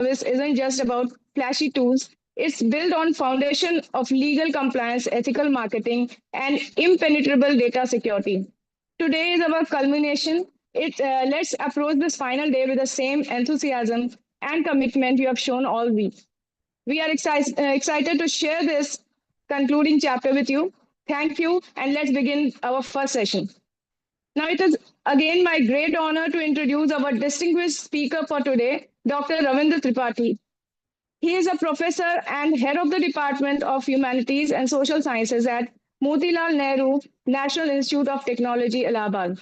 service isn't just about flashy tools. It's built on foundation of legal compliance, ethical marketing, and impenetrable data security. Today is our culmination. Let's approach this final day with the same enthusiasm and commitment you have shown all week. We are excited to share this concluding chapter with you. Thank you, and let's begin our first session. Now, it is again my great honor to introduce our distinguished speaker for today, Dr. Ravindra Tripathi. He is a professor and head of the Department of Humanities and Social Sciences at Motilal Nehru National Institute of Technology, Allahabad.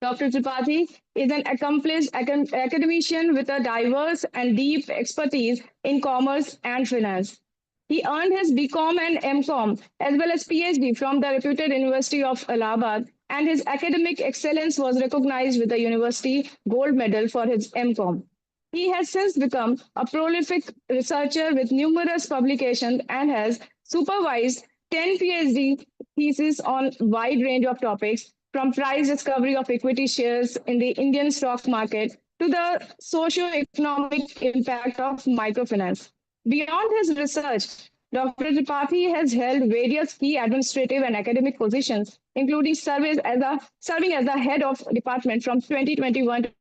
Dr. Tripathi is an accomplished academician with a diverse and deep expertise in commerce and finance. He earned his BCom and MCom as well as PhD from the reputed University of Allahabad, and his academic excellence was recognized with the University Gold Medal for his MCom. He has since become a prolific researcher with numerous publications and has supervised 10 PhD theses on a wide range of topics, from price discovery of equity shares in the Indian stock market to the socio-economic impact of microfinance. Beyond his research, Dr. Tripathi has held various key administrative and academic positions, including serving as the head of department from 2021 to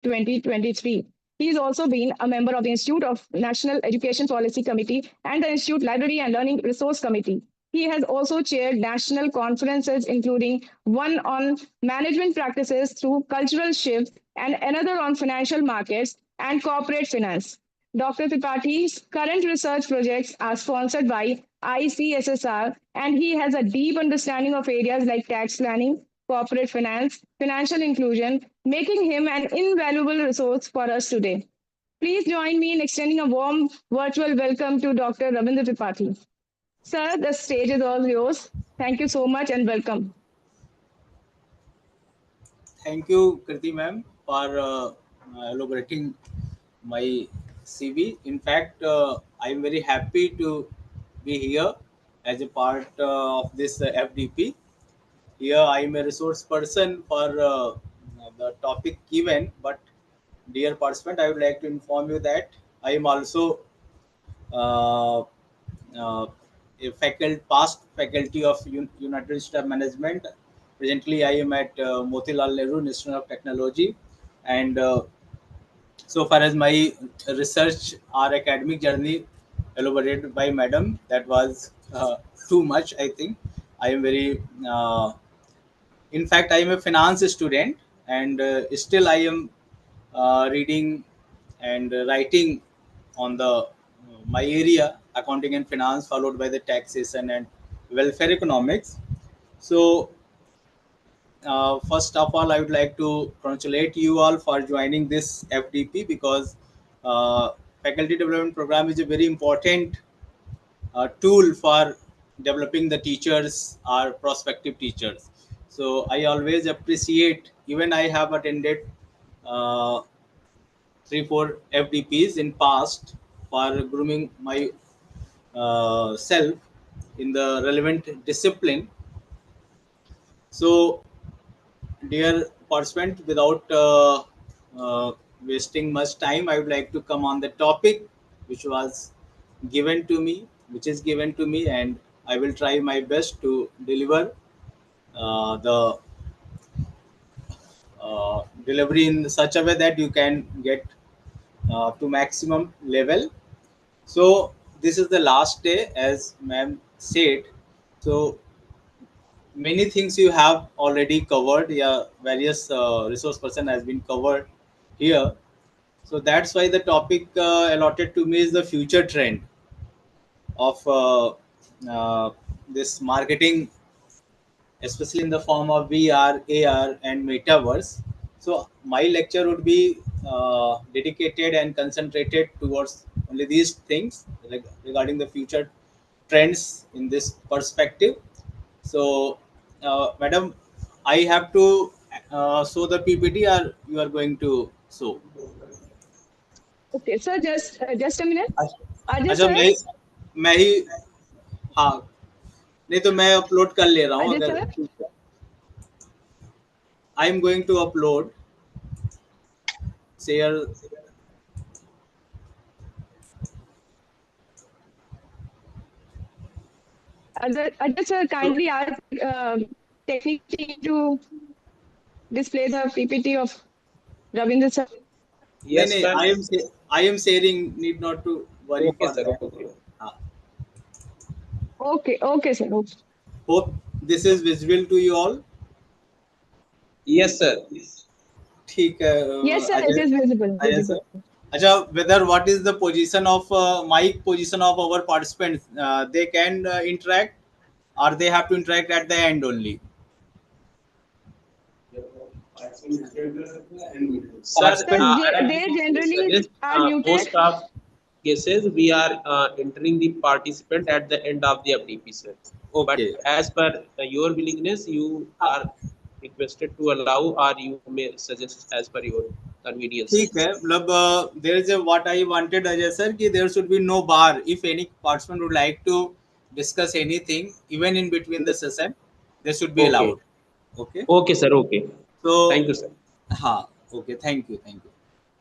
2023. He has also been a member of the Institute of National Education Policy Committee and the Institute Library and Learning Resource Committee. He has also chaired national conferences, including one on management practices through cultural shifts and another on financial markets and corporate finance. Dr. Tripathi's current research projects are sponsored by ICSSR, and he has a deep understanding of areas like tax planning, corporate finance, financial inclusion, making him an invaluable resource for us today. Please join me in extending a warm virtual welcome to Dr. Ravindra Tripathi. Sir, the stage is all yours. Thank you so much and welcome. Thank you, Kriti ma'am, for elaborating my CV. In fact, I'm very happy to be here as a part of this FDP. Here, I'm a resource person for the topic given, but dear participant, I would like to inform you that I am also uh, a past faculty of United States of Management. Presently, I am at Motilal Nehru Institute of Technology, and so far as my research or academic journey elaborated by Madam, that was too much. I think I am very. In fact, I am a finance student, and still I am reading and writing on the my area, accounting and finance, followed by the taxation and welfare economics. So first of all, I would like to congratulate you all for joining this FDP, because uh, faculty development program is a very important tool for developing the teachers or prospective teachers. So I always appreciate, even I have attended uh, 3 4 FDPs in past for grooming my self in the relevant discipline. So, dear participant, without wasting much time, I would like to come on the topic which was given to me, which is given to me, and I will try my best to deliver the delivery in such a way that you can get to maximum level. So this is the last day, as ma'am said. So many things you have already covered. Yeah, various resource person has been covered here. So that's why the topic allotted to me is the future trend of uh, this marketing, especially in the form of VR, AR, and metaverse. So my lecture would be dedicated and concentrated towards only these things regarding the future trends in this perspective. So, madam, I have to show the PPT, or you are going to show? Okay, sir, just a minute. Ajay अच्छा, sir, मैं ही, हाँ, नहीं तो मैं upload कर ले रहा हूँ Ajay अगर sir. I am going to upload share Ajay sir, So, kindly ask technical team to display the PPT of Ravindra sir. no, Yes, no, ma'am. I am sharing. Need not to worry Okay, for sir. that. Okay. Uh, Okay, okay, sir. Okay. Hope this is visible to you all. Yes, sir. ठीक है Yes, sir, it Ajay is visible. Ajay Visible. Sir अच्छा whether what is the position of mic position of our participants they can interact or they have to interact at the end only Sir, Sir, participant I they will generally suggest are muted. most of cases we are entering the participant at the end of the FDP, sir. But okay as per your willingness, you हाँ, are requested to allow or you may suggest as per your convenience. ठीक है मतलब there is a what I wanted Ajay sir कि there should be no bar if any participant would like to discuss anything even in between the session they should be Okay. allowed okay Okay, sir. Okay. so Thank you, sir. Ha, okay, thank you, thank you.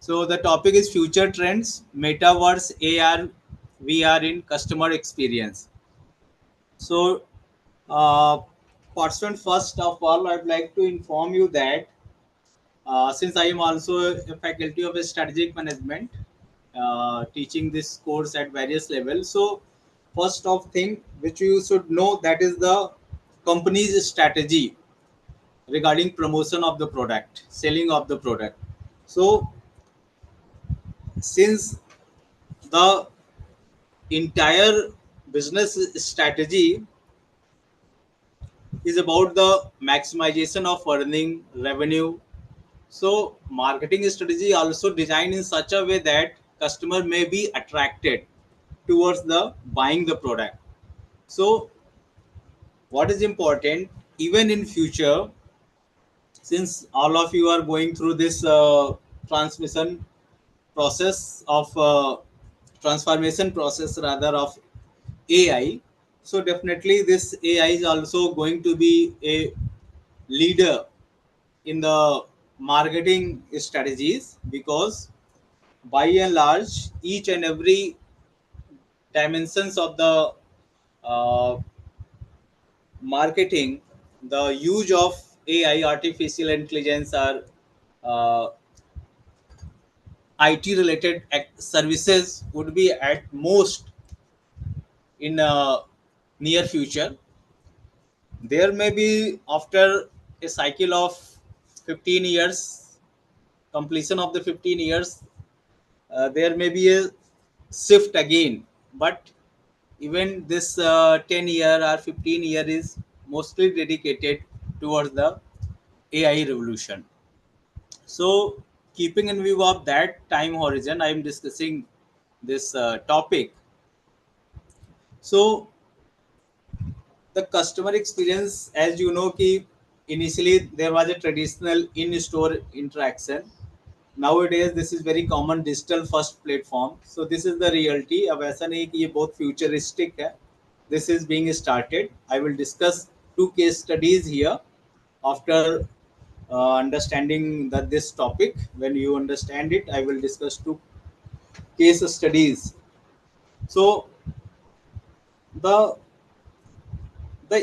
So the topic is future trends, metaverse, AR, VR in customer experience. So, uh, person first of all, I'd like to inform you that since I am also a faculty of strategic management, teaching this course at various levels. So, first of thing which you should know that is the company's strategy regarding promotion of the product, selling of the product. So since the entire business strategy is about the maximization of earning revenue, so marketing strategy also designed in such a way that customer may be attracted towards the buying the product. So what is important even in future, since all of you are going through this transmission process of transformation process rather of AI. So definitely this AI is also going to be a leader in the marketing strategies because by and large each and every dimensions of the uh, marketing, the use of AI, artificial intelligence, are uh, IT related services would be at most in near future. There may be after a cycle of 15 years, completion of the 15 years, there may be a shift again. But even this 10-year or 15-year is mostly dedicated towards the AI revolution. So, keeping in view of that time horizon, I am discussing this topic. So, the customer experience, as you know, ki initially there was a traditional in-store interaction. Nowadays, this is very common digital first platform. So, this is the reality. अब ऐसा नहीं कि ये बहुत futuristic है. This is being started. I will discuss two case studies here after understanding that this topic. When you understand it, I will discuss two case studies. So the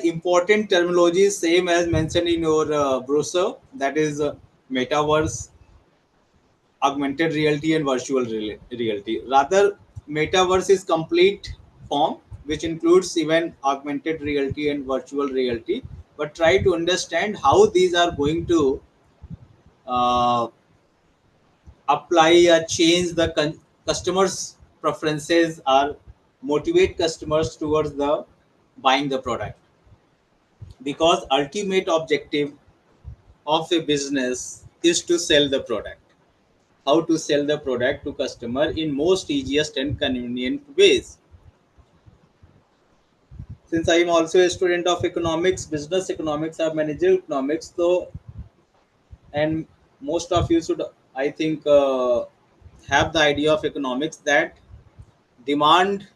important terminology is same as mentioned in your brochure, that is metaverse, augmented reality and virtual reality. Rather, metaverse is complete form which includes even augmented reality and virtual reality, but try to understand how these are going to uh, apply or change the customers preferences or motivate customers towards the buying the product, because ultimate objective of a business is to sell the product. How to sell the product to customer in most easiest and convenient ways. Since I am also a student of economics, business economics or managerial economics, so and most of you should, I think, have the idea of economics that demand.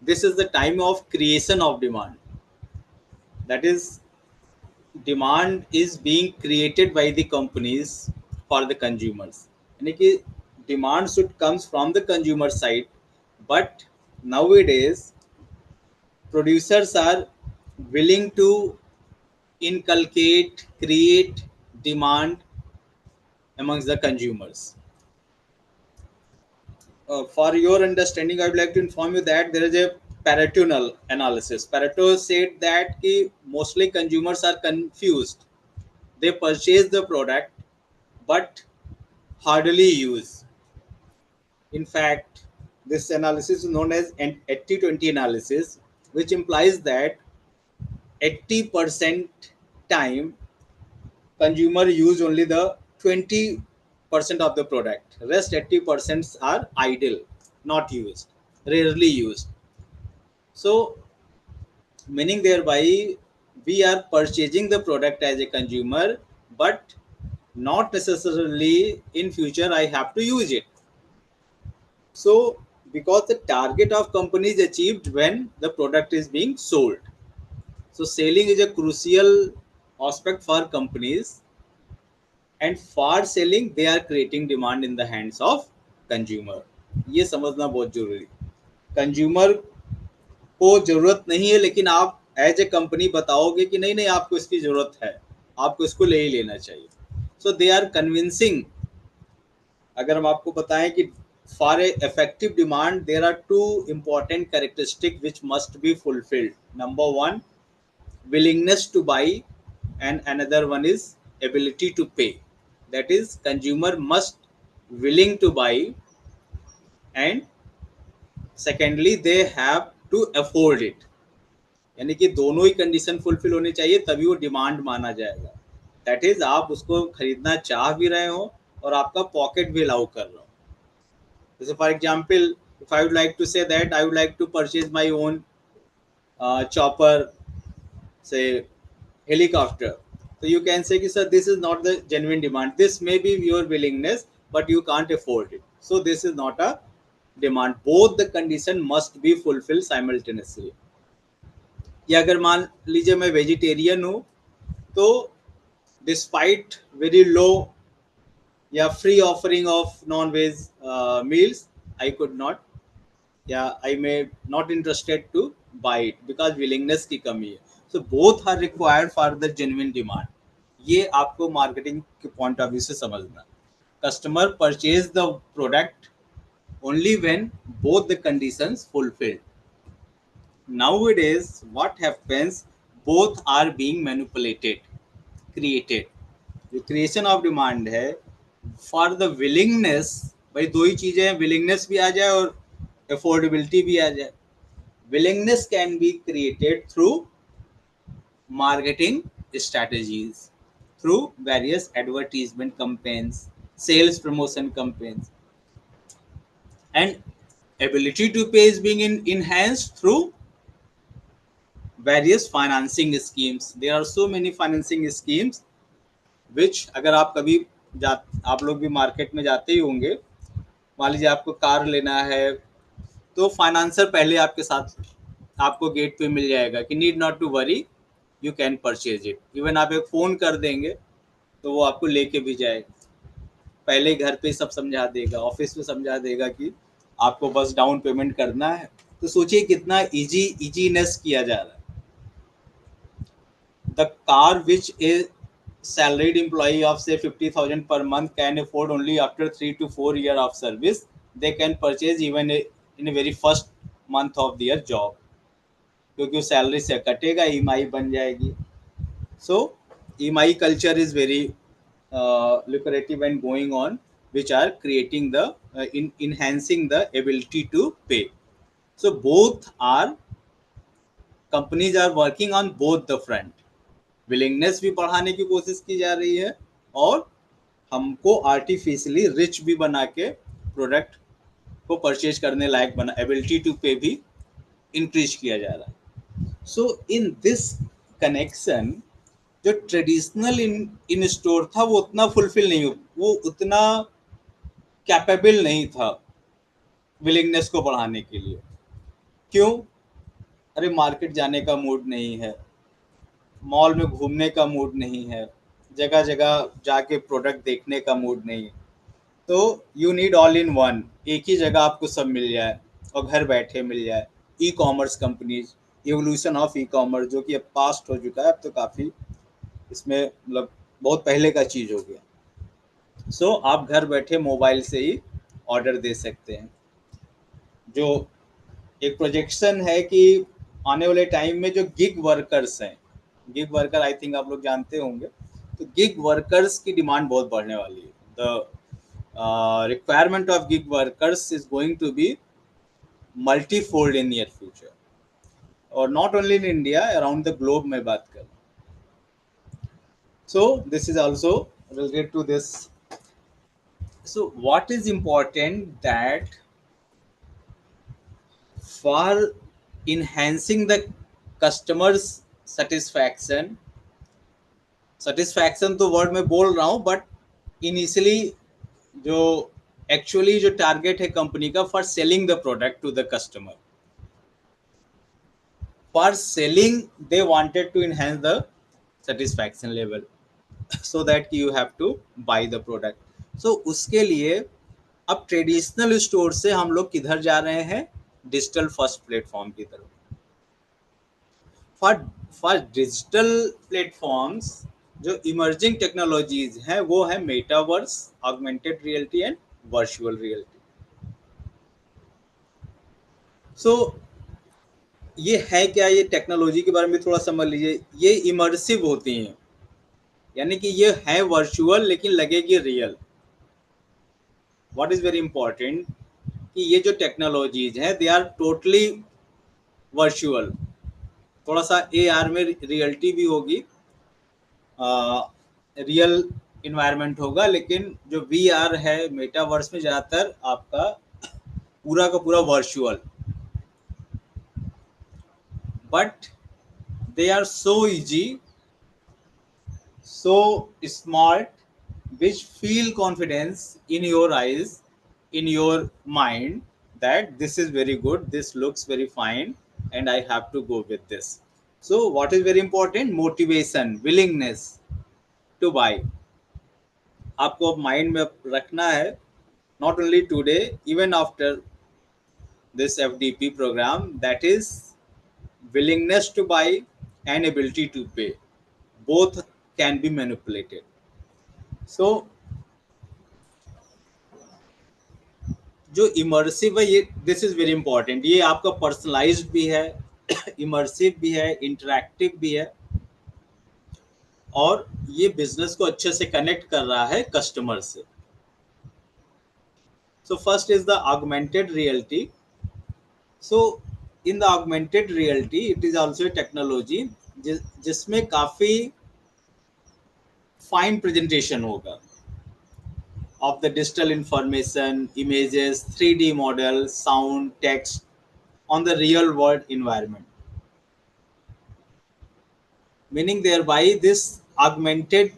This is the time of creation of demand. That is, demand is being created by the companies for the consumers. यानी कि demand should comes from the consumer side, but nowadays producers are willing to inculcate, create demand amongst the consumers. For your understanding, I would like to inform you that there is a Pareto analysis. Pareto said that mostly consumers are confused. They purchase the product but hardly use. In fact, this analysis is known as an 80-20 analysis, which implies that 80% time consumer use only the 20% of the product. Rest 80% are idle, not used, rarely used. So, meaning thereby we are purchasing the product as a consumer, but not necessarily in future I have to use it. So, because the target of company is achieved when the product is being sold. So, selling is a crucial aspect for companies, and for selling they are creating demand in the hands of consumer. ये समझना बहुत जरूरी. Consumer को जरूरत नहीं है, लेकिन आप एज ए कंपनी बताओगे कि नहीं नहीं आपको इसकी जरूरत है, आपको इसको ले ही लेना चाहिए. So they are convincing. अगर हम आपको बताएं कि for a effective demand there are two important characteristic which must be fulfilled. Number one, willingness to buy, and another one is ability to pay. That is, consumer must willing to buy, and secondly they have to afford it. यानी कि दोनों ही condition fulfil होनी चाहिए तभी वो demand माना जाएगा. That is आप उसको खरीदना चाह भी रहे हो और आपका पॉकेट भी अलाउ कर रहे हो. जैसे for example, if I would like to say that I would like to purchase my own chopper, say helicopter, so you can say sir this is not the genuine demand. This may be your willingness but you can't afford it, so this is not a demand. Both the condition must be fulfilled simultaneously. या अगर मान लीजिए मैं vegetarian हूँ, तो despite very low या free offering of non veg meals, I could not, या I may not interested to buy it because willingness की कमी है. So both are required for the genuine demand. ये आपको मार्केटिंग के पॉइंट ऑफ व्यू से समझना. Customer purchase the product only when both the conditions fulfilled. Nowadays what happens, both are being manipulated, created. जो creation of demand है for the willingness, भाई दो ही चीजें हैं, विलिंगनेस भी आ जाए और अफोर्डेबिलिटी भी आ जाए. Willingness can be created through marketing strategies, through various advertisement campaigns, sales promotion campaigns, and ability to pay is being enhanced through various financing schemes. There are so many financing schemes which अगर आप कभी आप लोग भी market में जाते ही होंगे, मान लीजिए आपको कार लेना है तो फाइनेंसर पहले आपके साथ आपको गेट पे मिल जाएगा कि need not to worry, you can purchase it. Even आप एक फ़ोन कर देंगे तो वो आपको लेके भी जाएगा. पहले घर पे सब समझा देगा, ऑफिस में समझा देगा कि आपको बस डाउन पेमेंट करना है. तो सोचिए कितना इजीनेस किया जा रहा है. The car which a salaried employee of say 50,000 per month can afford only after 3 to 4 years of service, they can purchase even in a very first month of their job, क्योंकि उस salary से कटेगा, EMI बन जाएगी. So EMI culture is very lucrative and going on, which are creating the enhancing the ability to pay. So both are, companies are working on both the front. Willingness भी बढ़ाने की कोशिश की जा रही है और हमको आर्टिफिशियली रिच भी बना के प्रोडक्ट को परचेज करने लायक बना, एबिलिटी टू पे भी इंक्रीज किया जा रहा है. सो इन दिस कनेक्शन जो ट्रेडिशनल इन स्टोर था वो उतना फुलफिल नहीं, वो उतना कैपेबल नहीं था विलिंगनेस को बढ़ाने के लिए. क्यों? अरे मार्केट जाने का मूड नहीं है, मॉल में घूमने का मूड नहीं है, जगह जगह जाके प्रोडक्ट देखने का मूड नहीं है. तो you need all in one, एक ही जगह आपको सब मिल जाए और घर बैठे मिल जाए. E commerce companies, evolution of e commerce, जो कि अब पास्ट हो चुका है, अब तो काफ़ी इसमें मतलब बहुत पहले का चीज़ हो गया। सो आप घर बैठे मोबाइल से ही ऑर्डर दे सकते हैं। जो एक प्रोजेक्शन है कि आने वाले टाइम में जो गिग वर्कर्स हैं, गिग वर्कर आई थिंक आप लोग जानते होंगे, तो गिग वर्कर्स की डिमांड बहुत बढ़ने वाली है। The requirement of gig workers is going to be multifold in near future, और not only in India, around the globe में बात करें। So this is also related to this. So what is important that for enhancing the customers satisfaction, satisfaction तो word में बोल रहा हूँ, but initially जो एक्चुअली जो टारगेट है कंपनी का, for selling the product to the customer, for selling they wanted to enhance the satisfaction level so that you have to buy the product. So उसके लिए अब ट्रेडिशनल स्टोर से हम लोग किधर जा रहे हैं? डिजिटल फर्स्ट प्लेटफॉर्म की तरफ। फॉर डिजिटल प्लेटफॉर्म्स जो इमर्जिंग टेक्नोलॉजीज हैं वो है metaverse, augmented reality and virtual reality. So ये है क्या? ये टेक्नोलॉजी के बारे में थोड़ा समझ लीजिए। ये इमर्सिव होती हैं, यानी कि ये है वर्चुअल लेकिन लगेगी real. What is very important कि ये जो टेक्नोलॉजीज हैं दे आर टोटली वर्चुअल। थोड़ा सा AR में रियलिटी भी होगी, रियल इन्वायरमेंट होगा, लेकिन जो VR है मेटावर्स में ज़्यादातर आपका पूरा का पूरा virtual, but they are so easy, so smart, which feel confidence in your eyes, in your mind, that this is very good, this looks very fine, and I have to go with this. So what is very important? Motivation, willingness to buy. आपको mind में रखना है, not only today, even after this FDP program, that is willingness to buy and ability to pay, both can be manipulated. So जो immersive है, ये this is very important. ये आपका personalised भी है, इमर्सिव भी है, इंटरैक्टिव भी है, और ये बिजनेस को अच्छे से कनेक्ट कर रहा है कस्टमर से। सो first is the augmented reality. So in the augmented reality it is also a technology जिसमें काफी फाइन प्रेजेंटेशन होगा of the digital information, images, 3D model, sound, text on the real world environment. Meaning thereby this augmented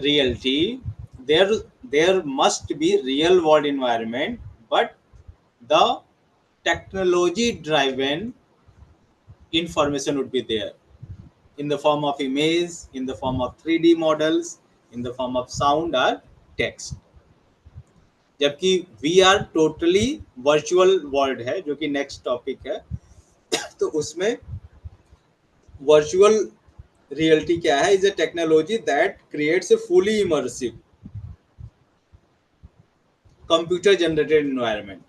reality, there must be real world environment, but the technology driven information would be there in the form of image, in the form of 3D models, in the form of sound or text. जबकि VR totally virtual world है, जो कि next topic है। तो उसमें virtual reality क्या है? Is a technology that creates a fully immersive computer generated environment.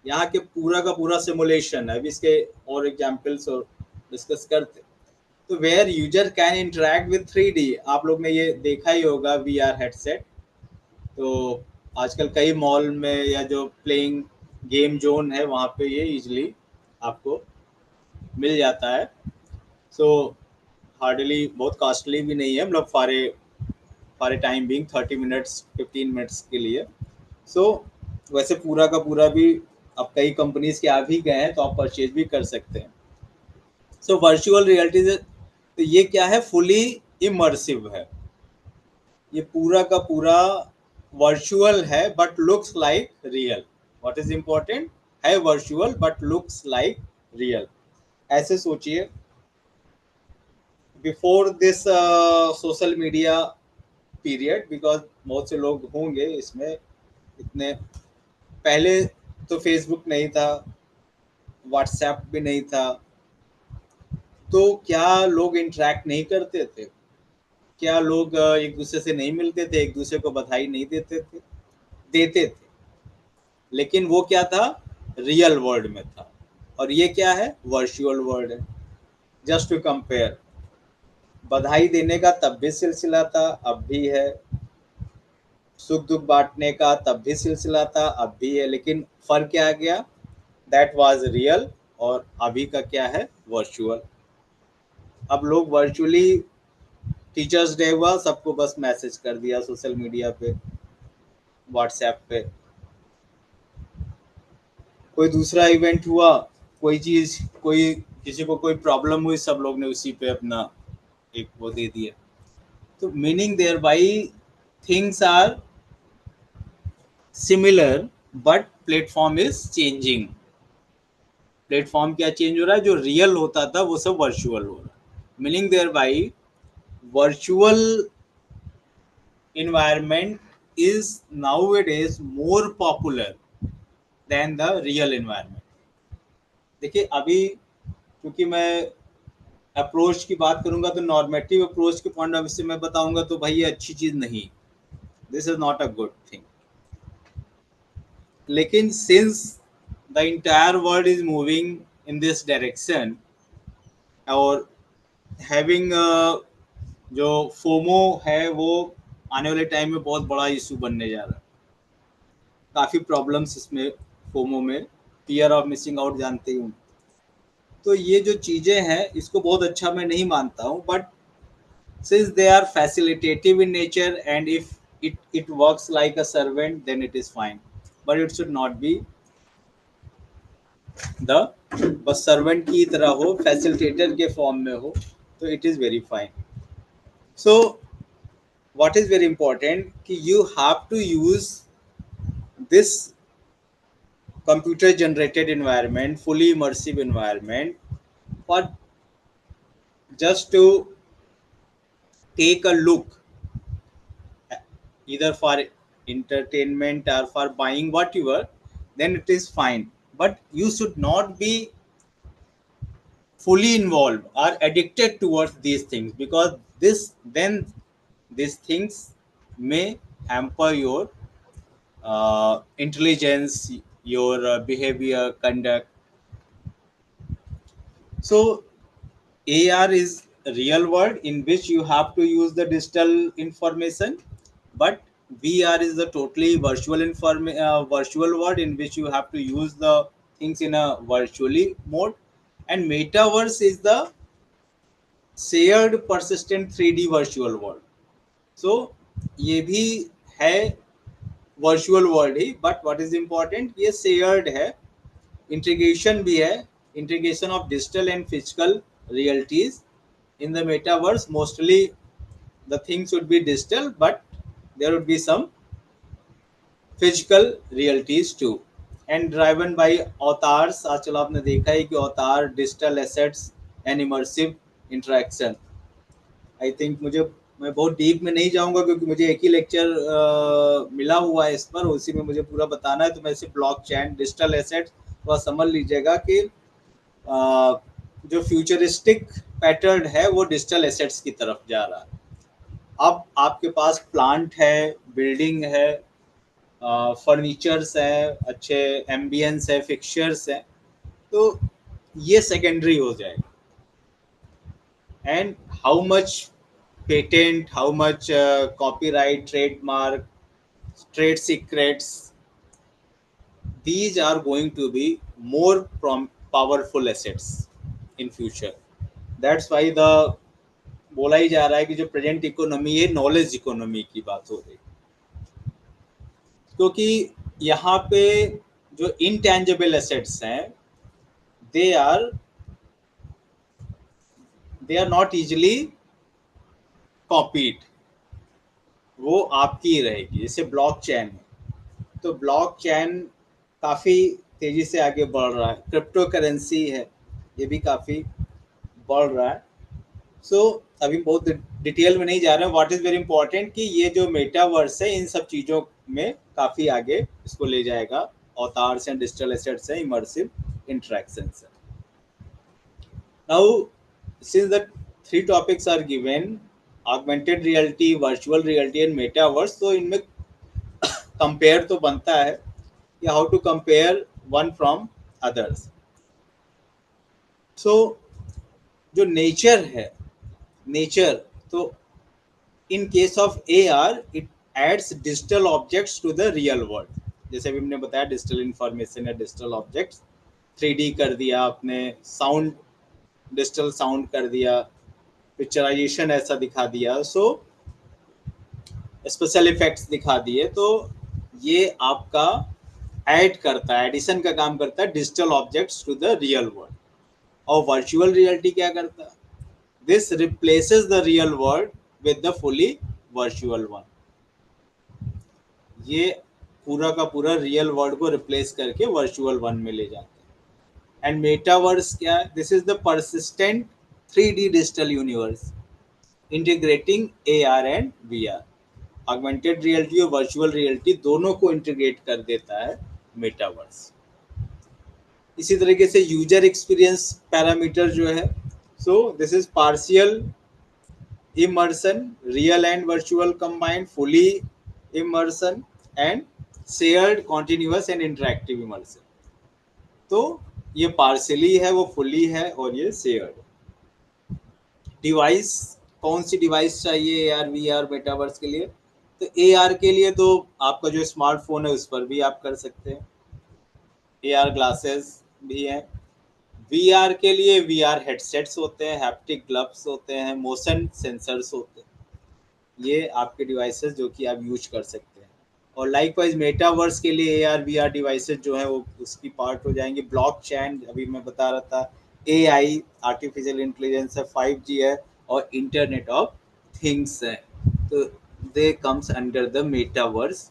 यहाँ के पूरा का पूरा सिमुलेशन है। अभी इसके और एग्जांपल्स और डिस्कस करते। तो where user can interact with 3D, आप लोग ने ये देखा ही होगा VR हेडसेट। तो आजकल कई मॉल में या जो प्लेइंग गेम जोन है वहाँ पे ये इजली आपको मिल जाता है। सो हार्डली बहुत कॉस्टली भी नहीं है, मतलब फारे टाइम बिंग 30 मिनट्स 15 मिनट्स के लिए। सो वैसे पूरा का पूरा भी अब कई कंपनीज के आ भी गए हैं, तो आप परचेज भी कर सकते हैं। सो वर्चुअल रियलिटी तो ये क्या है? फुली इमर्सिव है। ये पूरा का पूरा वर्चुअल है but looks like real. What is important? है virtual but looks like real. ऐसे सोचिए, before this social media period, because बहुत से लोग होंगे इसमें, इतने पहले तो फेसबुक नहीं था, व्हाट्सएप भी नहीं था, तो क्या लोग इंटरेक्ट नहीं करते थे? क्या लोग एक दूसरे से नहीं मिलते थे, एक दूसरे को बधाई नहीं देते थे? देते थे, लेकिन वो क्या था? रियल वर्ल्ड में था। और ये क्या है? वर्चुअल वर्ल्ड है। जस्ट टू कंपेयर, बधाई देने का तब भी सिलसिला था, अब भी है। सुख दुख बांटने का तब भी सिलसिला था, अब भी है। लेकिन फर्क क्या आ गया? दैट वाज रियल, और अभी का क्या है? वर्चुअल। अब लोग वर्चुअली, टीचर्स डे हुआ, सबको बस मैसेज कर दिया सोशल मीडिया पे, व्हाट्सएप पे। कोई दूसरा इवेंट हुआ, कोई चीज, कोई किसी को कोई प्रॉब्लम हुई, सब लोग ने उसी पे अपना एक वो दे दिया। तो meaning thereby things are similar, but platform is changing. Platform क्या चेंज हो रहा है? जो रियल होता था वो सब वर्चुअल हो रहा है। Meaning thereby virtual environment is nowadays more popular than the real environment. देखिए अभी, क्योंकि मैं अप्रोच की बात करूंगा तो नॉर्मेटिव अप्रोच के पॉइंट ऑफ व्यू से मैं बताऊंगा तो भाई ये अच्छी चीज नहीं, this is not a good thing. लेकिन since the entire world is moving in this direction, और हैविंग जो फोमो है वो आने वाले टाइम में बहुत बड़ा इशू बनने जा रहा है। काफ़ी प्रॉब्लम्स इसमें, फोमो में, फियर ऑफ मिसिंग आउट जानते ही हूँ। तो ये जो चीज़ें हैं इसको बहुत अच्छा मैं नहीं मानता हूँ, but since they are facilitative in nature and if it works like a servant then it is fine, but it should not be the boss servant की तरह हो, फैसिलिटेटर के फॉर्म में हो, तो it is very fine. So what is very important कि you have to use this computer generated environment, fully immersive environment, for just to take a look, either for entertainment or for buying whatever, then it is fine. But you should not be fully involved or addicted towards these things, because this then these things may hamper your intelligence, your behavior, conduct. So AR is a real world in which you have to use the digital information, but VR is the totally virtual world in which you have to use the things in a virtually mode, and metaverse is the shared persistent 3D virtual world. So ये भी है virtual world he, but what is important, ये shared है, integration भी है, integration of digital and physical realities in the metaverse. Mostly the things would be digital, but there would be some physical realities too, and driven by avatars. आजकल आपने देखा है कि अवतार, digital assets and immersive interaction. I think मैं बहुत deep में नहीं जाऊंगा क्योंकि मुझे एक ही लेक्चर मिला हुआ है इस पर, उसी में मुझे पूरा बताना है। तो मैं इसे ब्लॉक चेन, डिजिटल एसेट्स थोड़ा समझ लीजिएगा कि जो फ्यूचरिस्टिक पैटर्न है वो डिजिटल एसेट्स की तरफ जा रहा है। अब आपके पास प्लांट है, बिल्डिंग है, फर्नीचर्स है, अच्छे एम्बियंस है, फिक्चर्स है, तो ये सेकेंडरी हो जाएगा। And how much patent, how much copyright, trademark, trade secrets, these are going to be more powerful assets in future. That's why the बोला ही जा रहा है कि जो प्रेजेंट इकोनॉमी है नॉलेज इकोनॉमी की बात हो रही, क्योंकि यहाँ पे जो इनटेंजिबल एसेट्स हैं they are not easily copied, वो आपकी ही रहेगी। जैसे ब्लॉक चेन है, तो ब्लॉक चेन काफ़ी तेज़ी से आगे बढ़ रहा है, क्रिप्टो करेंसी है, ये भी काफ़ी बढ़ रहा है। सो अभी बहुत डिटेल में नहीं जा रहे हैं। व्हाट इज़ वेरी इंपॉर्टेंट कि ये जो मेटावर्स है इन सब चीज़ों में काफ़ी आगे इसको ले जाएगा। अवतार्स एंड डिजिटल एसेट्स है, इमर्सिव इंटरेक्शंस है। Now since the three topics are given, augmented reality, virtual reality and metaverse, तो इनमें कंपेयर तो बनता है कि how to compare one from others. So जो नेचर है, नेचर, तो in case of AR it adds digital objects to the real world. जैसे अभी हमने बताया डिजिटल इंफॉर्मेशन या डिजिटल ऑब्जेक्ट्स 3D कर दिया आपने, साउंड डिजिटल साउंड कर दिया, पिक्चराइजेशन ऐसा दिखा दिया, सो स्पेशल इफेक्ट्स दिखा दिए. तो ये आपका ऐड करता है, एडिशन का काम करता है digital objects to the real world. और वर्चुअल रियलिटी क्या करता है? This replaces the real world with the fully virtual one. ये पूरा का पूरा रियल वर्ल्ड को रिप्लेस करके वर्चुअल वन में ले जाते हैं. एंड मेटावर्स क्या है? This is the persistent 3D digital universe integrating AR and VR. Augmented reality और वर्चुअल रियलिटी दोनों को इंटीग्रेट कर देता है मेटावर्स. इसी तरीके से यूजर एक्सपीरियंस पैरामीटर जो है, सो this is partial immersion, real and virtual combined, fully immersion and shared continuous and interactive immersion. तो ये पार्शियली है, वो फुली है और ये शेयर्ड. डिवाइस, कौन सी डिवाइस चाहिए AR VR मेटावर्स के लिए? तो AR के लिए तो आपका जो स्मार्टफोन है उस पर भी आप कर सकते हैं, AR ग्लासेस भी हैं. VR के लिए VR हेडसेट्स होते हैं, हैप्टिक ग्लव्स होते हैं, मोशन सेंसर्स होते हैं. ये आपके डिवाइसेस जो कि आप यूज कर सकते हैं. और लाइकवाइज मेटावर्स के लिए AR VR डिवाइसेस जो है वो उसकी पार्ट हो जाएंगे. ब्लॉकचेन अभी मैं बता रहा था, AI आर्टिफिशियल इंटेलिजेंस है, 5G है और इंटरनेट ऑफ थिंग्स है. तो they comes under the metaverse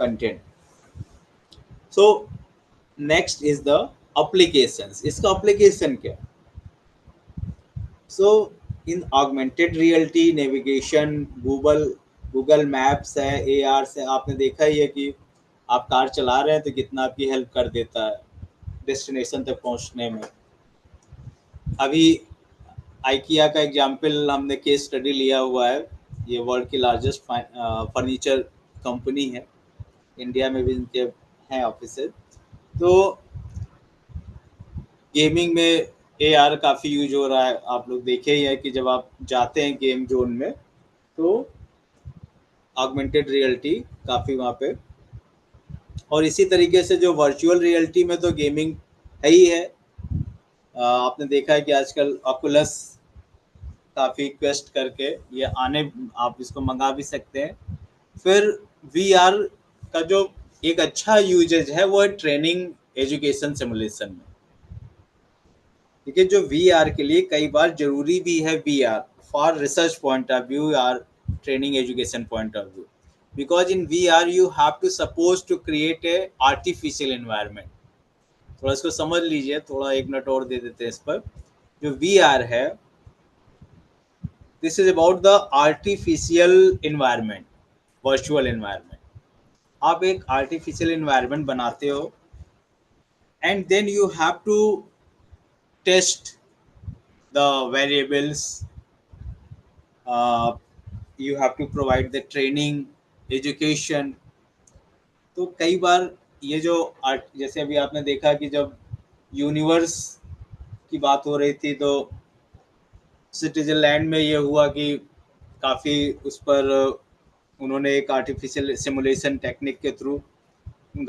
content. So next is the applications. इसका एप्लीकेशन क्या? So in augmented reality navigation, Google maps है, AR से आपने देखा ही है कि आप कार चला रहे हैं तो कितना आपकी हेल्प कर देता है डेस्टिनेशन तक पहुंचने में. अभी आइकिया का एग्जाम्पल हमने केस स्टडी लिया हुआ है. ये वर्ल्ड की लार्जेस्ट फर्नीचर कंपनी है, इंडिया में भी इनके हैं ऑफिसेज. तो गेमिंग में AR काफ़ी यूज हो रहा है. आप लोग देखे ही है कि जब आप जाते हैं गेम जोन में तो ऑगमेंटेड रियलिटी काफ़ी वहाँ पे. और इसी तरीके से जो वर्चुअल रियलिटी में तो गेमिंग है ही है. आपने देखा है कि आजकल ऑकुलस काफ़ी क्वेस्ट करके ये आने, आप इसको मंगा भी सकते हैं. फिर VR का जो एक अच्छा यूजेज है वो है ट्रेनिंग एजुकेशन सिमुलेशन में. देखिए जो VR के लिए कई बार जरूरी भी है, VR for research point of view और training education point of view, because in VR you have to suppose to create a artificial environment. थोड़ा इसको समझ लीजिए, थोड़ा एक मिनट और दे देते हैं इस पर. जो VR है, this is about the artificial environment, virtual environment. आप एक आर्टिफिशियल एनवायरनमेंट बनाते हो and then you have to test the variables, you have to provide the training education. तो कई बार ये जो जैसे अभी आपने देखा कि जब यूनिवर्स की बात हो रही थी तो स्विट्जरलैंड में ये हुआ कि काफ़ी उस पर उन्होंने एक आर्टिफिशियल सिमुलेशन टेक्निक के थ्रू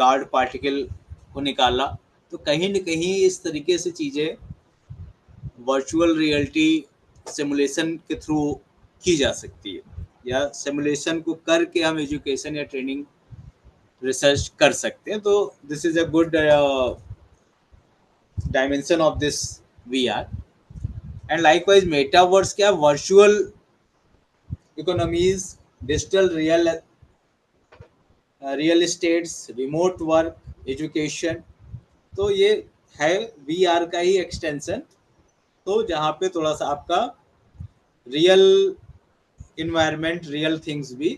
गार्ड पार्टिकल को निकाला. तो कहीं न कहीं इस तरीके से चीज़ें वर्चुअल रियलिटी सिमुलेशन के थ्रू की जा सकती है, या सिमुलेशन को करके हम एजुकेशन या ट्रेनिंग रिसर्च कर सकते हैं. तो this is a good dimension of this VR. And likewise metaverse क्या? Virtual economies, digital real estates, remote work, education. तो ये है VR का ही एक्सटेंशन. तो जहाँ पे थोड़ा सा आपका रियल इन्वायरमेंट, रियल थिंग्स भी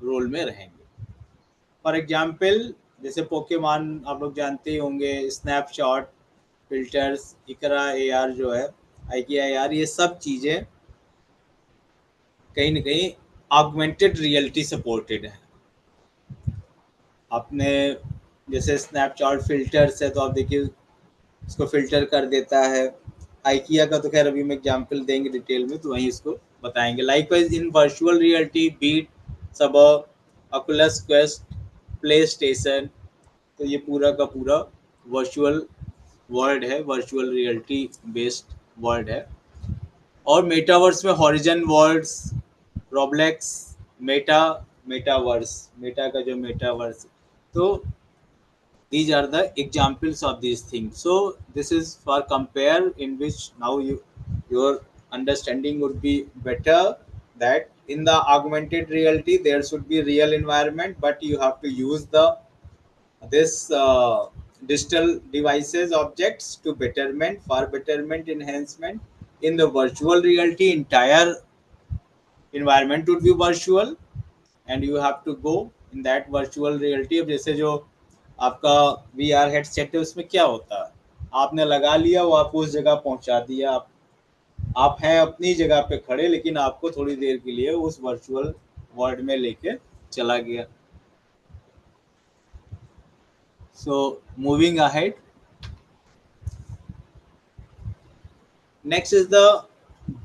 रोल में रहेंगे. फॉर एग्जांपल जैसे पोकेमॉन आप लोग जानते ही होंगे, स्नैपचैट फिल्टर्स, इकरा AR जो है, IKE AR, ये सब चीज़ें कहीं ना कहीं ऑगमेंटेड रियलिटी सपोर्टेड है। आपने जैसे स्नैपचैट फिल्टर्स है, तो आप देखिए इसको फिल्टर कर देता है। आइकिया का तो खैर अभी हम एग्जाम्पल देंगे डिटेल में, तो वहीं इसको बताएंगे। Likewise in virtual reality, beat, सब, ऑकुलस क्वेस्ट, प्ले स्टेशन, तो ये पूरा का पूरा वर्चुअल वर्ल्ड है, वर्चुअल रियलिटी बेस्ड वर्ल्ड है। और मेटावर्स में Horizon Worlds, Roblox, Meta, metaverse, Meta का जो मेटावर्स, तो these are the examples of these things. So this is for compare, in which now your understanding would be better, that in the augmented reality there should be real environment, but you have to use the this digital devices, objects, to betterment, for betterment, enhancement. In the virtual reality, entire environment would be virtual, and you have to go in that virtual reality. अब जैसे जो आपका VR headset है, उसमें क्या होता है, आपने लगा लिया, वो आपको उस जगह पहुंचा दिया, आप हैं अपनी जगह पे खड़े, लेकिन आपको थोड़ी देर के लिए उस वर्चुअल वर्ल्ड में लेके चला गया। So moving ahead, next is the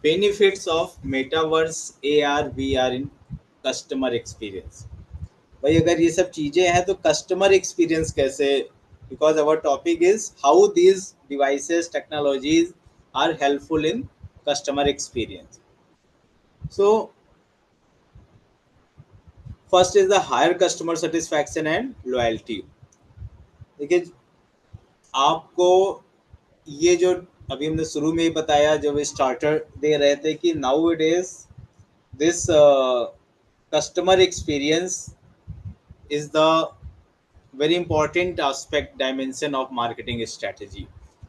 benefits of metaverse, AR VR in customer experience. भाई अगर ये सब चीज़ें हैं तो कस्टमर एक्सपीरियंस कैसे, because our topic is how these devices, technologies are helpful in customer experience. So first is the higher customer satisfaction and loyalty. देखिए आपको ये जो अभी हमने शुरू में ही बताया, जब स्टार्टर दे रहे थे, कि now it is this customer experience is the very important aspect, dimension of marketing strategy.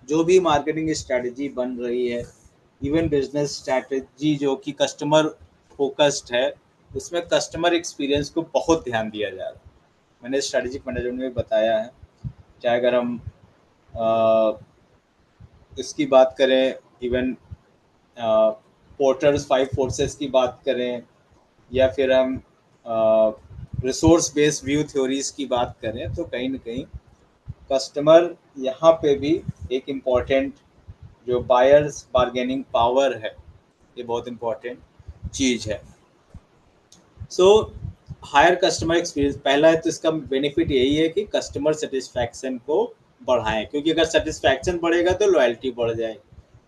जो भी मार्केटिंग स्ट्रैटेजी बन रही है, इवन बिजनेस स्ट्रैटेजी जो कि कस्टमर फोकस्ड है, उसमें कस्टमर एक्सपीरियंस को बहुत ध्यान दिया जा रहा है। मैंने स्ट्रैटेजिक मैनेजमेंट में बताया है, चाहे अगर हम इसकी बात करें, इवन पोर्टर्स 5 फोर्सेस की बात करें, या फिर हम रिसोर्स बेस्ड व्यू थ्योरीज की बात करें, तो कहीं ना कहीं कस्टमर यहाँ पे भी एक इम्पॉर्टेंट, जो बायर्स बार्गेनिंग पावर है, ये बहुत इम्पॉर्टेंट चीज़ है। सो हायर कस्टमर एक्सपीरियंस, पहला है तो इसका बेनिफिट यही है कि कस्टमर सेटिस्फैक्शन को बढ़ाएं, क्योंकि अगर सेटिस्फैक्शन बढ़ेगा तो लॉयल्टी बढ़ जाएगी।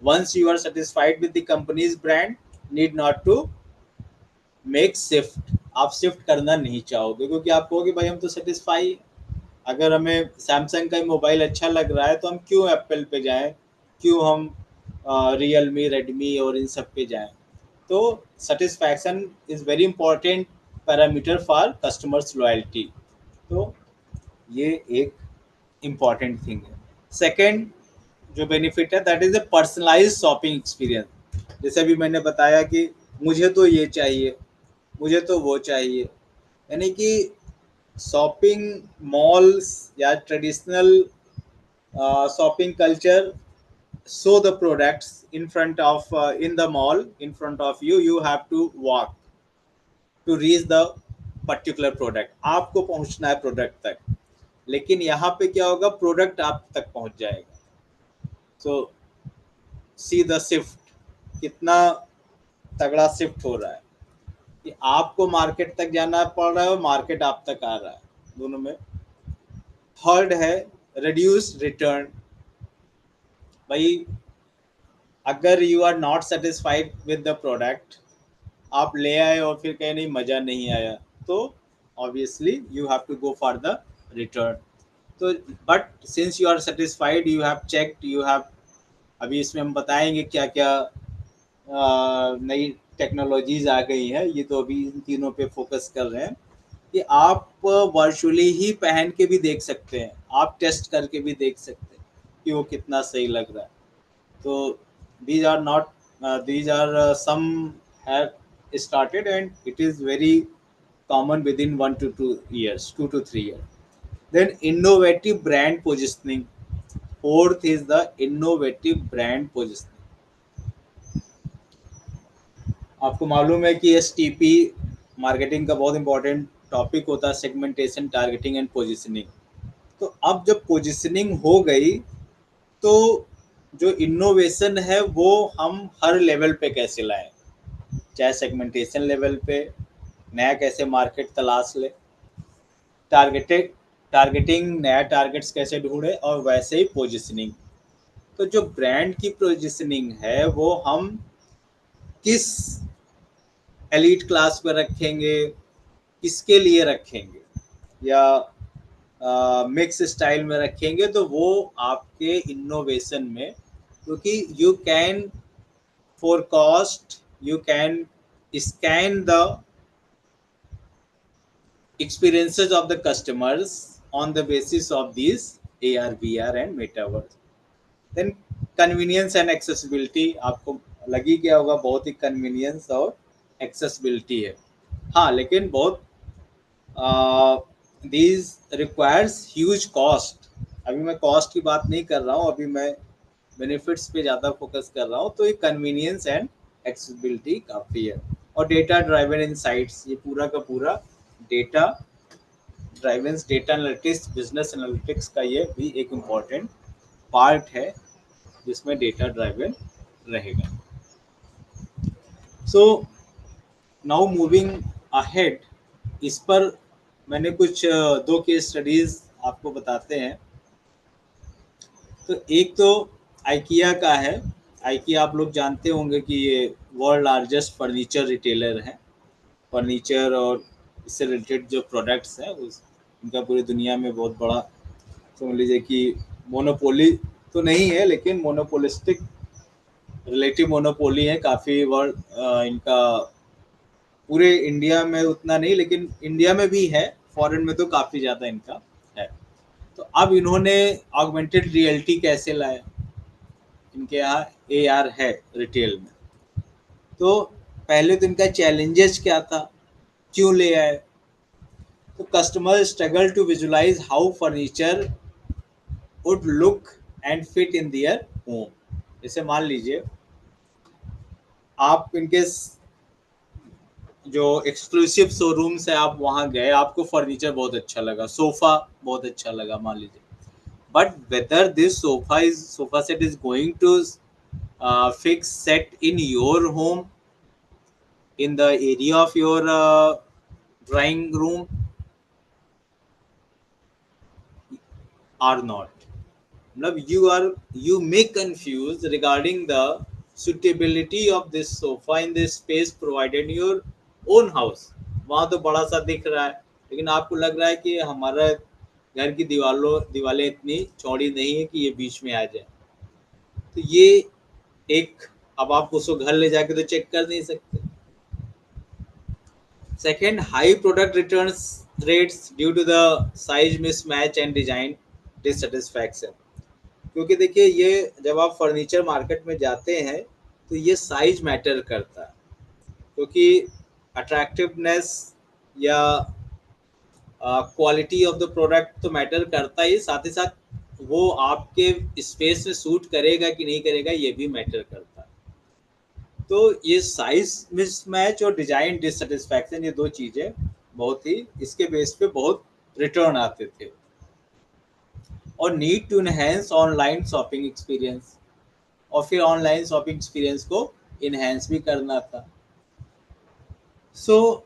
Once you are satisfied with the company's brand, need not to make shift, आप शिफ्ट करना नहीं चाहोगे, क्योंकि आप कहोगे भाई हम तो सेटिस्फाई, अगर हमें सैमसंग का मोबाइल अच्छा लग रहा है तो हम क्यों एप्पल पे जाएं, क्यों हम रियलमी, रेडमी और इन सब पे जाएं। तो satisfaction is very important parameter for customers loyalty, तो ये एक इम्पॉर्टेंट थिंग है। सेकेंड जो बेनिफिट है, that is a personalised shopping experience. जैसे अभी मैंने बताया कि मुझे तो ये चाहिए, मुझे तो वो चाहिए, यानी कि शॉपिंग मॉल्स या traditional shopping culture show the products in front of in the mall in front of you, you have to walk to reach the particular product, आपको पहुंचना है प्रोडक्ट तक, लेकिन यहाँ पे क्या होगा, प्रोडक्ट आप तक पहुंच जाएगा। सो सी द शिफ्ट, कितना तगड़ा शिफ्ट हो रहा है, कि आपको मार्केट तक जाना पड़ रहा है और मार्केट आप तक आ रहा है, दोनों में। थर्ड है रिड्यूस रिटर्न। भाई अगर you are not satisfied with the product, आप ले आए और फिर कहीं नहीं मज़ा नहीं आया, तो obviously you have to go for the return. तो but since you are satisfied, you have checked, you have, अभी इसमें हम बताएंगे क्या क्या नई टेक्नोलॉजीज आ गई हैं, ये तो अभी इन तीनों पे फोकस कर रहे हैं, कि आप वर्चुअली ही पहन के भी देख सकते हैं, आप टेस्ट करके भी देख सकते हैं कि वो कितना सही लग रहा है। तो these are not these are some have started, and it is very common within 1 to 2 years, 2 to 3 years. Then innovative brand positioning, fourth is the innovative brand positioning. आपको मालूम है कि STP मार्केटिंग का बहुत इंपॉर्टेंट टॉपिक होता है, segmentation, targeting and positioning. तो अब जब पोजिशनिंग हो गई तो जो इनोवेशन है वो हम हर लेवल पे कैसे लाएं, चाहे सेगमेंटेशन लेवल पे नया कैसे मार्केट तलाश ले, टारगेटिंग नया टारगेट्स कैसे ढूंढे, और वैसे ही पोजिशनिंग। तो जो ब्रांड की पोजिशनिंग है वो हम किस एलीट क्लास पर रखेंगे, किसके लिए रखेंगे, या मिक्स स्टाइल में रखेंगे, तो वो आपके इनोवेशन में, क्योंकि you can forecast, you can scan the experiences of the customers on the basis of these AR, VR and metaverse. Then convenience and accessibility, आपको लगी क्या होगा, बहुत ही कन्वीनियंस और एक्सेसिबिलिटी है। हाँ, लेकिन बहुत these requires huge cost। अभी मैं कॉस्ट की बात नहीं कर रहा हूँ, अभी मैं बेनिफिट्स पे ज़्यादा फोकस कर रहा हूँ। तो ये कन्वीनियंस एंड एक्सेसिबिलिटी काफ़ी है। और डेटा ड्राइवन इनसाइट्स, ये पूरा का पूरा data driven, data analytics, business analytics का ये भी एक इम्पॉर्टेंट पार्ट है जिसमें डेटा ड्राइवन रहेगा। सो नाउ मूविंग अहेड, इस पर मैंने कुछ दो केस स्टडीज आपको बताते हैं। तो एक तो आइकिया का है। आइकिया आप लोग जानते होंगे कि ये वर्ल्ड लार्जेस्ट फर्नीचर रिटेलर है। फर्नीचर और इससे रिलेटेड जो प्रोडक्ट्स हैं उस इनका पूरी दुनिया में बहुत बड़ा, समझ लीजिए कि मोनोपोली तो नहीं है, लेकिन मोनोपोलिस्टिक रिलेटिव मोनोपोली है काफ़ी। वर्ल्ड इनका पूरे इंडिया में उतना नहीं, लेकिन इंडिया में भी है, फॉरेन में तो काफ़ी ज़्यादा इनका है। तो अब इन्होंने ऑगमेंटेड रियलिटी कैसे लाया, इनके यहाँ AR है रिटेल में। तो पहले तो इनका चैलेंजेस क्या था, क्यों ले आए। तो customer struggle to visualise how furniture would look and fit in their home. जैसे मान लीजिए आप इनके जो एक्सक्लूसिव शोरूम्स है, आप वहाँ गए, आपको फर्नीचर बहुत अच्छा लगा, सोफा बहुत अच्छा लगा मान लीजिए, but whether this sofa set is going to fix set in your home, in the area of your drawing room or not. You may confuse regarding the suitability of this sofa in this space provided in your own house। वहाँ तो बड़ा सा दिख रहा है, लेकिन आपको लग रहा है कि हमारा घर की दीवारें इतनी चौड़ी नहीं है कि ये बीच में आ जाए। तो ये एक, अब आप उसको घर ले जाके तो चेक कर नहीं सकते। Second, high product returns rates due to the size mismatch and design dissatisfaction. क्योंकि देखिए, ये जब आप फर्नीचर मार्केट में जाते हैं तो ये साइज मैटर करता है, क्योंकि अट्रैक्टिवनेस या क्वालिटी ऑफ द प्रोडक्ट तो मैटर करता ही, साथ वो आपके स्पेस में सूट करेगा कि नहीं करेगा ये भी मैटर करता है। तो ये साइज मिसमैच और डिजाइन डिससेटिस्फैक्शन, ये दो चीजें बहुत ही, इसके बेस पे बहुत रिटर्न आते थे। और need to enhance online shopping experience, और फिर ऑनलाइन शॉपिंग एक्सपीरियंस को इनहेंस भी करना था। सो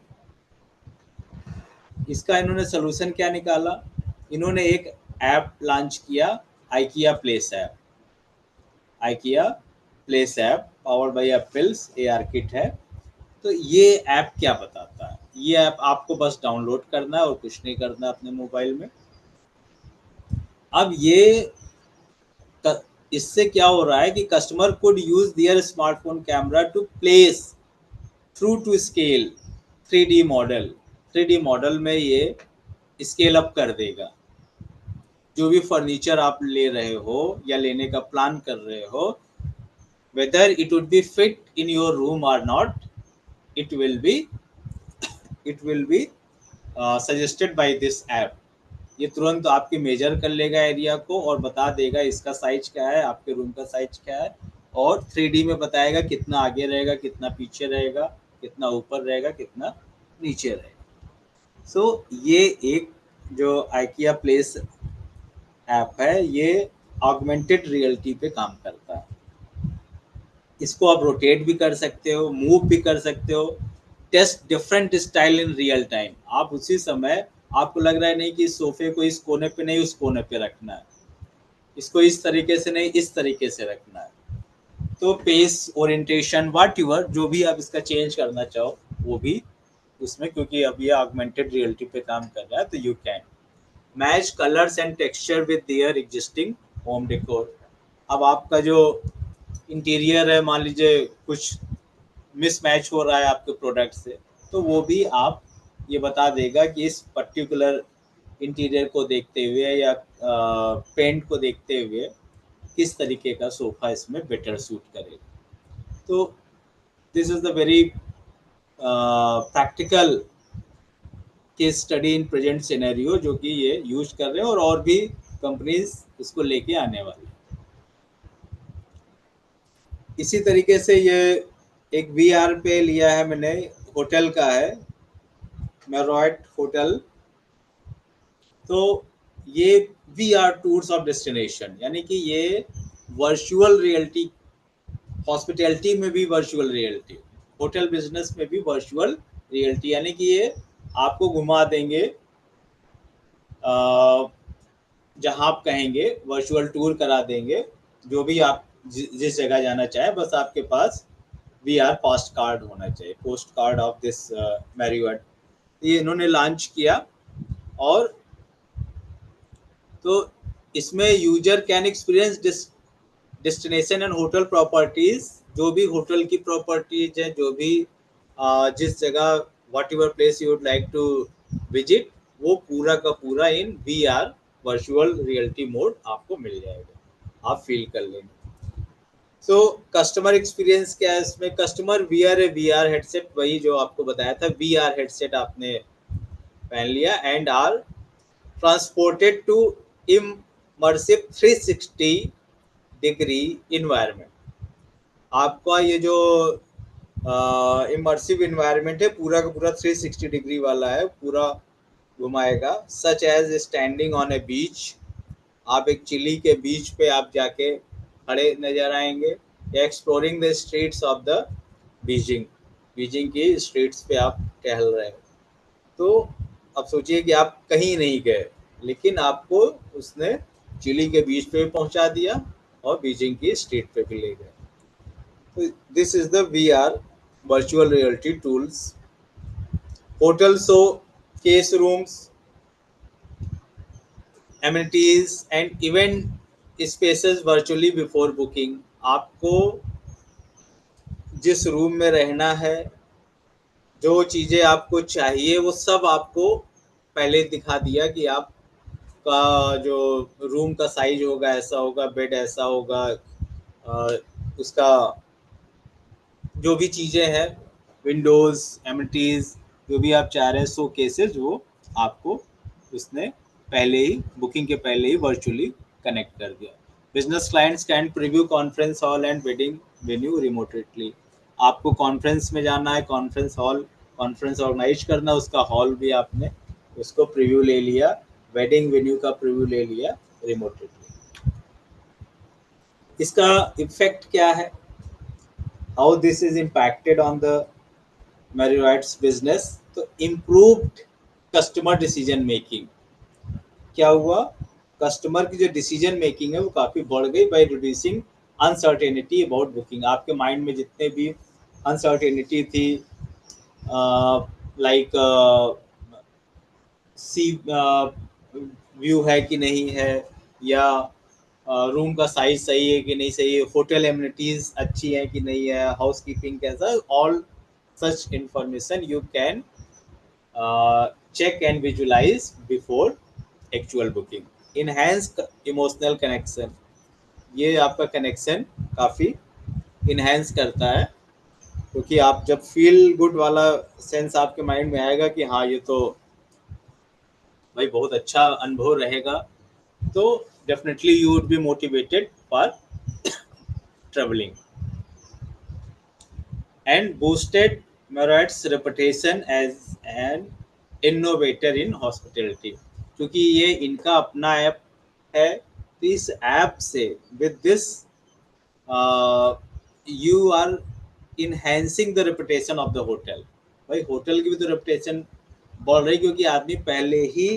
इसका इन्होंने सोल्यूशन क्या निकाला, इन्होंने एक ऐप लॉन्च किया, IKEA place app. IKEA place app powered by apples AR kit है। तो ये ऐप क्या बताता है, ये ऐप आपको बस डाउनलोड करना है और कुछ नहीं करना है अपने मोबाइल में। अब ये इससे क्या हो रहा है कि customer could use their smartphone camera to place through to scale 3D model. 3D model में ये स्केल अप कर देगा। जो भी फर्नीचर आप ले रहे हो या लेने का प्लान कर रहे हो, whether it would be fit in your room और not, it will be suggested by this app। ये तुरंत आपके मेजर कर लेगा एरिया को और बता देगा इसका साइज क्या है, आपके रूम का साइज क्या है, और 3D में बताएगा कितना आगे रहेगा, कितना पीछे रहेगा, कितना ऊपर रहेगा, कितना नीचे रहेगा। सो ये एक जो आइकिया प्लेस ऐप है, ये ऑगमेंटेड रियलिटी पे काम करता है। इसको आप रोटेट भी कर सकते हो, मूव भी कर सकते हो, taste different style in real time. आप उसी समय, आपको लग रहा है नहीं कि इस सोफे को इस कोने पे नहीं उस कोने पे रखना है, इसको इस तरीके से नहीं इस तरीके से रखना है, तो पेस ओरिएंटेशन व्हाट एवर जो भी आप इसका चेंज करना चाहो वो भी उसमें, क्योंकि अब ये ऑगमेंटेड रियलिटी पे काम कर रहा है, तो you can match colours and texture with their existing home decor. अब आपका जो इंटीरियर है, मान लीजिए कुछ मिसमैच हो रहा है आपके प्रोडक्ट से, तो वो भी आप ये बता देगा कि इस पर्टिकुलर इंटीरियर को देखते हुए या पेंट को देखते हुए किस तरीके का सोफा इसमें बेटर सूट करेगा। तो this is the very practical case study in present scenario जो कि ये यूज कर रहे हैं, और भी कंपनीज इसको लेके आने वाली। इसी तरीके से ये एक VR पे लिया है मैंने, होटल का है, मैरॉयट होटल। तो ये VR टूर्स ऑफ डेस्टिनेशन, यानी कि ये वर्चुअल रियलिटी, हॉस्पिटैलिटी में भी वर्चुअल रियलिटी, होटल बिजनेस में भी वर्चुअल रियलिटी, यानी कि ये आपको घुमा देंगे जहां आप कहेंगे, वर्चुअल टूर करा देंगे, जो भी आप जिस जगह जाना चाहे, बस आपके पास VR पास्ट कार्ड होना चाहिए, post card of this Marriott. ये इन्होंने लॉन्च किया, और तो इसमें user can experience destination and hotel properties, जो भी होटल की प्रॉपर्टीज है, जो भी जिस जगह whatever place you would like to visit, वो पूरा का पूरा in VR virtual reality mode आपको मिल जाएगा, आप फील कर लेंगे। सो कस्टमर एक्सपीरियंस क्या है इसमें, कस्टमर वियर है VR हेडसेट, वही जो आपको बताया था, VR हेडसेट आपने पहन लिया, and are transported to immersive 360 degree environment. आपका ये जो इमर्सिव इन्वायरमेंट है, पूरा का पूरा 360 डिग्री वाला है, पूरा घुमाएगा, सच एज स्टैंडिंग ऑन ए बीच। आप एक चिली के बीच पे आप जाके खड़े नजर आएंगे, या exploring the streets of the Beijing, Beijing की स्ट्रीट्स पे आप टहल रहे हो। तो अब सोचिए कि आप कहीं नहीं गए, लेकिन आपको उसने चिली के बीच पे पहुंचा दिया और बीजिंग की स्ट्रीट पे भी ले गए। तो this is the VR virtual reality tools. Hotels show case rooms, amenities and event spaces virtually before booking. आपको जिस रूम में रहना है, जो चीज़ें आपको चाहिए, वो सब आपको पहले दिखा दिया कि आप का जो रूम का साइज होगा ऐसा होगा, बेड ऐसा होगा, उसका जो भी चीज़ें हैं, विंडोज़, एमिनिटीज़, जो भी आप चाह रहे हैं, शो केसेस, वो आपको उसने पहले ही, बुकिंग के पहले ही वर्चुअली कनेक्ट कर दिया। Business clients can preview conference hall and wedding venue remotely. आपको कॉन्फ्रेंस में जाना है, कॉन्फ्रेंस हॉल, कॉन्फ्रेंस ऑर्गेनाइज करना, उसका हॉल भी आपने उसको प्रीव्यू ले लिया, वेडिंग वेन्यू का प्रीव्यू ले लिया रिमोटली। इसका इफेक्ट क्या है, how this is impacted on the Marriott's business? तो improved customer decision making। क्या हुआ, कस्टमर की जो डिसीजन मेकिंग है वो काफ़ी बढ़ गई, by reducing uncertainty about booking. आपके माइंड में जितने भी अनसर्टेनिटी थी, लाइक सी व्यू है कि नहीं है, या रूम का साइज सही है कि नहीं सही है, होटल एमिनिटीज अच्छी है कि नहीं है, हाउस कीपिंग कैसा, all such information you can check and visualize before actual booking. Enhance emotional connection, ये आपका कनेक्शन काफ़ी इन्हेंस करता है, क्योंकि आप जब फील गुड वाला सेंस आपके माइंड में आएगा कि हाँ ये तो भाई बहुत अच्छा अनुभव रहेगा, तो definitely you would be motivated for travelling and boosted Marriott's reputation as an innovator in hospitality. क्योंकि ये इनका अपना ऐप है, तो इस ऐप से with this you are enhancing the reputation of the hotel. भाई होटल की भी तो रेपुटेशन बढ़ रही, क्योंकि आदमी पहले ही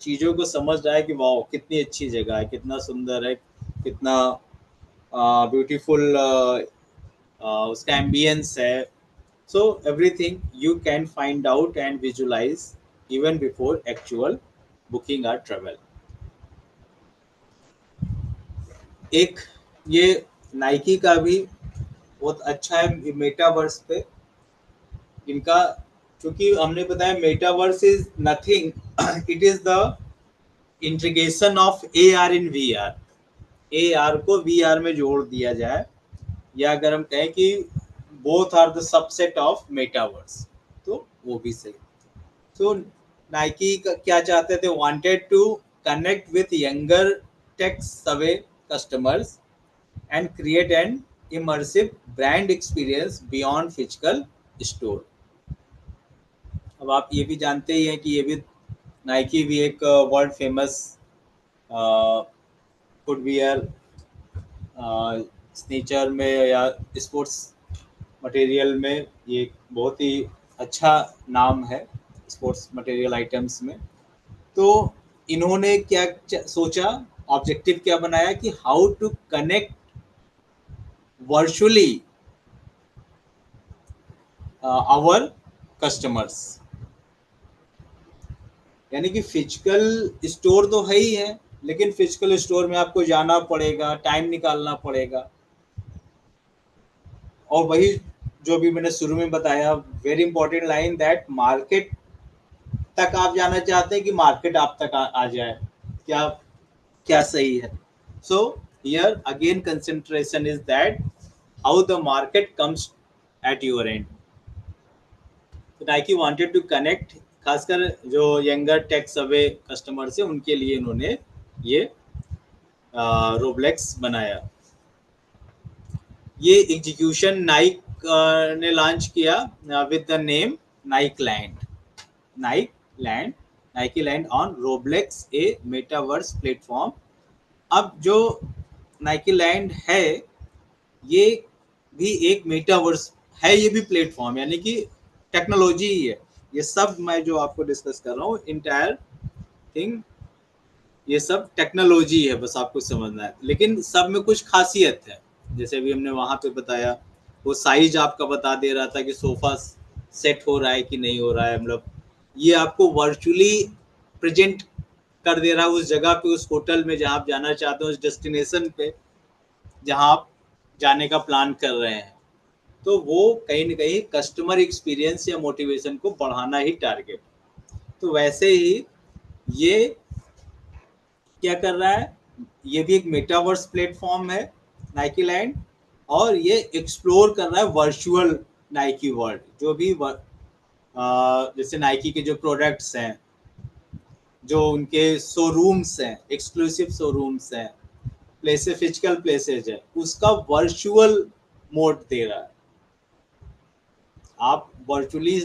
चीज़ों को समझ रहा है कि वाह कितनी अच्छी जगह है, कितना सुंदर है, कितना ब्यूटीफुल उसका एम्बियंस है। So everything you can find out and visualize even before actual booking or travel. एक ये नाइकी का भी बहुत अच्छा है मेटावर्स पे इनका, क्योंकि हमने बताया metaverse is nothing, it is the integration of AR in VR। AR को VR में जोड़ दिया जाए, या अगर हम कहें कि both are the subset of metaverse, तो वो भी सही। So Nike क्या चाहते थे, wanted to connect with younger tech-savvy customers and create an immersive brand experience beyond physical store। अब आप ये भी जानते ही हैं कि ये भी नाइकी भी एक वर्ल्ड फेमस फुटवियर स्नीचर में या स्पोर्ट्स मटेरियल में ये बहुत ही अच्छा नाम है स्पोर्ट्स मटेरियल आइटम्स में। तो इन्होंने क्या सोचा, ऑब्जेक्टिव क्या बनाया कि how to connect virtually our customers. यानी कि फिजिकल स्टोर तो है ही है, लेकिन फिजिकल स्टोर में आपको जाना पड़ेगा, टाइम निकालना पड़ेगा, और वही जो भी मैंने शुरू में बताया, very important line, that market तक आप जाना चाहते हैं कि मार्केट आप तक आ जाए, क्या क्या सही है। So here again concentration is that how the market comes at your end. Nike wanted to connect, खासकर जो यंगर टेक सवे कस्टमर्स है उनके लिए इन्होंने ये रोब्लेक्स बनाया। ये एग्जीक्यूशन नाइक ने लॉन्च किया with the name Nike land. Nike land on Roblox, a metaverse platform. अब जो नाइकी लैंड है ये भी एक मेटावर्स है, ये भी प्लेटफॉर्म, यानी कि टेक्नोलॉजी ही है। ये सब मैं जो आपको डिस्कस कर रहा हूँ इंटायर थिंग, ये सब टेक्नोलॉजी है, बस आपको समझना है। लेकिन सब में कुछ खासियत है, जैसे अभी हमने वहां पे बताया, वो साइज आपका बता दे रहा था कि सोफा सेट हो रहा है कि नहीं हो रहा है, मतलब ये आपको वर्चुअली प्रेजेंट कर दे रहा है उस जगह पे, उस होटल में जहां आप जाना चाहते हो, उस डेस्टिनेशन पे जहां आप जाने का प्लान कर रहे हैं। तो वो कहीं ना कहीं कस्टमर एक्सपीरियंस या मोटिवेशन को बढ़ाना ही टारगेट। तो वैसे ही ये क्या कर रहा है, ये भी एक मेटावर्स प्लेटफॉर्म है नाइकी लैंड, और ये एक्सप्लोर कर रहा है वर्चुअल नाइकी वर्ल्ड। जो भी जैसे नाइकी के जो प्रोडक्ट्स हैं, जो उनके शोरूम्स हैं, एक्सक्लूसिव शोरूम्स हैं, प्लेसेस, फिजिकल प्लेसेज है, उसका वर्चुअल मोड दे रहा है। आप वर्चुअली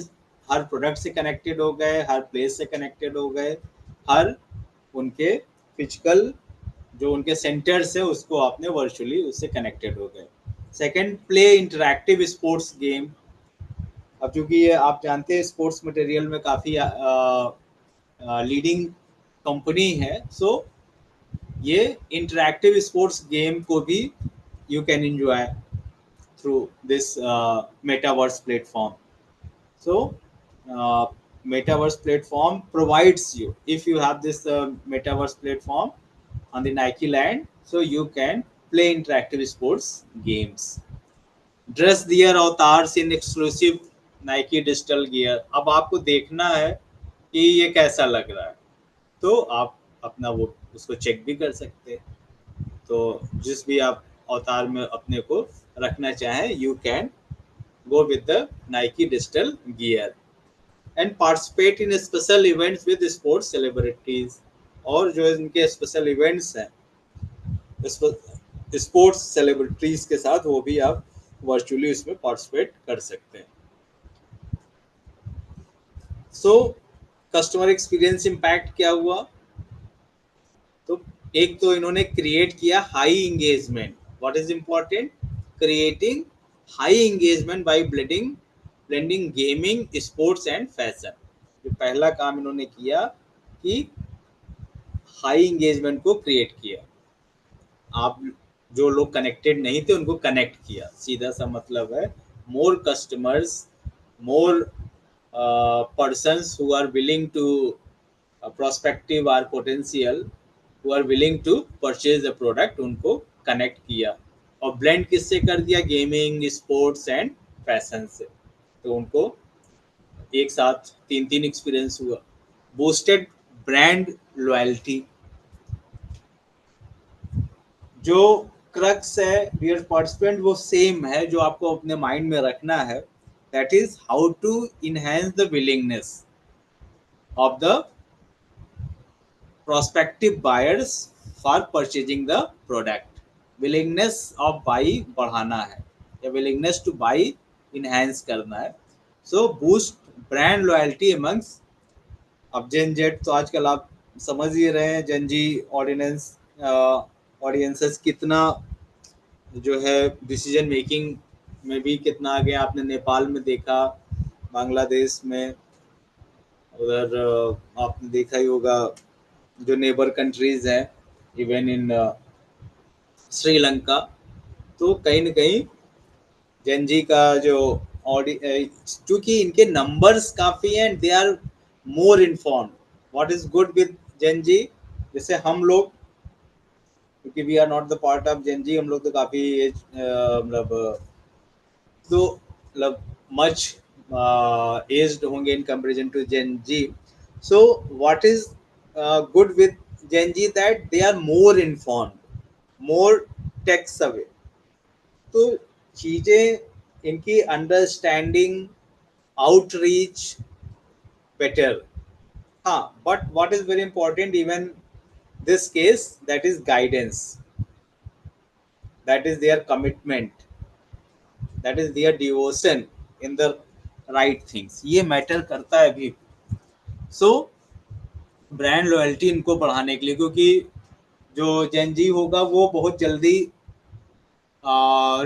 हर प्रोडक्ट से कनेक्टेड हो गए, हर प्लेस से कनेक्टेड हो गए, हर उनके फिजिकल जो उनके सेंटर्स है उसको आपने वर्चुअली उससे कनेक्टेड हो गए। Second, play interactive sports game. अब चूंकि ये आप जानते हैं स्पोर्ट्स मटेरियल में काफ़ी लीडिंग कंपनी है, सो ये इंटरैक्टिव स्पोर्ट्स गेम को भी you can enjoy through this metaverse platform. So metaverse platform provides you, if you have this metaverse platform on the Nike land, so you can play interactive sports games, dress their avatars in exclusive Nike digital gear। अब आपको देखना है कि ये कैसा लग रहा है, तो आप अपना वो उसको चेक भी कर सकते हैं। तो जिस भी आप अवतार में अपने को रखना चाहें, you can go with the Nike digital gear। and participate in special events with sports celebrities. और जो इनके स्पेशल इवेंट्स हैं स्पोर्ट्स सेलिब्रिटीज के साथ, वो भी आप वर्चुअली इसमें पार्टिसिपेट कर सकते हैं. सो कस्टमर एक्सपीरियंस इम्पैक्ट क्या हुआ? तो एक तो इन्होंने क्रिएट किया high engagement. What is important? Creating high engagement by blending gaming, sports and fashion. जो पहला काम इन्होंने किया कि हाई एंगेजमेंट को क्रिएट किया. आप जो लोग कनेक्टेड नहीं थे उनको कनेक्ट किया, सीधा सा मतलब है. More customers, more persons who are willing to prospective or potential who are willing to purchase the product, उनको कनेक्ट किया. और ब्लेंड किससे कर दिया? गेमिंग, स्पोर्ट्स एंड फैशन से. तो उनको एक साथ तीन तीन एक्सपीरियंस हुआ. Boosted brand loyalty. जो क्रक्स है डियर पार्टिसिपेंट वो सेम है, जो आपको अपने माइंड में रखना है. That is how to enhance the willingness of the prospective buyers for purchasing the product. willingness of buy बढ़ाना है या willingness to buy enhance करना है. so boost brand loyalty amongst. अब जेन जेड तो आजकल आप समझ ही रहे हैं, जेन जी ऑडियंसेस कितना जो है डिसीजन मेकिंग में भी कितना आगे. आपने नेपाल में देखा, बांग्लादेश में, उधर आपने देखा ही होगा जो नेबर कंट्रीज हैं, इवन इन श्रीलंका. तो कहीं ना कहीं जेनजी का जो क्योंकि इनके नंबर्स काफ़ी हैं and they are more informed. What is good with Gen Z? जैसे हम लोग, क्योंकि we are not the part of Gen Z, हम लोग तो काफ़ी मतलब तो मतलब मच एज्ड होंगे in comparison to gen z. So what is good with Gen Z? That they are more informed, more tech savvy. तो चीजें इनकी अंडरस्टैंडिंग, आउटरीच बेटर. हाँ, but what is very important even this case, that is guidance, that is their commitment, that is their devotion in the right things. ये matter करता है अभी. So brand loyalty इनको बढ़ाने के लिए, क्योंकि जो जेनजी होगा वो बहुत जल्दी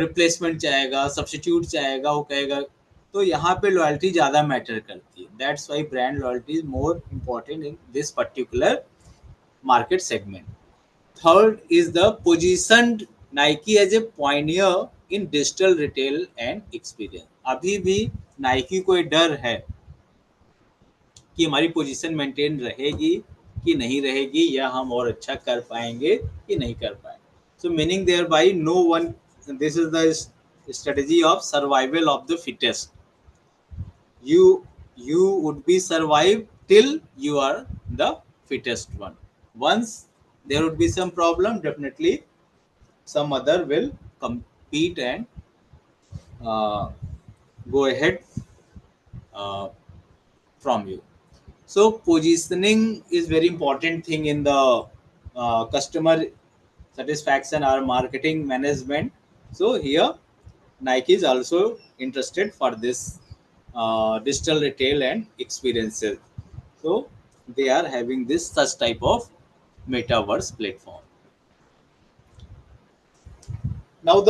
रिप्लेसमेंट चाहेगा, सब्स्टिट्यूट चाहेगा, वो कहेगा. तो यहाँ पे लॉयल्टी ज़्यादा मैटर करती है. That's why brand loyalty is more important in this particular market segment. Third is the positioned Nike as a pioneer in digital retail and experience. अभी भी नाइकी को डर है कि हमारी पोजीशन मेंटेन रहेगी कि नहीं रहेगी, या हम और अच्छा कर पाएंगे कि नहीं कर पाएंगे. So meaning thereby no one, this is the strategy of survival of the fittest. you would be survive till you are the fittest one. Once there would be some problem, definitely some other will compete and go ahead from you. So positioning is very important thing in the customer satisfaction or marketing management. So here Nike is also interested for this digital retail and experiences. So they are having this such type of metaverse platform. Now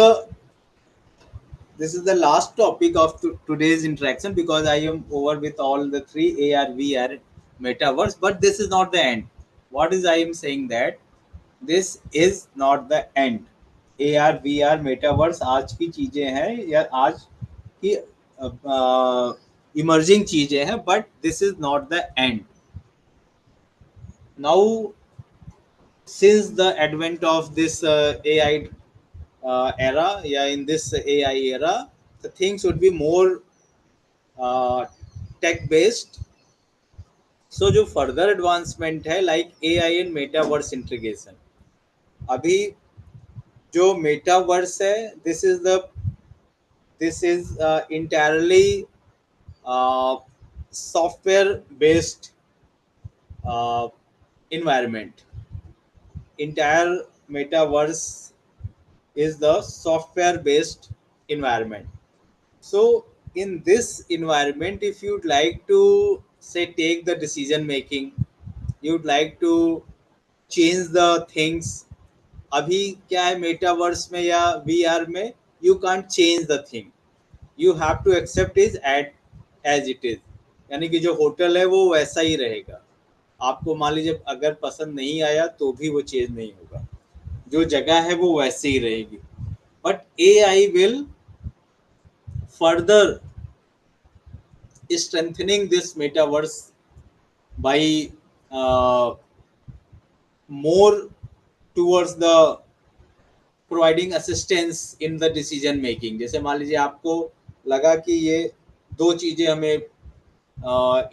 this is the last topic of today's interaction, because I am over with all the three AR, VR, metaverse. But this is not the end. What is I am saying that this is not the end. AR, VR, metaverse आज की चीजें हैं या आज की emerging चीजें हैं, but this is not the end. Now, since the advent of this AI era, yeah, in this AI era, the things would be more tech based. So जो further advancement है like AI and metaverse integration. अभी जो metaverse है, this is entirely software based environment. Entire metaverse is the software based environment. So in this environment, if you'd like to say take the decision making, you'd like to change the things. अभी क्या है metaverse में या VR में, you can't change the thing, you have to accept is at as it is, यानी कि जो hotel है वो वैसा ही रहेगा. आपको मान लीजिए अगर पसंद नहीं आया तो भी वो चेंज नहीं होगा, जो जगह है वो वैसे ही रहेगी. But AI will further strengthening this metaverse by uh, more towards the providing assistance in the decision making. जैसे मान लीजिए आपको लगा कि ये दो चीजें हमें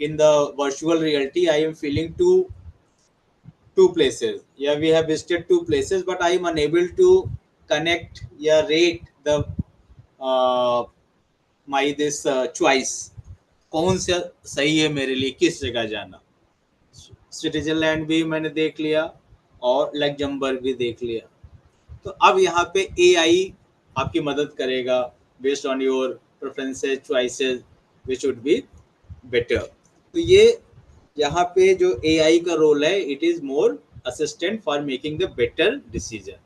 in the virtual reality I am feeling two places, yeah, we have visited two places but I am unable to connect, yeah, rate the uh, my this choice, कौन सा सही है मेरे लिए, किस जगह जाना. स्विट्जरलैंड भी मैंने देख लिया और लग्जमबर्ग भी देख लिया. तो अब यहाँ पे AI आपकी मदद करेगा based on your preferences choices which would be better. तो ये यहाँ पे जो AI का रोल है, it is more assistant for making the better decision.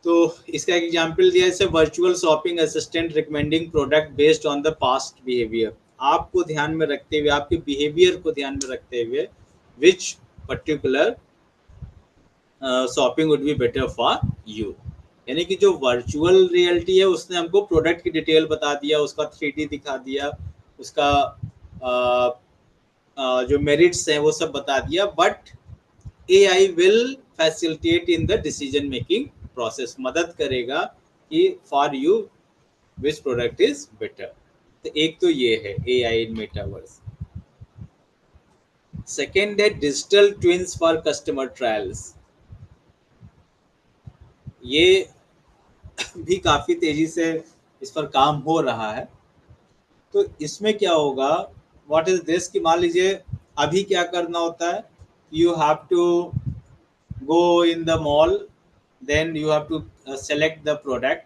तो इसका एक एग्जांपल दिया है, virtual shopping assistant recommending product based on the past behaviour. आपको ध्यान में रखते हुए, आपके बिहेवियर को ध्यान में रखते हुए which particular shopping would be better for you. यानी कि जो वर्चुअल रियलिटी है उसने हमको प्रोडक्ट की डिटेल बता दिया, उसका 3D दिखा दिया, उसका जो मेरिट्स हैं वो सब बता दिया. But AI will facilitate in the decision making process, मदद करेगा कि for you which product is better. तो एक तो ये है AI in metaverse. सेकेंड है digital twins for customer trials. ये भी काफ़ी तेज़ी से इस पर काम हो रहा है. तो इसमें क्या होगा, व्हाट इज दिस, कि मान लीजिए अभी क्या करना होता है, you have to go in the mall, then you have to select the product,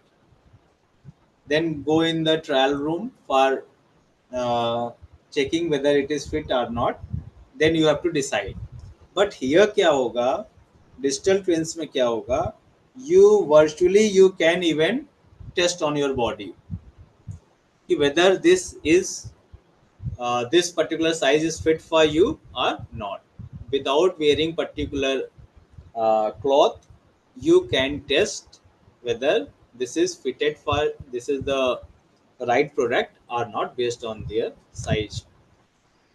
then go in the trial room for checking whether it is fit or not, then you have to decide. But here क्या होगा, digital twins में क्या होगा, you virtually you can even test on your body whether this is this particular size is fit for you or not. Without wearing particular cloth, you can test whether this is fitted for, this is the right product or not based on their size.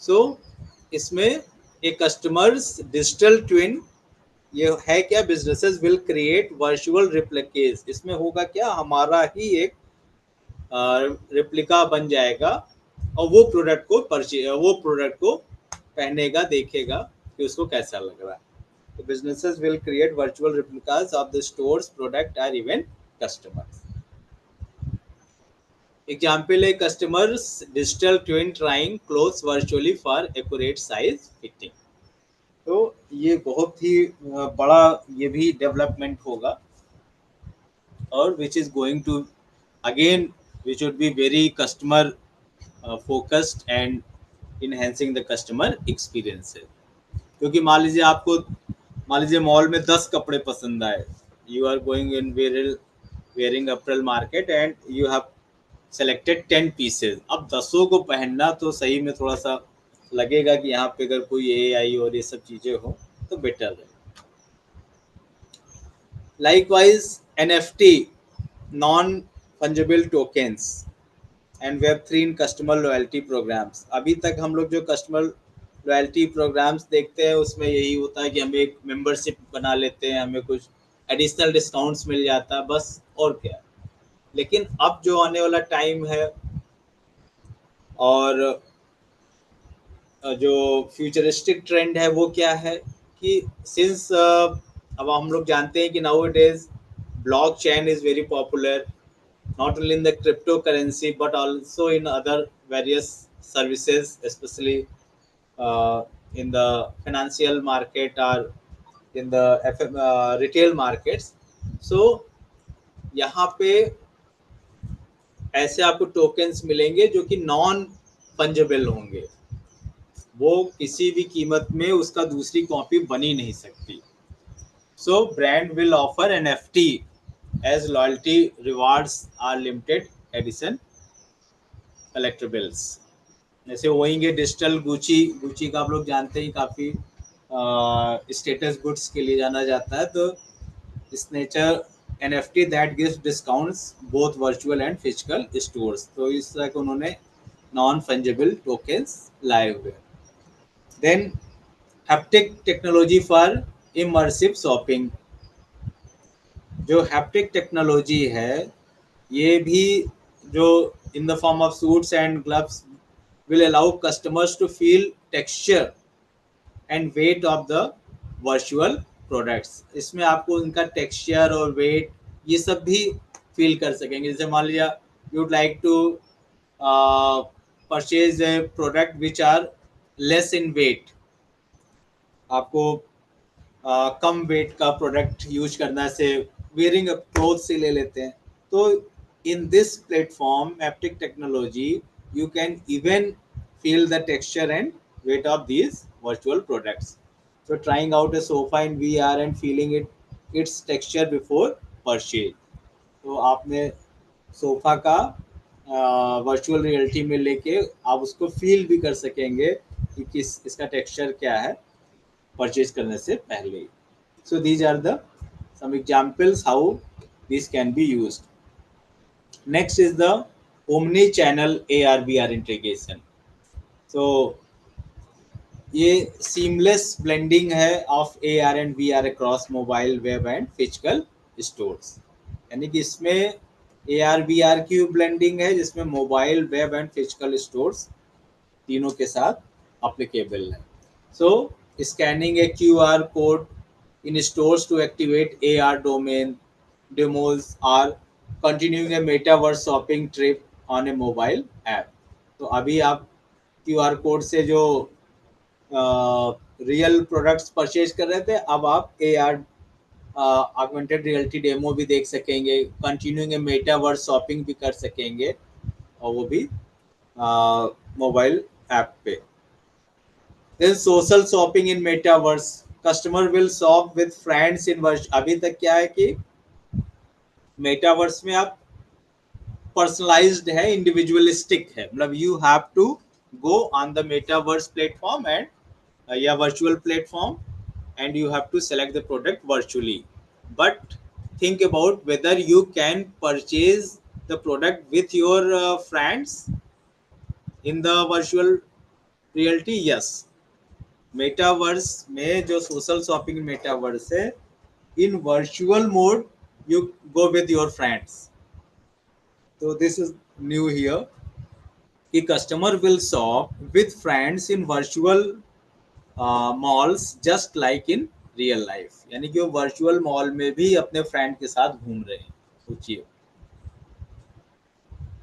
So इसमें एक customers digital twin ये है क्या, businesses will create virtual रिप्लिकेस. इसमें होगा क्या, हमारा ही एक रिप्लिका बन जाएगा और वो प्रोडक्ट को पहनेगा, देखेगा कि उसको कैसा लग रहा है. तो businesses will create virtual replicas of the store's product or even customers. Example है customers digital twin trying clothes virtually for accurate size fitting. तो ये बहुत ही बड़ा ये भी डेवलपमेंट होगा और which is going to again which would be very customer focused and enhancing the customer experiences. क्योंकि मान लीजिए मॉल में 10 कपड़े पसंद आए, you are going in wearing April market and you have selected 10 pieces. अब 10 को पहनना तो सही में थोड़ा सा लगेगा कि यहाँ पे अगर कोई AI और ये सब चीज़ें हो तो बेटर है. Likewise NFT non fungible tokens and Web3 in customer loyalty programs. अभी तक हम लोग जो कस्टमर लॉयल्टी प्रोग्राम्स देखते हैं उसमें यही होता है कि हम एक मेंबरशिप बना लेते हैं, हमें कुछ एडिशनल डिस्काउंट्स मिल जाता है बस, और क्या. लेकिन अब जो आने वाला टाइम है और जो फ्यूचरिस्टिक ट्रेंड है वो क्या है कि सिंस अब हम लोग जानते हैं कि now it is blockchain is very popular not only in the cryptocurrency but also in other various services, especially in the financial market or in the retail markets. So यहाँ पे ऐसे आपको टोकन्स मिलेंगे जो कि नॉन फंजेबल होंगे, वो किसी भी कीमत में उसका दूसरी कॉपी बनी नहीं सकती. So brand will offer NFT as loyalty rewards are limited edition collectibles. जैसे होंगे डिजिटल गुची, गुची का आप लोग जानते हैं काफ़ी स्टेटस गुड्स के लिए जाना जाता है. तो इस nature NFT that gives discounts both virtual and physical stores. तो इस तरह के उन्होंने नॉन फंजेबल टोकन्स लाए हुए. Then haptic technology for immersive shopping. जो हैप्टिक टेक्नोलॉजी है ये भी जो in the form of suits and gloves will allow customers to feel texture and weight of the virtual products. इसमें आपको उनका टेक्सचर और वेट ये सब भी फील कर सकेंगे. जैसे मान लिया you would like to purchase a product which are less in weight, आपको कम वेट का प्रोडक्ट यूज करना से वेयरिंग क्लोथ से ले लेते हैं. तो in this platform haptic technology you can even feel the texture and weight of these virtual products. So trying out a sofa in VR and feeling its texture before purchase. तो आपने sofa का virtual reality में लेके आप उसको feel भी कर सकेंगे कि किस इसका टेक्सचर क्या है परचेज करने से पहले ही. So these are the some examples how this can be used. Next is the omni-channel AR/VR integration. So ये seamless blending है of AR and VR across mobile, web and physical stores. यानी कि इसमें AR/VR की blending है जिसमें mobile, web and physical stores तीनों के साथ अप्लीकेबल है. So scanning a QR code in stores to activate AR domain demos or continuing a metaverse shopping trip on a mobile app. तो अभी आप QR कोड से जो रियल प्रोडक्ट्स परचेज कर रहे थे, अब आप AR ऑगमेंटेड रियलिटी डेमो भी देख सकेंगे, कंटिन्यूइंग ए मेटावर्स शॉपिंग भी कर सकेंगे, और वो भी मोबाइल ऐप पे. Then social shopping in metaverse. Customer will shop with friends in virtual. अभी तक क्या है कि मेटावर्स में आप पर्सनलाइज्ड है, इंडिविजुअलिस्टिक है, मतलब you have to go on the metaverse platform and या virtual platform and you have to select the product virtually. But think about whether you can purchase the product with your friends in the virtual reality. Yes, metaverse में जो social shopping metaverse है, in virtual mode you go with your friends. So this is new here कि customer will shop with friends in virtual malls just like in real life. यानी कि वो virtual mall में भी अपने friend के साथ घूम रहे हैं. सोचिए,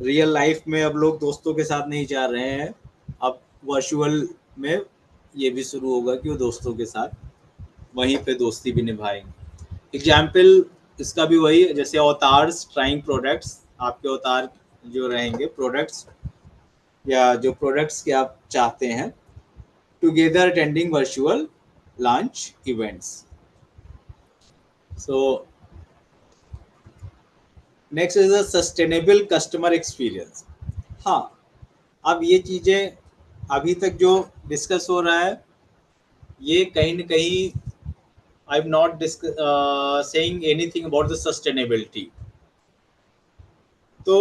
रियल लाइफ में अब लोग दोस्तों के साथ नहीं जा रहे हैं, अब वर्चुअल में ये भी शुरू होगा कि वो दोस्तों के साथ वहीं पे दोस्ती भी निभाएंगे. एग्जाम्पल इसका भी वही, जैसे अवतार्स ट्राइंग प्रोडक्ट्स, आपके अवतार जो रहेंगे प्रोडक्ट्स या जो प्रोडक्ट्स के आप चाहते हैं, together attending virtual launch events. So next is a sustainable customer experience. हाँ, अब ये चीज़ें अभी तक जो डिस्कस हो रहा है ये कहीं ना कहीं I'm not saying anything about the sustainability. तो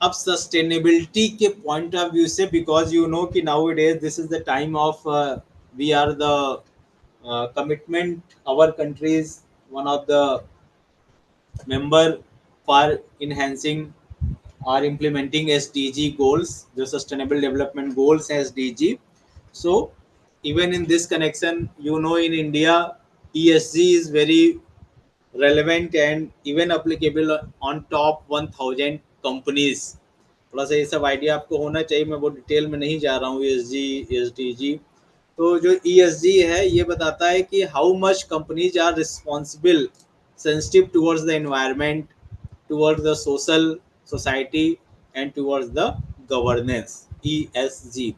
अब sustainability के point of view से, because you know कि nowadays this is the time of we are the commitment, our country is one of the member for enhancing or implementing SDG goals, the sustainable development goals SDG. So even in this connection, you know, in India ESG is very relevant and even applicable on top 1000 companies. थोड़ा सा ये सब idea आपको होना चाहिए। मैं बहुत detail में नहीं जा रहा हूँ। ESG, ESDG, तो जो ESG है ये बताता है कि how much companies are responsible, sensitive towards the environment, towards the social society and towards the governance, ESG।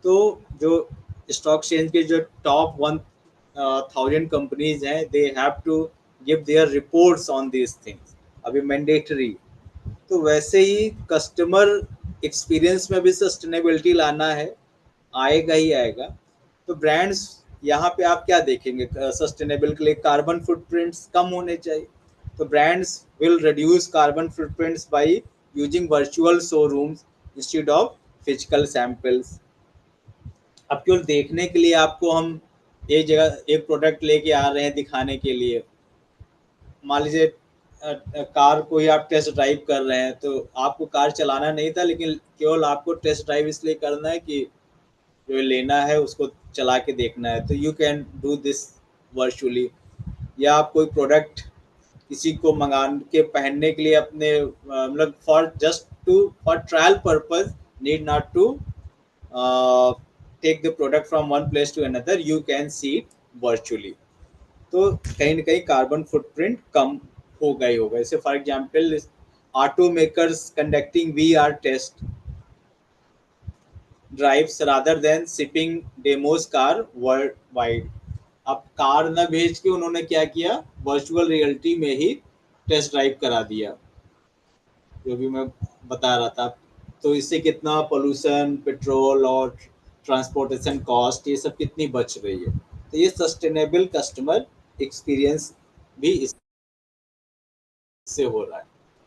तो जो स्टॉक एक्सचेंज के जो टॉप 1000 कंपनीज हैं, they have to give their reports on these things, अभी mandatory. तो वैसे ही customer experience में भी सस्टेनेबिलिटी लाना है, आएगा ही आएगा। तो ब्रांड्स यहाँ पे आप क्या देखेंगे सस्टेनेबल के लिए? कार्बन फुटप्रिंट्स कम होने चाहिए। तो brands will reduce carbon footprints by using virtual showrooms instead of physical samples. अब केवल देखने के लिए आपको हम एक जगह एक प्रोडक्ट लेके आ रहे हैं दिखाने के लिए, मान लीजिए कार को ही आप टेस्ट ड्राइव कर रहे हैं, तो आपको कार चलाना नहीं था, लेकिन केवल आपको टेस्ट ड्राइव इसलिए करना है कि जो लेना है उसको चला के देखना है, तो you can do this virtually. या आप कोई प्रोडक्ट किसी को मंगा के पहनने के लिए अपने मतलब for trial purpose, need not to take the product from one place to another, you can see it virtually. तो कहीं ना कहीं कार्बन फुटप्रिंट कम होगा ही होगा। जैसे for example auto makers conducting VR test drives rather than shipping demos car worldwide. अब car न भेज के उन्होंने क्या किया, वर्चुअल रियलिटी में ही टेस्ट ड्राइव करा दिया, जो भी मैं बता रहा था। तो इससे कितना पोल्यूशन, पेट्रोल और ट्रांसपोर्टेशन कॉस्ट, ये सब कितनी बच रही है। तो ये सस्टेनेबल कस्टमर एक्सपीरियंस भी इससे हो रहा है।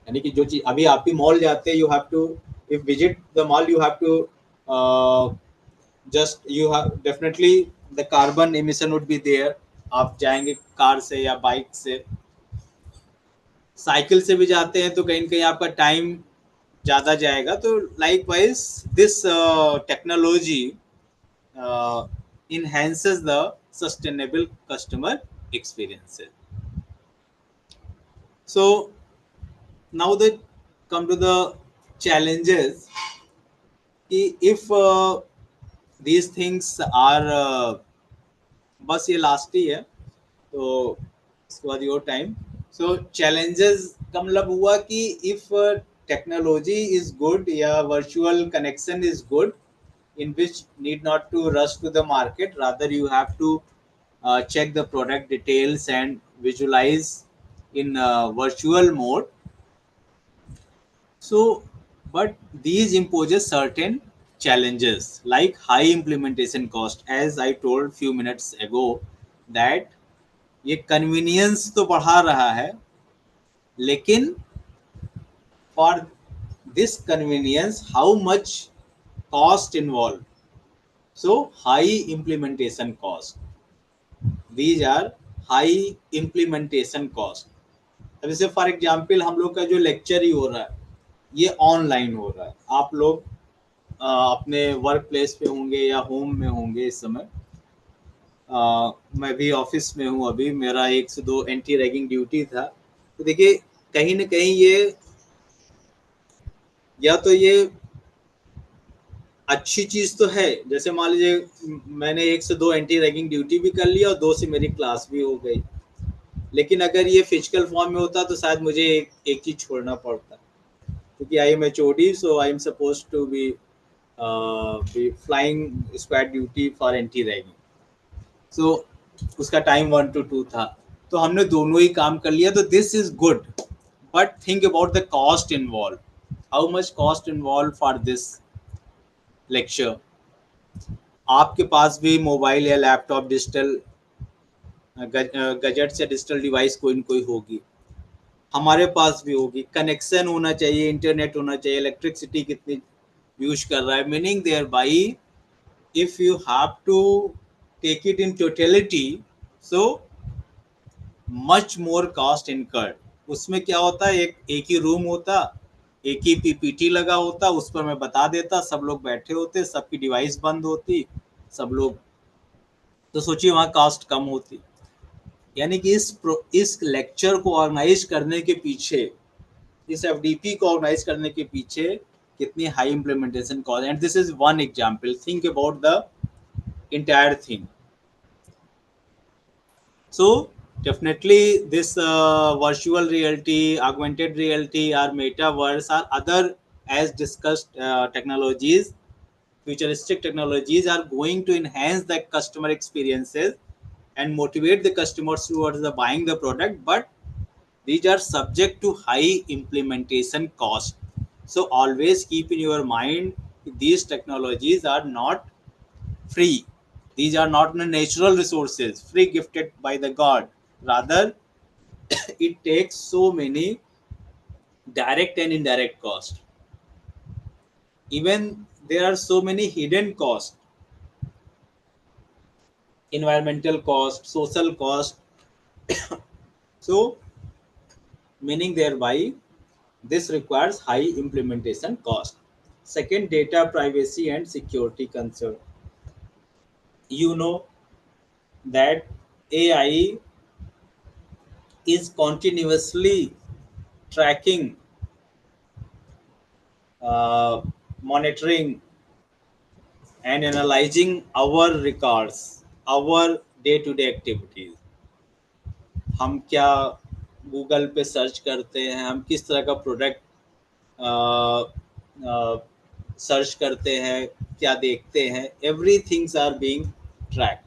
यानी कि जो चीज अभी आप भी मॉल जाते हैं, you have to, if visit the mall, you have to just you have definitely the carbon emission would be there. आप जाएंगे कार से या बाइक से, साइकिल से भी जाते हैं तो कहीं ना कहीं आपका टाइम ज़्यादा जाएगा। तो like wise this technology enhances the sustainable customer experiences. So now that come to the challenges, if these things are बस ये लास्ट ही है, तो इसके बाद योर टाइम। सो चैलेंजेस का मतलब हुआ कि इफ टेक्नोलॉजी इज गुड या virtual connection is good, in which need not to rush to the market, rather you have to check the product details and visualize in virtual mode. So but these imposes certain challenges like high implementation cost, as I told few minutes ago that ये convenience तो बढ़ा रहा है, लेकिन for this convenience how much cost involve, so high implementation cost, these are high implementation cost। अब जैसे for example हम लोग का जो लेक्चर ही हो रहा है ये ऑनलाइन हो रहा है, आप लोग अपने वर्क प्लेस पे होंगे या होम में होंगे इस समय। मैं भी ऑफिस में हूँ अभी, मेरा 1 से 2 एंटी रैगिंग ड्यूटी था। तो देखिए कहीं ना कहीं ये या तो ये अच्छी चीज तो है, जैसे मान लीजिए मैंने 1 से 2 एंटी रैगिंग ड्यूटी भी कर लिया और 2 से मेरी क्लास भी हो गई, लेकिन अगर ये फिजिकल फॉर्म में होता तो शायद मुझे एक चीज छोड़ना पड़ता, क्योंकि I am HOD, so I am suppose to be flying squad duty for anti ragging. So उसका टाइम 1 to 2 था, तो हमने दोनों ही काम कर लिया, तो this is good. But think about the cost involve, how much cost involve for this lecture. आपके पास भी मोबाइल या लैपटॉप डिजिटल गैजेट्स या डिजिटल डिवाइस कोई न कोई होगी, हमारे पास भी होगी, कनेक्शन होना चाहिए, इंटरनेट होना चाहिए, इलेक्ट्रिसिटी कितनी यूज कर रहा है, meaning thereby if you have to take it in totality, so much more cost incurred. उसमें क्या होता है, एक ही रूम होता, एक ही PPT लगा होता, उस पर मैं बता देता, सब लोग बैठे होते, सबकी डिवाइस बंद होती, सब लोग, तो सोचिए वहाँ कॉस्ट कम होती। यानी कि इस लेक्चर को ऑर्गेनाइज करने के पीछे, इस FDP को ऑर्गेनाइज करने के पीछे कितनी high implementation cost, and this is one example. Think about the entire thing. So definitely this virtual reality, augmented reality or metaverse or other as discussed technologies, futuristic technologies are going to enhance the customer experiences and motivate the customers towards the buying the product, but these are subject to high implementation cost. So always keep in your mind these technologies are not free. These are not natural resources free gifted by the god. Rather, it takes so many direct and indirect costs. Even there are so many hidden costs, environmental cost, social cost. So meaning thereby this requires high implementation cost. Second, data privacy and security concern. You know that AI is continuously tracking, uh, monitoring and analyzing our records, our day to day activities. हम क्या Google पे search करते हैं, हम किस तरह का product search करते हैं, क्या देखते हैं, every things are being track.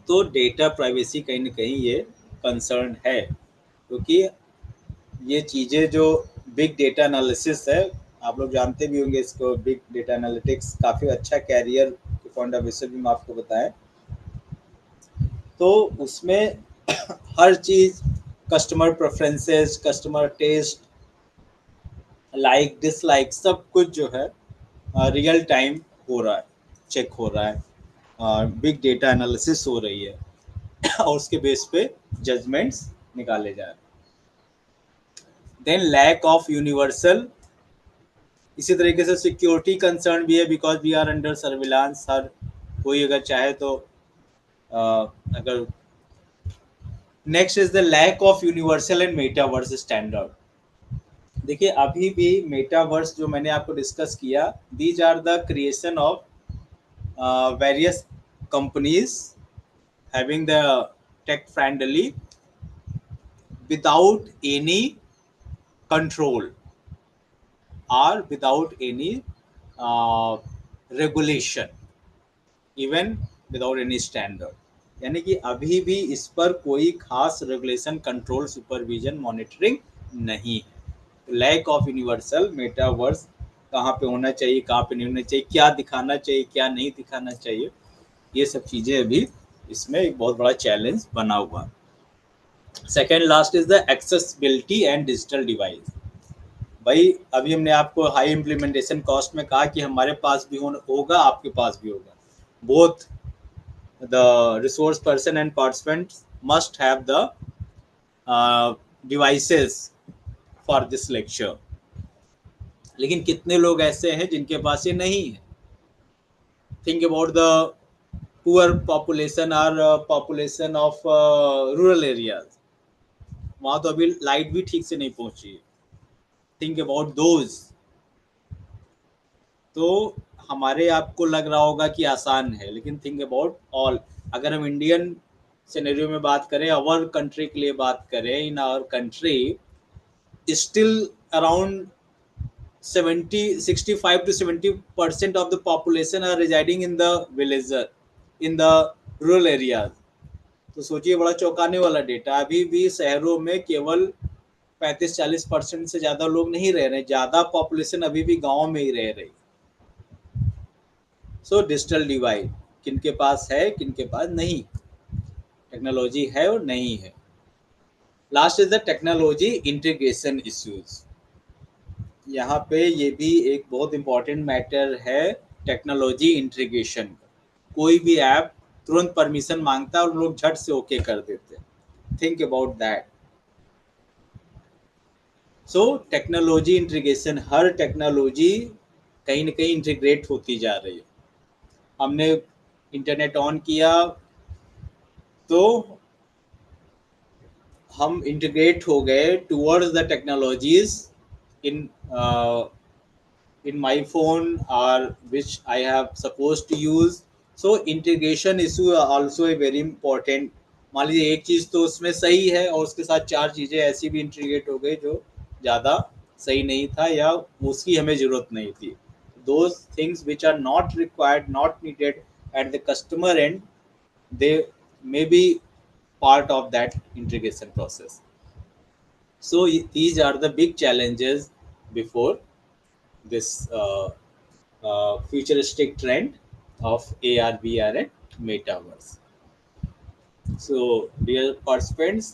तो डेटा प्राइवेसी कहीं ना कहीं ये कंसर्न है, क्योंकि ये चीज़ें जो बिग डेटा एनालिसिस है, आप लोग जानते भी होंगे इसको, बिग डेटा एनालिटिक्स काफ़ी अच्छा कैरियर के पॉइंट ऑफ व्यू से भी मैं आपको बताएं, तो उसमें हर चीज़, customer preferences, customer taste, like dislike, सब कुछ जो है रियल टाइम हो रहा है, चेक हो रहा है, बिग डेटा एनालिसिस हो रही है और उसके बेस पे जजमेंट्स निकाले जा रहे हैं. देन लैक ऑफ यूनिवर्सल, इसी तरीके से सिक्योरिटी कंसर्न भी है, because we are under surveillance. हर कोई अगर चाहे तो अगर. Next is the lack of universal and metaverse standard. देखिए अभी भी मेटावर्स जो मैंने आपको डिस्कस किया, these are the creation of various companies having the tech friendly without any control or without any regulation, even without any standard. यानी कि अभी भी इस पर कोई खास रेगुलेशन, कंट्रोल, सुपरविजन, मॉनिटरिंग नहीं है. लैक ऑफ यूनिवर्सल मेटावर्स, कहाँ पे होना चाहिए, कहाँ पे नहीं होना चाहिए, क्या दिखाना चाहिए, क्या नहीं दिखाना चाहिए, ये सब चीज़ें अभी इसमें एक बहुत बड़ा चैलेंज बना हुआ है. Second last is the accessibility and digital device. भाई अभी हमने आपको हाई इम्प्लीमेंटेशन कॉस्ट में कहा कि हमारे पास भी होगा, आपके पास भी होगा. Both the resource person and participant must have the devices for this lecture. लेकिन कितने लोग ऐसे हैं जिनके पास ये नहीं है. Think about the poor population और पॉपुलेशन ऑफ रूरल एरियाज. वहाँ तो अभी लाइट भी ठीक से नहीं पहुंची है. Think about those. तो हमारे आपको लग रहा होगा कि आसान है, लेकिन थिंक अबाउट ऑल. अगर हम इंडियन सिनेरियो में बात करें, आवर कंट्री के लिए बात करें, in our country still around 65 to 70% of the population are residing in the villages, in the rural areas. तो सोचिए, बड़ा चौंकाने वाला डेटा. अभी भी शहरों में केवल 35-40% से ज़्यादा लोग नहीं रह रहे, ज़्यादा पॉपुलेशन अभी भी गाँव में ही रह रही. सो डिजिटल डिवाइड, किनके पास है, किनके पास नहीं, टेक्नोलॉजी है और नहीं है. Last is the technology integration issues. यहाँ पे ये भी एक बहुत इंपॉर्टेंट मैटर है, टेक्नोलॉजी इंटीग्रेशन. कोई भी ऐप तुरंत परमिशन मांगता है और लोग झट से ओके कर देते हैं. Think about that. So technology integration, her technology कहीं ना कहीं इंटीग्रेट होती जा रही है. हमने इंटरनेट ऑन किया तो हम इंटीग्रेट हो गए towards the technologies in in my phone or which I have supposed to use. So integration issue are also a very important. मान लीजिए एक चीज़ तो उसमें सही है और उसके साथ चार चीज़ें ऐसी भी इंटीग्रेट हो गई जो ज़्यादा सही नहीं था या उसकी हमें ज़रूरत नहीं थी. Those things which are not required, not needed at the customer end, they may be part of that integration process. So these are the big challenges before this futuristic trend of AR, VR, and metaverse. So, dear participants,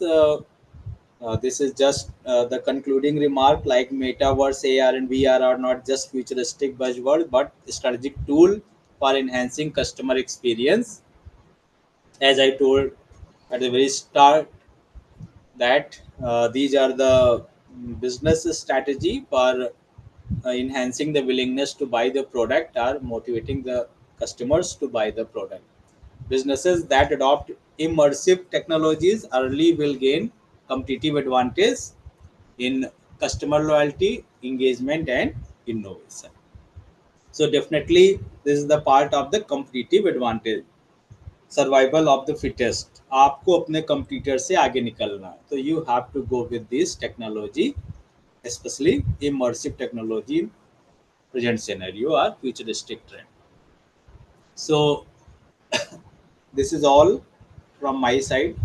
this is just the concluding remark. Like metaverse, AR, and VR are not just futuristic buzzwords, but strategic tool for enhancing customer experience. As I told at the very start, that these are the business strategy for enhancing the willingness to buy the product or motivating the customers to buy the product. Businesses that adopt immersive technologies early will gain competitive advantage in customer loyalty, engagement, and innovation. So definitely, this is the part of the competitive advantage. Survival of the fittest. आपको अपने computer से आगे निकलना है तो you have to go with this technology, especially immersive technology in present scenario or futuristic trend. So this is all from my side.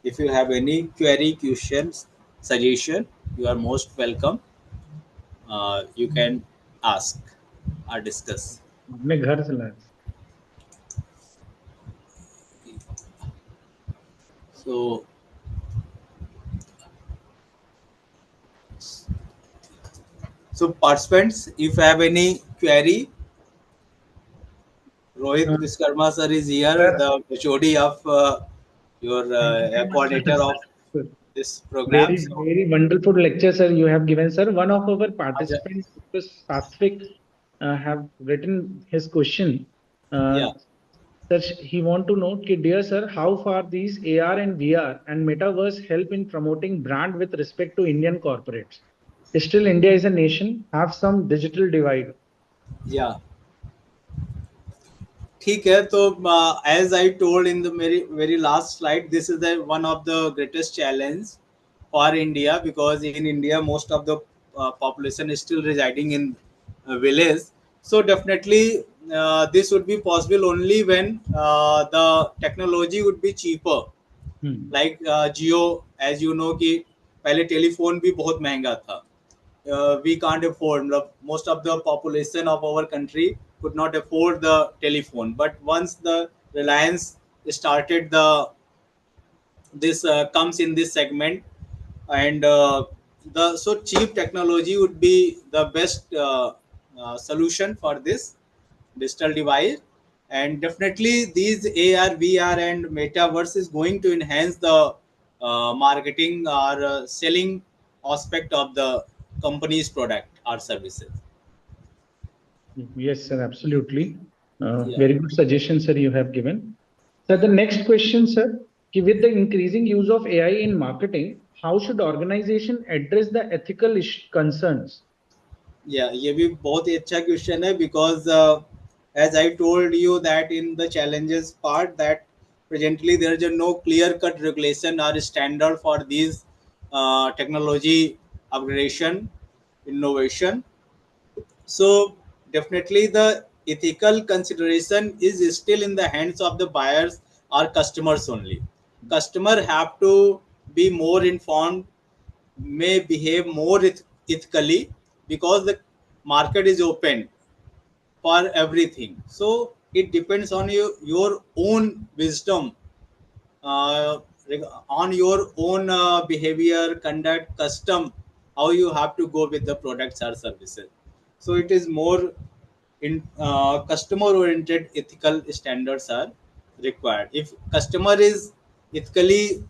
If you have any query, questions, suggestion, you are most welcome. You can ask or discuss. अपने घर से लाए. So participants, if you have any query, Rohit Viskarma sir is here, Sir. the HOD of your Thank you so much, coordinator of sir. this program. So, Very wonderful lecture, sir, you have given, sir. One of our participants, Satvik, have written his question. yeah, Sir, he want to know, ki, dear sir, how far these AR and VR and metaverse help in promoting brand with respect to Indian corporates? Still, India is a nation, have some digital divide. yeah. ठीक है तो as I told in the very last slide, this is the one of the greatest challenge for India, because in India most of the population is still residing in village. So definitely this would be possible only when the technology would be cheaper. Like Jio, as you know कि पहले telephone भी बहुत महंगा था. We can't afford, most of the population of our country could not afford the telephone, but once the Reliance started this comes in this segment, and the so cheap technology would be the best solution for this digital device. And definitely these AR, VR, and metaverse is going to enhance the marketing or selling aspect of the company's product or services. Yes, sir, absolutely. Yeah. Very good suggestion, sir, you have given. Sir, the next question, sir, with the increasing use of AI in marketing, how should organization address the ethical concerns? Yeah, ये भी बहुत ही अच्छा question है, because as I told you that in the challenges part, that presently there is a no clear cut regulation or standard for these technology upgradation, innovation. So definitely the ethical consideration is still in the hands of the buyers or customers only. Customer have to be more informed, may behave more ethically, because the market is open for everything. So it depends on your own wisdom, uh, on your own behavior, conduct, custom, how you have to go with the products or services. So it is more in customer oriented ethical standards are required. If customer is ethically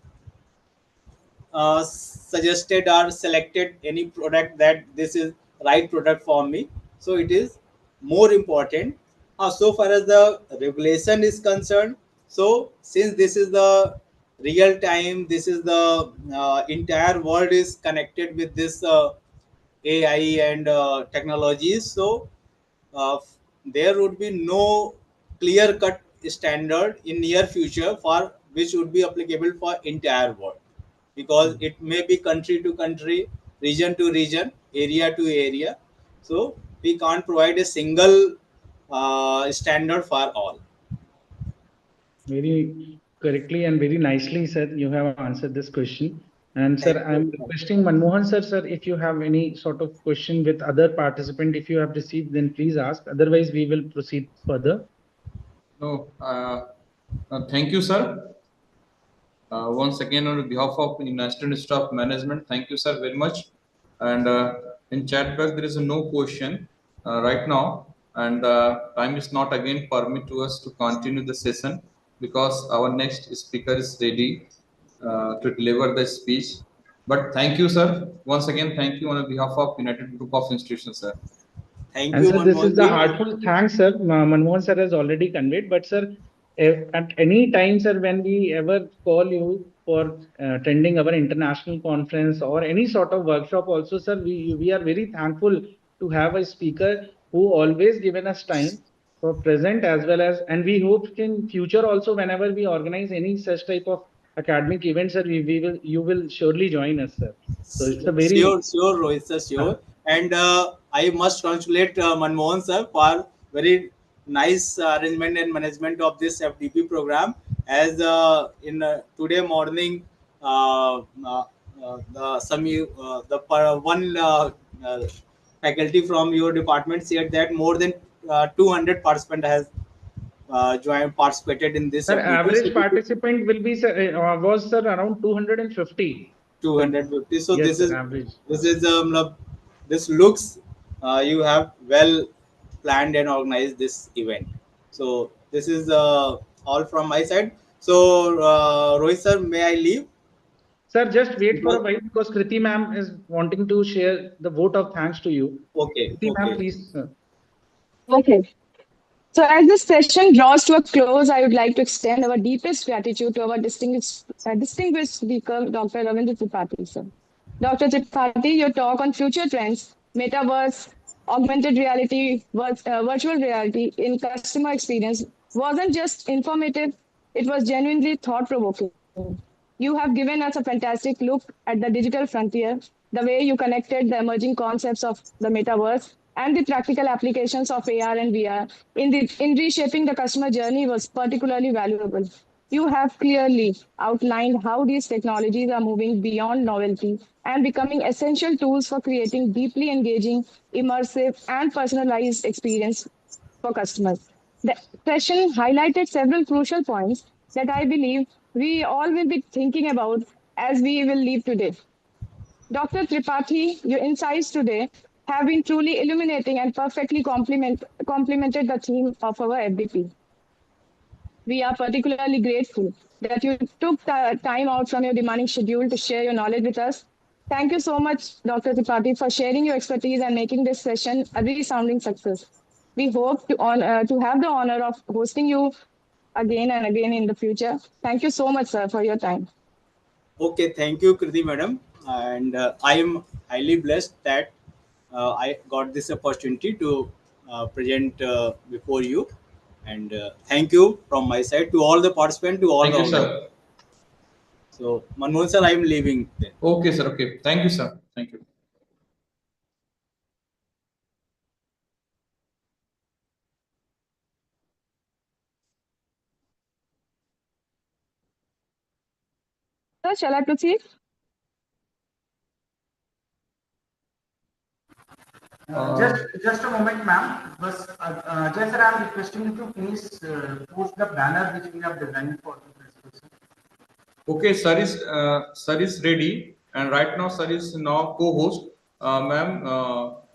suggested or selected any product that this is right product for me, so it is more important. So far as the regulation is concerned, so since this is the real time, this is the entire world is connected with this AI and technologies, so there would be no clear cut standard in near future for which would be applicable for entire world, because it may be country to country, region to region, area to area. So we can't provide a single standard for all. Very correctly and very nicely, sir, you have answered this question. And sir, Thank you I'm very much. requesting Manmohan sir, if you have any sort of question with other participant, if you have received, then please ask. Otherwise, we will proceed further. No, thank you, sir. Once again, on behalf of the National Institute of Management, thank you, sir, very much. And in chat box, there is no question right now, and time is not again permit to us to continue the session because our next speaker is ready to deliver the speech. But thank you, sir. Once again, thank you on behalf of United Group of Institutions, sir. Thank And you, sir, this is Manmohan the ji. heartful thanks, sir. Manmohan sir has already conveyed. But sir, at any time, sir, when we ever call you for attending our international conference or any sort of workshop, also, sir, we are very thankful to have a speaker who always given us time for present as well as, and we hope in future also, whenever we organize any such type of academic event, sir, we will you will surely join us, sir. So it's a Sure, very sure, Rohit sir, sure. And I must congratulate Manmohan sir for very nice arrangement and management of this FDP program. As in today morning, one faculty from your department said that more than 200 participants has joined participated in this sir, FDP. So average participant will be sir, was sir around 250. So 250. So yes, sir, average. this is this looks you have well planned and organized this event. So this is all from my side. So Rohit sir, may I leave? Sir, just wait for a Because, while because Kriti ma'am is wanting to share the vote of thanks to you. okay, Kriti ma'am, okay. please. Okay. So, as this session draws to a close, I would like to extend our deepest gratitude to our distinguished speaker, Dr. Ravindra Tripathi, sir. Dr. Tripathi, your talk on future trends, metaverse, augmented reality, virtual reality in customer experience wasn't just informative, it was genuinely thought provoking. You have given us a fantastic look at the digital frontier, the way you connected the emerging concepts of the metaverse and the practical applications of AR and VR in reshaping the customer journey was particularly valuable. You have clearly outlined how these technologies are moving beyond novelty and becoming essential tools for creating deeply engaging, immersive, and personalized experience for customers. The session highlighted several crucial points that I believe we all will be thinking about as we will leave today. Dr. Tripathi, your insights today have been truly illuminating and perfectly complemented the theme of our FDP. We are particularly grateful that you took the time out from your demanding schedule to share your knowledge with us. Thank you so much, Dr. Tripathi, for sharing your expertise and making this session a resounding success. We hope to have the honor of hosting you again and again in the future. Thank you so much, sir, for your time. Okay, thank you, Kriti madam. And I am highly blessed that I got this opportunity to present before you. And thank you from my side to all the participants, to all Thank the you, organizers. sir. So, Manmohan sir, I am leaving then. Okay, sir. Okay. Thank you, sir. Thank you. Sir, shall I proceed? Just a moment, ma'am. Just sir, I'm requesting you to please post the banner which we have designed for the presentation. Okay, sir is ready, and right now sir is now co-host. Ma'am,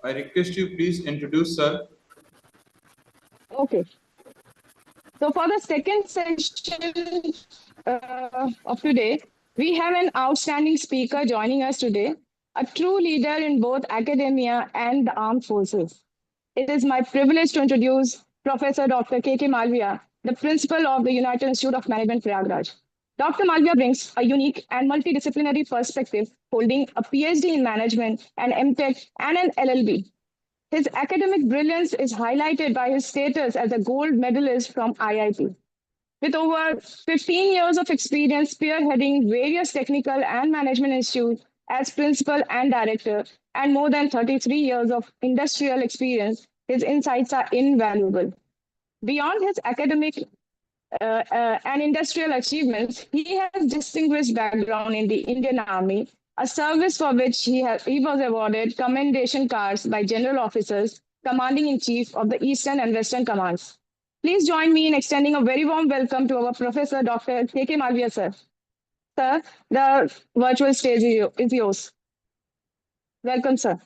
I request you please introduce sir. Okay. So for the second session of today, we have an outstanding speaker joining us today, a true leader in both academia and the armed forces. It is my privilege to introduce Professor Dr. K.K. Malviya, the principal of the United Institute of Management, Prayagraj. Dr. Malviya brings a unique and multidisciplinary perspective, holding a PhD in management, an MTech, and an LLB. His academic brilliance is highlighted by his status as a gold medalist from IIT. With over 15 years of experience spearheading various technical and management institutes as principal and director, and more than 33 years of industrial experience, his insights are invaluable. Beyond his academic and industrial achievements, he has distinguished background in the Indian Army, a service for which he was awarded commendation cards by general officers commanding in chief of the Eastern and Western Commands. Please join me in extending a very warm welcome to our Professor Dr. K.K. Malviya, sir. Sir, the virtual stage is yours. Welcome, sir.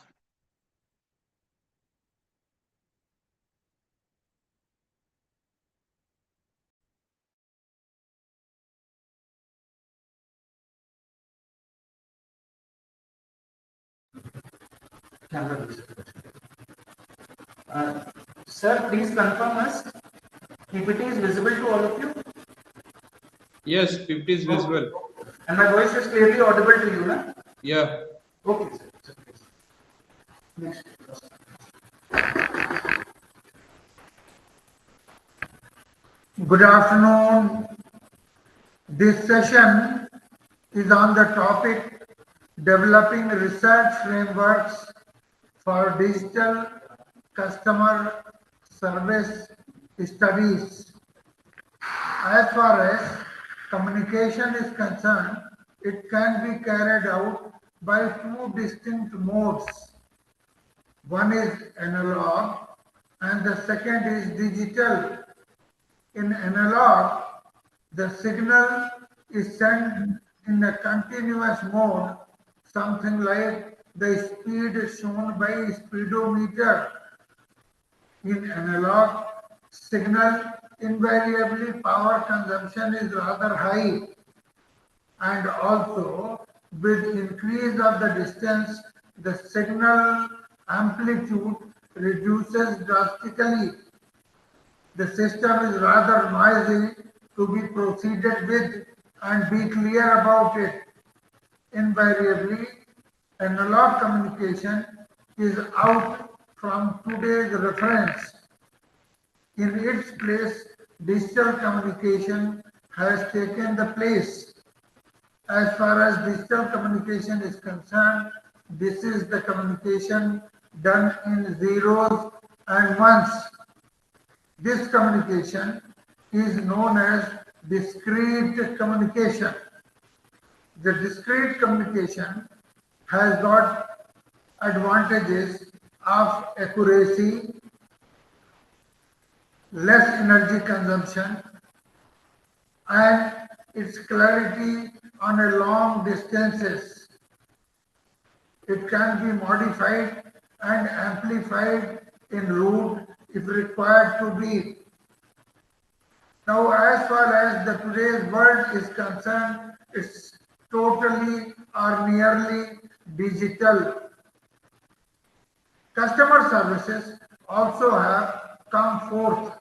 Sir, please confirm us if it is visible to all of you. Yes, 50 is visible. And my voice is clearly audible to you, na? Yeah. Okay, sir. Next. Good afternoon. This session is on the topic developing research frameworks for digital customer service studies. As far as communication is concerned, it can be carried out by two distinct modes. One is analog and the second is digital. In analog, the signal is sent in a continuous mode, something like the speed shown by speedometer. In analog signal, invariably power consumption is rather high, and also with increase of the distance, the signal amplitude reduces drastically. The system is rather noisy to be proceeded with, and be clear about it. Invariably, analog communication is out from today's reference. In its place, digital communication has taken the place. As far as digital communication is concerned, this is the communication done in zeros and ones. This communication is known as discrete communication. The discrete communication has got advantages of accuracy, less energy consumption, and its clarity on a long distances. It can be modified and amplified in route if required to be. Now, as far as the today's world is concerned, it's totally or nearly digital. Customer services also have come forth.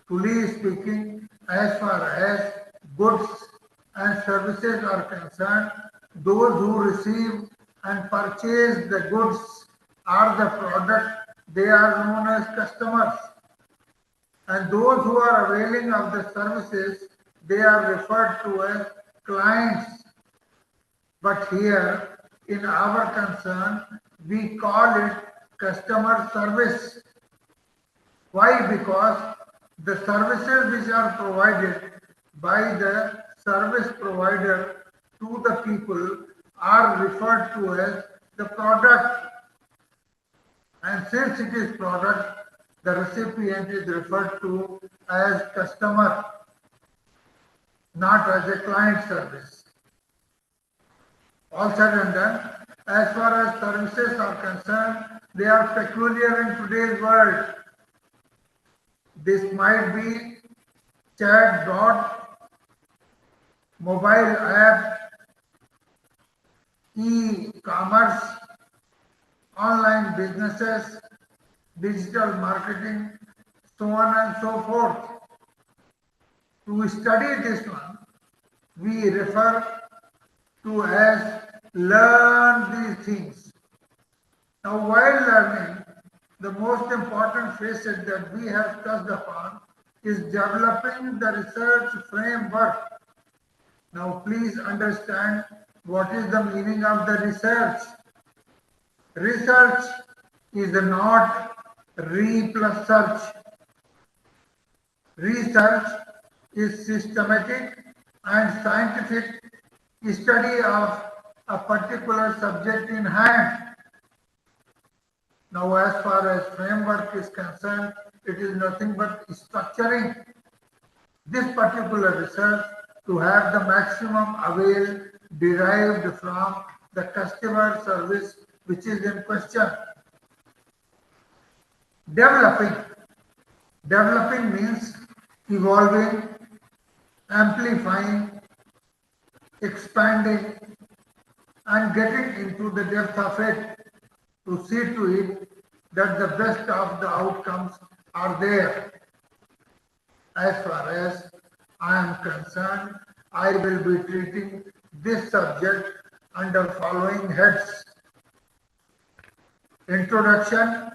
Truly speaking, as far as goods and services are concerned, those who receive and purchase the goods or the product, they are known as customers. And those who are availing of the services, they are referred to as clients. But here, in our concern, we call it customer service. Why? Because the services which are provided by the service provider to the people are referred to as the product. And since it is product, the recipient is referred to as customer, not as a client service. All said and done, as far as services are concerned, they are peculiar in today's world. This might be chat bot, mobile app, e-commerce, online businesses, digital marketing, so on and so forth. To study this one, we refer to as learn these things. Now, while learning, the most important facet that we have touched upon is developing the research framework. Now please understand what is the meaning of the research. Research is not re plus search. Research is systematic and scientific study of a particular subject in hand. Now, as far as framework is concerned, it is nothing but structuring this particular research to have the maximum avail derived from the customer service which is in question. Developing means evolving, amplifying, expanding, and getting into the depth of it to see to it that the best of the outcomes are there. As far as I am concerned, I will be treating this subject under following heads. Introduction,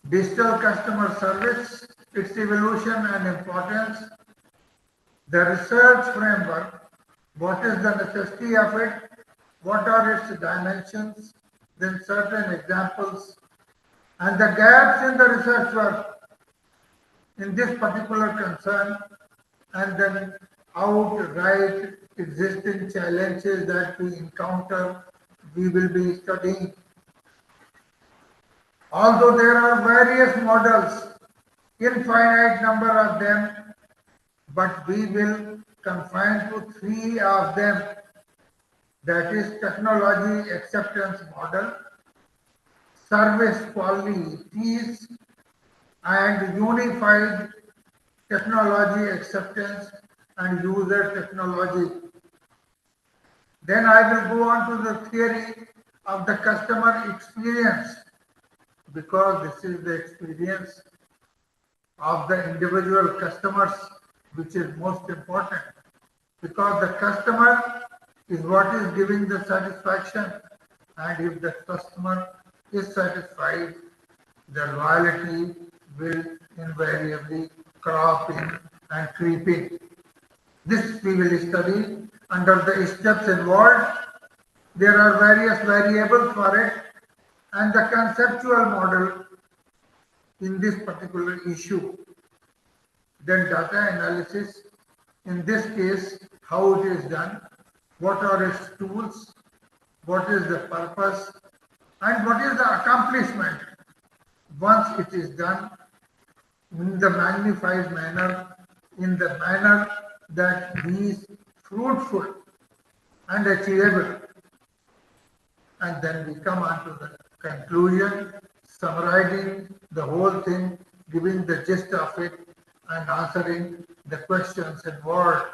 digital customer service, its evolution and importance, the research framework, what is the necessity of it, what are its dimensions, then certain examples, and the gaps in the research work in this particular concern, and then outright existing challenges that we encounter, we will be studying. Although there are various models, infinite number of them, but we will confine to 3 of them. That is technology acceptance model, service qualities, and unified technology acceptance and user technology. Then I will go on to the theory of the customer experience, because this is the experience of the individual customers which is most important, because the customer is what is giving the satisfaction, and if the customer is satisfied, the loyalty will invariably crop in and creep in. This we will study under the steps involved. There are various variables for it, and the conceptual model in this particular issue. Then data analysis, in this case, how it is done, what are its tools, what is the purpose, and what is the accomplishment once it is done in the magnified manner, in the manner that is fruitful and achievable. And then we come on to the conclusion, summarizing the whole thing, giving the gist of it, and answering the questions involved.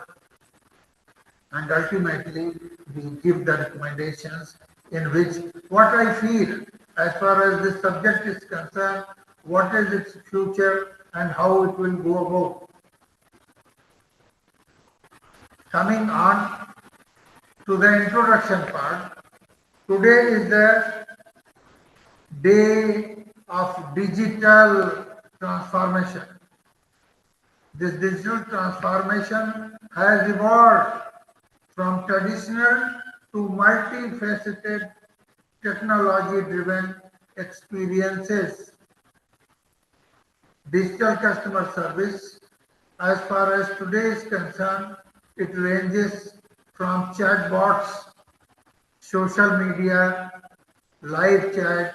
And ultimately, we give the recommendations in which what I feel as far as this subject is concerned, what is its future and how it will go about. Coming on to the introduction part, today is the day of digital transformation. This digital transformation has evolved from traditional to multifaceted technology-driven experiences. Digital customer service, as far as today is concerned, it ranges from chatbots, social media, live chat,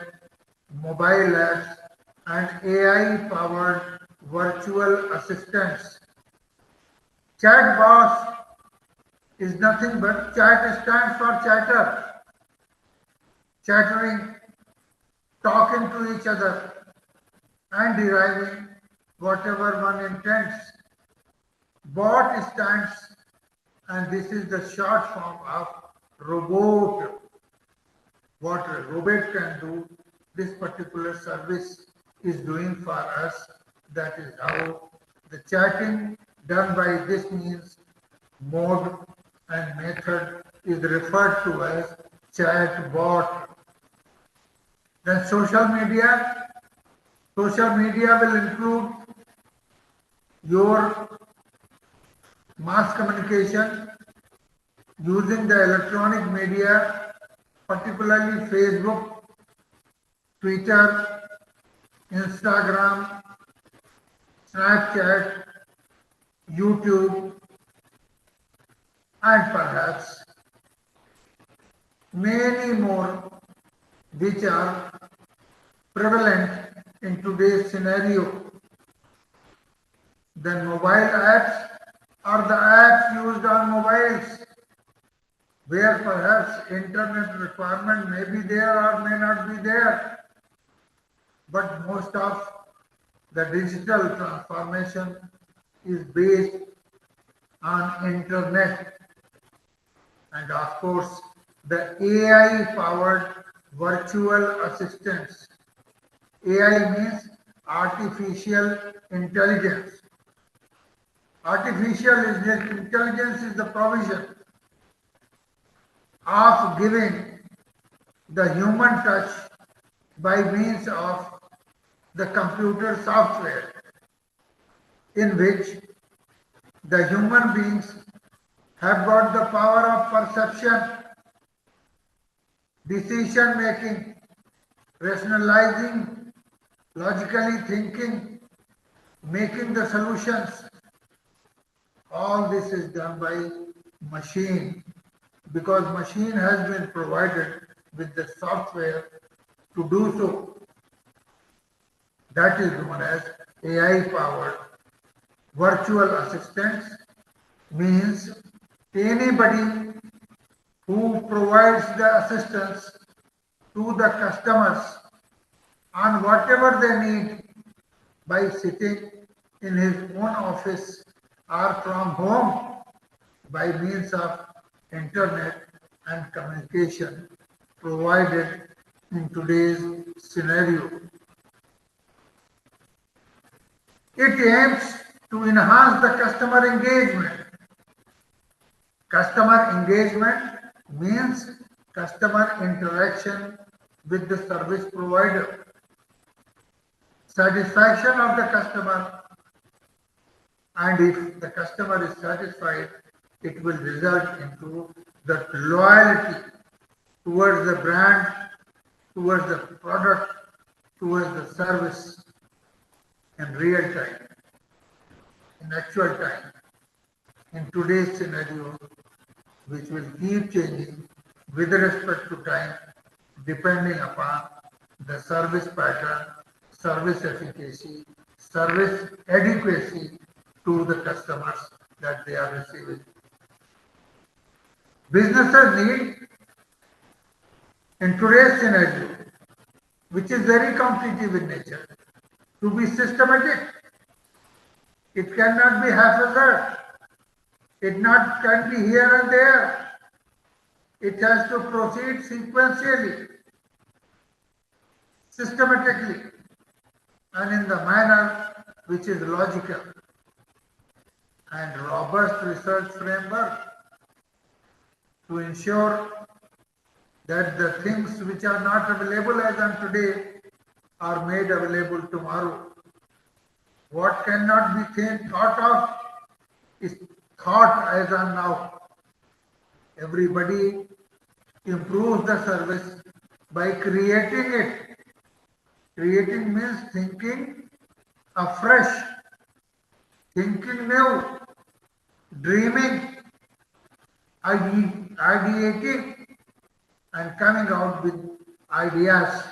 mobile apps, and AI-powered virtual assistants. Chatbots is nothing but chat stands for chatter, chattering, talking to each other, and deriving whatever one intends. Bot stands, and this is the short form of robot. What a robot can do, this particular service is doing for us. That is how the chatting done by this means, mode and method is referred to as chat bot. Then social media, Social media will include your mass communication using the electronic media, particularly Facebook, Twitter, Instagram, Snapchat, YouTube, and perhaps many more which are prevalent in today's scenario. Then mobile apps are the apps used on mobiles where perhaps internet requirement may be there or may not be there. But most of the digital transformation is based on internet, and of course the AI powered virtual assistants. AI means artificial intelligence. Artificial intelligence is the provision of giving the human touch by means of the computer software, in which the human beings have got the power of perception, decision making, rationalizing, logically thinking, making the solutions. All this is done by machine, because machine has been provided with the software to do so. That is known as AI powered virtual assistants. Means anybody who provides the assistance to the customers on whatever they need by sitting in his own office or from home by means of internet and communication provided in today's scenario. It aims to enhance the customer engagement. Customer engagement means customer interaction with the service provider. Satisfaction of the customer, and if the customer is satisfied, it will result into the loyalty towards the brand, towards the product, towards the service in real time, in actual time, in today's scenario, which will keep changing with respect to time, depending upon the service pattern, service efficacy, service adequacy to the customers that they are receiving. Businesses need, in today's scenario, which is very competitive in nature, to be systematic. It cannot be haphazard. It can be here and there. It has to proceed sequentially, systematically, and in the manner which is logical, and robust research framework to ensure that the things which are not available as on today are made available tomorrow. What cannot be thought of is thought as on now. Everybody improves the service by creating it. Creating means thinking afresh, thinking new, dreaming, ideating, and coming out with ideas.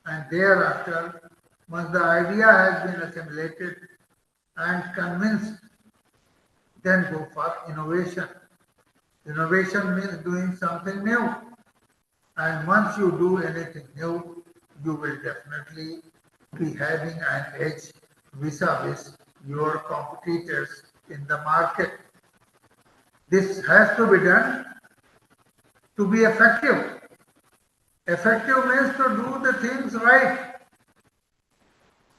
And thereafter, once the idea has been assimilated and convinced, then go for innovation. Innovation means doing something new. And once you do anything new, you will definitely be having an edge vis-a-vis your competitors in the market. This has to be done to be effective. Effective means to do the things right,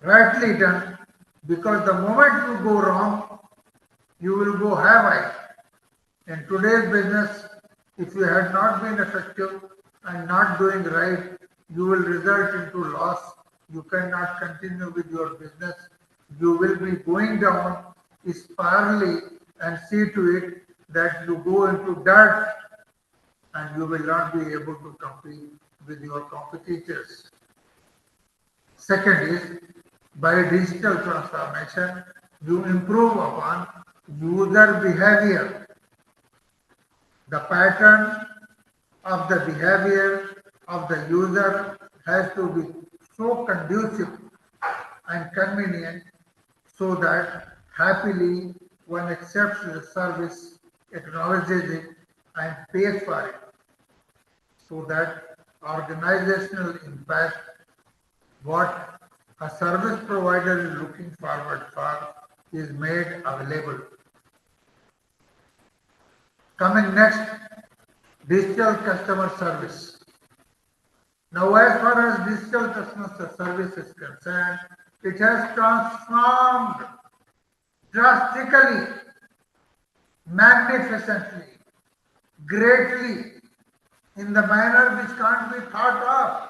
rightly done, because the moment you go wrong, you will go havoc. In today's business, if you had not been effective and not doing right, you will result into loss, you cannot continue with your business. You will be going down spirally, and see to it that you go into dirt and you will not be able to compete with your competitors. Second is, by digital transformation, you improve upon user behavior. The pattern of the behavior of the user has to be so conducive and convenient so that happily one accepts the service, acknowledges it, and pays for it, so that organizational impact, what a service provider is looking forward for, is made available. Coming next, digital customer service. Now, as far as digital customer service is concerned, it has transformed drastically, magnificently, greatly, in the manner which can't be thought of.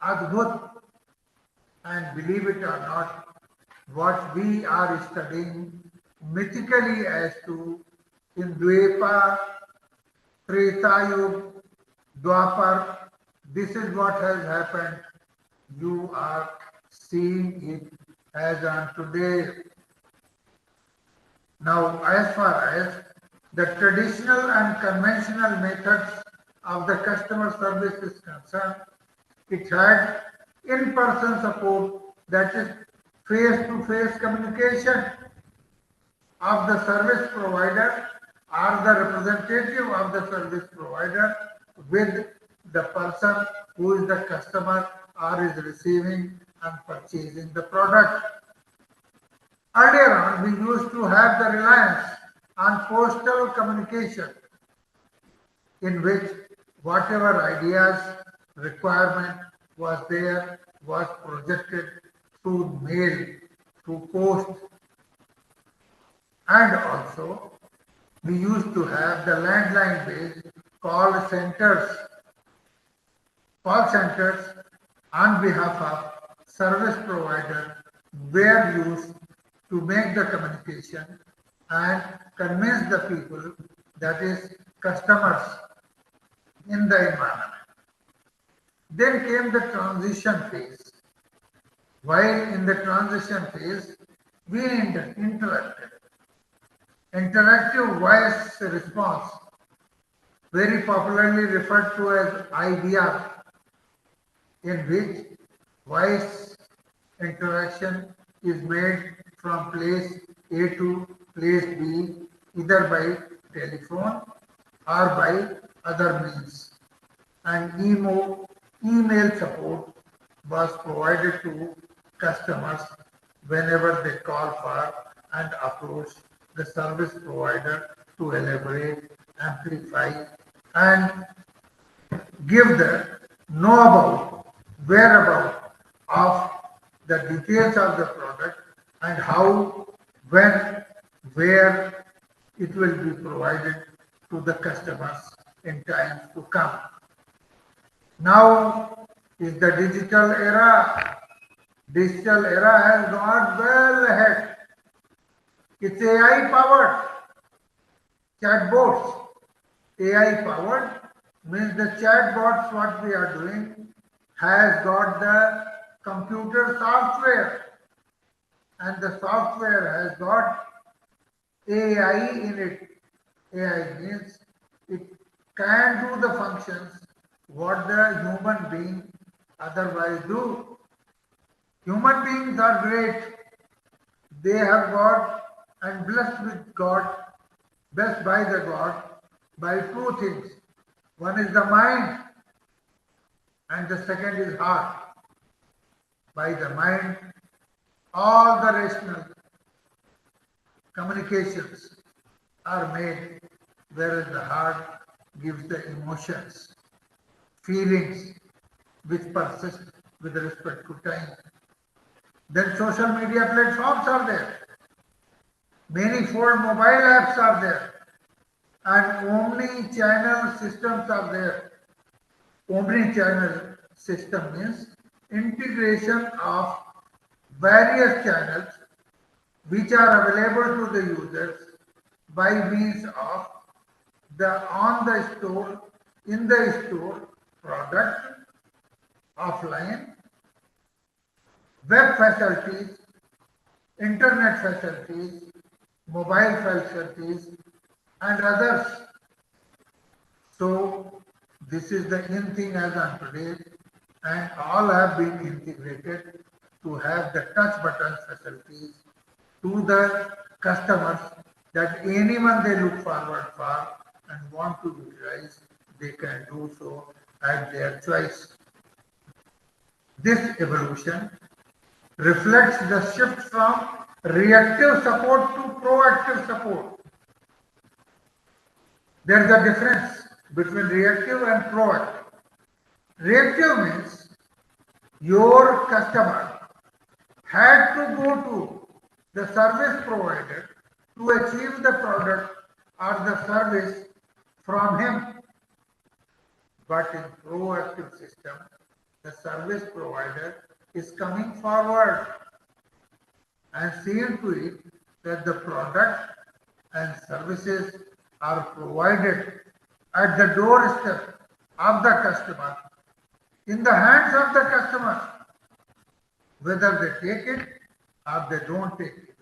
Adbhut. And believe it or not, what we are studying mythically as to in Dwepa, Treta Yuga, Dwapar, this is what has happened. You are seeing it as on today. Now, as far as the traditional and conventional methods of the customer service is concerned, it had in-person support, that is face-to-face communication of the service provider or the representative of the service provider with the person who is the customer or is receiving and purchasing the product. Earlier on, we used to have the reliance on postal communication, in which whatever ideas, requirement was there was projected through mail, through post. And also, we used to have the landline based call centers. Call centers on behalf of service provider were used to make the communication and convince the people, that is customers, in the environment. Then came the transition phase. While in the transition phase, we interacted. Interactive voice response, very popularly referred to as IVR, in which voice interaction is made from place A to place B, either by telephone or by other means. And email support was provided to customers whenever they call for and approach the service provider to elaborate, amplify, and give the know about, whereabout of the details of the product and how, when, where it will be provided to the customers in times to come. Now is the digital era. Digital era has gone well ahead. It's AI powered. Chatbots. AI powered means the chatbots, what we are doing, has got the computer software, and the software has got AI in it. AI means it can do the functions what the human being otherwise do. Human beings are great. They have got and blessed with God, blessed by the God, by two things. One is the mind and the second is heart. By the mind, all the rational communications are made, whereas the heart gives the emotions, feelings which persist with respect to time. Then social media platforms are there. Manifold mobile apps are there. And omni-channel systems are there. Omni-channel system means integration of various channels which are available to the users by means of the on the store, in the store product, offline, web facilities, internet facilities, mobile facilities, and others. So this is the in thing as on today, and all have been integrated to have the touch button facilities to the customers, that anyone they look forward for and want to utilize, they can do so at their choice. This evolution reflects the shift from reactive support to proactive support. There is a difference between reactive and proactive. Reactive means your customer had to go to the service provider to achieve the product or the service from him. But in proactive system, the service provider is coming forward and seeing to it that the product and services are provided at the doorstep of the customer, in the hands of the customer, whether they take it or they don't take it.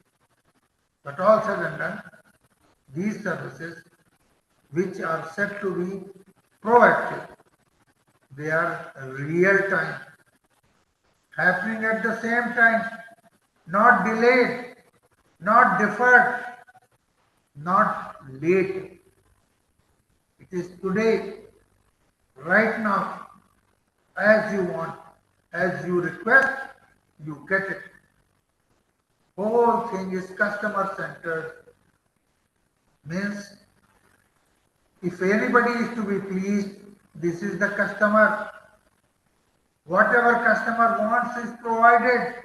But all said and done, these services which are said to be proactive, they are real time, happening at the same time, not delayed, not deferred, not late. It is today, right now, as you want, as you request, you get it. Whole thing is customer centered. Means if anybody is to be pleased, this is the customer. Whatever customer wants is provided.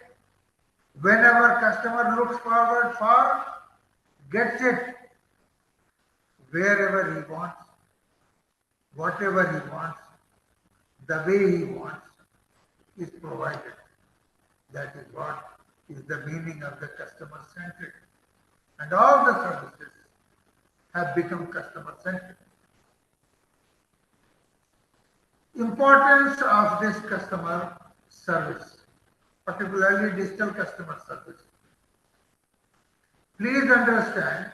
Whenever customer looks forward for, gets it. Wherever he wants, whatever he wants, the way he wants is provided. That is what is the meaning of the customer centric. And all the services have become customer centric. Importance of this customer service, particularly digital customer service. Please understand,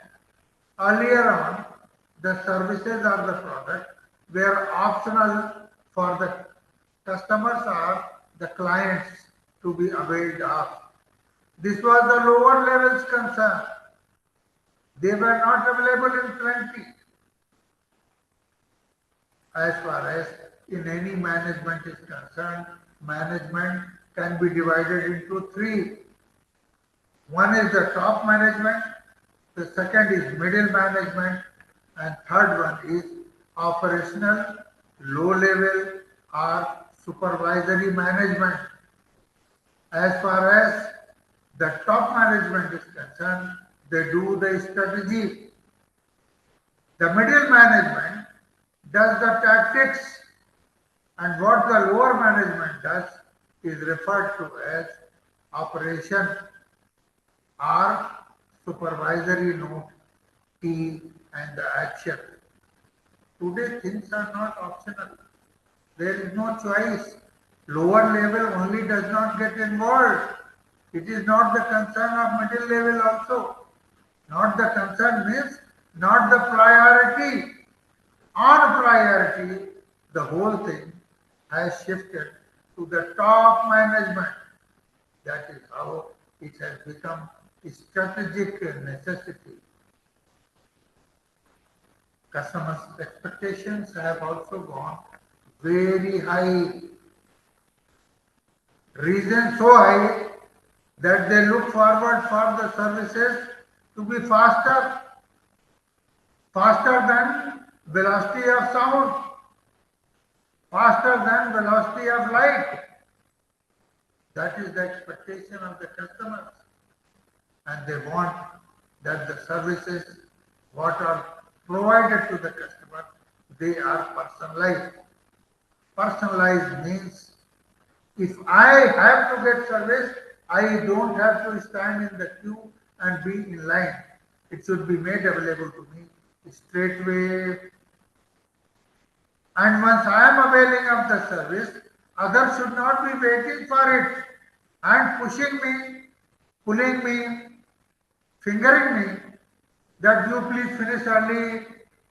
earlier on, the services or the product were optional for the customers or the clients to be availed of. This was the lower levels concern. They were not available in plenty. As far as in any management is concerned, management can be divided into three. One is the top management, the second is middle management, and third one is operational, low level or supervisory management. As far as the top management is concerned, they do the strategy. The middle management does the tactics, and what the lower management does is referred to as operation or supervisory note, T, and the action. Today things are not optional. There is no choice. Lower level only does not get involved. It is not the concern of middle level also. Not the concern means not the priority. On priority, the whole thing has shifted to the top management. That is how it has become a strategic necessity. Customers' expectations have also gone very high. Reason so high that they look forward for the services to be faster, faster than velocity of sound, faster than velocity of light. That is the expectation of the customers. And they want that the services what are provided to the customer, they are personalized. Personalized means If I have to get service, I don't have to stand in the queue and be in line. It should be made available to me straightway. And once I am availing of the service, others should not be waiting for it and pushing me, pulling me, fingering me that you please finish early.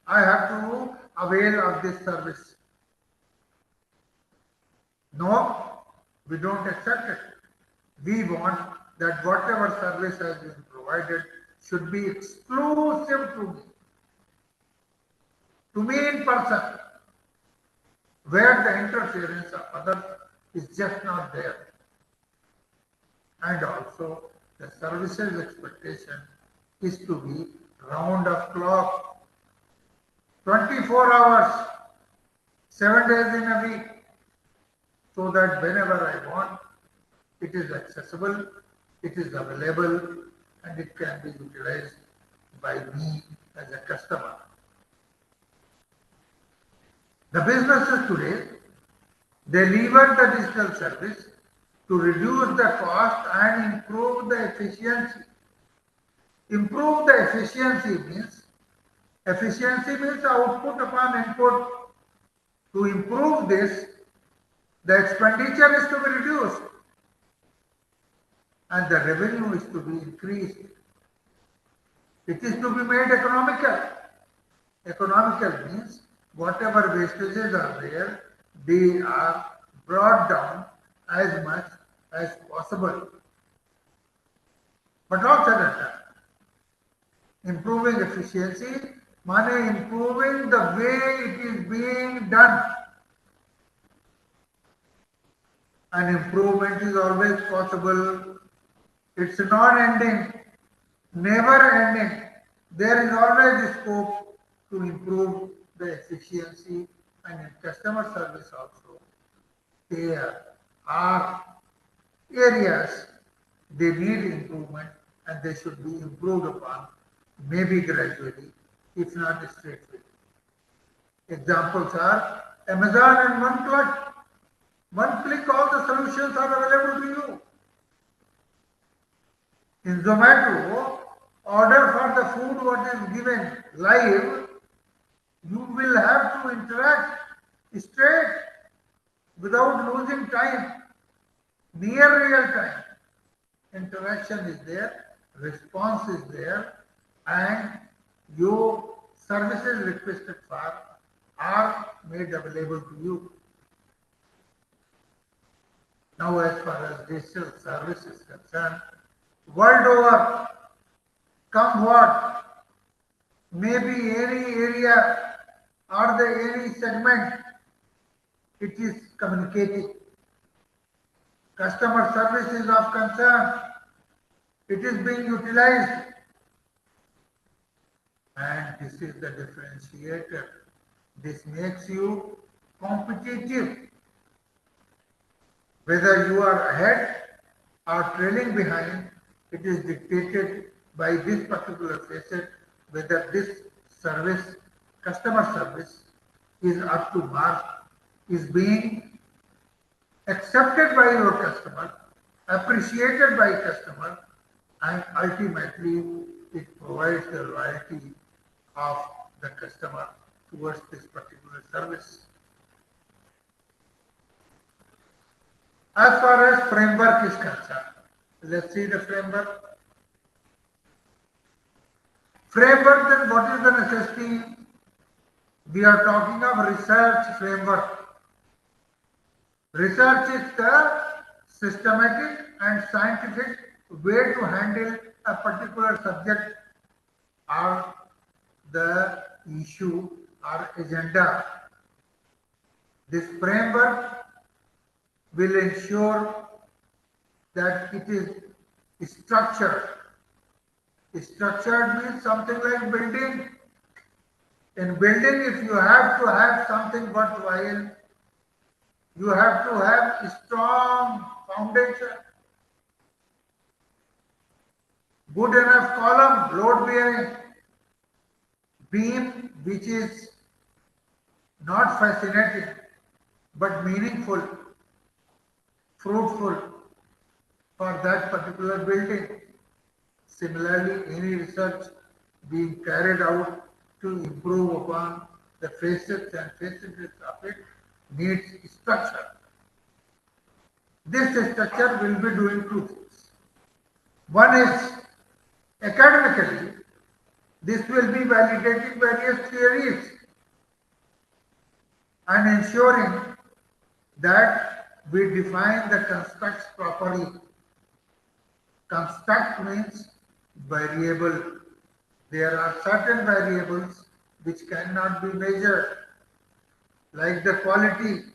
I have to avail of this service. No, we don't accept it. We want that whatever service has been provided should be exclusive to me in person, where the interference of others is just not there. And also the services expectation is to be round of clock, 24 hours, 7 days in a week, so that whenever I want, it is accessible, it is available, and it can be utilized by me as a customer. The businesses today, they leverage the digital service to reduce the cost and improve the efficiency. Improve the efficiency means output upon input. To improve this, the expenditure is to be reduced and the revenue is to be increased. It is to be made economical. Economical means whatever wastages are there, they are brought down as much as possible. But not said at that. Improving efficiency, meaning improving the way it is being done. And improvement is always possible. It's non-ending, never ending. There is always scope to improve the efficiency, and in customer service also. There are areas they need improvement and they should be improved upon, maybe gradually, if not straightway. Examples are Amazon and one click. One click, all the solutions are available to you. In Zomato, order for the food what is given live, you will have to interact straight without losing time, near real time. Interaction is there, response is there, and your services requested for are made available to you. Now, as far as digital service is concerned, world over, come what, maybe any area or any segment, it is communicating. Customer service is of concern, it is being utilized. And this is the differentiator. This makes you competitive. Whether you are ahead or trailing behind, it is dictated by this particular facet, whether this service, customer service, is up to mark, is being accepted by your customer, appreciated by customer, and ultimately it provides the loyalty of the customer towards this particular service. As far as framework is concerned, let's see the framework. Framework, then what is the necessity? We are talking of research framework. Research is the systematic and scientific way to handle a particular subject or the issue or agenda. This framework will ensure that it is structured. Structured means something like building. In building, if you have to have something worthwhile, you have to have a strong foundation, good enough column, load bearing, beam which is not fascinating but meaningful, fruitful for that particular building. Similarly, any research being carried out to improve upon the facets and facilities of it needs structure. This structure will be doing two things. One is academically, this will be validating various theories and ensuring that we define the constructs properly. Construct means variable. There are certain variables which cannot be measured, like the quality,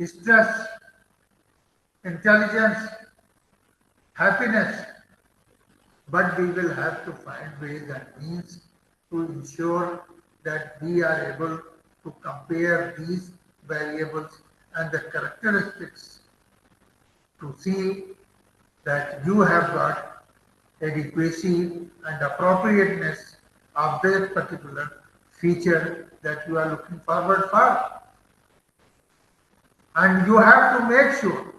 stress, intelligence, happiness. But we will have to find ways and means to ensure that we are able to compare these variables and the characteristics to see that you have got adequacy and appropriateness of that particular feature that you are looking forward for. And you have to make sure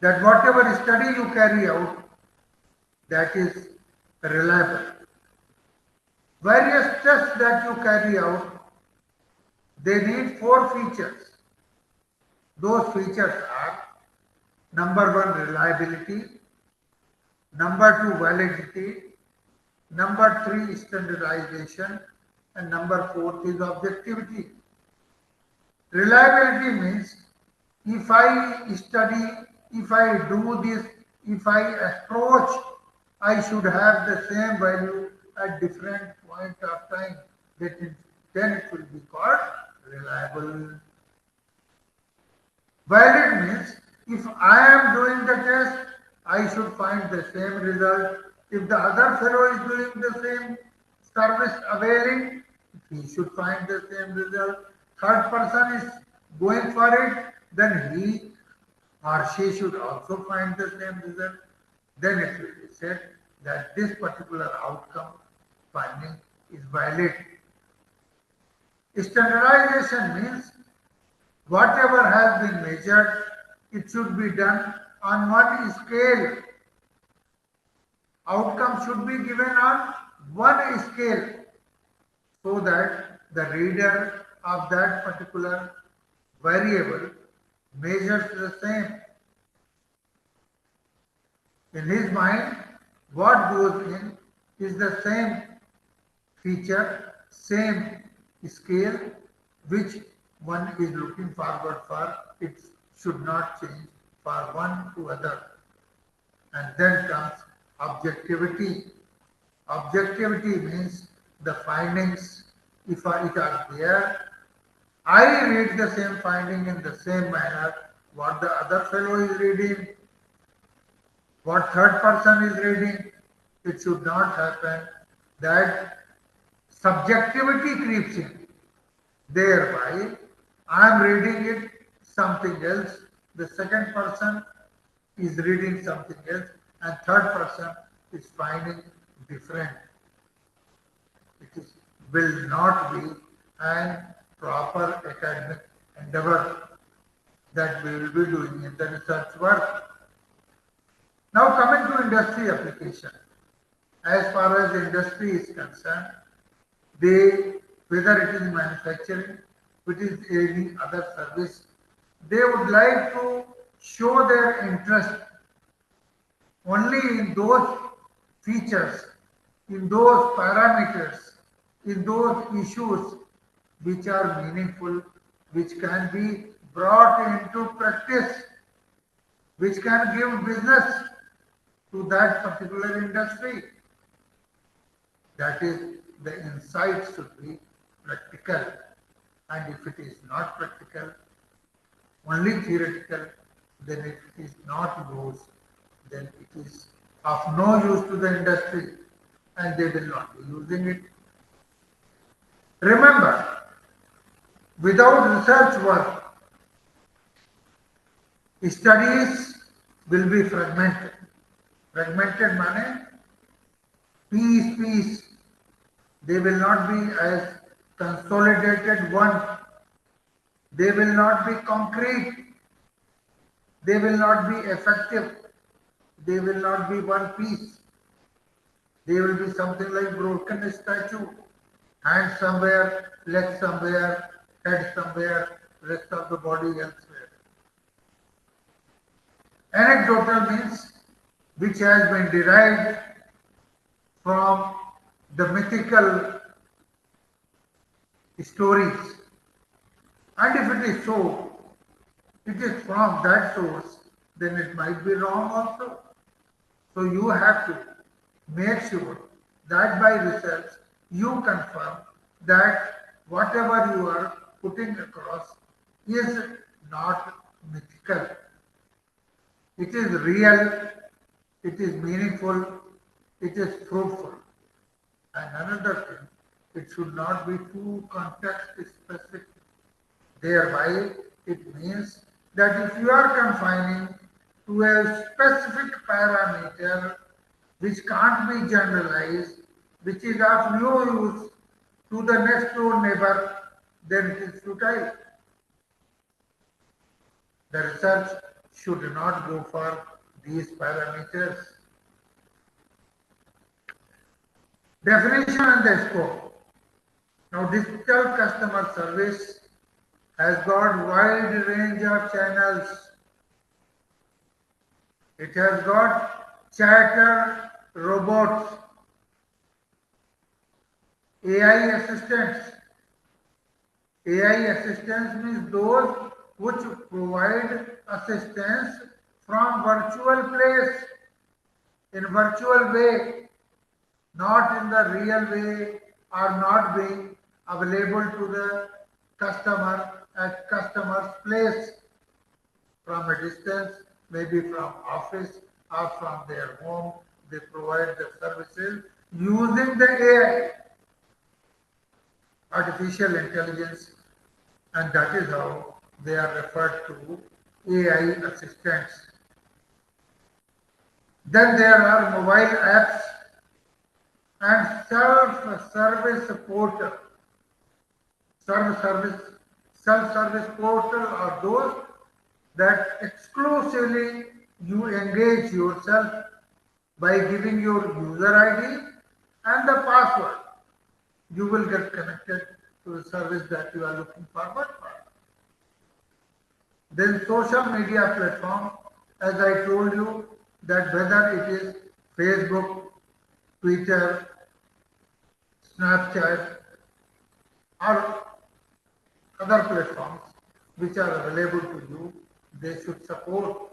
that whatever study you carry out, that is reliable. Various tests that you carry out, they need 4 features. Those features are: number 1, reliability; number 2, validity; number 3, standardization; and number 4 is objectivity. Reliability means if I study, if I do this, if I approach, I should have the same value at different point of time. Then it will be called reliable. Valid means if I am doing the test, I should find the same result. If the other fellow is doing the same service availing, he should find the same result. Third person is going for it, then he or she should also find the same result. Then it will be said that this particular outcome finding is valid. Standardization means whatever has been measured, it should be done on one scale. Outcome should be given on one scale so that the reader of that particular variable measures the same. In his mind, what goes in is the same feature, same scale, which one is looking forward for. It should not change for one to other. And then comes objectivity. Objectivity means the findings, if it are there, I read the same finding in the same manner what the other fellow is reading, what third person is reading. It should not happen that subjectivity creeps in. Thereby, I am reading it something else, the second person is reading something else, and third person is finding different. It will not be an proper academic endeavor that we will be doing in the research work. Now coming to industry application. As far as the industry is concerned, whether it is manufacturing, it is any other service, they would like to show their interest only in those features, in those parameters, in those issues which are meaningful, which can be brought into practice, which can give business to that particular industry. That is, the insight should be practical, and if it is not practical, only theoretical, then it is not used, then it is of no use to the industry and they will not be using it. Remember, without research work, studies will be fragmented. Fragmented means piece. They will not be as consolidated one. They will not be concrete. They will not be effective. They will not be one piece. They will be something like broken statue. Hand somewhere, leg somewhere, head somewhere, rest of the body elsewhere. Anecdotal means which has been derived from the mythical stories. And if it is so, it is from that source, then it might be wrong also. So you have to make sure that by research you confirm that whatever you are putting across is not mythical. It is real, it is meaningful, it is fruitful. And another thing, it should not be too context specific. Thereby, it means that if you are confining to a specific parameter which can't be generalized, which is of no use to the next door neighbor, then it is futile. The research should not go for these parameters. Definition and the scope. Now, digital customer service has got wide range of channels. It has got chatter robots, AI assistants. AI assistants means those which provide assistance from virtual place, in virtual way, not in the real way, or not being available to the customer at customer's place from a distance, maybe from office or from their home. They provide the services using the AI, artificial intelligence, and that is how they are referred to AI assistants. Then there are mobile apps and self-service portal. Self-service portal are those that exclusively you engage yourself by giving your user ID and the password. You will get connected to the service that you are looking forward for. Then social media platform, as I told you, that whether it is Facebook, Twitter, Snapchat, or other platforms which are available to you, they should support.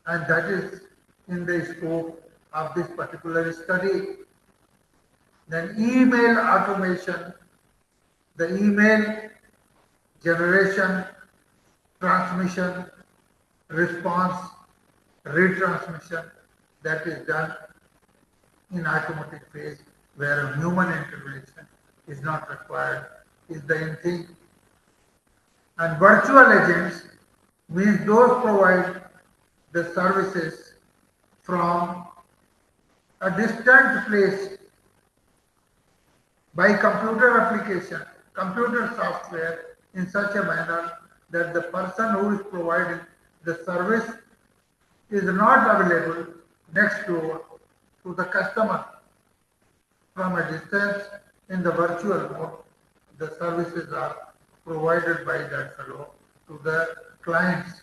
And that is in the scope of this particular study. Then email automation, the email generation, transmission, response, retransmission, that is done in automatic phase where human intervention is not required, is the in thing. And virtual agents means those provide the services from a distant place by computer application, computer software in such a manner that the person who is providing the service is not available next door to the customer. From a distance in the virtual mode, the services are provided by that fellow to the clients.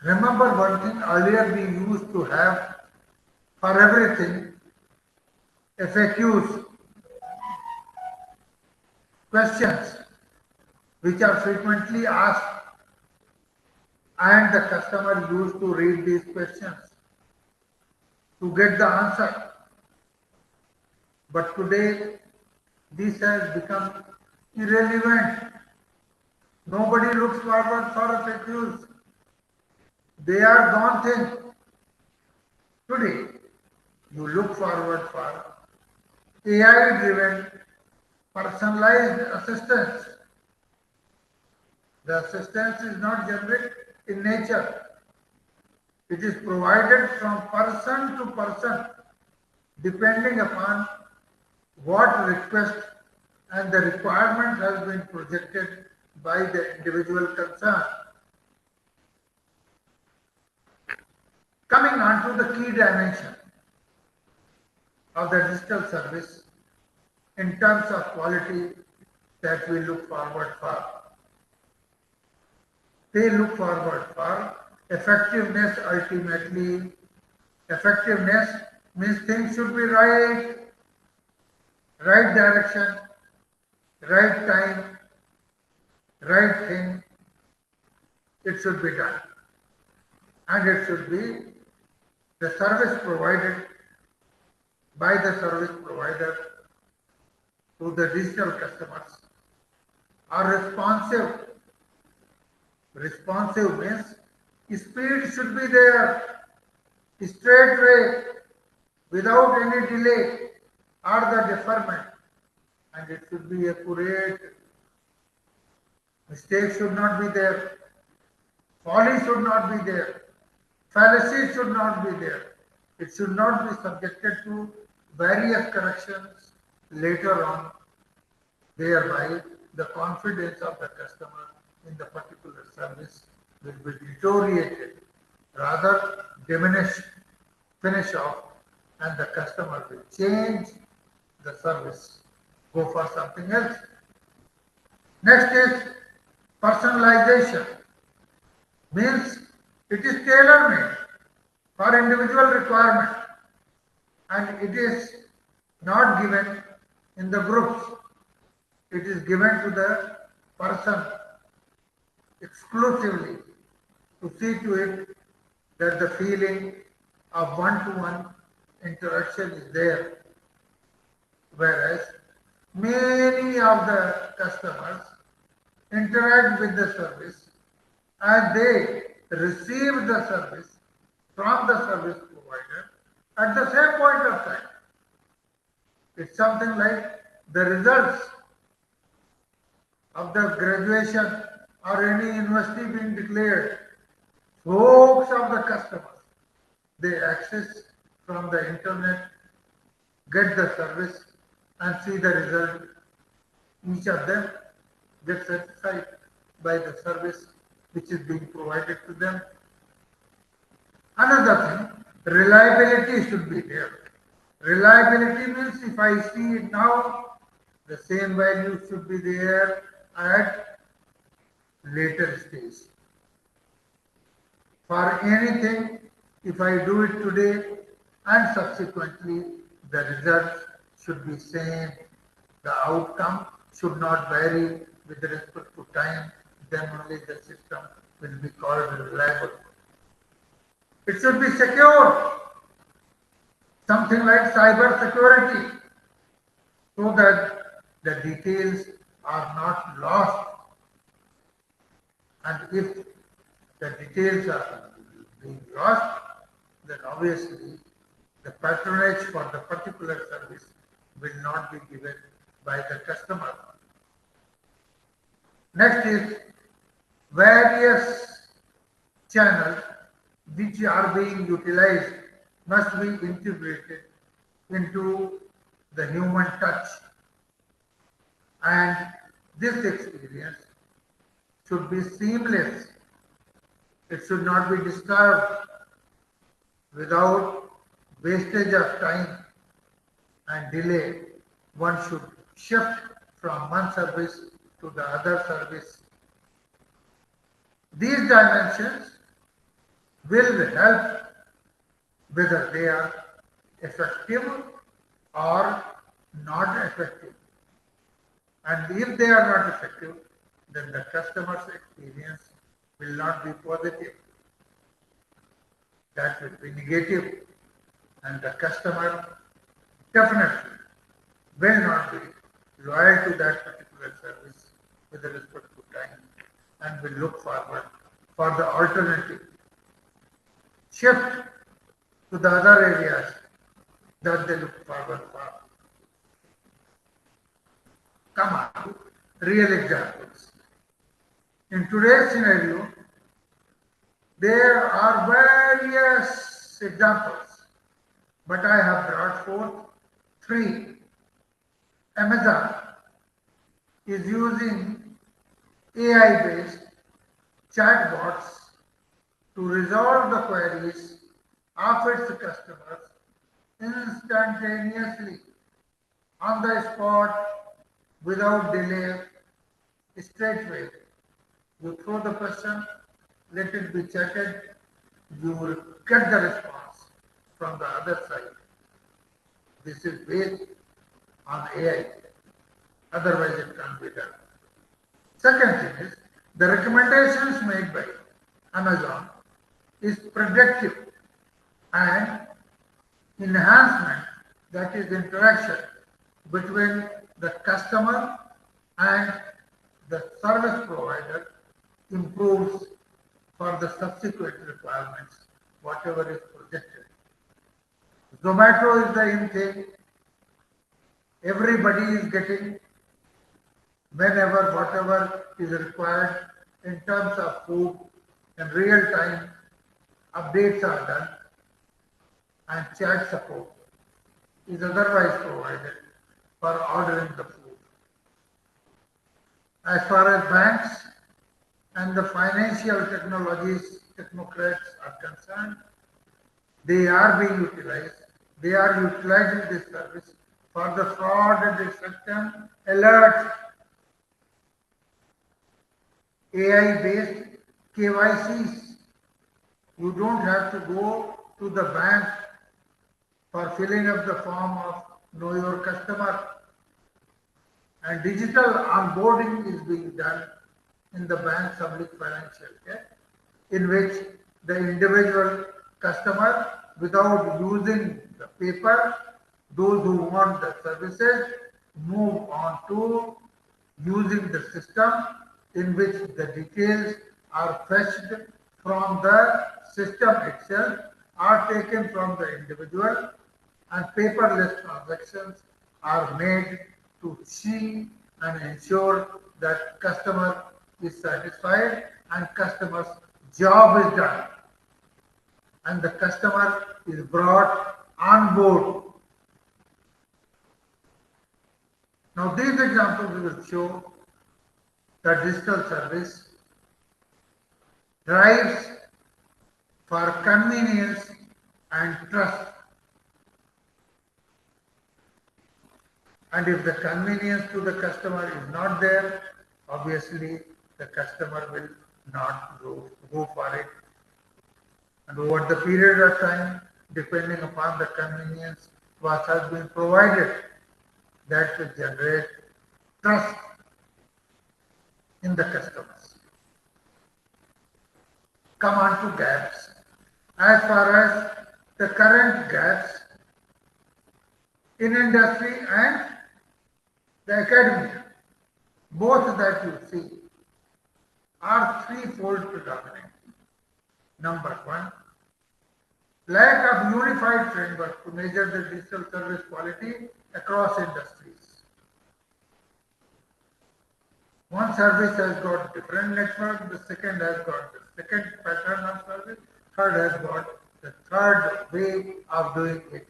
Remember one thing, earlier we used to have for everything FAQs, questions which are frequently asked, and the customer used to read these questions to get the answer. But today this has become irrelevant. Nobody looks forward for FAQs. They are gone thing. Today you look forward for AI-driven personalized assistance. The assistance is not generic in nature. It is provided from person to person depending upon what request and the requirement has been projected by the individual concerned. Coming on to the key dimension of the digital service in terms of quality that we look forward for. They look forward for effectiveness ultimately. Effectiveness means things should be right, right direction, right time, right thing. It should be done. And it should be the service provided by the service provider to the digital customers are responsive. Responsive means speed should be there, straight way, without any delay or the deferment, and it should be accurate. Mistakes should not be there, folly should not be there, fallacy should not be there. It should not be subjected to various corrections later on, thereby the confidence of the customer in the particular service will be deteriorated, rather diminished, finish off, and the customer will change the service, go for something else. Next is personalization, means it is tailor-made for individual requirement, and it is not given in the groups. It is given to the person exclusively to see to it that the feeling of one-to-one interaction is there. Whereas many of the customers interact with the service and they receive the service from the service provider at the same point of time. It's something like the results of the graduation or any university being declared. Folks of the customers, they access from the internet, get the service and see the result. Each of them gets satisfied by the service which is being provided to them. Another thing, reliability should be there. Reliability means if I see it now, the same value should be there at later stage. For anything, if I do it today and subsequently, the results should be same. The outcome should not vary with respect to time. Then only the system will be called reliable. It should be secure, something like cyber security, so that the details are not lost. And if the details are being lost, then obviously the patronage for the particular service will not be given by the customer. Next is various channels which are being utilized must be integrated into the human touch, and this experience should be seamless. It should not be disturbed without wastage of time and delay. One should shift from one service to the other service. These dimensions will help whether they are effective or not effective. And if they are not effective, then the customer's experience will not be positive. That will be negative, and the customer definitely will not be loyal to that particular service with respect to time and will look forward for the alternative. Shift to the other areas that they look forward for. Come on, real examples. In today's scenario, there are various examples, but I have brought forth three. Amazon is using AI-based chatbots to resolve the queries of its customers instantaneously on the spot without delay, straightway. You throw the question, let it be chatted, you will get the response from the other side. This is based on AI. Otherwise, it can't be done. Second thing is, the recommendations made by Amazon is predictive and enhancement, that is interaction between the customer and the service provider improves for the subsequent requirements, whatever is projected. Zomato is the in thing. Everybody is getting whenever, whatever is required in terms of food in real time, updates are done, and chat support is otherwise provided for ordering the food. As far as banks and the financial technologies technocrats are concerned, they are being utilized. They are utilizing this service for the fraud detection alerts, AI-based KYCs. You don't have to go to the bank for filling up the form of Know Your Customer. And digital onboarding is being done in the bank public financial care, in which the individual customer, without using the paper, those who want the services move on to using the system, in which the details are fetched from the system itself, are taken from the individual, and paperless transactions are made to see and ensure that customer is satisfied and customer's job is done, and the customer is brought on board. Now these examples will show that digital service drives for convenience and trust. And if the convenience to the customer is not there, obviously the customer will not go for it. And over the period of time, depending upon the convenience what has been provided, that will generate trust in the customers. Come on to gaps. As far as the current gaps in industry and the academia, both that you see are threefold predominant. Number one, lack of unified framework to measure the digital service quality across industries. One service has got different network, the second has got the second pattern of service, third has got the third way of doing it.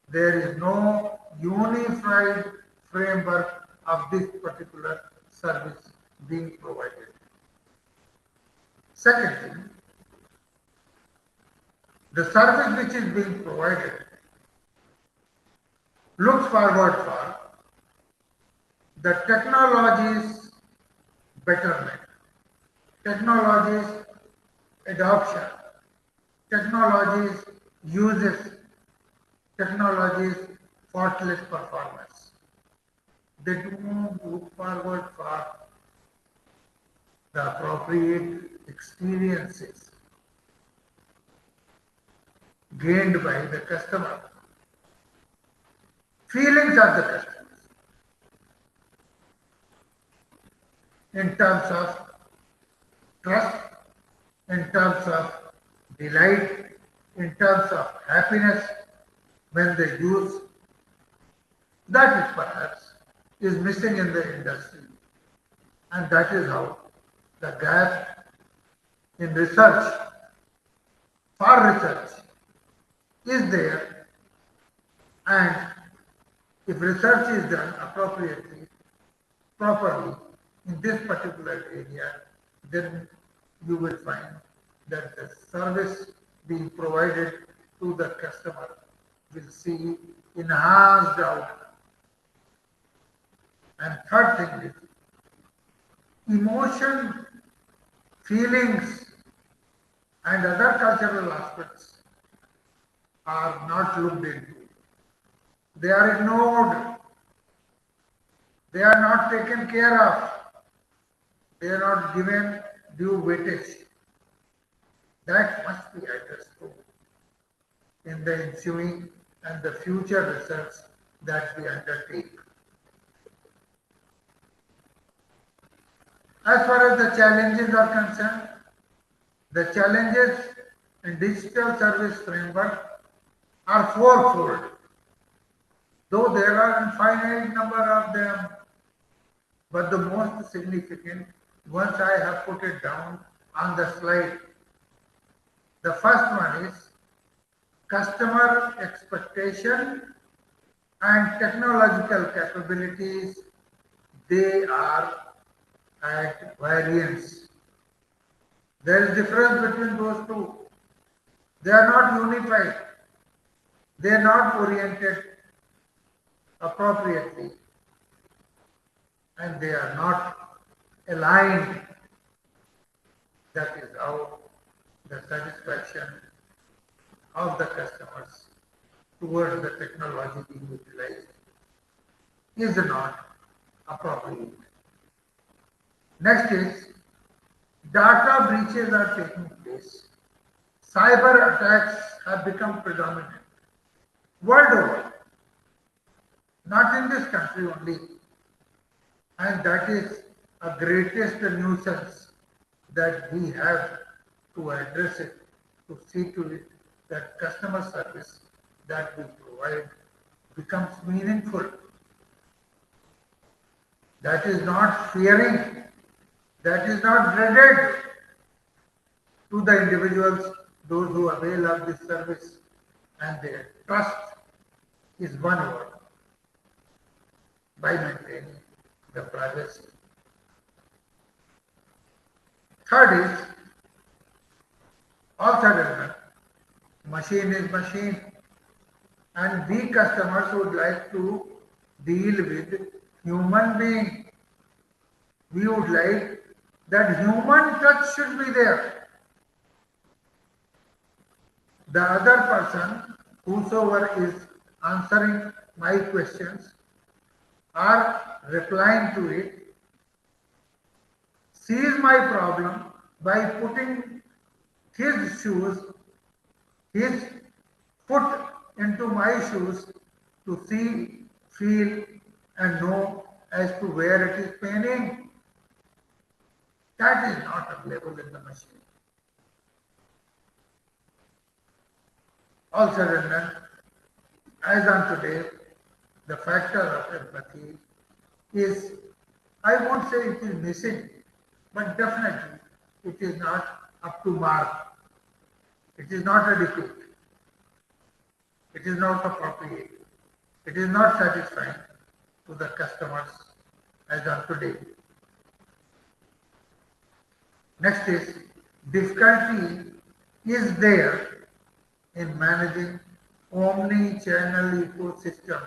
There is no unified framework of this particular service being provided. Second thing, the service which is being provided looks forward for the technologies betterment, technologies adoption, technologies uses, technologies faultless performance. They do not look forward for the appropriate experiences gained by the customer, feelings of the customers in terms of trust, in terms of delight, in terms of happiness when they use. That is perhaps is missing in the industry, and that is how the gap in research, for research, is there, and if research is done appropriately, properly, in this particular area, then you will find that the service being provided to the customer will see enhanced outcome. And third thing is emotion, feelings, and other cultural aspects are not looked into. They are ignored. They are not taken care of. They are not given due weightage. That must be addressed too in the ensuing and the future research that we undertake. As far as the challenges are concerned, the challenges in digital service framework are fourfold. Though there are an infinite number of them, but the most significant, once I have put it down on the slide. The first one is customer expectation and technological capabilities. They are at variance. There is difference between those two. They are not unified. They are not oriented appropriately. And they are not aligned. That is how the satisfaction of the customers towards the technology being utilized is not appropriate. Next is data breaches are taking place. Cyber attacks have become predominant world over, not in this country only. And that is a greatest nuisance that we have to address it, to see to it that customer service that we provide becomes meaningful. That is not fearing, that is not dreaded to the individuals, those who avail of this service, and their trust is won over by maintaining the privacy. Third is also relevant. Machine is machine, and we customers would like to deal with human being. We would like that human touch should be there. The other person, whosoever is answering my questions or replying to it, sees my problem by putting his shoes, his foot into my shoes to see, feel, and know as to where it is paining. That is not available in the machine. Also, as on today, the factor of empathy is, I won't say it is missing, but definitely it is not up to mark. It is not adequate. It is not appropriate. It is not satisfying to the customers as on today. Next is difficulty is there in managing omni-channel ecosystem.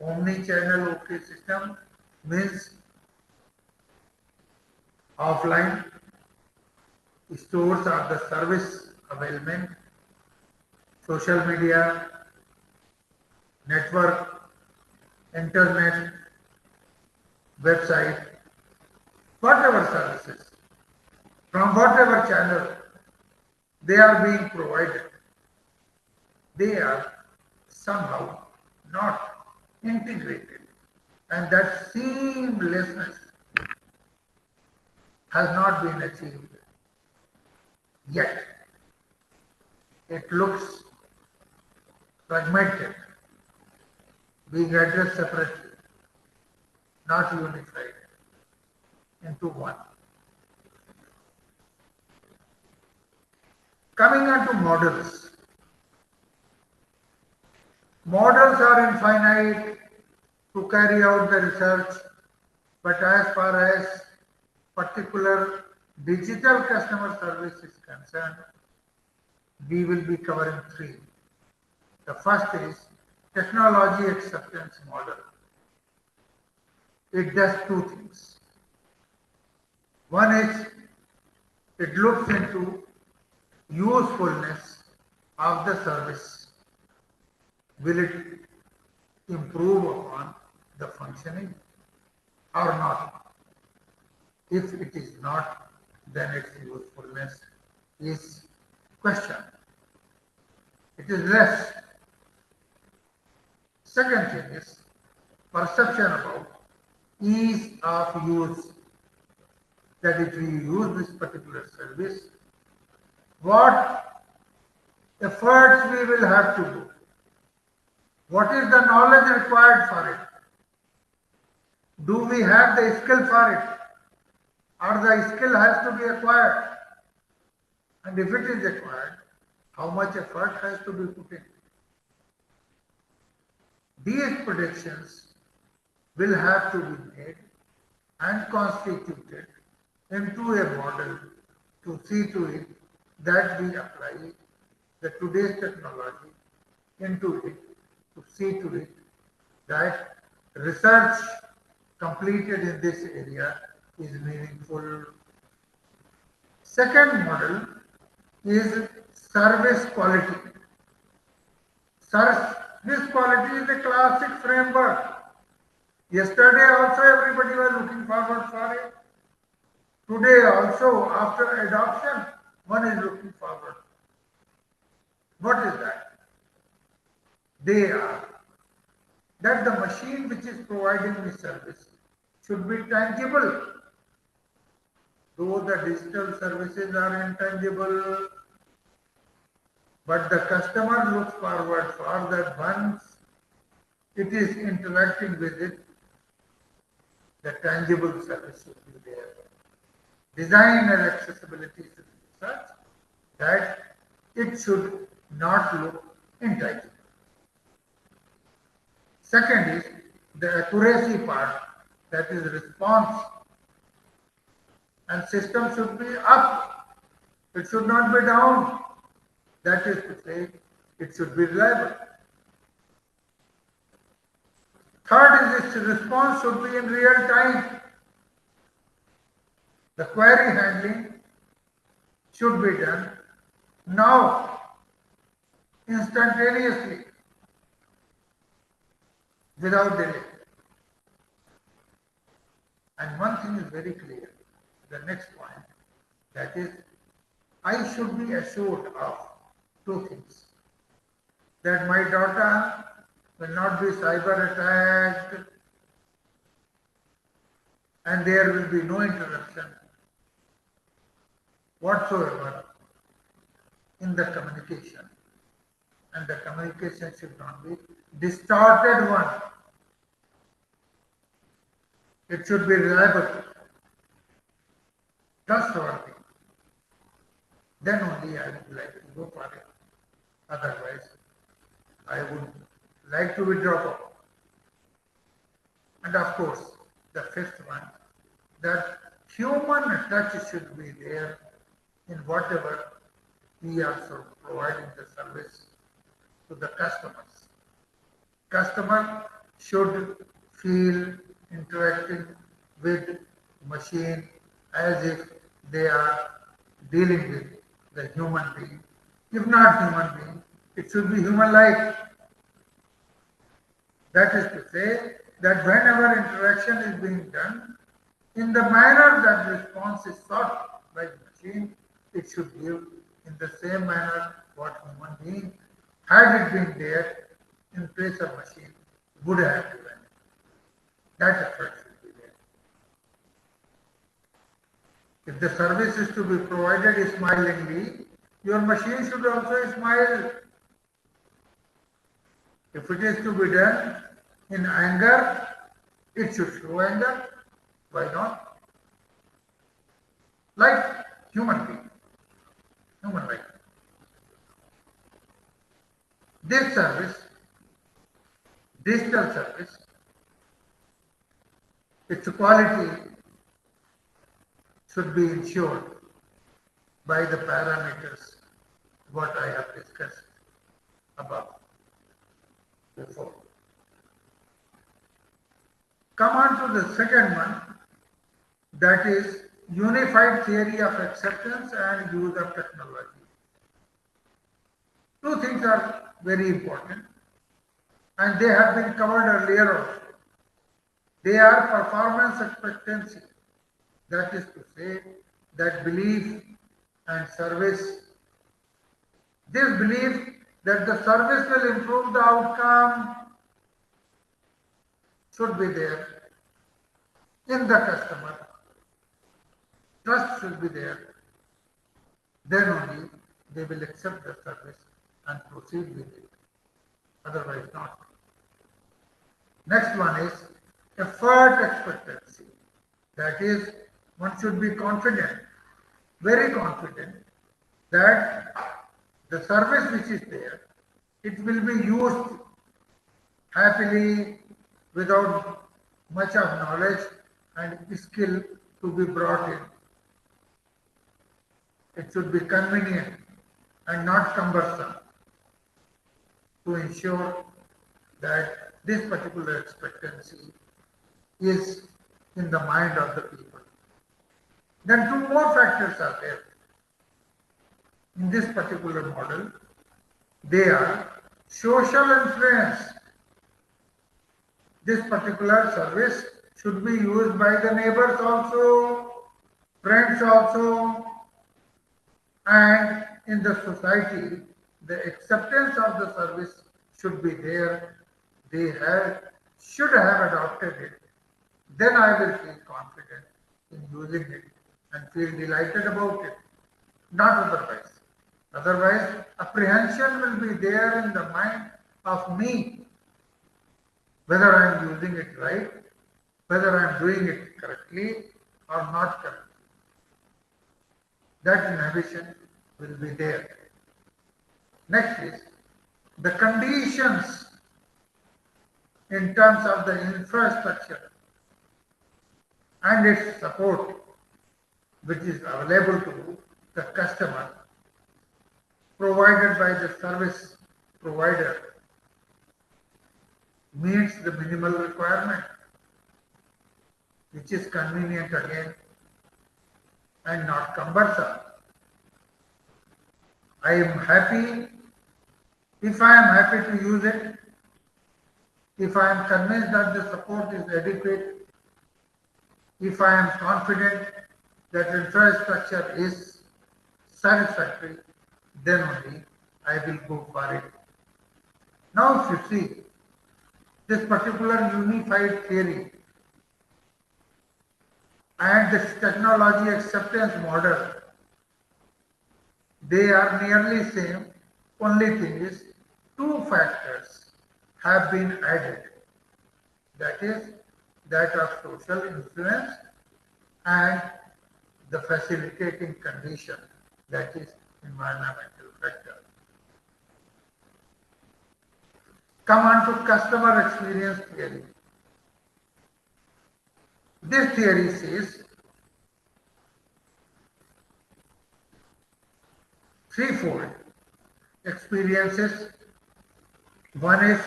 Omni-channel ecosystem means offline stores are the service availment, social media, network, internet, website, whatever services, from whatever channel they are being provided, they are somehow not integrated, and that seamlessness has not been achieved yet. It looks fragmented, being addressed separately, not unified into one. Coming on to models. Models are infinite to carry out the research, But as far as particular digital customer service is concerned, we will be covering three. The first is technology acceptance model. It does two things. One is it looks into usefulness of the service. Will it improve upon the functioning or not? If it is not, then its usefulness is questioned. It is less. Second thing is perception about ease of use. That if we use this particular service, what efforts we will have to do? What is the knowledge required for it? Do we have the skill for it? Or the skill has to be acquired? And if it is acquired, how much effort has to be put in? These predictions will have to be made and constituted into a model to see to it that we apply the today's technology into it, to see to it that research completed in this area is meaningful. Second model is service quality. Service quality is a classic framework. Yesterday also everybody was looking forward for it. Today also, after adoption, one is looking forward. What is that? They are that the machine which is providing the service should be tangible. Though the digital services are intangible, but the customer looks forward for that once it is interacting with it, the tangible service should be there. Design and accessibility should be such that it should not look intangible. Second is the accuracy part, that is response. And system should be up. It should not be down. That is to say, it should be reliable. Third is its response should be in real time. The query handling should be done now, instantaneously, without delay. And one thing is very clear, the next point, that is, I should be assured of two things. That my data will not be cyber attacked and there will be no interruption whatsoever in the communication. And the communication should not be distorted one. It should be reliable, trustworthy. Then only I would like to go for it. Otherwise, I would like to withdraw from it. And of course, the fifth one, that human touch should be there in whatever we are providing the service to the customers. Customer should feel interacting with machine as if they are dealing with the human being. If not human being, it should be human-like. That is to say that whenever interaction is being done, in the manner that response is sought by the machine, it should give in the same manner what human being, had it been there in place of machine, would have given. That effort should be there. If the service is to be provided smilingly, your machine should also smile. If it is to be done in anger, it should show anger. Why not? Like human being, human being. This service, digital service, its quality should be ensured by the parameters what I have discussed above before. Come on to the second one, that is unified theory of acceptance and use of technology. Two things are very important and they have been covered earlier also. They are performance expectancy, that is to say that belief and service. This belief that the service will improve the outcome should be there in the customer. Trust should be there. Then only they will accept the service and proceed with it. Otherwise not. Next one is effort expectancy. That is, one should be confident, very confident, that the service which is there, it will be used happily without much of knowledge and skill to be brought in. It should be convenient and not cumbersome to ensure that this particular expectancy is in the mind of the people. Then two more factors are there in this particular model. They are social influence. This particular service should be used by the neighbors also, friends also, and in the society, the acceptance of the service should be there. They should have adopted it. Then I will feel confident in using it and feel delighted about it. Not otherwise. Otherwise, apprehension will be there in the mind of me, whether I am using it right, whether I am doing it correctly or not correctly. That inhibition will be there. Next is the conditions in terms of the infrastructure and its support which is available to the customer provided by the service provider meets the minimal requirement, which is convenient again and not cumbersome. I am happy if I am happy to use it, if I am convinced that the support is adequate, if I am confident that infrastructure is satisfactory, then only I will go for it. Now if you see this particular unified theory and this technology acceptance model, they are nearly same. Only thing is two factors have been added. That is that of social influence and the facilitating condition, that is environmental factor. Come on to customer experience theory. This theory says threefold experiences. One is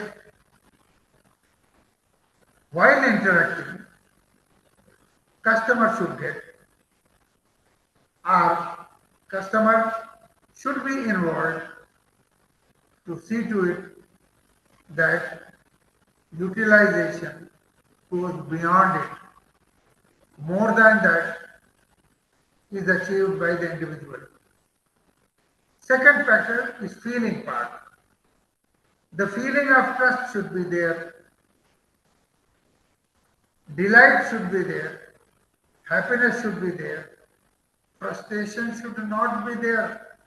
while interacting, customer should get, or customer should be involved to see to it that utilization goes beyond it. More than that is achieved by the individual. Second factor is feeling part. The feeling of trust should be there. Delight should be there. Happiness should be there. Frustration should not be there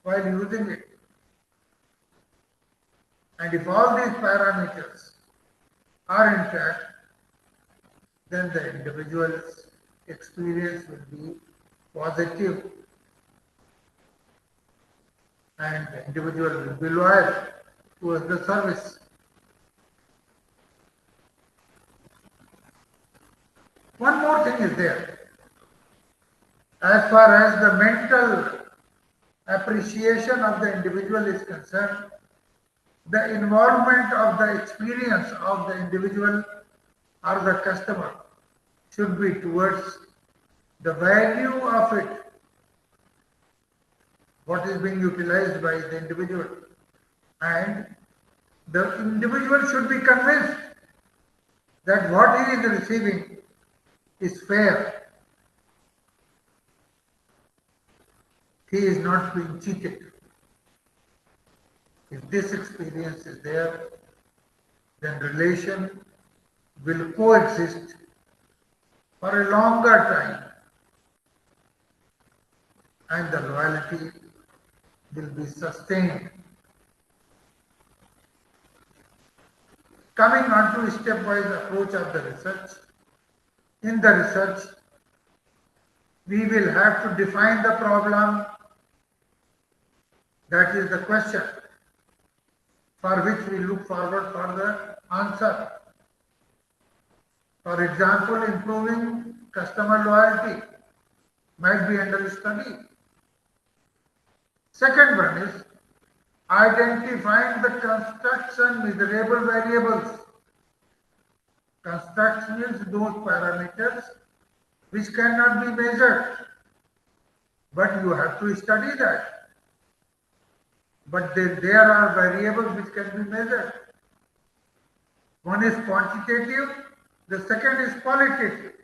while using it. And if all these parameters are intact, then the individual's experience will be positive and the individual will be loyal towards the service. One more thing is there. As far as the mental appreciation of the individual is concerned, the involvement of the experience of the individual or the customer should be towards the value of it, what is being utilized by the individual, and the individual should be convinced that what he is receiving is fair. He is not being cheated. If this experience is there, then relation will coexist for a longer time, and the loyalty will be sustained. Coming on to stepwise approach of the research, in the research, we will have to define the problem, that is the question, for which we look forward for the answer. For example, improving customer loyalty might be under study. Second one is identifying the constructs and measurable variables. Constructs means those parameters which cannot be measured, but you have to study that. But there are variables which can be measured. One is quantitative, the second is qualitative.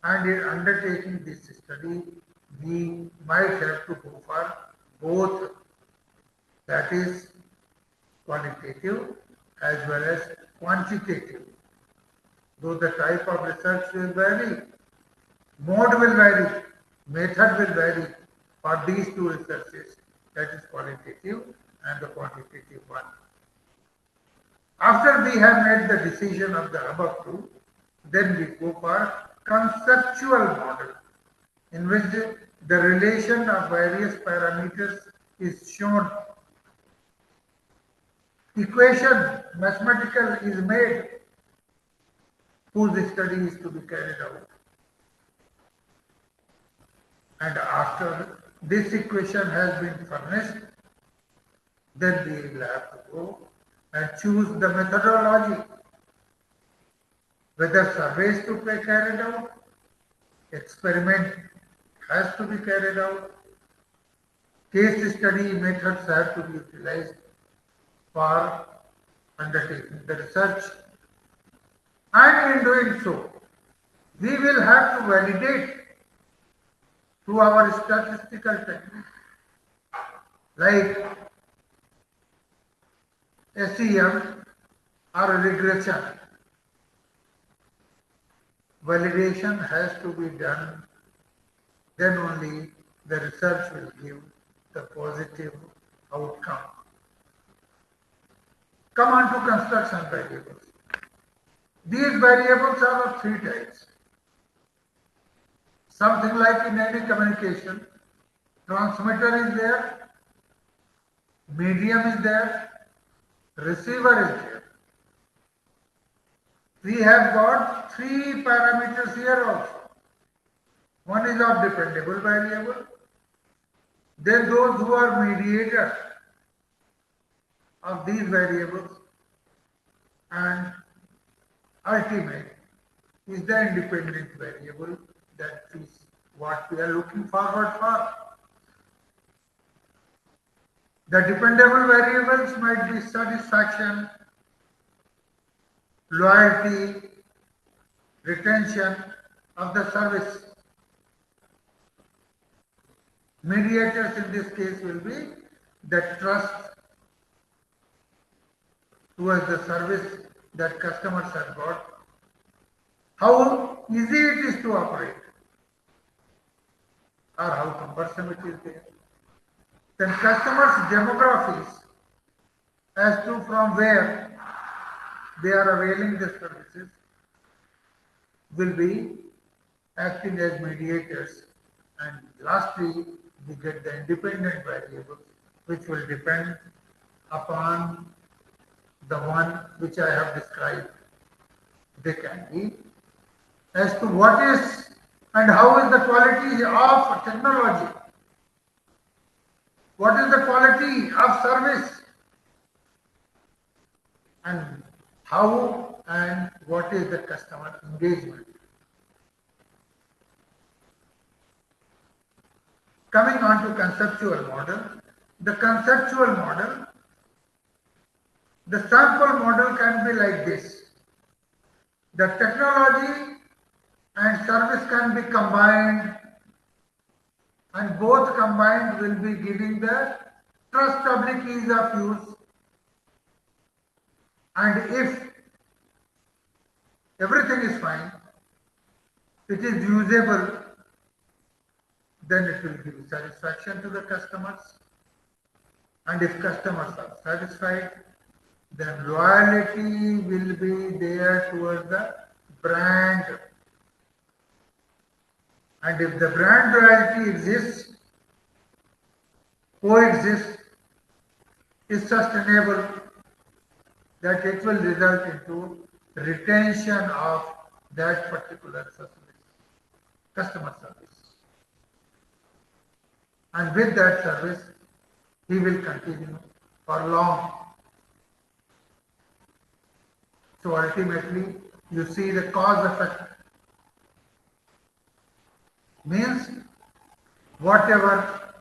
And in undertaking this study, we might have to go for both, that is qualitative as well as quantitative. Though the type of research will vary, mode will vary, method will vary for these two researches, that is qualitative and the quantitative one. After we have made the decision of the above two, then we go for conceptual model, in which the relation of various parameters is shown. Equation, mathematical, is made, whose study is to be carried out. And after this equation has been furnished, then we will have to go and choose the methodology, whether surveys to be carried out, experiment has to be carried out, case study methods have to be utilized for undertaking the research. And in doing so, we will have to validate through our statistical techniques like SEM or regression. Validation has to be done, then only the research will give the positive outcome. Come on to construction variables. These variables are of three types. Something like in any communication, transmitter is there, medium is there, receiver is there. We have got three parameters here also. One is of dependable variable, then those who are mediators of these variables, and ultimate is the independent variable, that is what we are looking forward for. The dependable variables might be satisfaction, loyalty, retention of the service. Mediators in this case will be the trust towards the service that customers have got, how easy it is to operate, or how cumbersome it is there. Then customers' demographics as to from where they are availing the services will be acting as mediators. And lastly, we get the independent variables, which will depend upon the one which I have described. They can be as to what is and how is the quality of technology, what is the quality of service, and how and what is the customer engagement. Coming on to conceptual model, the conceptual model, the sample model can be like this. The technology and service can be combined, and both combined will be giving the trust public ease of use. And if everything is fine, it is usable, then it will give satisfaction to the customers. And if customers are satisfied, then loyalty will be there towards the brand. And if the brand loyalty exists, coexists, is sustainable, that it will result into retention of that particular service, customer service. And with that service, he will continue for long. So ultimately, you see the cause effect. Means whatever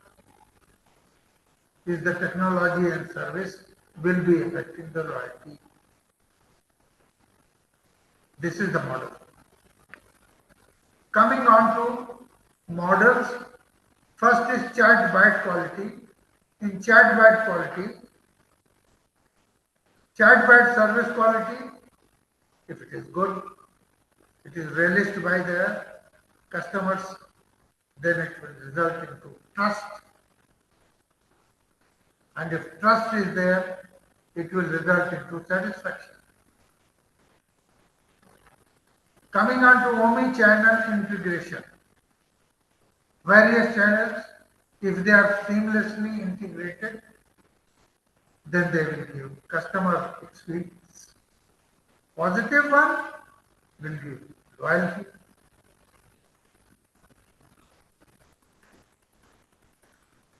is the technology and service will be affecting the loyalty. This is the model. Coming on to models, first is chat byte quality. In chat byte quality, chat byte service quality, if it is good, it is relished by the customers, then it will result into trust. And if trust is there, it will result into satisfaction. Coming on to omni-channel integration. Various channels, if they are seamlessly integrated, then they will give customer experience. Positive one will give loyalty.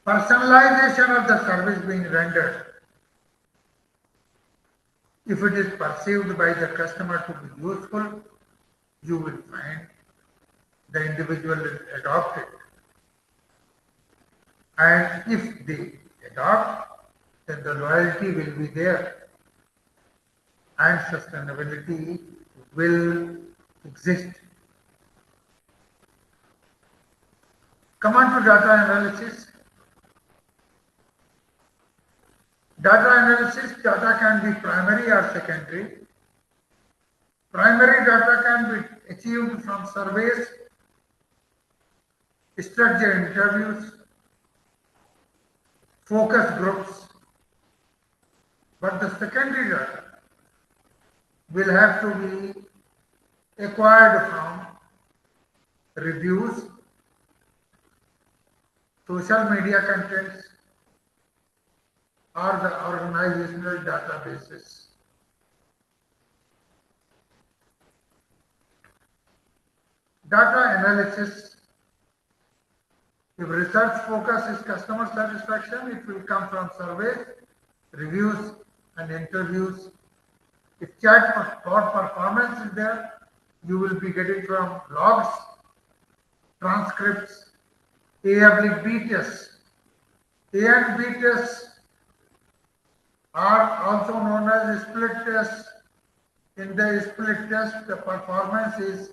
Personalization of the service being rendered. If it is perceived by the customer to be useful, you will find the individual will adopt it. And if they adopt, then the loyalty will be there and sustainability will exist. Come on to data analysis. Data analysis, data can be primary or secondary. Primary data can be achieved from surveys, structured interviews, focus groups, but the secondary data will have to be acquired from reviews, social media contents, or the organizational databases. Data analysis, if research focus is customer satisfaction, it will come from surveys, reviews, and interviews. If chat for performance is there, you will be getting from logs, transcripts, A/B tests. A and B tests are also known as split tests. In the split test, the performance is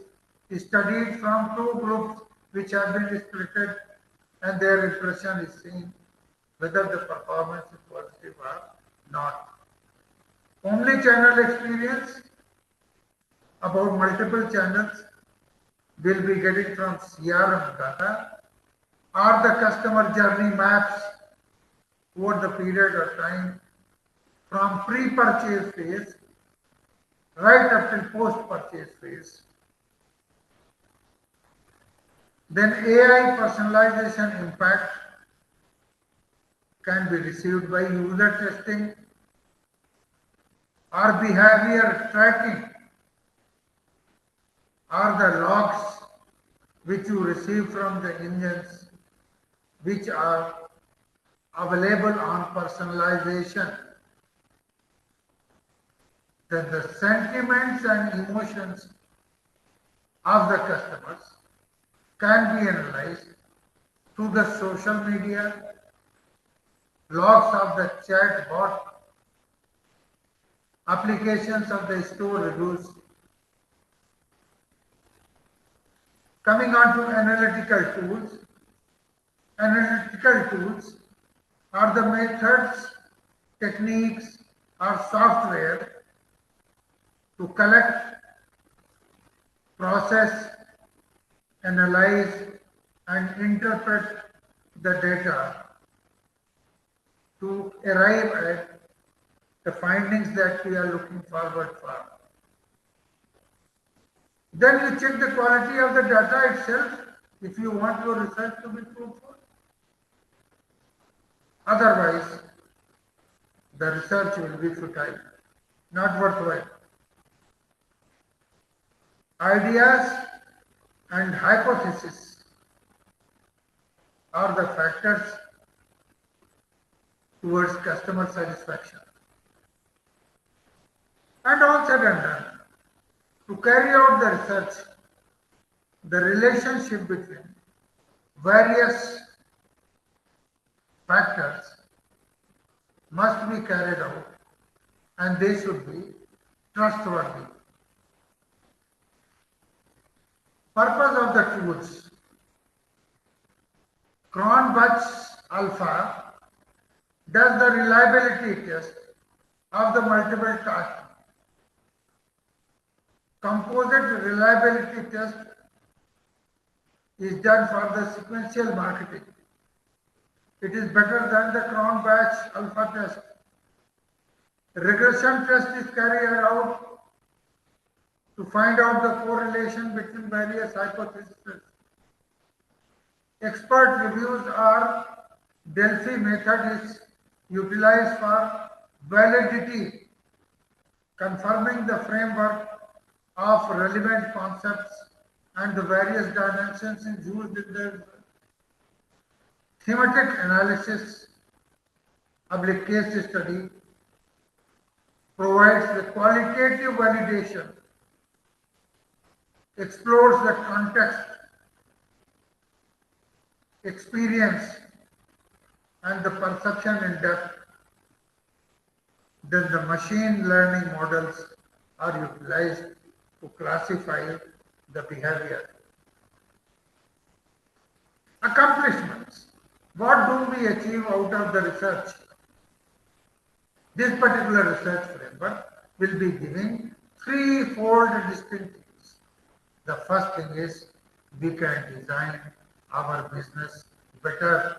studied from two groups which have been splitted, and their impression is seen whether the performance is positive or not. Omni-channel experience about multiple channels will be getting from CRM data or the customer journey maps over the period of time from pre-purchase phase right up till post-purchase phase. Then AI personalization impact can be received by user testing or behavior tracking are the logs which you receive from the engines which are available on personalization. Then the sentiments and emotions of the customers can be analyzed through the social media, logs of the chat bot, applications of the store reviews. Coming on to analytical tools. Analytical tools are the methods, techniques, or software to collect, process, analyze, and interpret the data to arrive at the findings that we are looking forward for. Then you check the quality of the data itself if you want your research to be fruitful. Otherwise, the research will be futile, not worthwhile. Ideas and hypotheses are the factors towards customer satisfaction. And all said and done, to carry out the research, the relationship between various factors must be carried out and they should be trustworthy. Purpose of the tools. Cron-Batch Alpha does the reliability test of the multiple tasks. Composite reliability test is done for the sequential marketing. It is better than the Cron-Batch Alpha test. Regression test is carried out to find out the correlation between various hypotheses. Expert reviews or Delphi method is utilized for validity, confirming the framework of relevant concepts and the various dimensions used in the thematic analysis public case study provides the qualitative validation, explores the context, experience, and the perception in depth. Then the machine learning models are utilized to classify the behavior. Accomplishments. What do we achieve out of the research? This particular research framework will be giving threefold distinct things. The first thing is we can design our business better.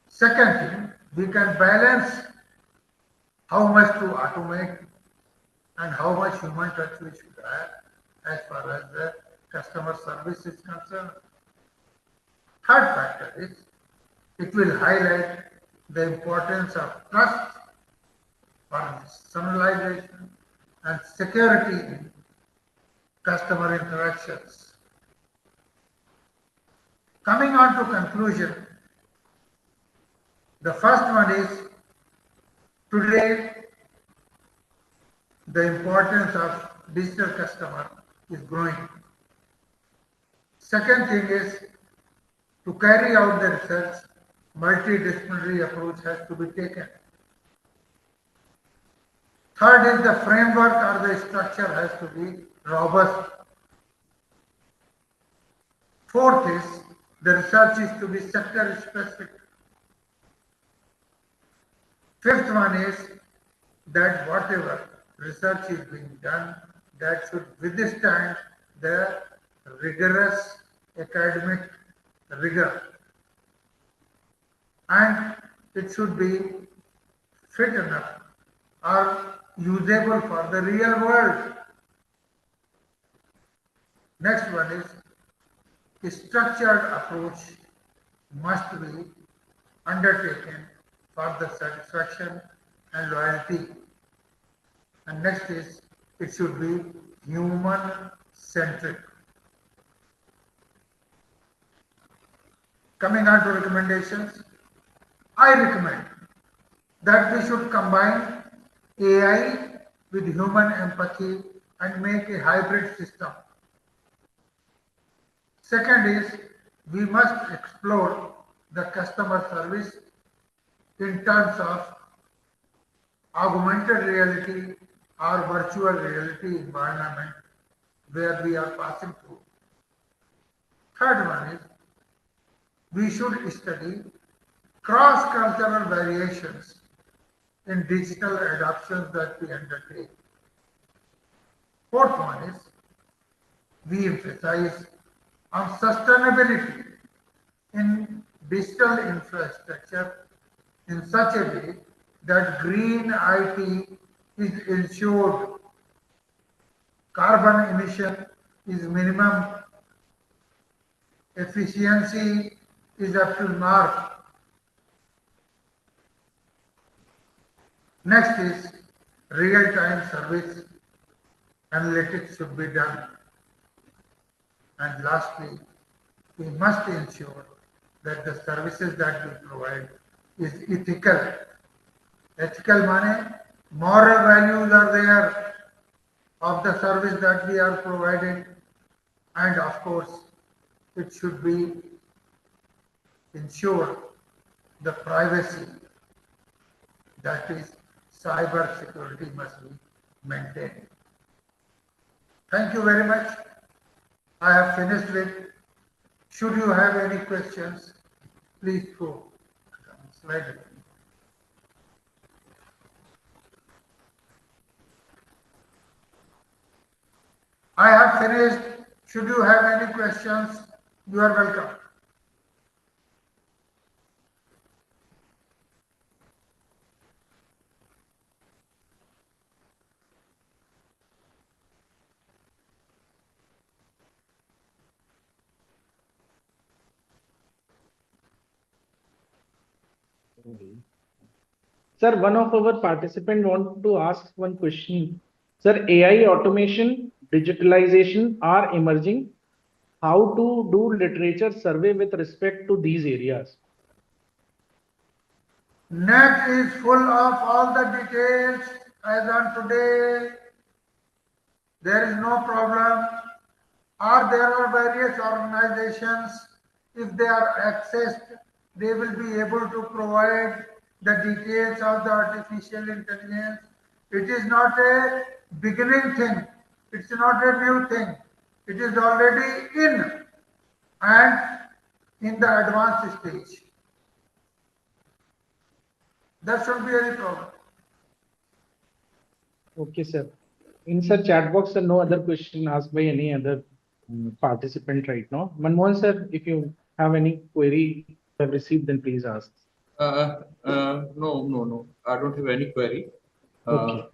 Second thing, we can balance how much to automate and how much human touch we should have as far as the customer service is concerned. Third factor is it will highlight the importance of trust, personalization, and security in customer interactions. Coming on to conclusion, the first one is today the importance of digital customer is growing. Second thing is to carry out the research, multidisciplinary approach has to be taken. Third is the framework or the structure has to be robust. Fourth is the research is to be sector specific. Fifth one is that whatever research is being done, that should withstand the rigorous academic rigor, and it should be fit enough or usable for the real world. Next one is a structured approach must be undertaken for the satisfaction and loyalty. And next is it should be human centric. Coming on to recommendations, I recommend that we should combine AI with human empathy and make a hybrid system. Second is, we must explore the customer service in terms of augmented reality or virtual reality environment where we are passing through. Third one is, we should study cross-cultural variations in digital adoptions that we undertake. Fourth one is, we emphasize on sustainability in digital infrastructure in such a way that green IT is ensured, carbon emission is minimum, efficiency is up to mark. Next is real-time service analytics should be done. And lastly, we must ensure that the services that we provide is ethical. Ethical meaning moral values are there of the service that we are providing, and of course it should be ensure the privacy, that is cyber security must be maintained. Thank you very much. I have finished with. Should you have any questions, please go. Slide it. I have finished. Should you have any questions, you are welcome. Sir, one of our participants want to ask one question. Sir, AI automation, digitalization are emerging. How to do literature survey with respect to these areas? Net is full of all the details as on today. There is no problem. Or there are various organizations, if they are accessed, they will be able to provide the details of the artificial intelligence. It is not a beginning thing. It's not a new thing. It is already in and in the advanced stage. That should be any problem. Okay, sir. In the chat box, sir, no other question asked by any other participant right now. Manmohan sir, if you have any query you have received, then please ask. No. I don't have any query. Okay.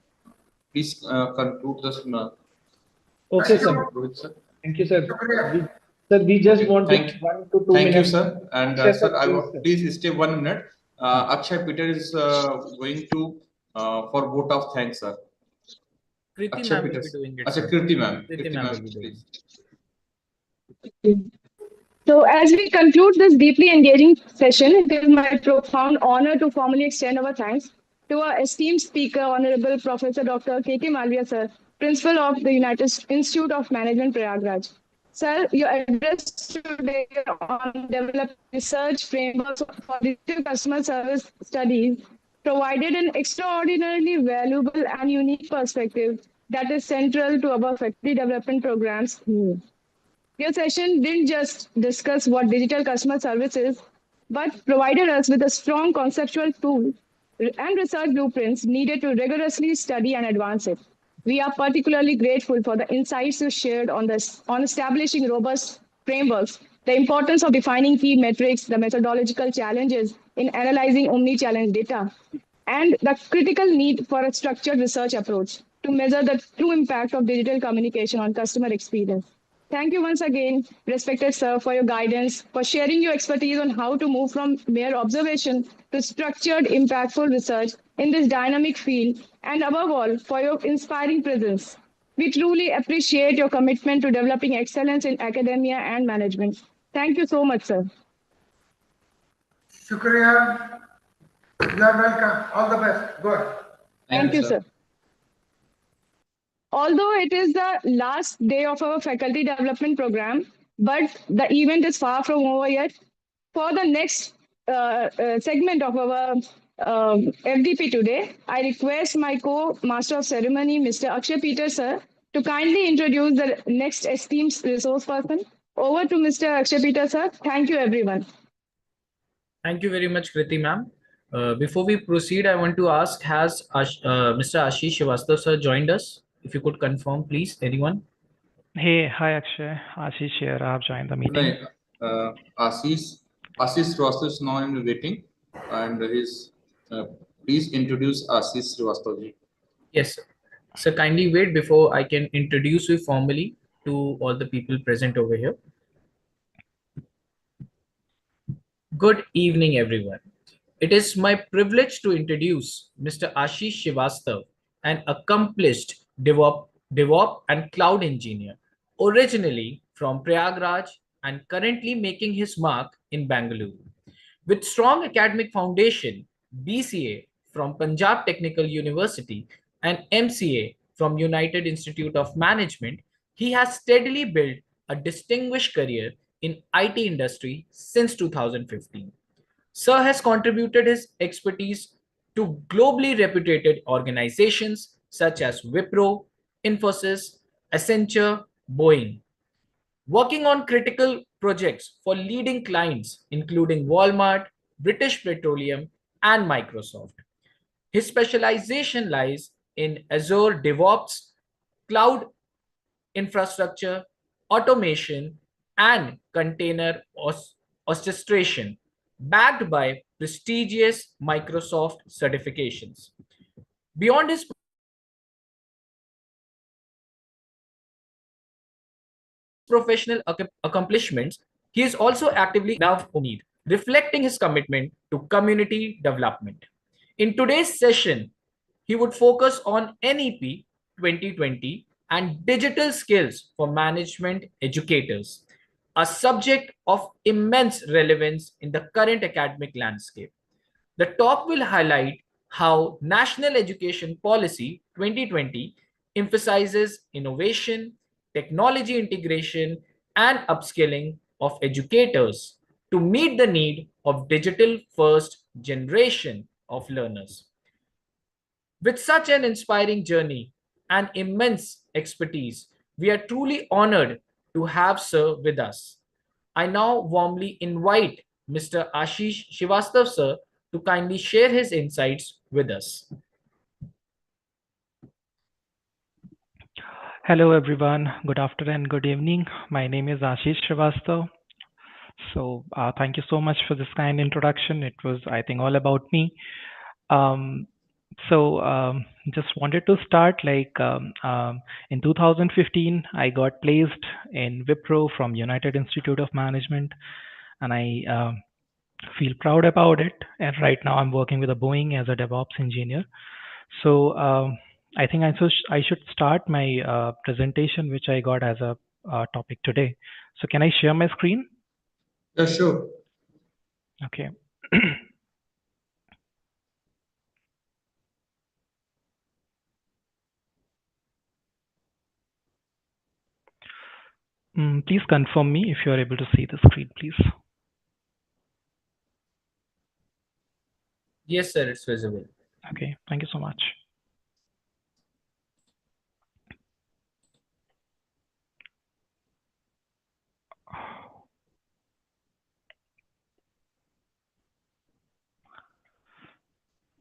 Please conclude this. Okay, sir. Thank you, sir. We just want 1 to 2 minutes. Thank you, sir. And Akshay, sir, please stay 1 minute. Akshay Peter is going to for vote of thanks, sir. Kriti ma'am will be doing it. Kriti ma'am. Kriti ma'am will be doing it. So as we conclude this deeply engaging session, it is my profound honor to formally extend our thanks to our esteemed speaker, Honorable Professor Dr. K.K. Malviya, sir, Principal of the United Institute of Management, Prayagraj. Sir, your address today on developing research frameworks for digital customer service studies provided an extraordinarily valuable and unique perspective that is central to our faculty development programs. Your session didn't just discuss what digital customer service is, but provided us with a strong conceptual tool and research blueprints needed to rigorously study and advance it. We are particularly grateful for the insights you shared on establishing robust frameworks, the importance of defining key metrics, the methodological challenges in analyzing omni-channel data, and the critical need for a structured research approach to measure the true impact of digital communication on customer experience. Thank you once again, respected sir, for your guidance, for sharing your expertise on how to move from mere observation to structured, impactful research in this dynamic field, and above all, for your inspiring presence. We truly appreciate your commitment to developing excellence in academia and management. Thank you so much, sir. Shukriya. You are welcome. All the best. Go ahead. Thank you, sir. Although it is the last day of our faculty development program, but the event is far from over yet. For the next segment of our FDP today, I request my co-master of ceremony, Mr. Akshay Peter, sir, to kindly introduce the next esteemed resource person. Over to Mr. Akshay Peter, sir. Thank you, everyone. Thank you very much, Kriti ma'am. Before we proceed, I want to ask, has Mr. Ashish Srivastav sir joined us? If you could confirm, please, anyone? Hey, hi Akshay. Ashish here. I have joined the meeting. Ashish Srivastava is now in waiting, and please introduce Ashish Srivastava ji. Yes, sir. So kindly wait before I can introduce you formally to all the people present over here. Good evening, everyone. It is my privilege to introduce Mr. Ashish Srivastav, an accomplished DevOps and cloud engineer, originally from Prayagraj and currently making his mark in Bangalore. With strong academic foundation, BCA from Punjab Technical University and MCA from United Institute of Management, he has steadily built a distinguished career in IT industry since 2015. Sir has contributed his expertise to globally reputed organizations such as Wipro, Infosys, Accenture, Boeing, working on critical projects for leading clients including Walmart, British Petroleum, and Microsoft. His specialization lies in Azure DevOps, cloud infrastructure, automation, and container orchestration, backed by prestigious Microsoft certifications. Beyond his professional accomplishments, he is also actively now Umid, reflecting his commitment to community development. In today's session, he would focus on NEP 2020 and digital skills for management educators, a subject of immense relevance in the current academic landscape. The talk will highlight how National Education Policy 2020 emphasizes innovation, technology integration, and upskilling of educators to meet the need of digital first generation of learners. With such an inspiring journey and immense expertise, we are truly honored to have Sir with us. I now warmly invite Mr. Ashish Srivastav sir to kindly share his insights with us. Hello everyone. Good afternoon, good evening. My name is Ashish Srivastav. So thank you so much for this kind introduction. It was, I think, all about me. Just wanted to start in 2015, I got placed in Wipro from United Institute of Management, and I feel proud about it. And right now I'm working with a Boeing as a DevOps engineer. So I think I should start my presentation, which I got as a topic today. So can I share my screen? Yeah, sure. Okay. Please confirm me if you are able to see the screen, please. Yes, sir, it's visible. Okay, thank you so much.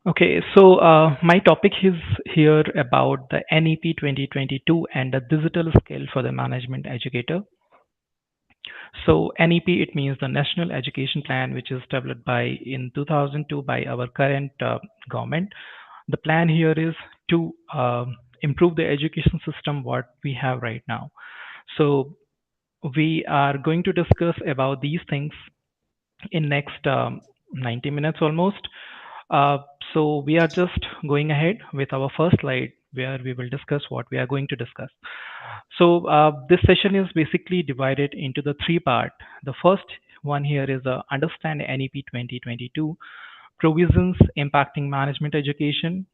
Okay, so my topic is here about the NEP 2022 and the digital skill for the management educator. So NEP, it means the National Education Plan, which is developed in 2002 by our current government. The plan here is to improve the education system what we have right now. So we are going to discuss about these things in next 90 minutes almost. So we are just going ahead with our first slide, where we will discuss what we are going to discuss. So this session is basically divided into the three parts. The first one here is understand NEP 2022 provisions impacting management education.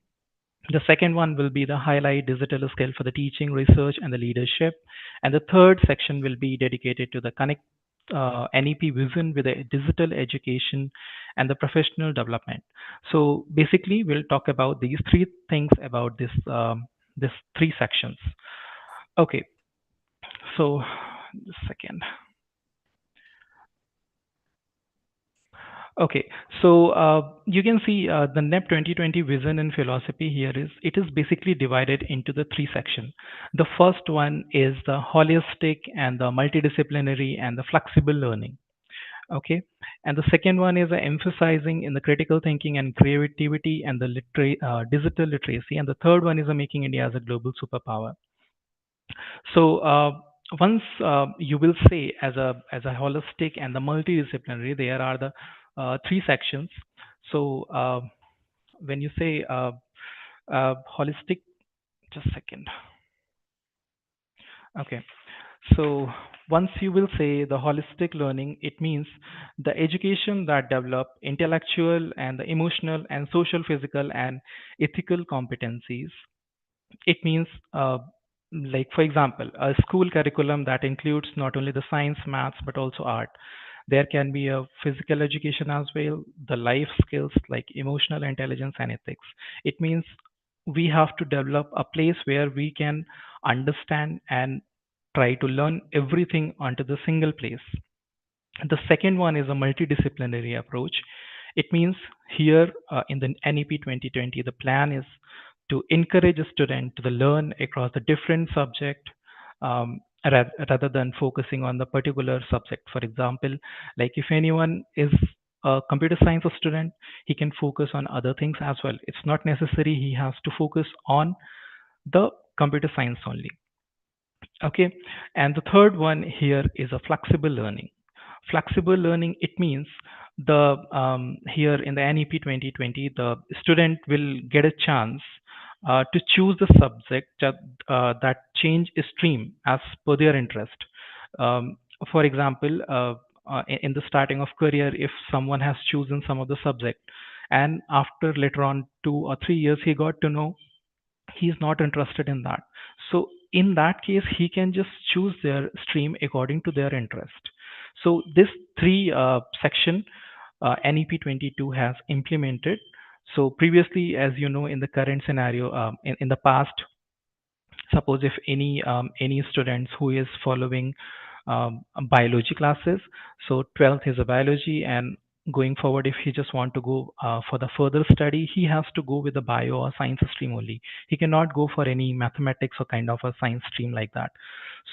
The second one will be the highlight digital skill for the teaching, research, and the leadership. And the third section will be dedicated to the connect NEP vision with the digital education and the professional development. So basically, we'll talk about these three things about this three sections. Okay, so just a second. Okay, so you can see the NEP 2020 vision and philosophy here is it is basically divided into the three sections. The first one is the holistic and the multidisciplinary and the flexible learning. Okay, and the second one is emphasizing in the critical thinking and creativity and the digital literacy, and the third one is making India as a global superpower. So once you will say as a holistic and the multidisciplinary, there are the three sections. So when you say holistic, just a second. Okay, so once you will say the holistic learning, it means the education that develop intellectual and the emotional and social, physical and ethical competencies. It means like for example a school curriculum that includes not only the science, maths, but also art. There can be a physical education as well, the life skills like emotional intelligence and ethics. It means we have to develop a place where we can understand and try to learn everything onto the single place. The second one is a multidisciplinary approach. It means here in the NEP 2020, the plan is to encourage a student to learn across the different subject rather than focusing on the particular subject. For example, like if anyone is a computer science student, he can focus on other things as well. It's not necessary he has to focus on the computer science only. Okay, and the third one here is a flexible learning. Flexible learning, it means the here in the NEP 2020, the student will get a chance to choose the subject that change stream as per their interest. Um, for example, in the starting of career, if someone has chosen some of the subject, and after later on 2 or 3 years, he got to know he's not interested in that. So in that case, he can just choose their stream according to their interest. So this three section NEP 22 has implemented. So previously, as you know, in the current scenario, in the past, suppose if any students who is following biology classes, so 12th is a biology, and going forward if he just want to go for the further study, he has to go with the bio or science stream only. He cannot go for any mathematics or kind of a science stream like that.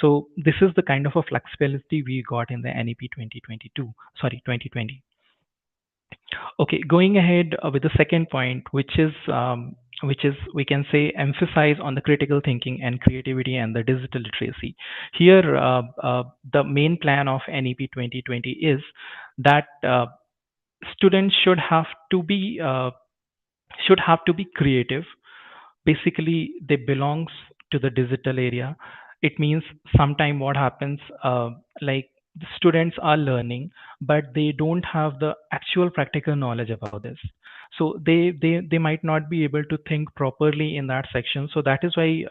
So this is the kind of a flexibility we got in the NEP 2020. Okay, going ahead with the second point, which is we can say emphasize on the critical thinking and creativity and the digital literacy. Here, the main plan of NEP 2020 is that students should have to be creative. Basically, they belongs to the digital area. It means sometime what happens, like the students are learning, but they don't have the actual practical knowledge about this. So they might not be able to think properly in that section. So that is why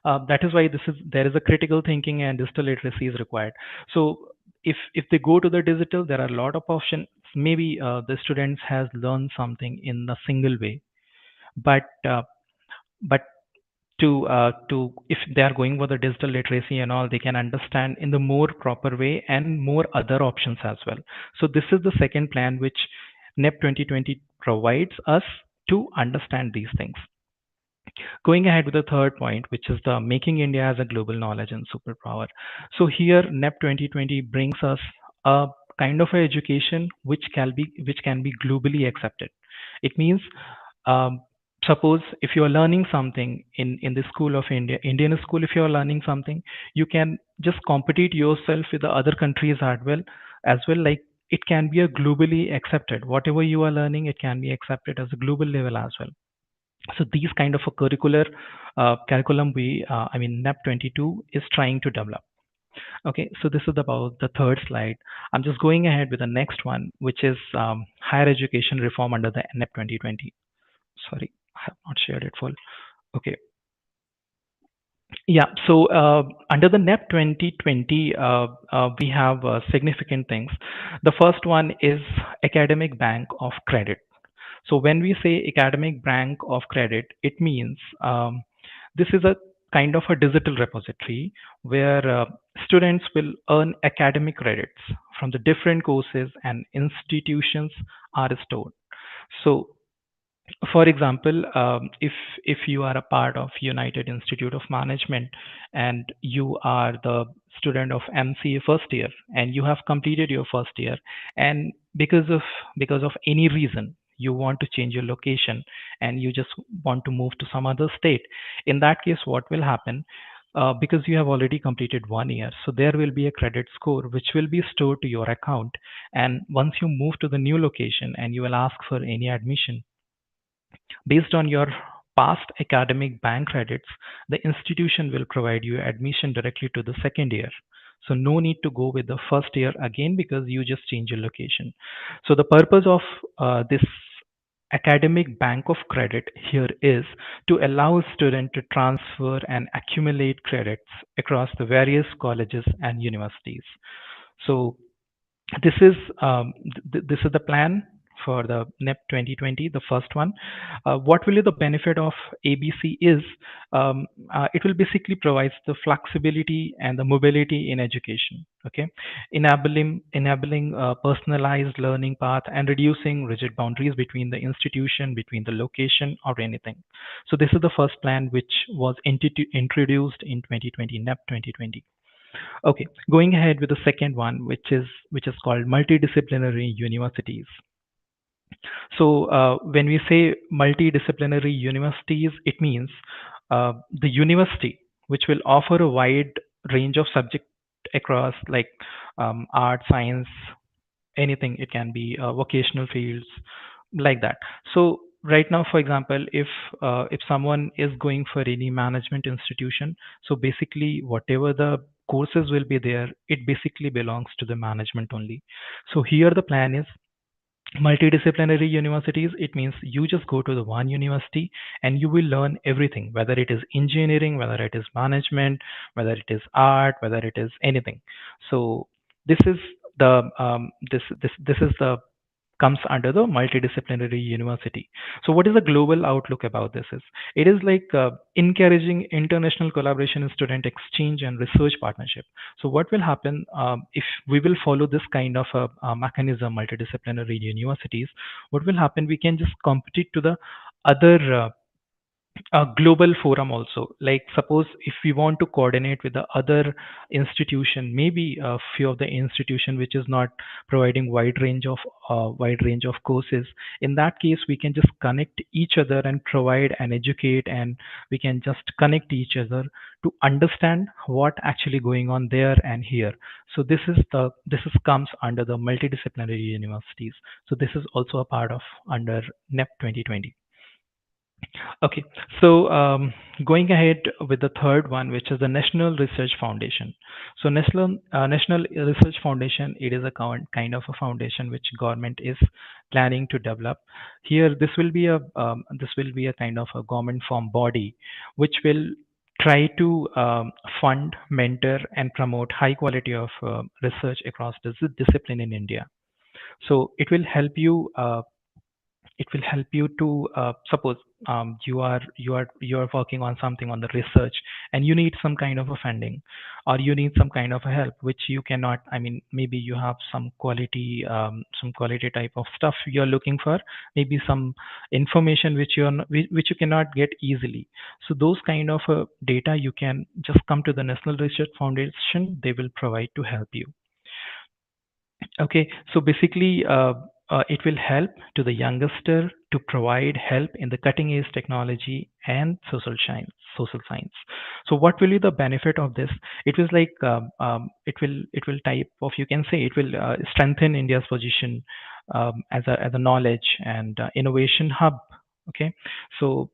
there is a critical thinking and digital literacy is required. So if they go to the digital, there are a lot of options. Maybe the students has learned something in a single way, but but to if they are going for the digital literacy and all, they can understand in the more proper way and more other options as well. So this is the second plan which NEP 2020 provides us to understand these things. Going ahead with the third point, which is the making India as a global knowledge and superpower. So here NEP 2020 brings us a kind of a education which can be globally accepted. It means suppose if you are learning something in the school of Indian school, if you are learning something, you can just compete yourself with the other countries as well. Like it can be a globally accepted. Whatever you are learning, it can be accepted as a global level as well. So these kind of a curriculum I mean NEP 22 is trying to develop. Okay, so this is about the third slide. I'm just going ahead with the next one, which is higher education reform under the NEP 2020. Sorry, I have not shared it full. Okay, yeah. So under the NEP 2020, we have significant things. The first one is academic bank of credit. So when we say academic bank of credit, it means this is a kind of a digital repository where students will earn academic credits from the different courses and institutions are stored. So for example, if you are a part of United Institute of Management and you are the student of MCA first year and you have completed your first year, and because of any reason you want to change your location and you just want to move to some other state, in that case what will happen, because you have already completed 1 year, so there will be a credit score which will be stored to your account. And once you move to the new location and you will ask for any admission based on your past academic bank credits, the institution will provide you admission directly to the second year. So no need to go with the first year again because you just change your location. So the purpose of this academic bank of credit here is to allow a student to transfer and accumulate credits across the various colleges and universities. So this is this is the plan for the NEP 2020, the first one. What will be the benefit of ABC is it will basically provides the flexibility and the mobility in education. Okay, enabling personalized learning path and reducing rigid boundaries between the institution, between the location or anything. So this is the first plan which was introduced in 2020, NEP 2020. Okay, going ahead with the second one, which is called multidisciplinary universities. So when we say multidisciplinary universities, it means the university which will offer a wide range of subject across like art, science, anything. It can be vocational fields like that. So right now, for example, if someone is going for any management institution, so basically whatever the courses will be there, it basically belongs to the management only. So here the plan is multidisciplinary universities. It means you just go to the one university and you will learn everything, whether it is engineering, whether it is management, whether it is art, whether it is anything. So this is the this is the comes under the multidisciplinary university. So what is the global outlook about this is it is like encouraging international collaboration in student exchange and research partnership. So what will happen if we will follow this kind of a mechanism, multidisciplinary universities, what will happen, we can just compete to the other a global forum also. Like suppose if we want to coordinate with the other institution, maybe a few of the institution which is not providing wide range of courses, in that case we can just connect each other and provide and educate, and we can just connect each other to understand what actually going on there and here. So this is comes under the multidisciplinary universities. So this is also a part of under NEP 2020. Okay, so going ahead with the third one, which is the National Research Foundation. So National Research Foundation, it is a kind of a foundation which government is planning to develop. Here, this will be a kind of a government form body, which will try to fund, mentor, and promote high quality of research across this discipline in India. So it will help you to suppose you are working on something on the research and you need some kind of a funding or you need some kind of a help which you cannot, I mean maybe you have some quality type of stuff you're looking for, maybe some information which which you cannot get easily. So those kind of data you can just come to the National Research Foundation, they will provide to help you. Okay, so basically, it will help to the youngster to provide help in the cutting edge technology and social science. Social science. So, what will be the benefit of this? It was like it will type of, you can say it will strengthen India's position as a knowledge and innovation hub. Okay, so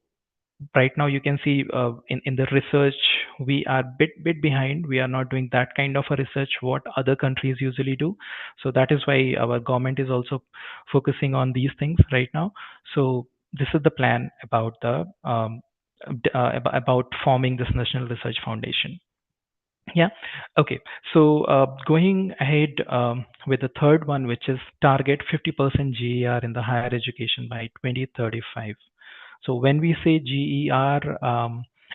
right now you can see in the research we are bit behind. We are not doing that kind of a research what other countries usually do. So that is why our government is also focusing on these things right now. So this is the plan about the about forming this National Research Foundation. Yeah. Okay. So going ahead with the third one, which is target 50% GER in the higher education by 2035. So when we say GER,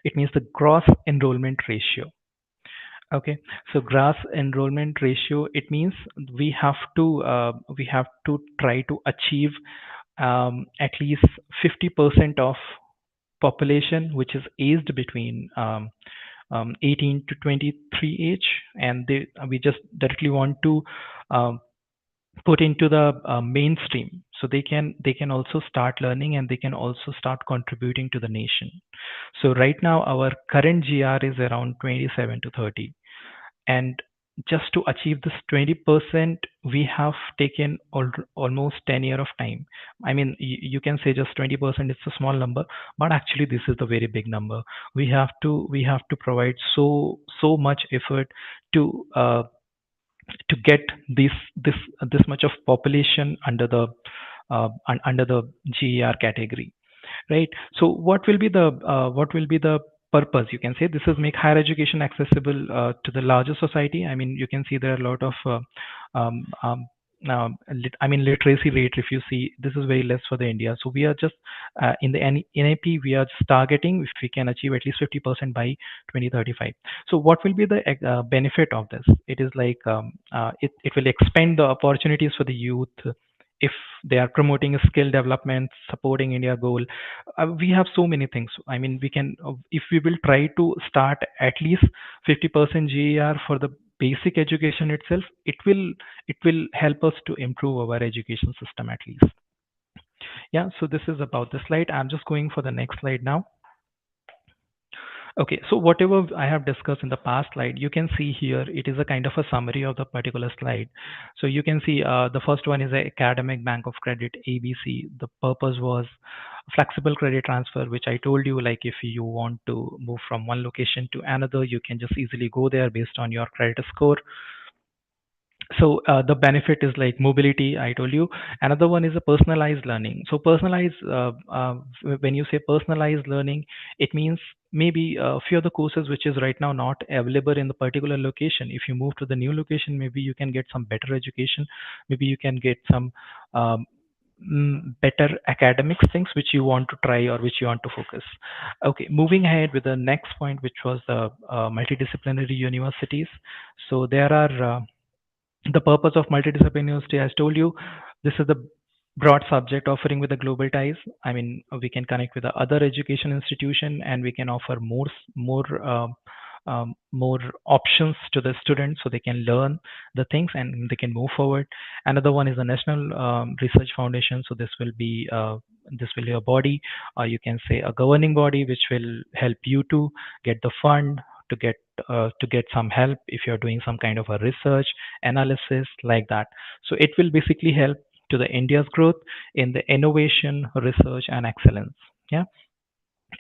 it means the gross enrollment ratio. Okay. So gross enrollment ratio, it means we have to try to achieve at least 50% of population which is aged between 18 to 23 age, and we just directly want to um, put into the mainstream, so they can also start learning and they can also start contributing to the nation. So right now our current GR is around 27 to 30, and just to achieve this 20% we have taken almost 10 year of time. I mean, you can say just 20% is a small number, but actually this is the very big number. We have to provide so much effort to get this much of population under the under the GER category, right? So what will be the purpose? You can say this is make higher education accessible to the larger society. I mean, you can see there are a lot of um, um, I mean, literacy rate, if you see, this is very less for the India. So we are just in the NAP we are just targeting if we can achieve at least 50% by 2035. So what will be the benefit of this? It is like it will expand the opportunities for the youth if they are promoting skill development, supporting India goal. We have so many things. I mean, we can if we will try to start at least 50% GER for the basic education itself, it will help us to improve our education system at least. Yeah, so this is about the slide. I'm just going for the next slide now. Okay, so whatever I have discussed in the past slide, you can see here, it is a kind of a summary of the particular slide. So you can see the first one is a academic bank of credit, ABC. The purpose was flexible credit transfer, which I told you, like if you want to move from one location to another, you can just easily go there based on your credit score. So the benefit is like mobility, I told you. Another one is a personalized learning. So personalized, when you say personalized learning, it means maybe a few of the courses which is right now not available in the particular location. If you move to the new location, maybe you can get some better education. Maybe you can get some um, better academics things which you want to try or which you want to focus. Okay, moving ahead with the next point, which was the multidisciplinary universities. So there are the purpose of multidisciplinary university, as told you, this is the broad subject offering with the global ties. I mean, we can connect with the other education institution and we can offer more options to the students so they can learn the things and they can move forward. Another one is the National Research Foundation. So this will be a body, you can say a governing body, which will help you to get the fund to get some help if you're doing some kind of a research analysis like that. So it will basically help to the India's growth in the innovation, research, and excellence. Yeah.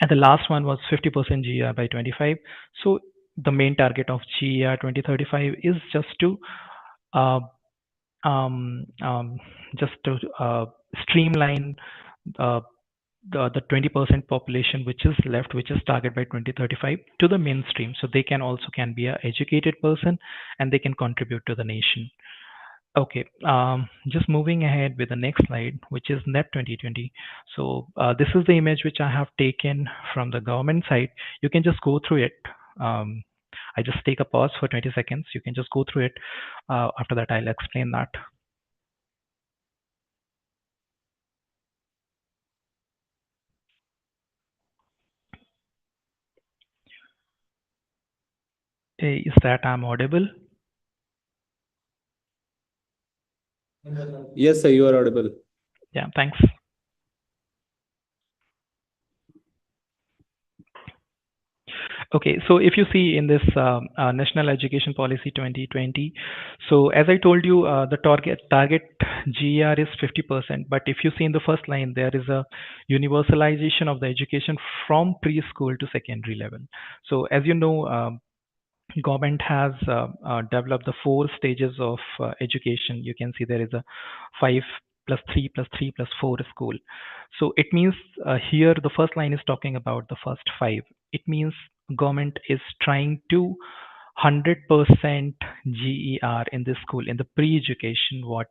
And the last one was 50% GER by 25. So the main target of GER 2035 is just to uh, um, um, streamline uh, the 20% population which is left, which is target by 2035, to the mainstream, so they can also can be a educated person and they can contribute to the nation. Okay, just moving ahead with the next slide, which is NEP 2020. So this is the image which I have taken from the government side. You can just go through it. I just take a pause for 20 seconds. You can just go through it. After that, I'll explain that. Is that I'm audible? Yes, sir, you are audible. Yeah, thanks. Okay, so if you see in this National Education Policy 2020, so as I told you, the target GER is 50%. But if you see in the first line, there is a universalization of the education from preschool to secondary level. So as you know, government has developed the 4 stages of education. You can see there is a 5+3+3+4 school. So it means here the first line is talking about the first 5. It means government is trying to 100% GER in this school, in the pre-education, what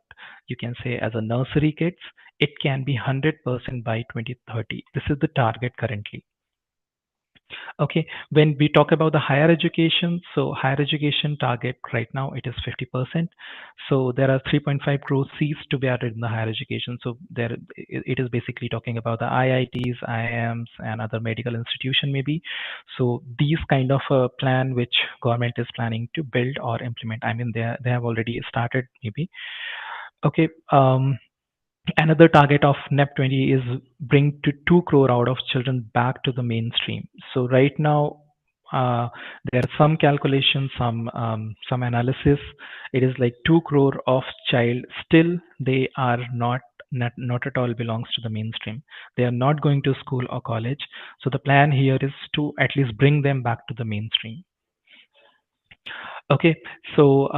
you can say as a nursery kids. It can be 100% by 2030. This is the target currently. Okay, when we talk about the higher education, so higher education target right now it is 50%. So there are 3.5 crore seats to be added in the higher education. So there it is basically talking about the IITs, IIMs, and other medical institution maybe. So these kind of a plan which government is planning to build or implement. I mean they have already started maybe. Okay. Another target of NEP 20 is bring to 2 crore out of children back to the mainstream. So right now, there are some calculations, some analysis. It is like 2 crore of child still they are not at all belongs to the mainstream. They are not going to school or college. So the plan here is to at least bring them back to the mainstream. Okay, so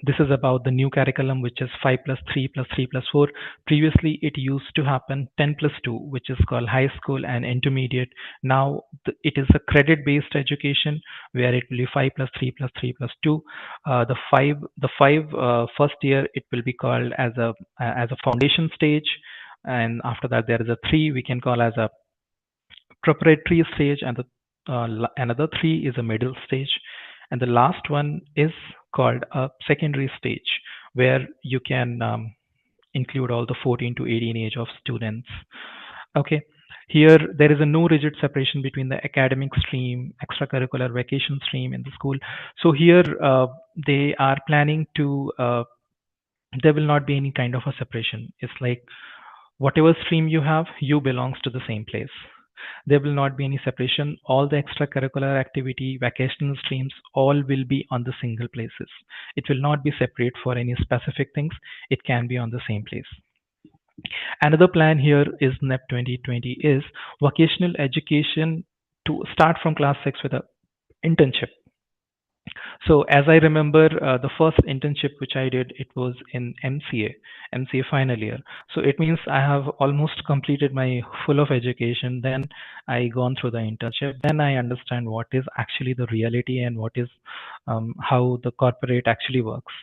this is about the new curriculum, which is 5+3+3+4. Previously, it used to happen 10+2, which is called high school and intermediate. Now it is a credit-based education where it will be 5+3+3+2. The five first year it will be called as a foundation stage, and after that there is a 3 we can call as a preparatory stage, and the another 3 is a middle stage, and the last one is called a secondary stage where you can include all the 14 to 18 age of students. Okay, here there is a no rigid separation between the academic stream, extracurricular, vacation stream in the school. So here they are planning to there will not be any kind of a separation. It's like whatever stream you have, you belongs to the same place. There will not be any separation. All the extracurricular activity, vacational streams, all will be on the single places. It will not be separate for any specific things. It can be on the same place. Another plan here is NEP 2020 is vocational education to start from class 6 with a internship. So as I remember, the first internship which I did, it was in MCA final year. So it means I have almost completed my full of education. Then I gone through the internship. Then I understand what is actually the reality and what is how the corporate actually works.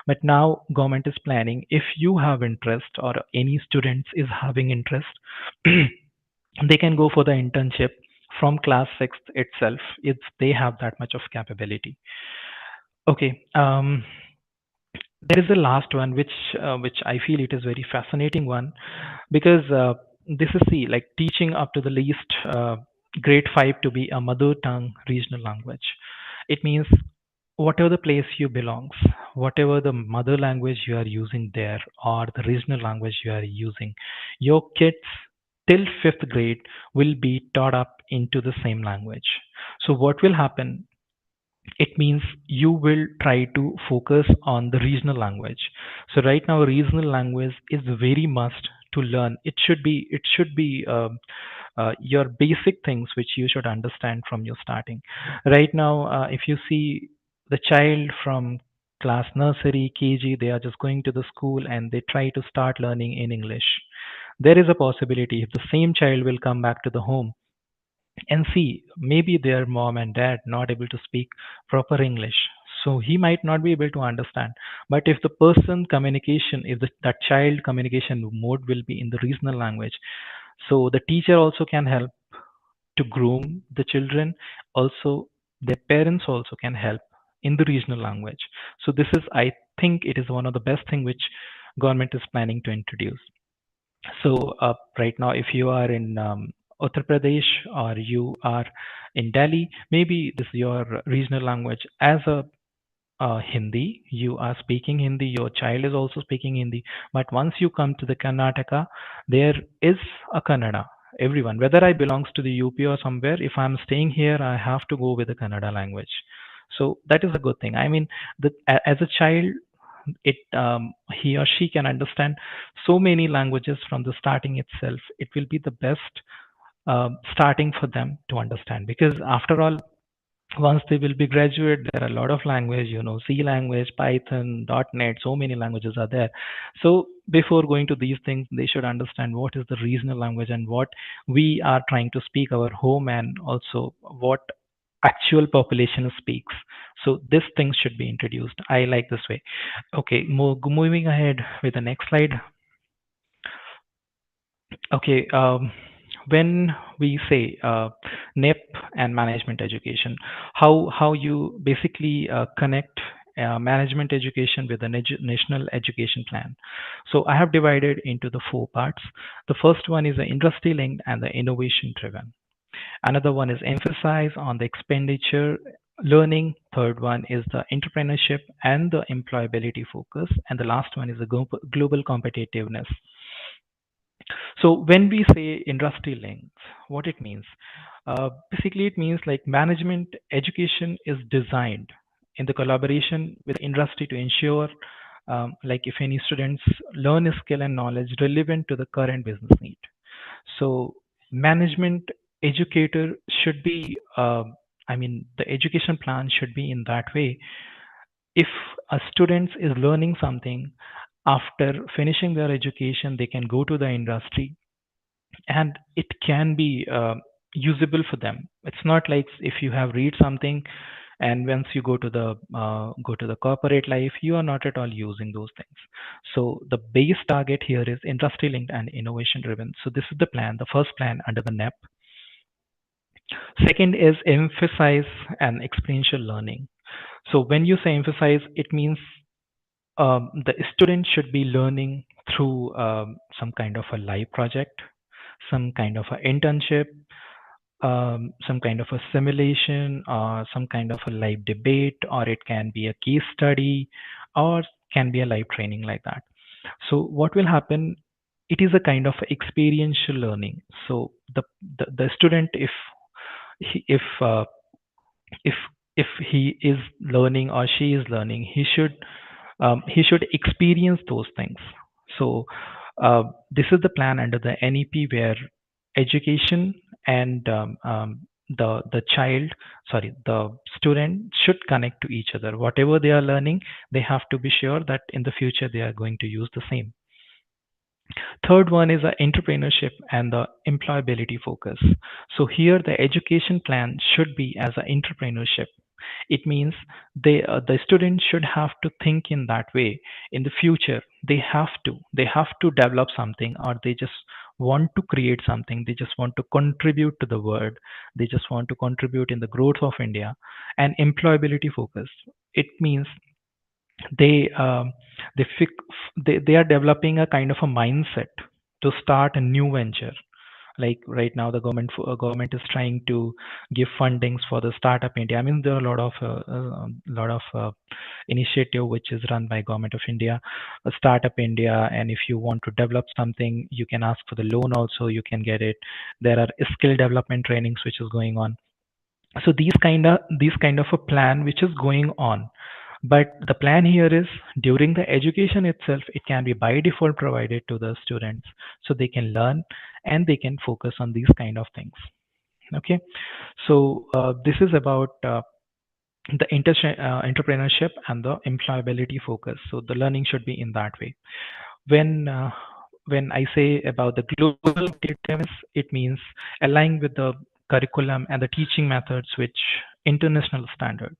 But now government is planning, if you have interest or any students is having interest, they can go for the internship from class 6 itself if they have that much of capability. Okay, there is the last one which I feel it is very fascinating one, because this is like teaching up to the least grade 5 to be a mother tongue regional language. It means whatever the place you belongs, whatever the mother language you are using there or the regional language you are using, your kids till 5th grade will be taught up into the same language. So what will happen, it means you will try to focus on the regional language. So right now regional language is very must to learn. It should be your basic things which you should understand from your starting. Right now if you see the child from class nursery, KG, they are just going to the school and they try to start learning in English. There is a possibility if the same child will come back to the home and see maybe their mom and dad not able to speak proper English, so he might not be able to understand. But if the person communication, if that child communication mode will be in the regional language, so the teacher also can help to groom the children, also their parents also can help in the regional language. So this is, I think it is one of the best thing which government is planning to introduce. So right now, if you are in Uttar Pradesh or you are in Delhi, maybe this is your regional language as a Hindi. You are speaking Hindi. Your child is also speaking Hindi. But once you come to the Karnataka, there is a Kannada. everyone, whether I belongs to the UP or somewhere, if I'm staying here, I have to go with the Kannada language. So that is a good thing. I mean, as a child, it he or she can understand so many languages from the starting itself. It will be the best starting for them to understand, because after all, once they will be graduate, there are a lot of language, C language, Python, .NET, so many languages are there. So before going to these things, they should understand what is the regional language and what we are trying to speak our home, and also what actual population speaks. So this thing should be introduced. I like this way. Okay, moving ahead with the next slide. Okay, when we say NEP and management education, how you basically connect management education with the national education plan. So I have divided into the 4 parts. The first one is the industry linked and the innovation driven. Another one is emphasize on the expenditure learning. Third one is the entrepreneurship and the employability focus. And the last one is the global competitiveness. So when we say industry links, what it means? Basically, it means like management education is designed in the collaboration with industry to ensure, like if any students learn a skill and knowledge relevant to the current business need. So management educator should be, the education plan should be in that way. If a student is learning something after finishing their education, they can go to the industry and it can be usable for them. It's not like if you have read something and once you go to the corporate life, you are not at all using those things. So the base target here is industry linked and innovation driven. So this is the plan, the first plan under the NEP. Second is emphasize and experiential learning. So when you say emphasize, it means the student should be learning through some kind of a live project, some kind of an internship, some kind of a simulation, or some kind of a live debate, or it can be a case study, or can be a live training like that. So what will happen? It is a kind of experiential learning. So the student, he, if if he is learning or she is learning, he should experience those things. So this is the plan under the NEP, where education and the student should connect to each other. Whatever they are learning, they have to be sure that in the future they are going to use the same. Third one is the entrepreneurship and the employability focus. So here the education plan should be as an entrepreneurship. It means the students should have to think in that way. In the future, they have to develop something, or they just want to create something. They just want to contribute to the world. They just want to contribute in the growth of India. And employability focus, it means they they fix they are developing a kind of a mindset to start a new venture. Like right now the government is trying to give fundings for the startup India. I mean, there are a lot of initiative which is run by government of India, startup India. And if you want to develop something, you can ask for the loan also, you can get it. There are skill development trainings which is going on. So these kind of a plan which is going on. But the plan here is during the education itself, it can be by default provided to the students so they can learn and they can focus on these kind of things. Okay, so this is about the entrepreneurship and the employability focus. So the learning should be in that way. When I say about the global competitiveness, it means aligning with the curriculum and the teaching methods which international standards.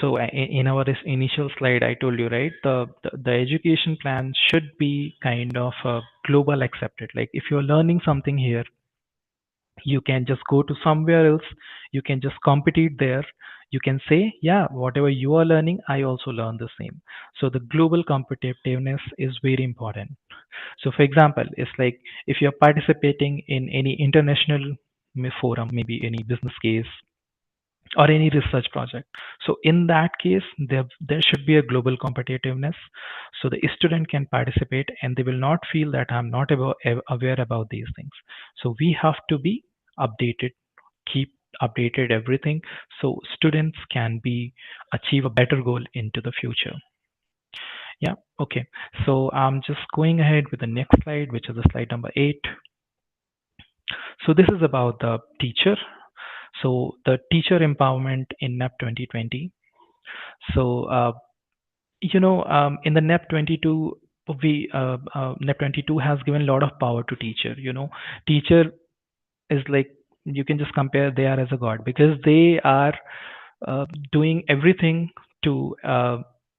So in our initial slide, I told you, right, the education plan should be kind of global accepted. Like if you're learning something here, you can just go to somewhere else. You can just compete there. You can say, yeah, whatever you are learning, I also learn the same. So the global competitiveness is very important. So for example, it's like if you're participating in any international forum, maybe any business case, or any research project. So in that case, there should be a global competitiveness, so the student can participate and they will not feel that I'm not aware about these things. So we have to be updated, keep updated everything, so students can be achieve a better goal into the future. Yeah, okay. So I'm just going ahead with the next slide, which is the slide number 8. So this is about the teacher. So the teacher empowerment in NEP 2020. So in the NEP 22, NEP 22 has given a lot of power to teacher. Teacher is like, you can just compare, they are as a god, because they are doing everything to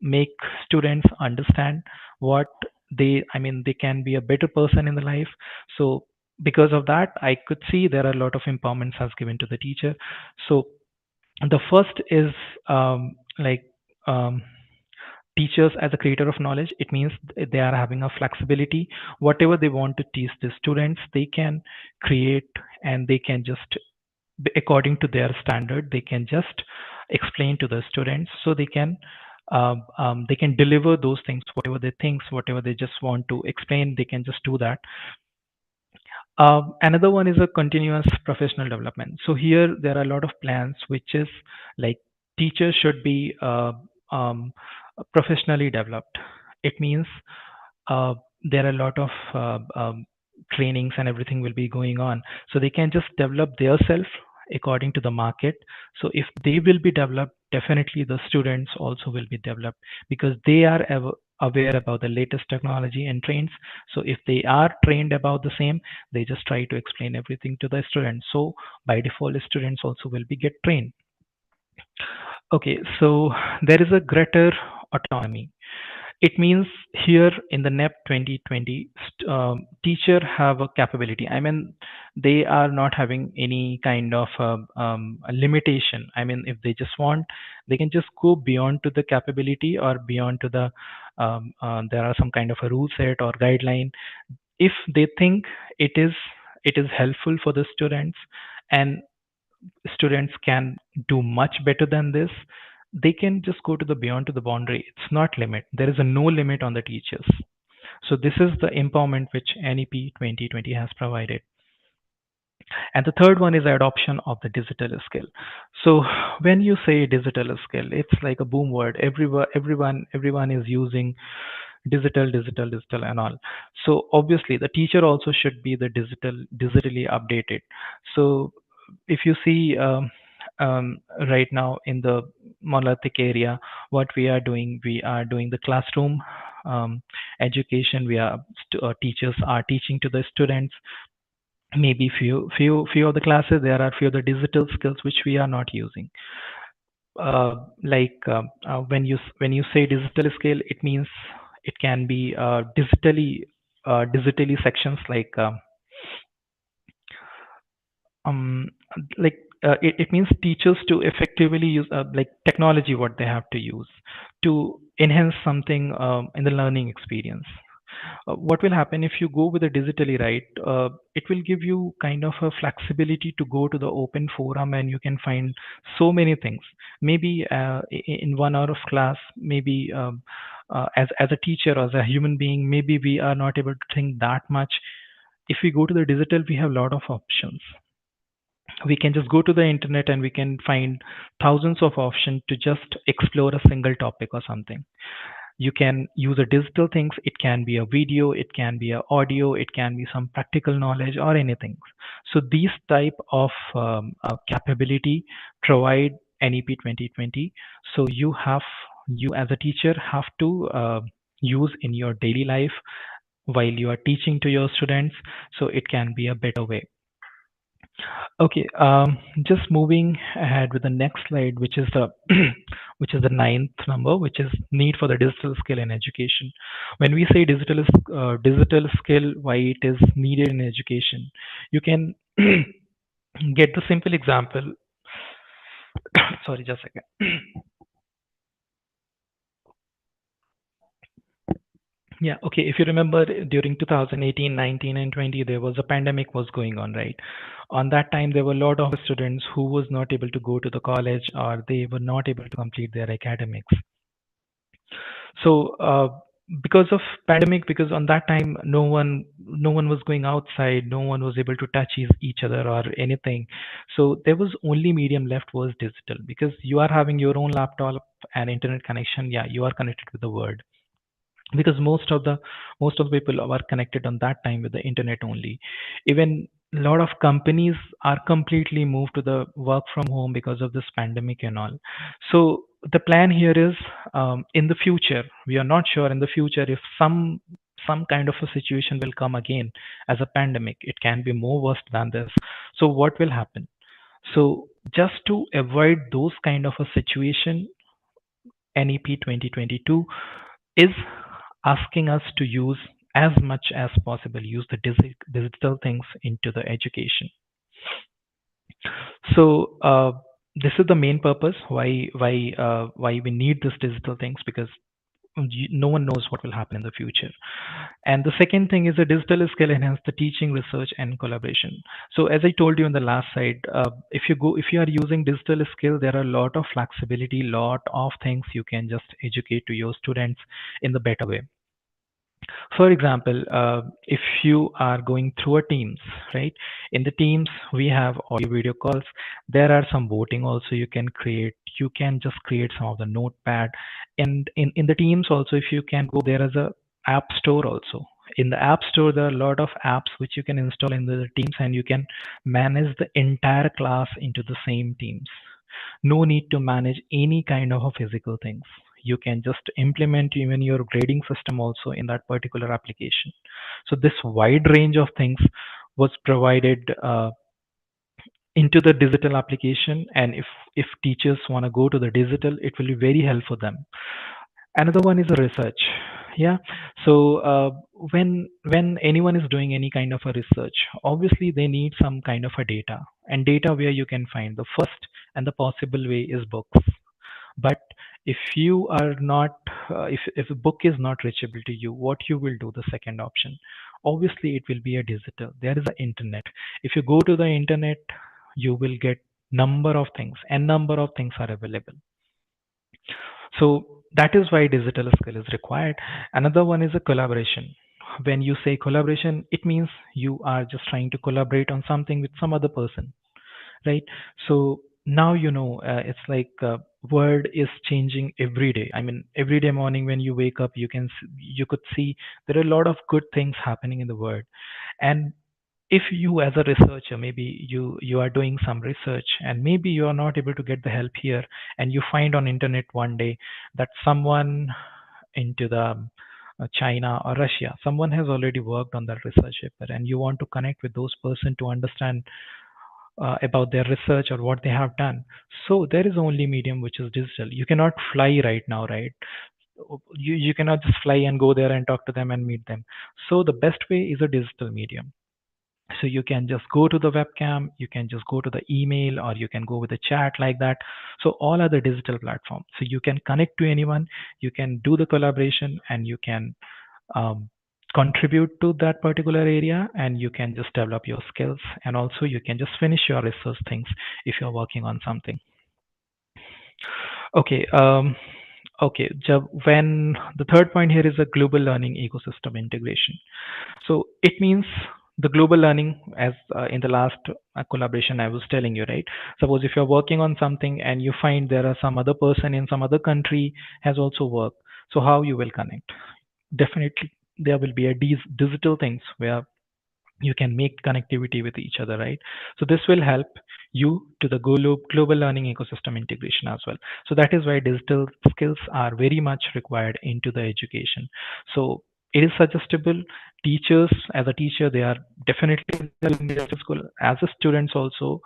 make students understand what they can be a better person in the life. So because of that, I could see there are a lot of empowerments has given to the teacher. So the first is like um, teachers as a creator of knowledge. It means they are having a flexibility. Whatever they want to teach the students, they can create, and they can just, according to their standard, they can just explain to the students, so they can deliver those things, whatever they think, whatever they just want to explain, they can just do that. Another one is a continuous professional development. So here there are a lot of plans, which is like teachers should be professionally developed. It means there are a lot of trainings and everything will be going on, so they can just develop their self according to the market. So if they will be developed, definitely the students also will be developed, because they are aware about the latest technology and trends. So if they are trained about the same, they just try to explain everything to the students. So by default, students also will be get trained. Okay, so there is a greater autonomy. It means here in the NEP 2020, teacher have a capability. They are not having any kind of a limitation. If they just want, they can just go beyond to the capability, or beyond to the there are some kind of a rule set or guideline. If they think it is helpful for the students, and students can do much better than this, they can just go to the beyond to the boundary. It's not limit. There is a no limit on the teachers. So this is the empowerment which NEP 2020 has provided. And the third one is adoption of the digital skill. So when you say digital skill, it's like a boom word. Everyone is using digital and all. So obviously the teacher also should be the digitally updated. So if you see right now in the monolithic area, what we are doing, the classroom education. Teachers are teaching to the students. Maybe few of the classes, there are few of the digital skills which we are not using. When you say digital skill, it means it can be digitally sections um it means teachers to effectively use like technology, what they have to use to enhance something in the learning experience. What will happen if you go with the digitally, right? It will give you kind of a flexibility to go to the open forum, and you can find so many things. Maybe in 1 hour of class, maybe as a teacher or as a human being, maybe we are not able to think that much. If we go to the digital, we have a lot of options. We can just go to the internet and we can find thousands of options to just explore a single topic or something. You can use a digital things. It can be a video, it can be a audio, it can be some practical knowledge or anything. So these type of capability provide NEP 2020. So you as a teacher have to use in your daily life while you are teaching to your students, so it can be a better way. Okay, just moving ahead with the next slide, which is the which is the 9th number, which is need for the digital skill in education. When we say digital skill, why it is needed in education, you can get the simple example. Sorry, just a second. Yeah, okay. If you remember during 2018, 19, and 20, there was a pandemic was going on, right? On that time, there were a lot of students who was not able to go to the college or they were not able to complete their academics. So because of pandemic, because on that time no one was going outside, no one was able to touch each other or anything. So there was only medium left was digital, because you are having your own laptop and internet connection. Yeah, you are connected with the world, because most of the people are connected on that time with the internet only. Even a lot of companies are completely moved to the work from home because of this pandemic and all. So the plan here is, in the future, we are not sure in the future if some kind of a situation will come again as a pandemic. It can be more worse than this. So what will happen? So just to avoid those kind of a situation, NEP 2022 is asking us to use as much as possible, use the digital things into the education. So this is the main purpose why we need this digital things, because no one knows what will happen in the future. And the second thing is a digital skill enhance the teaching, research, and collaboration. So as I told you in the last slide, if you are using digital skill, there are a lot of flexibility, lot of things you can just educate to your students in the better way. For example, if you are going through a Teams, right? In the Teams, we have audio video calls. There are some voting also you can create. You can just create some of the notepad. And in the Teams also, if you can go, there is a app store also. In the app store, there are a lot of apps which you can install in the Teams, and you can manage the entire class into the same Teams. No need to manage any kind of a physical things. You can just implement even your grading system also in that particular application. So this wide range of things was provided into the digital application, and if teachers want to go to the digital, it will be very helpful for them. Another one is a research. Yeah. So when anyone is doing any kind of a research, obviously they need some kind of a data, and data where you can find the first and the possible way is books. But if you are not, if a book is not reachable to you, what you will do? The second option, obviously, it will be a digital. There is an internet. If you go to the internet, you will get number of things, and number of things are available. So that is why digital skill is required. Another one is a collaboration. When you say collaboration, it means you are just trying to collaborate on something with some other person, right? So now it's like word is changing every day. I mean, every day morning when you wake up, you could see there are a lot of good things happening in the world. And if you as a researcher, maybe you are doing some research and maybe you are not able to get the help here, and you find on internet one day that someone into the China or Russia, someone has already worked on that research paper, and you want to connect with those person to understand about their research or what they have done. So there is only medium which is digital. You cannot fly right now, right? You cannot just fly and go there and talk to them and meet them. So the best way is a digital medium. So you can just go to the webcam, you can just go to the email, or you can go with the chat like that. So all are the digital platforms. So you can connect to anyone, you can do the collaboration, and you can um, contribute to that particular area, and you can just develop your skills, and also you can just finish your research things if you're working on something. Okay. When the third point here is a global learning ecosystem integration. So it means the global learning, as in the last collaboration I was telling you, right? Suppose if you're working on something and you find there are some other person in some other country has also worked. So how you will connect? Definitely there will be a digital things where you can make connectivity with each other, right? So this will help you to the global learning ecosystem integration as well. So that is why digital skills are very much required into the education. So it is suggestible. Teachers, as a teacher, they are definitely in digital school. As a students also,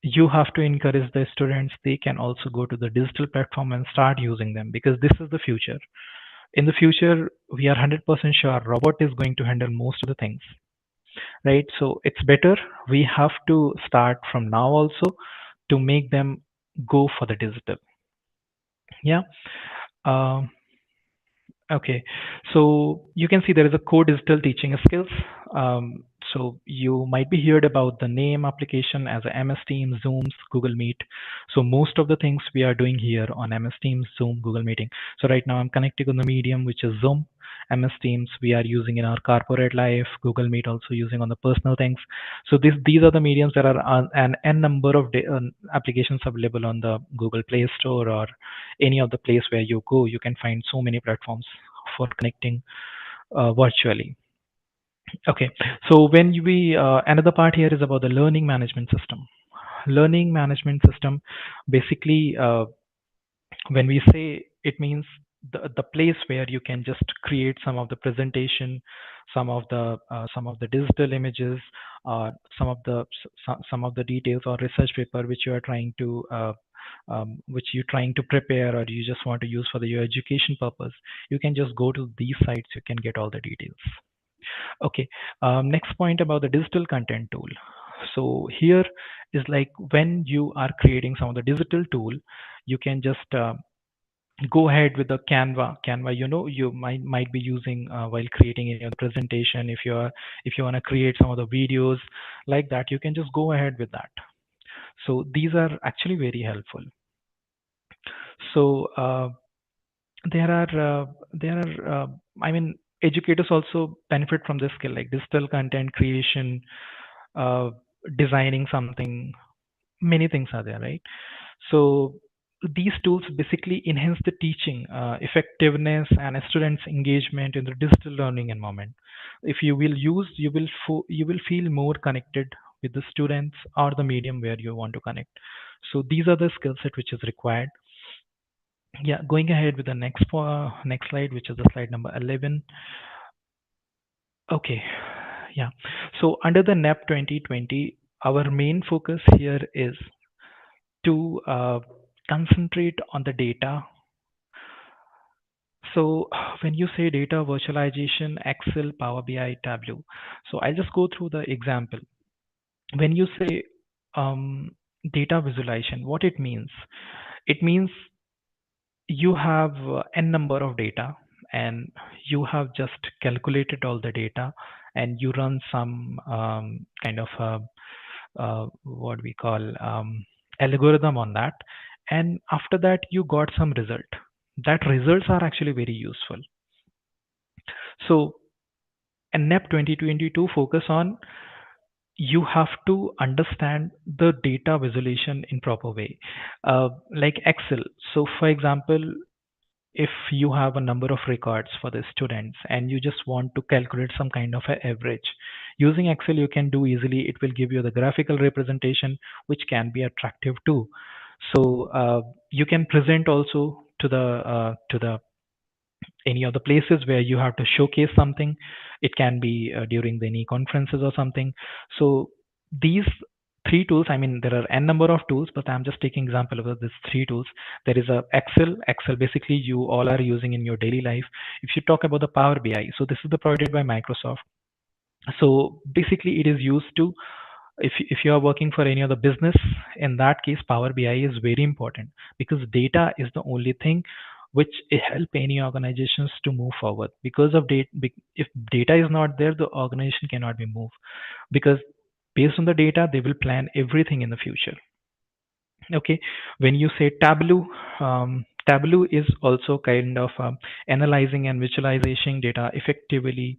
you have to encourage the students. They can also go to the digital platform and start using them, because this is the future. In the future, we are 100% sure robot is going to handle most of the things, right? So it's better we have to start from now also to make them go for the digital. Yeah. Um Okay, so you can see there is a core digital teaching skills. So you might be heard about the name application as a MS Teams, Zooms, Google Meet. So most of the things we are doing here on MS Teams, Zoom, Google Meeting. So right now I'm connecting on the medium, which is Zoom. MS Teams we are using in our corporate life, Google Meet also using on the personal things. So these are the mediums that are on an n number of applications available on the Google Play Store or any of the place where you go. You can find so many platforms for connecting virtually. Okay, so when we another part here is about the learning management system. Learning management system, basically, when we say, it means the place where you can just create some of the presentation, some of the digital images, some of the details or research paper which you are trying to which you're trying to prepare or you just want to use for your education purpose. You can just go to these sites, you can get all the details. Okay, next point about the digital content tool. So here is like when you are creating some of the digital tool, you can just go ahead with the Canva. You know, you might be using while creating any other presentation. If you want to create some of the videos like that, you can just go ahead with that. So these are actually very helpful. So there are I mean, educators also benefit from this skill, like digital content creation, uh, designing something. Many things are there, right? So these tools basically enhance the teaching effectiveness and students engagement in the digital learning environment. If you will use, you will feel more connected with the students or the medium where you want to connect. So these are the skill set which is required. Yeah, going ahead with the next slide, which is the slide number 11. Okay, yeah. So under the NEP 2020, our main focus here is to concentrate on the data. So when you say data virtualization, Excel, Power BI, Tableau. So I'll just go through the example. When you say data visualization, what it means? It means you have n number of data and you have just calculated all the data and you run some kind of what we call algorithm on that, and after that you got some result. That results are actually very useful. So NEP 2022 focus on, you have to understand the data visualization in proper way, like Excel. So for example, if you have a number of records for the students and you just want to calculate some kind of a average, using Excel you can do easily. It will give you the graphical representation which can be attractive too. So you can present also to the any of the places where you have to showcase something. It can be during any conferences or something. So these three tools, I mean, there are n number of tools, but I'm just taking example of these three tools. There is a Excel basically you all are using in your daily life. If you talk about the Power BI, so this is the provided by Microsoft. So basically it is used to, if you are working for any other business, in that case Power BI is very important, because data is the only thing which help any organizations to move forward. Because of data, if data is not there, the organization cannot be moved, because based on the data they will plan everything in the future. Okay, when you say Tableau, Tableau is also kind of analyzing and visualizing data effectively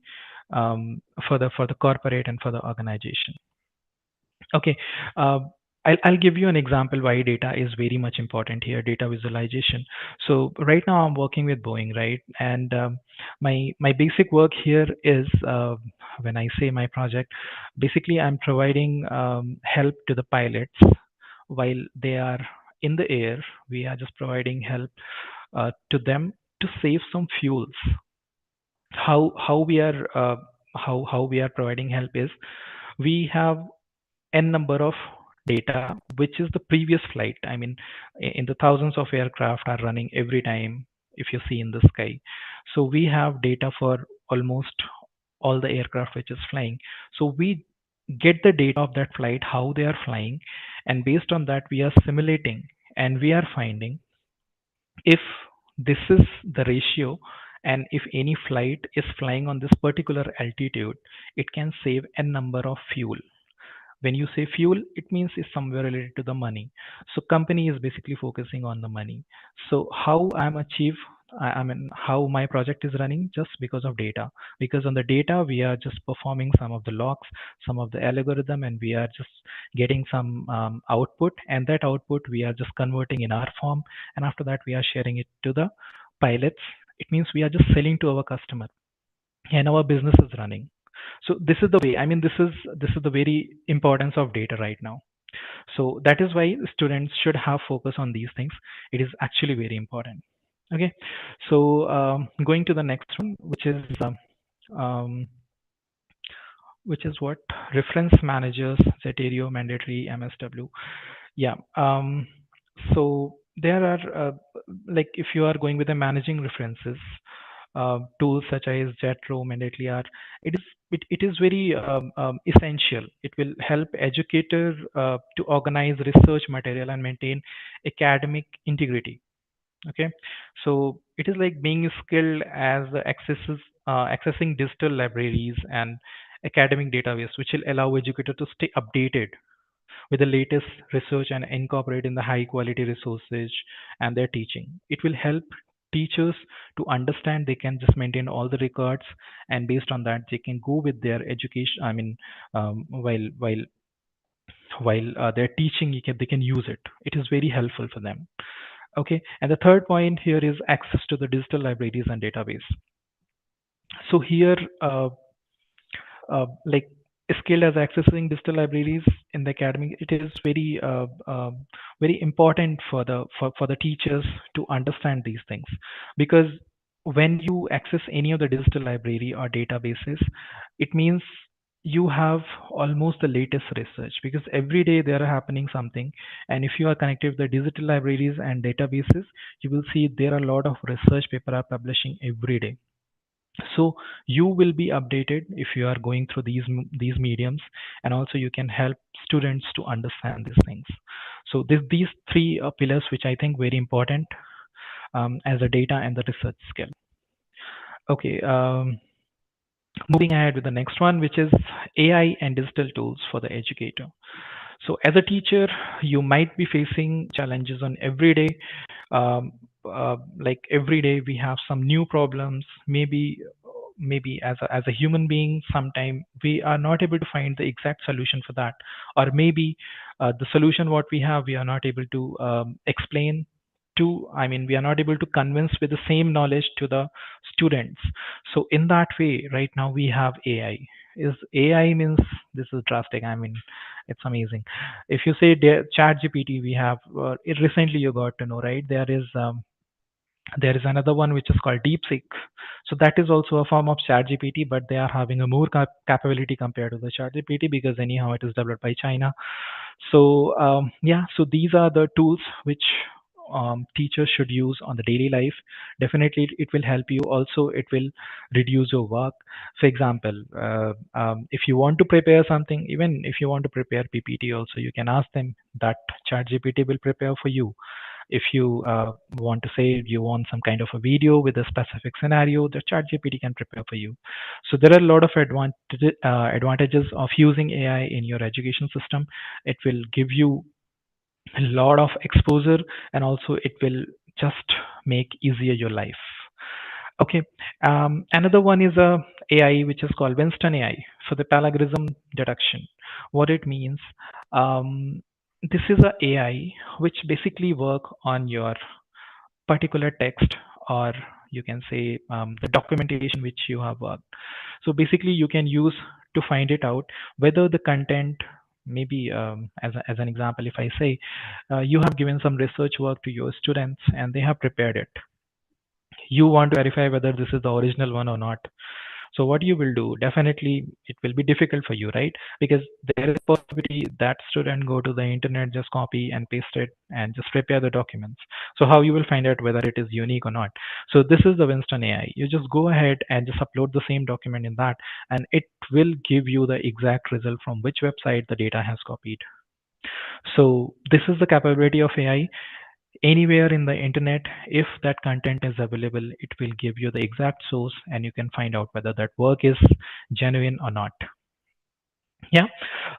for the corporate and for the organization. Okay, I'll give you an example why data is very much important here, data visualization. So right now I'm working with Boeing, right? And my basic work here is, when I say my project, basically I'm providing help to the pilots while they are in the air. We are just providing help to them to save some fuels. How we are how we are providing help is, we have n number of data which is the previous flight. I mean, in the thousands of aircraft are running every time if you see in the sky. So we have data for almost all the aircraft which is flying. So we get the data of that flight, how they are flying, and based on that we are simulating and we are finding if this is the ratio And if any flight is flying on this particular altitude, it can save a number of fuel. When you say fuel, it means it's somewhere related to the money. So company is basically focusing on the money. So how I'm achieve, I mean, how my project is running just because of data. Because on the data, we are just performing some of the logs, some of the algorithm, and we are just getting some output. And that output we are just converting in our form. And after that, we are sharing it to the pilots. It means we are just selling to our customer, and our business is running. So this is the way, I mean, this is the very importance of data right now. So that is why students should have focus on these things. It is actually very important. Okay, so going to the next one, um, which is what reference managers, Zeterio, mandatory, MSW. Yeah. So there are like if you are going with the managing references, tools such as Jetro, mandatory are it is very essential. It will help educator to organize research material and maintain academic integrity. Okay, so it is like being skilled as the accessing digital libraries and academic database, which will allow educator to stay updated with the latest research and incorporate in the high quality resources and their teaching. It will help teachers to understand they can just maintain all the records, and based on that they can go with their education. I mean, while they're teaching, they can use it. It is very helpful for them. Okay, and the third point here is access to the digital libraries and database. So here, like skilled as accessing digital libraries in the academy, it is very important for the teachers to understand these things, because when you access any of the digital library or databases, it means you have almost the latest research, because every day there are happening something. And if you are connected with the digital libraries and databases, you will see there are a lot of research paper are publishing every day. So you will be updated if you are going through these mediums, and also you can help students to understand these things. So these three pillars which I think very important as a data and the research skill. Okay, moving ahead with the next one, which is AI and digital tools for the educator. So as a teacher, you might be facing challenges on every day. Like every day we have some new problems. Maybe as a human being, sometime we are not able to find the exact solution for that, or maybe the solution what we have, we are not able to explain to, I mean, we are not able to convince with the same knowledge to the students. So in that way, right now we have AI. Is AI means this is drastic, I mean, it's amazing. If you say chat GPT, we have it recently you got to know, right? There is another one which is called Deep-6. So that is also a form of ChatGPT, but they are having a more capability compared to the ChatGPT, because anyhow it is developed by China. So yeah, so these are the tools which teachers should use on the daily life. Definitely, it will help you. Also, it will reduce your work. For example, if you want to prepare something, even if you want to prepare PPT, also you can ask them that ChatGPT will prepare for you. If you want to say you want some kind of a video with a specific scenario, the ChatGPT can prepare for you. So there are a lot of advantages of using AI in your education system. It will give you a lot of exposure, and also it will just make easier your life. Okay, another one is a AI which is called Winston AI for the plagiarism detection. What it means, this is a AI which basically work on your particular text, or you can say the documentation which you have worked. So basically you can use to find it out whether the content, maybe as an example, if I say you have given some research work to your students and they have prepared it, you want to verify whether this is the original one or not. So what you will do, definitely it will be difficult for you, right? Because there is a possibility that student go to the internet, just copy and paste it and just prepare the documents. So how you will find out whether it is unique or not? So this is the Winston AI. You just go ahead and just upload the same document in that, and it will give you the exact result from which website the data has copied. So this is the capability of AI. anywhere in the internet, if that content is available, it will give you the exact source and you can find out whether that work is genuine or not. Yeah.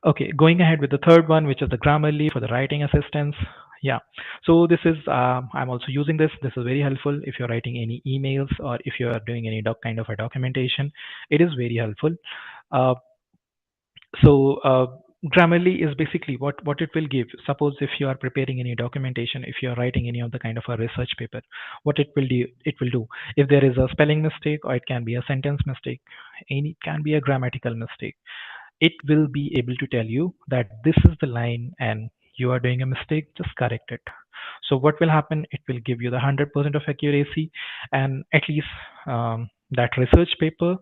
Okay. Going ahead with the third one, which is the Grammarly for the writing assistance. Yeah. So this is, I'm also using this. This is very helpful if you're writing any emails or if you are doing any kind of a documentation. It is very helpful. Uh, so Grammarly is basically what it will give. Suppose if you are preparing any documentation, if you are writing any of the kind of a research paper, what it will do, if there is a spelling mistake or it can be a sentence mistake, it can be a grammatical mistake, it will be able to tell you that this is the line and you are doing a mistake, just correct it. So what will happen, it will give you the 100% of accuracy, and at least that research paper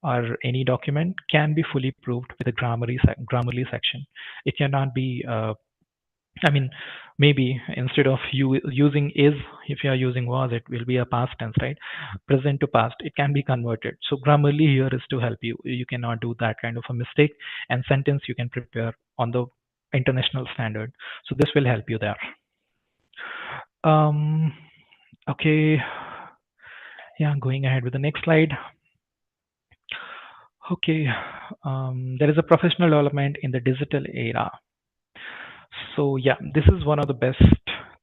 or any document can be fully proved with a Grammarly section. It cannot be I mean, maybe instead of you using is, if you are using was, it will be a past tense, right? Present to past, it can be converted. So Grammarly here is to help you. You cannot do that kind of a mistake, and sentence you can prepare on the international standard. So this will help you there. Okay. Yeah, going ahead with the next slide. Okay. There is a professional development in the digital era. So yeah, this is one of the best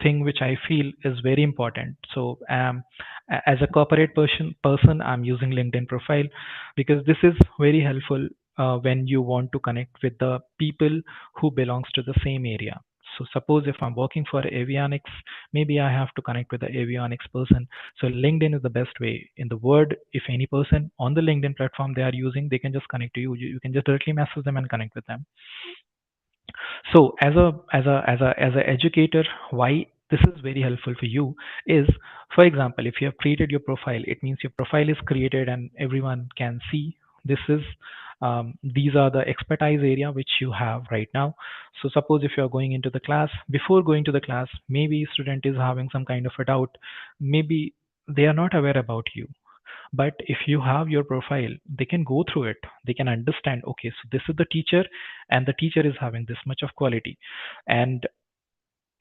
thing which I feel is very important. So as a corporate person, I'm using LinkedIn profile because this is very helpful when you want to connect with the people who belongs to the same area. So suppose if I'm working for avionics, maybe I have to connect with the avionics person. So LinkedIn is the best way in the world. If any person on the LinkedIn platform they are using, they can just connect to you. You can just directly message them and connect with them. So as a educator, why this is very helpful for you is, for example, if you have created your profile, it means your profile is created and everyone can see this is these are the expertise area which you have right now. So suppose if you are going into the class, before going to the class, maybe student is having some kind of a doubt, maybe they are not aware about you. But if you have your profile, they can go through it, they can understand, okay, so this is the teacher and the teacher is having this much of quality, and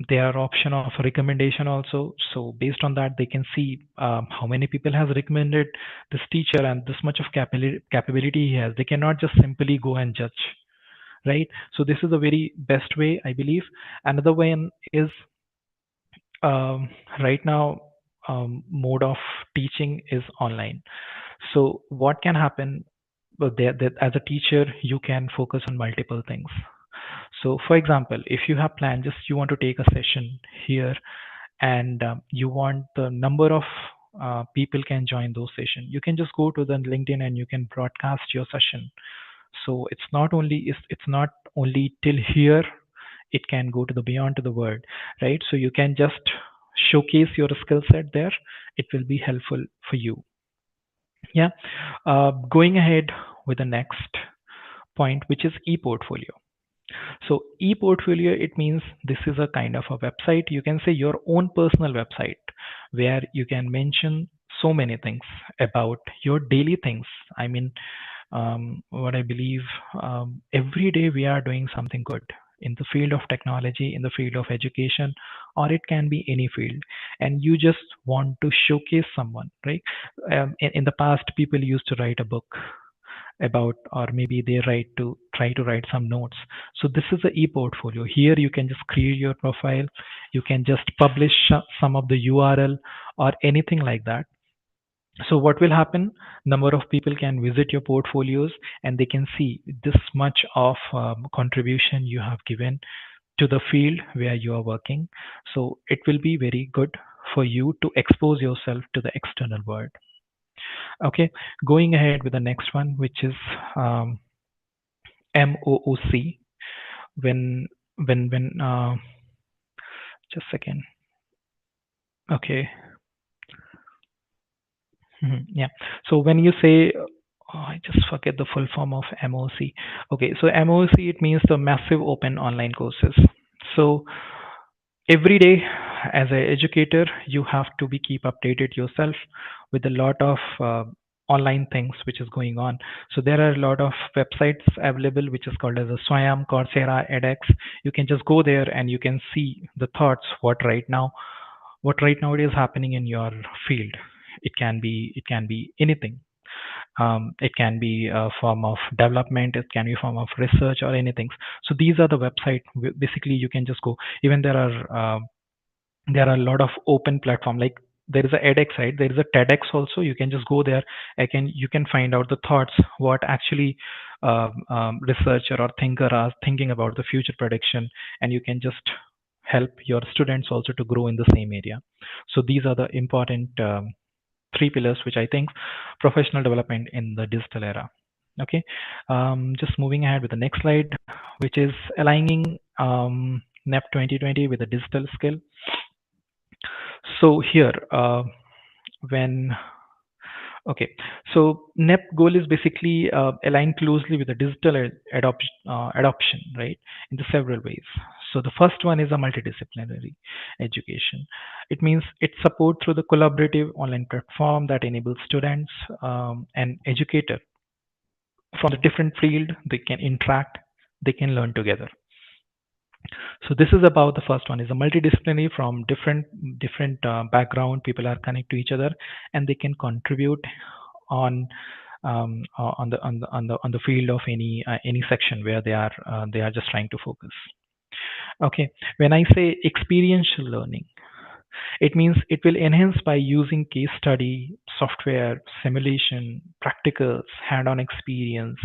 there are option of recommendation also. So based on that, they can see how many people has recommended this teacher and this much of capability he has. They cannot just simply go and judge, right? So this is the very best way, I believe. Another one is right now mode of teaching is online. So what can happen, well, that as a teacher you can focus on multiple things. So for example, if you have planned, just you want to take a session here and you want the number of people can join those sessions, you can just go to the LinkedIn and you can broadcast your session. So it's not only till here, it can go to the beyond to the world, right? So you can just showcase your skill set there. It will be helpful for you. Yeah. Going ahead with the next point, which is e-portfolio. So e-portfolio, it means this is a kind of a website. You can say your own personal website where you can mention so many things about your daily things. I mean, what I believe, every day we are doing something good in the field of technology, in the field of education, or it can be any field, and you just want to showcase someone, right? In the past, people used to write a book about, or maybe they try to write some notes. So this is the e-portfolio. Here you can just create your profile, you can just publish some of the URL or anything like that. So what will happen, number of people can visit your portfolios and they can see this much of contribution you have given to the field where you are working. So it will be very good for you to expose yourself to the external world. Okay, going ahead with the next one, which is MOOC. When just a second. Okay. Yeah. So when you say, I just forget the full form of MOOC. Okay, so MOOC, it means the massive open online courses. So every day as an educator, you have to be keep updated yourself with a lot of online things which is going on. So there are a lot of websites available which is called as a SWAYAM, Coursera, edX. You can just go there and you can see the thoughts what right now what right now it is happening in your field. It can be anything. It can be a form of development, it can be a form of research or anything. So these are the website. Basically, you can just go. Even there are a lot of open platform, like there is a edX, right? There is a TEDx also. You can just go there. You can find out the thoughts, what actually researcher or thinker are thinking about the future prediction, and you can just help your students also to grow in the same area. So these are the important three pillars which I think professional development in the digital era. Okay, just moving ahead with the next slide, which is aligning NEP 2020 with the digital skill. So here, when okay, so NEP goal is basically aligned closely with the digital adoption, right, in the several ways. So the first one is a multidisciplinary education. It means it's support through the collaborative online platform that enables students and educator from the different field. They can interact, they can learn together. So this is about the first one is a multidisciplinary from different background. People are connect to each other and they can contribute on on the field of any section where they are just trying to focus. Okay, when I say experiential learning, it means it will enhance by using case study, software, simulation, practicals, hand-on experience,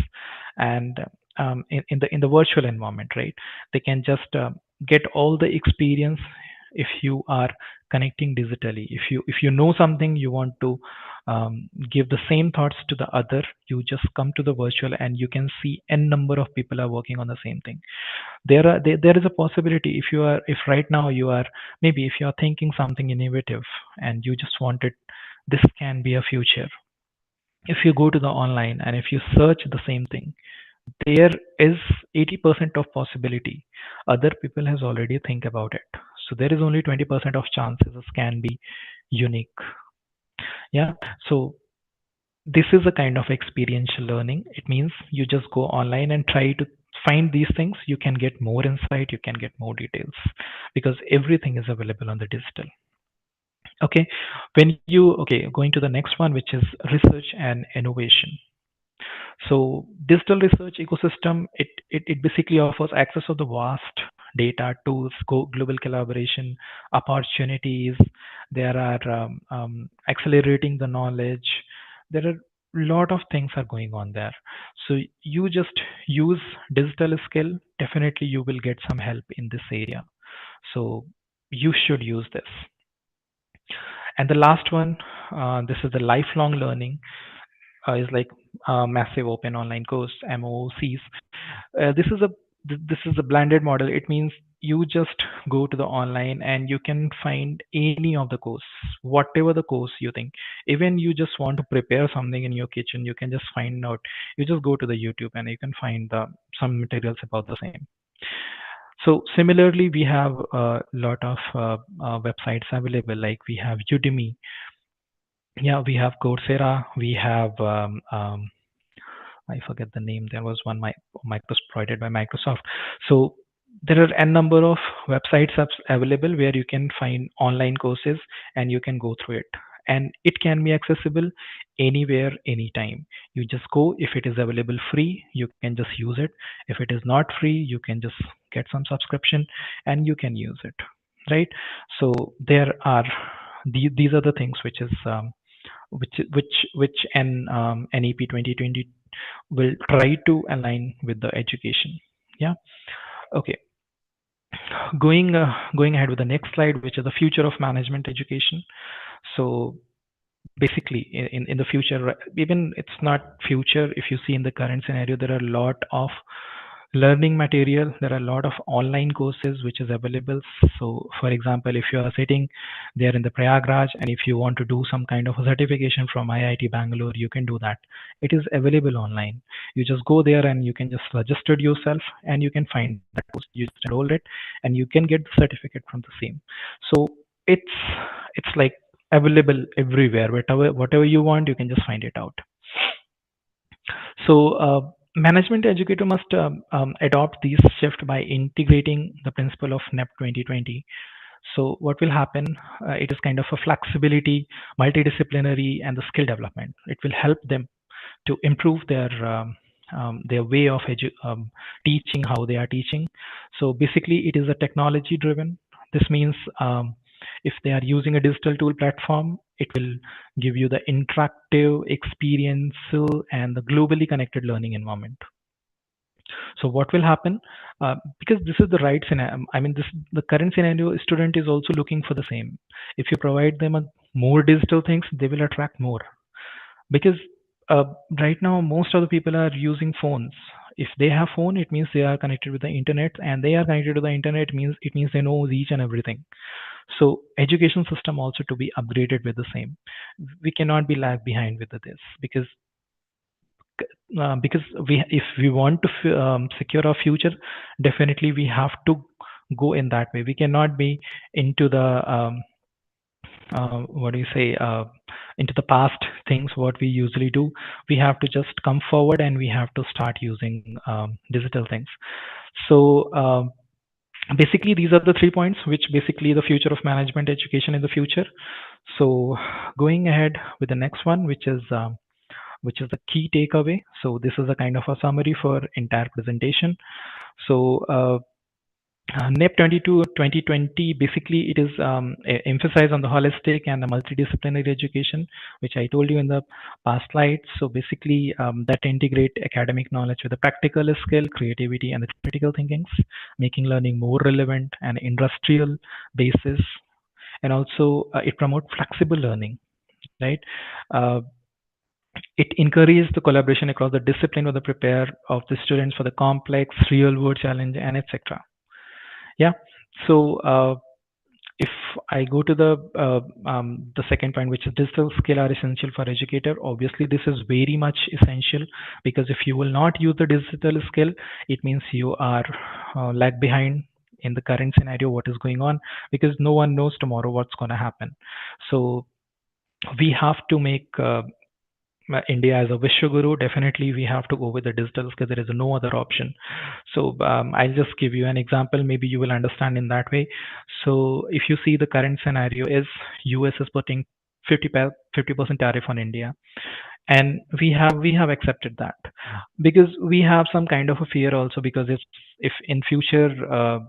and in the virtual environment, right? They can just get all the experience if you are connecting digitally. If you know something, you want to give the same thoughts to the other, you just come to the virtual and you can see n number of people are working on the same thing. There is a possibility, if right now you are, maybe if you are thinking something innovative and you just wanted, this can be a future. If you go to the online and if you search the same thing, there is 80% of possibility other people has already think about it. So there is only 20% of chances this can be unique. Yeah, so this is a kind of experiential learning. It means you just go online and try to find these things. You can get more insight, you can get more details, because everything is available on the digital. Okay, going to the next one, which is research and innovation. So digital research ecosystem, it basically offers access of the vast data, tools, global collaboration, opportunities. There are accelerating the knowledge. There are lot of things are going on there. So you just use digital skill. Definitely you will get some help in this area. So you should use this. And the last one, this is the lifelong learning, is like massive open online course, MOOCs. This is a blended model. It means you just go to the online and you can find any of the course, whatever the course you think. Even you just want to prepare something in your kitchen, you can just find out. You just go to the YouTube and you can find some materials about the same. So similarly, we have a lot of websites available. Like we have Udemy, yeah, we have Coursera, we have I forget the name. There was one Microsoft provided by Microsoft. So there are a number of websites available where you can find online courses and you can go through it. And it can be accessible anywhere, anytime. You just go. If it is available free, you can just use it. If it is not free, you can just get some subscription and you can use it. Right. So there are these are the things which is which NEP 2020 will try to align with the education. Yeah. Okay. Going ahead with the next slide, which is the future of management education. So basically in the future, even it's not future, if you see in the current scenario, there are a lot of learning material, there are a lot of online courses which is available. So for example, if you are sitting there in the Prayagraj and if you want to do some kind of a certification from IIT Bangalore, you can do that. It is available online. You just go there and you can just register yourself and you can find that course. You just enroll it and you can get the certificate from the same. So it's like available everywhere. Whatever you want, you can just find it out. So management educator must adopt this shift by integrating the principle of NEP 2020. So what will happen? It is kind of a flexibility, multidisciplinary, and the skill development. It will help them to improve their way of teaching, how they are teaching. So basically, it is a technology driven. This means if they are using a digital tool platform, it will give you the interactive, experiential, and the globally connected learning environment. So what will happen? Because this is the right scenario. I mean, the current scenario. Student is also looking for the same. If you provide them more digital things, they will attract more. Because uh, right now most of the people are using phones. If they have phone, it means they are connected with the internet, and they are connected to the internet means they know each and everything. So education system also to be upgraded with the same. We cannot be lag behind with this, because we, if we want to secure our future, definitely we have to go in that way. We cannot be into the what do you say, into the past things what we usually do. We have to just come forward, and we have to start using digital things. So basically these are the 3 points which basically the future of management education in the future. So going ahead with the next one, which is the key takeaway. So this is a kind of a summary for entire presentation. So NEP 2020, basically it is emphasized on the holistic and the multidisciplinary education, which I told you in the past slides. So basically that integrate academic knowledge with the practical skill, creativity, and the critical thinkings, making learning more relevant and industrial basis. And also it promote flexible learning, right? It encourages the collaboration across the discipline of the prepare of the students for the complex real world challenge, and etc. Yeah. So if I go to the second point, which is digital skill are essential for educator. Obviously, this is very much essential, because if you will not use the digital skill, it means you are lag behind in the current scenario. What is going on? Because no one knows tomorrow what's going to happen. So we have to make India as a Vishwaguru. Definitely, we have to go with the digital because there is no other option. So I'll just give you an example. Maybe you will understand in that way. So if you see the current scenario is US is putting 50% tariff on India, and we have accepted that, because we have some kind of a fear also, because if in future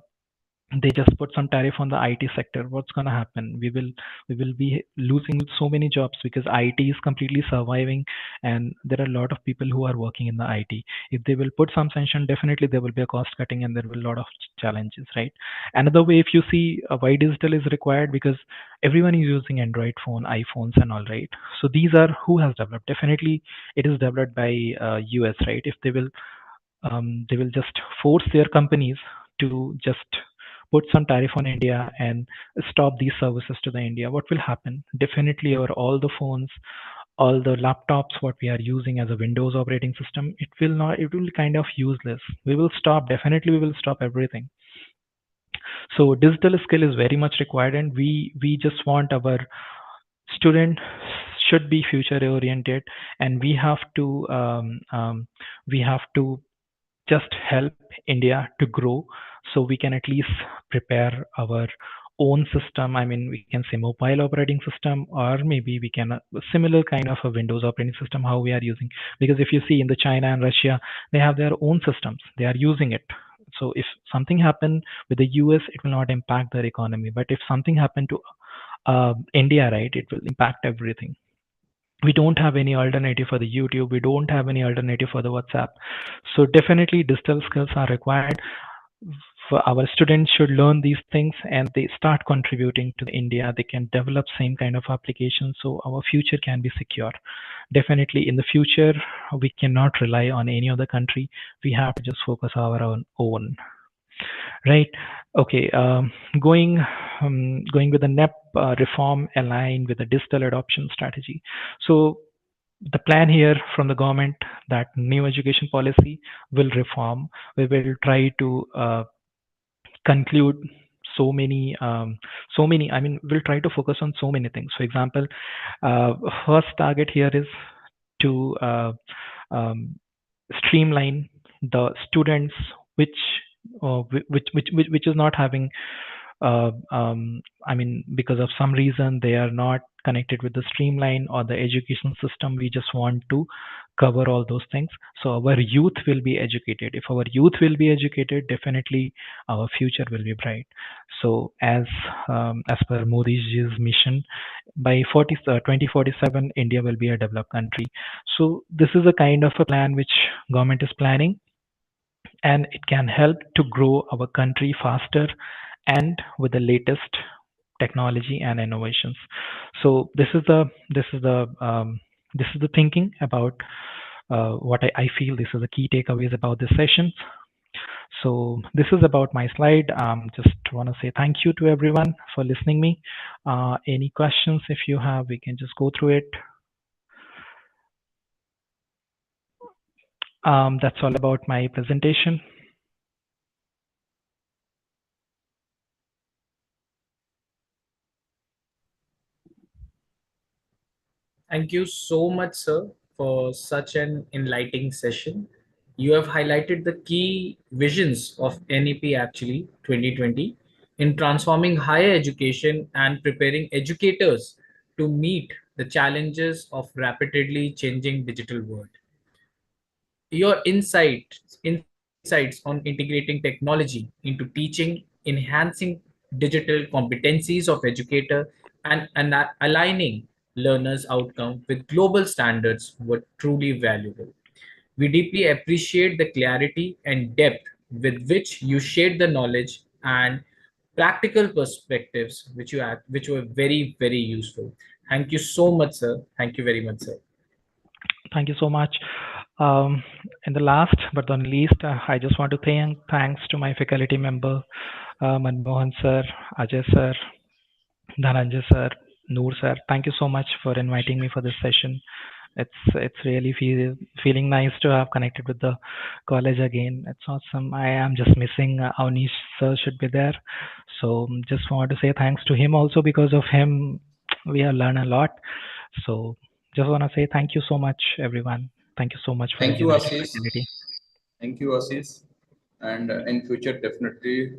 they just put some tariff on the IT sector, what's going to happen? We will be losing so many jobs, because IT is completely surviving, and there are a lot of people who are working in the IT. If they will put some sanction, definitely there will be a cost cutting, and there will be a lot of challenges, right? Another way, if you see why digital is required, because everyone is using Android phone, iPhones, and all, right? So these are who has developed. Definitely, it is developed by US, right? If they will just force their companies to just put some tariff on India and stop these services to the India. What will happen? Definitely, our all the phones, all the laptops, what we are using as a Windows operating system, it will not. It will kind of useless. We will stop. Definitely, we will stop everything. So digital skill is very much required, and we just want our student should be future oriented, and we have to just help India to grow, so we can at least prepare our own system. I mean, we can say mobile operating system, or maybe we can similar kind of a Windows operating system how we are using. Because if you see in the China and Russia, they have their own systems. They are using it. So if something happened with the US, it will not impact their economy. But if something happened to India, right, it will impact everything. We don't have any alternative for the YouTube. We don't have any alternative for the WhatsApp. So definitely digital skills are required. For our students should learn these things, and they start contributing to India. They can develop same kind of applications, so our future can be secure. Definitely in the future, we cannot rely on any other country. We have to just focus our own. Right. Okay. Going with the NEP reform aligned with the digital adoption strategy. So the plan here from the government, that new education policy will reform. We will try to conclude so many. I mean, we'll try to focus on so many things. For example, first target here is to um, streamline the students which is not having I mean, because of some reason they are not connected with the streamline or the education system. We just want to cover all those things. So our youth will be educated. If our youth will be educated, definitely our future will be bright. So as per Modi's mission, by 2047, India will be a developed country. So this is a kind of a plan which government is planning, and it can help to grow our country faster and with the latest technology and innovations. So this is the thinking about what I feel. This is the key takeaways about this session. So this is about my slide. Just want to say thank you to everyone for listening me. Any questions if you have, we can just go through it. That's all about my presentation. Thank you so much, sir, for such an enlightening session. You have highlighted the key visions of NEP actually 2020 in transforming higher education and preparing educators to meet the challenges of rapidly changing digital world. Your insights on integrating technology into teaching, enhancing digital competencies of educator, and aligning learners' outcome with global standards were truly valuable. We deeply appreciate the clarity and depth with which you shared the knowledge and practical perspectives which were very, very useful. Thank you so much, sir. Thank you very much, sir. Thank you so much. And the last but not least, I just want to thanks to my faculty member, Manmohan sir, Ajay sir, Dhananjay sir, Noor sir. Thank you so much for inviting me for this session. It's really feeling nice to have connected with the college again. It's awesome. I am just missing Avnish sir should be there. So just want to say thanks to him also, because of him we have learned a lot. So just want to say thank you so much, everyone. Thank you so much for Thank you, giving this Ashish. opportunity. Thank you, Ashish. And in future, definitely,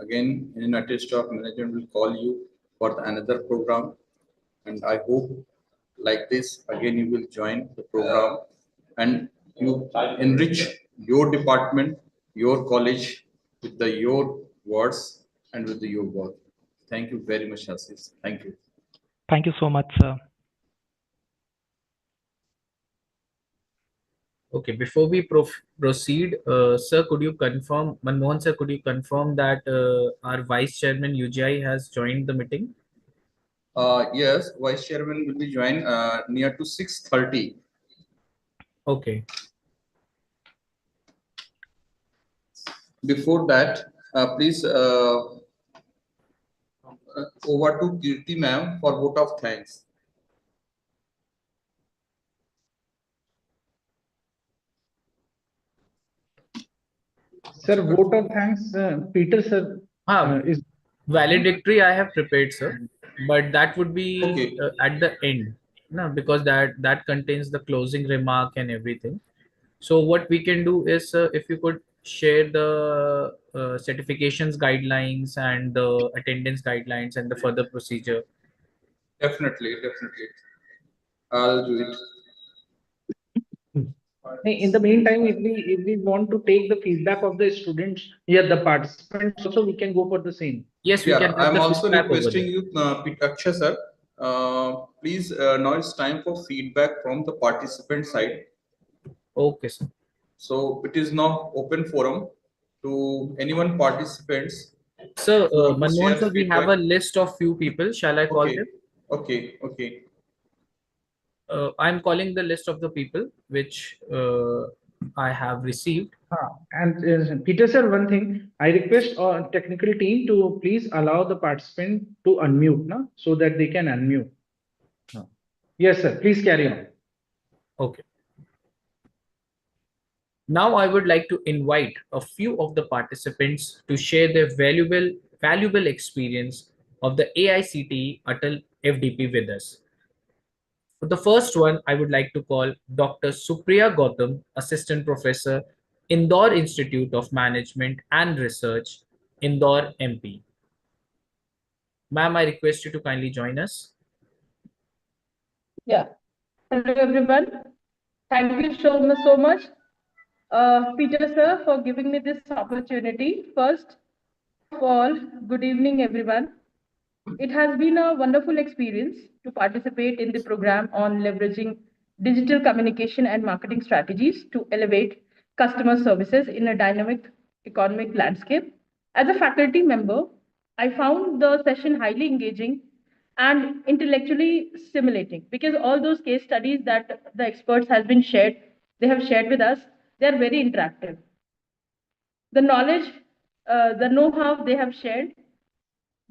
again, United Staff Management will call you for another program. And I hope, like this, again, you will join the program and you enrich your department, your college with your words and with your work. Thank you very much, Ashish. Thank you. Thank you so much, sir. Okay, before we proceed, sir, could you confirm, Manmohan sir, could you confirm that our Vice Chairman UGI has joined the meeting? Yes, Vice Chairman will be joined near to 6:30. Okay. Before that, please over to Kirti ma'am for vote of thanks. Sir, vote of thanks, Peter sir is valedictory I have prepared, sir, but that would be okay. At the end, no, because that contains the closing remark and everything. So what we can do is, if you could share the certifications guidelines and the attendance guidelines and the further procedure. Definitely. I'll do it. in the meantime, if we want to take the feedback of the students, the participants also, we can go for the same. Yes, we can. I'm also requesting you, Akshay sir. Please, now it's time for feedback from the participant side. Okay, sir. So it is now open forum to anyone participants. So, Manmohan sir, we have a list of few people. Shall I call them? Okay. I'm calling the list of the people which I have received. And Peter sir, one thing, I request our technical team to please allow the participant to unmute, no? So that they can unmute. No. Yes, sir. Please carry on. Okay. Now I would like to invite a few of the participants to share their valuable experience of the AICTE ATAL FDP with us. For the first one, I would like to call Dr. Supriya Gautam, Assistant Professor, Indore Institute of Management and Research, Indore, MP. Ma'am, I request you to kindly join us. Yeah. Hello, everyone. Thank you so much, Peter, sir, for giving me this opportunity. First of all, good evening, everyone. It has been a wonderful experience to participate in the program on leveraging digital communication and marketing strategies to elevate customer services in a dynamic economic landscape. As a faculty member, I found the session highly engaging and intellectually stimulating because all those case studies that the experts they have shared with us, they are very interactive. The knowledge, the know-how they have shared,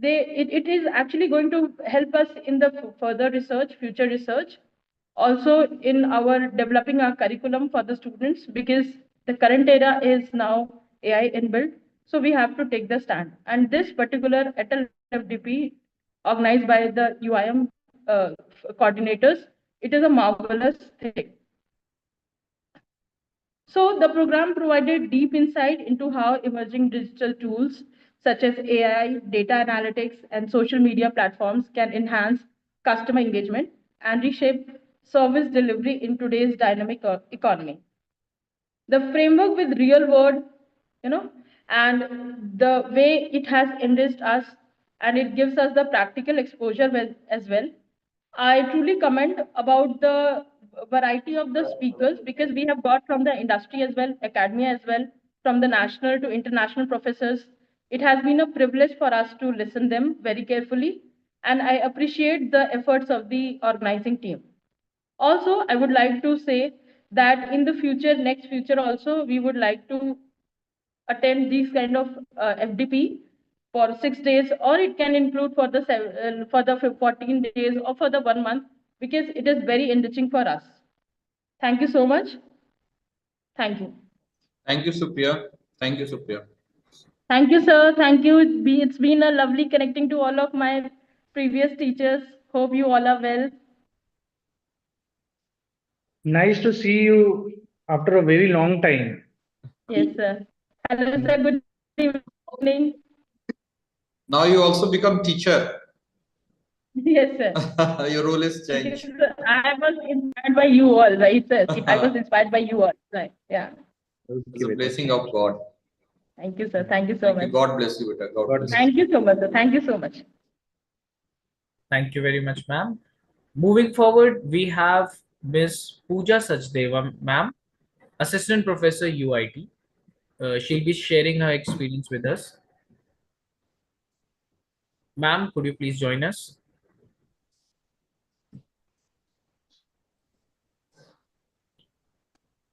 it is actually going to help us in the further research, future research, also in our developing our curriculum for the students, because the current era is now AI inbuilt. So we have to take the stand. And this particular ATAL FDP organized by the UIM coordinators, it is a marvelous thing. So the program provided deep insight into how emerging digital tools such as AI, data analytics, and social media platforms can enhance customer engagement and reshape service delivery in today's dynamic economy. The framework with real world, you know, and the way it has enriched us and it gives us the practical exposure as well. I truly comment about the variety of the speakers because we have got from the industry as well, academia as well, from the national to international professors. It has been a privilege for us to listen them very carefully, and I appreciate the efforts of the organizing team. Also, I would like to say that in the future, next future also, we would like to attend these kind of FDP for 6 days, or it can include for the 14 days or for the 1 month, because it is very enriching for us. Thank you so much. Thank you. Thank you, Supriya. Thank you, Supriya. Thank you, sir. Thank you. It's been a lovely connecting to all of my previous teachers. Hope you all are well. Nice to see you after a very long time. Yes, sir. Hello, sir. Good evening. Now you also become teacher. Yes, sir. Your role is changed. Because I was inspired by you all, right, sir? I was inspired by you all, right? Yeah. It's a blessing of God. Thank you, sir. Thank you so much. God bless you, Beta. God bless you. Thank you so much, sir. Thank you so much. Thank you very much, ma'am. Moving forward, we have Ms. Pooja Sachdeva, ma'am, Assistant Professor UIT. She'll be sharing her experience with us. Ma'am, could you please join us?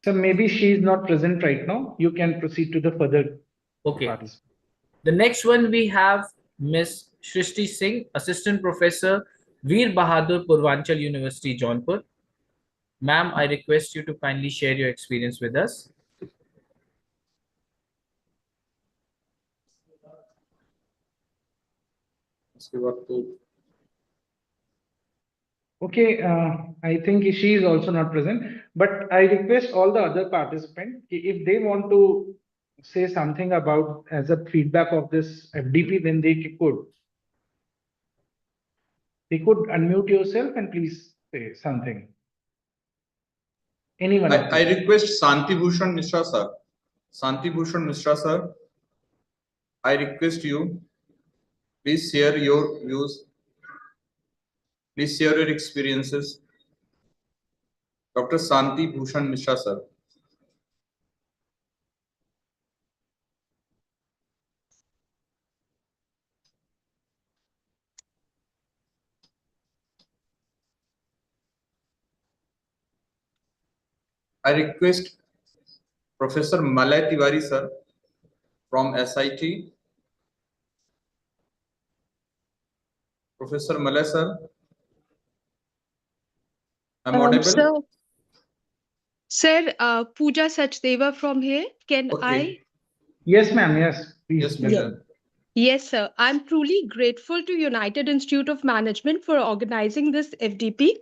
So maybe she is not present right now. You can proceed to the further. Okay. Parts. The next one we have Ms. Shrishti Singh, Assistant Professor, Veer Bahadur Purvanchal University, Jaunpur. Ma'am, I request you to kindly share your experience with us. Okay, I think she is also not present, but I request all the other participants, if they want to say something about as a feedback of this FDP, then they could. They could unmute yourself and please say something. Anyone? I request Santi Bhushan Mishra sir. Santi Bhushan Mishra sir, I request you, please share your views. Please share your experiences. Dr. Santi Bhushan Mishra sir. I request Professor Malay Tiwari sir from SIT. Professor Malay sir. I'm audible? Sir, Pooja Sachdeva from here. Can I? Yes, ma'am. Yes, please. Yes, Pooja. Yes, sir. I'm truly grateful to United Institute of Management for organizing this FDP.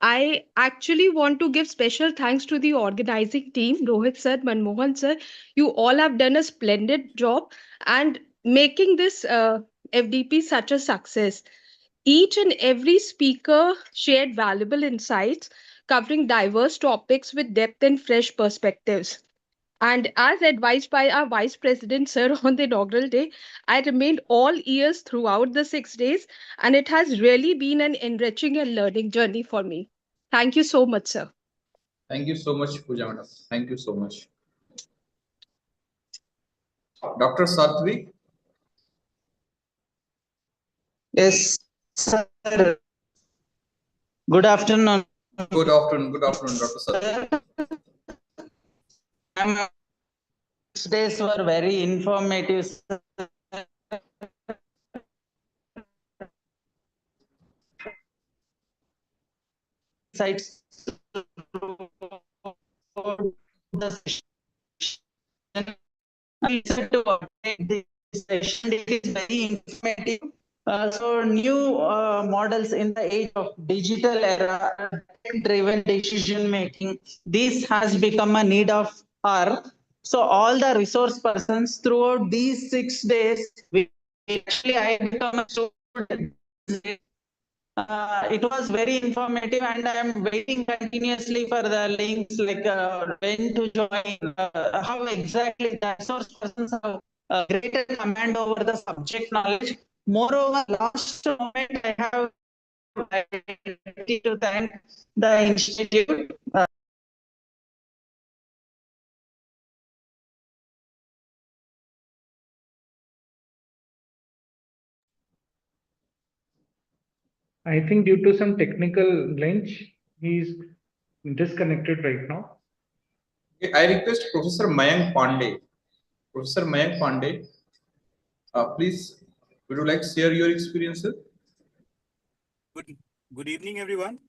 I actually want to give special thanks to the organizing team, Rohit sir, Manmohan sir. You all have done a splendid job and making this FDP such a success. Each and every speaker shared valuable insights covering diverse topics with depth and fresh perspectives. And as advised by our Vice President, sir, on the inaugural day, I remained all ears throughout the 6 days, and it has really been an enriching and learning journey for me. Thank you so much, sir. Thank you so much, Pooja madam. Thank you so much. Dr. Satvi. Yes, sir. Good afternoon. Good afternoon, Dr. Satvi. Days were very informative. Sites the session is very informative. So new models in the age of digital era, driven decision making, this has become a need of our. So all the resource persons throughout these 6 days, actually I become a student. It was very informative, and I am waiting continuously for the links, like when to join, how exactly the resource persons have greater command over the subject knowledge. Moreover, last moment I have to thank the institute. I think due to some technical glitch, he's disconnected right now. I request Professor Mayank Pandey. Professor Mayank Pandey, please, would you like to share your experiences? Good evening, everyone.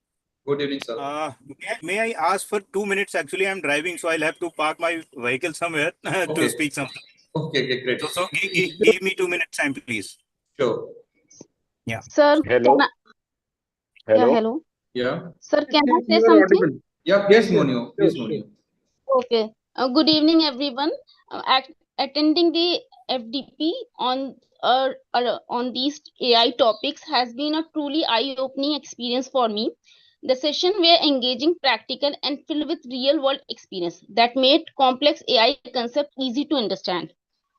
Good evening, sir. May I ask for 2 minutes? Actually, I'm driving, so I'll have to park my vehicle somewhere to speak something. Okay, great. So give me 2 minutes time, please. Sure. Yeah. Sir, Hello. Yeah, hello. Yeah. Sir, can I say something? Yeah, please, Monio. Please, Monio. Okay. Good evening, everyone. Attending the FDP on these AI topics has been a truly eye-opening experience for me. The session were engaging, practical, and filled with real-world experience that made complex AI concepts easy to understand.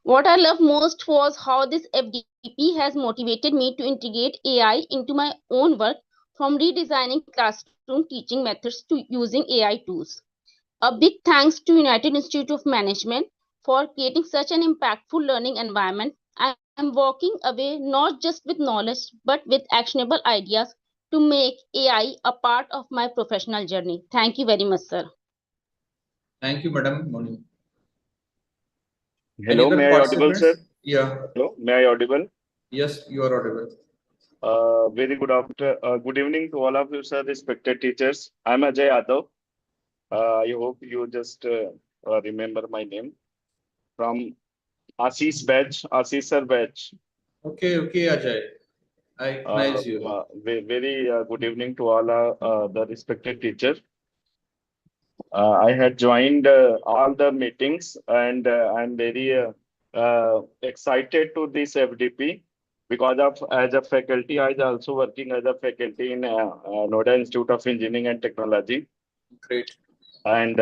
What I love most was how this FDP has motivated me to integrate AI into my own work, from redesigning classroom teaching methods to using AI tools. A big thanks to United Institute of Management for creating such an impactful learning environment. I am walking away not just with knowledge but with actionable ideas to make AI a part of my professional journey. Thank you very much, sir. Thank you, Madam Monio. Hello, may I audible, sir? Yeah. Hello, may I audible? Yes, you are audible. Very good evening to all of you, sir, respected teachers. I'm Ajay Yadav. I hope you just remember my name from Ashish sir batch. Okay, Ajay. I recognize you. Very good evening to all the respected teachers. I had joined all the meetings, and I'm very excited to this FDP because of as a faculty, I was also working as a faculty in Noida Institute of Engineering and Technology. Great. And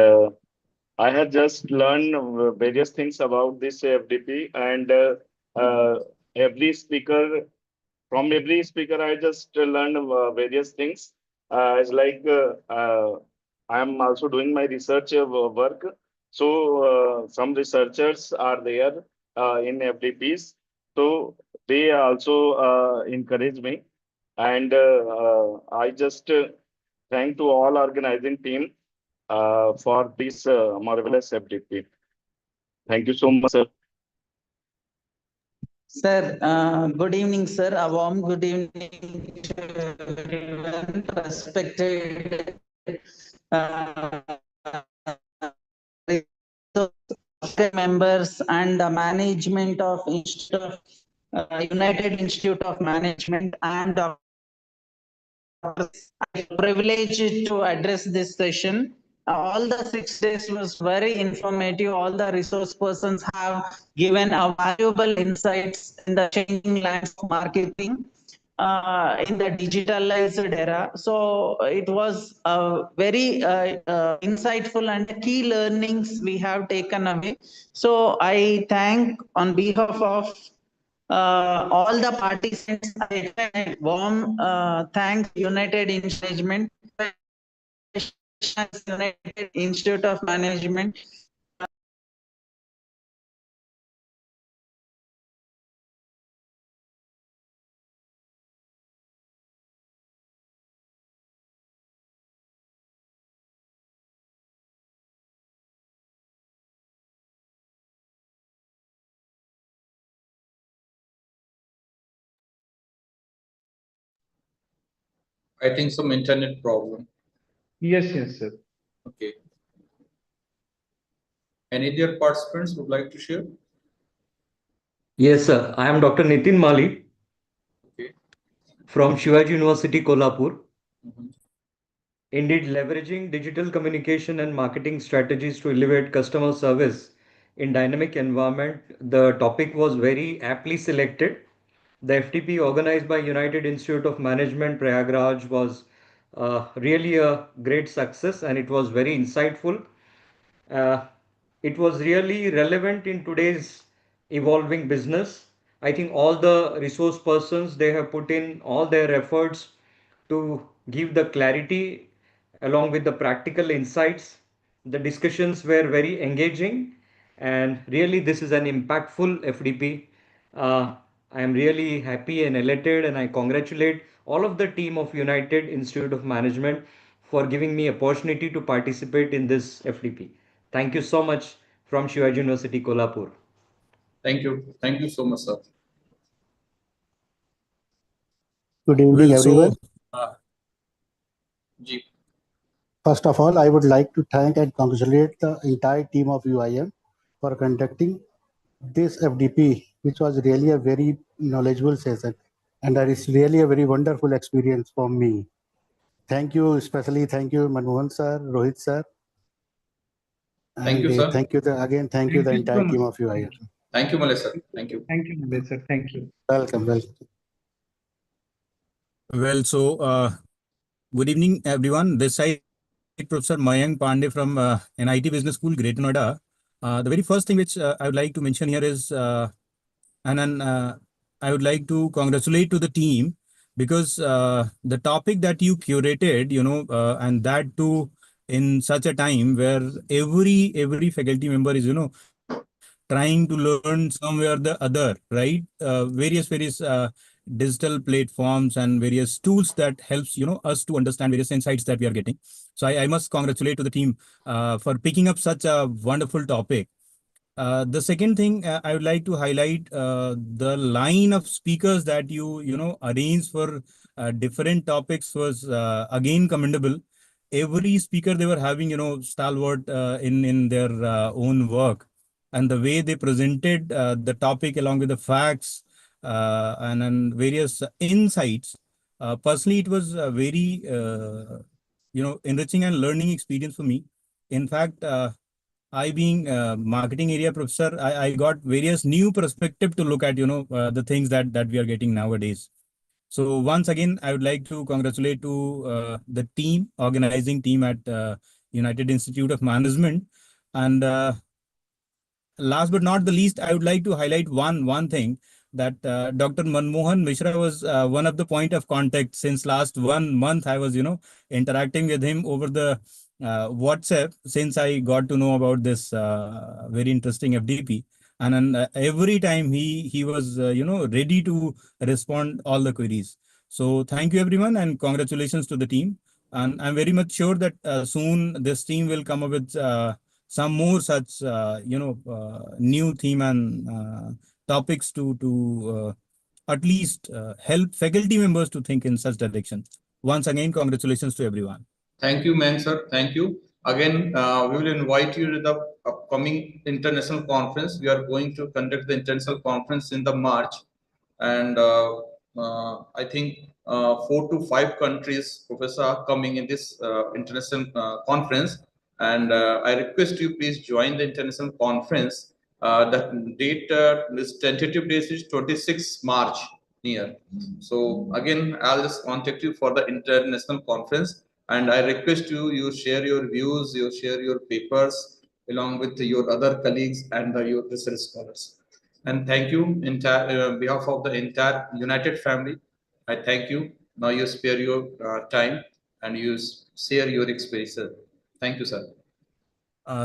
I had just learned various things about this FDP, and every speaker, from every speaker, I just learned various things. It's like I am also doing my research work. So some researchers are there in FDPs. So they also encourage me. And I just thank to all organizing team for this marvelous FDP. Thank you so much, sir. Sir, good evening, sir. A warm good evening to everyone, respected members and the management of United Institute of Management, and I'm privileged to address this session. all the 6 days was very informative. All the resource persons have given a valuable insights in the changing lands of marketing in the digitalized era. So it was very insightful and key learnings we have taken away. So I thank on behalf of all the participants. I extend a warm thanks United Engagement, United Institute of Management. I think some internet problem. Yes, yes, sir. Okay. Any other participants would like to share? Yes, sir. I am Dr. Nitin Mali Okay. from Shivaji University, Kolhapur. Mhm. Indeed, leveraging digital communication and marketing strategies to elevate customer service in dynamic environment, the topic was very aptly selected. The FTP organized by United Institute of Management, Prayagraj, was really a great success and it was very insightful. Uh, it was really relevant in today's evolving business. I think all the resource persons they have put in all their efforts to give the clarity along with the practical insights. The discussions were very engaging and really this is an impactful FDP. I am really happy and elated and I congratulate all of the team of United Institute of Management for giving me opportunity to participate in this FDP. Thank you so much from Shivaji University, Kolhapur. Thank you. Thank you so much, sir. Good evening, everyone. Ji. First of all, I would like to thank and congratulate the entire team of UIM for conducting this FDP, which was really a very knowledgeable session. And that is really a very wonderful experience for me. Thank you, especially thank you, Manmohan sir, Rohit sir. Thank you, sir. Thank you again. Thank you, the entire team of UIM. Thank you, Malay sir. Thank you. Thank you, Malay sir. Thank you. Welcome. Well, so good evening, everyone. This side Professor Mayank Pandey from NIT Business School, Greater Noida. The very first thing which I would like to mention here is, I would like to congratulate to the team because the topic that you curated, and that too in such a time where every faculty member is, trying to learn somewhere or the other, right? Various digital platforms and various tools that helps us to understand various insights that we are getting. So I must congratulate to the team for picking up such a wonderful topic. The second thing I would like to highlight the line of speakers that you arranged for different topics was again commendable. Every speaker they were having stalwart in their own work, and the way they presented the topic along with the facts and various insights. Personally, it was a very enriching and learning experience for me. In fact, I being marketing area professor, I got various new perspective to look at the things that we are getting nowadays. So once again, I would like to congratulate to the team, organizing team at United Institute of Management. And last but not the least, I would like to highlight one thing that Dr. Manmohan Mishra was one of the point of contact since last 1 month. I was interacting with him over the WhatsApp since I got to know about this very interesting FDP. And then every time he was ready to respond all the queries. So thank you everyone and congratulations to the team. And I'm very much sure that soon this team will come up with some more such new theme and topics to at least help faculty members to think in such direction. Once again, congratulations to everyone. Thank you, Mayank sir. Thank you. Again, we will invite you to the upcoming international conference. We are going to conduct the international conference in the March. And I think 4 to 5 countries, professor, are coming in this international conference. And I request you please join the international conference. The date this tentative date is 26 March near. So again, I'll just contact you for the international conference, and I request you share your views, you share your papers along with your other colleagues and your research scholars. And thank you entire behalf of the entire United family. I thank you. Now you spare your time and you share your experiences. Thank you, sir.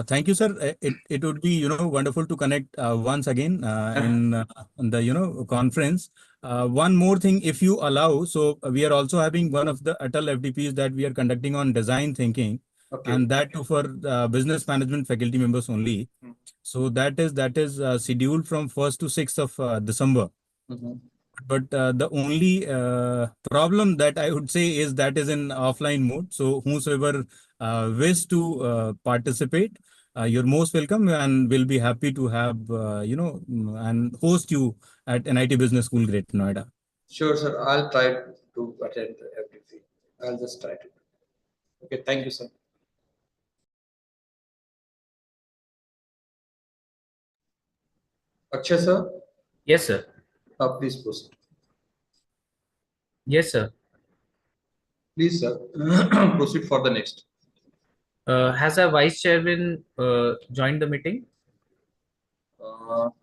Thank you, sir. It would be wonderful to connect once again in the conference. One more thing, if you allow. So we are also having one of the ATAL FDPs that we are conducting on design thinking, Okay. and that too for business management faculty members only. So that is scheduled from 1st to 6th of December. But the only problem that I would say is that is in offline mode. So whosoever wish to participate, you're most welcome, and we'll be happy to have and host you at NIT Business School, Great Noida. Sure, sir. I'll try to attend everything. I'll just try to. Okay. Thank you, sir. Akshay, sir. Yes, sir. Please proceed. Yes, sir. Please, sir. Proceed for the next. Has our vice chairman joined the meeting?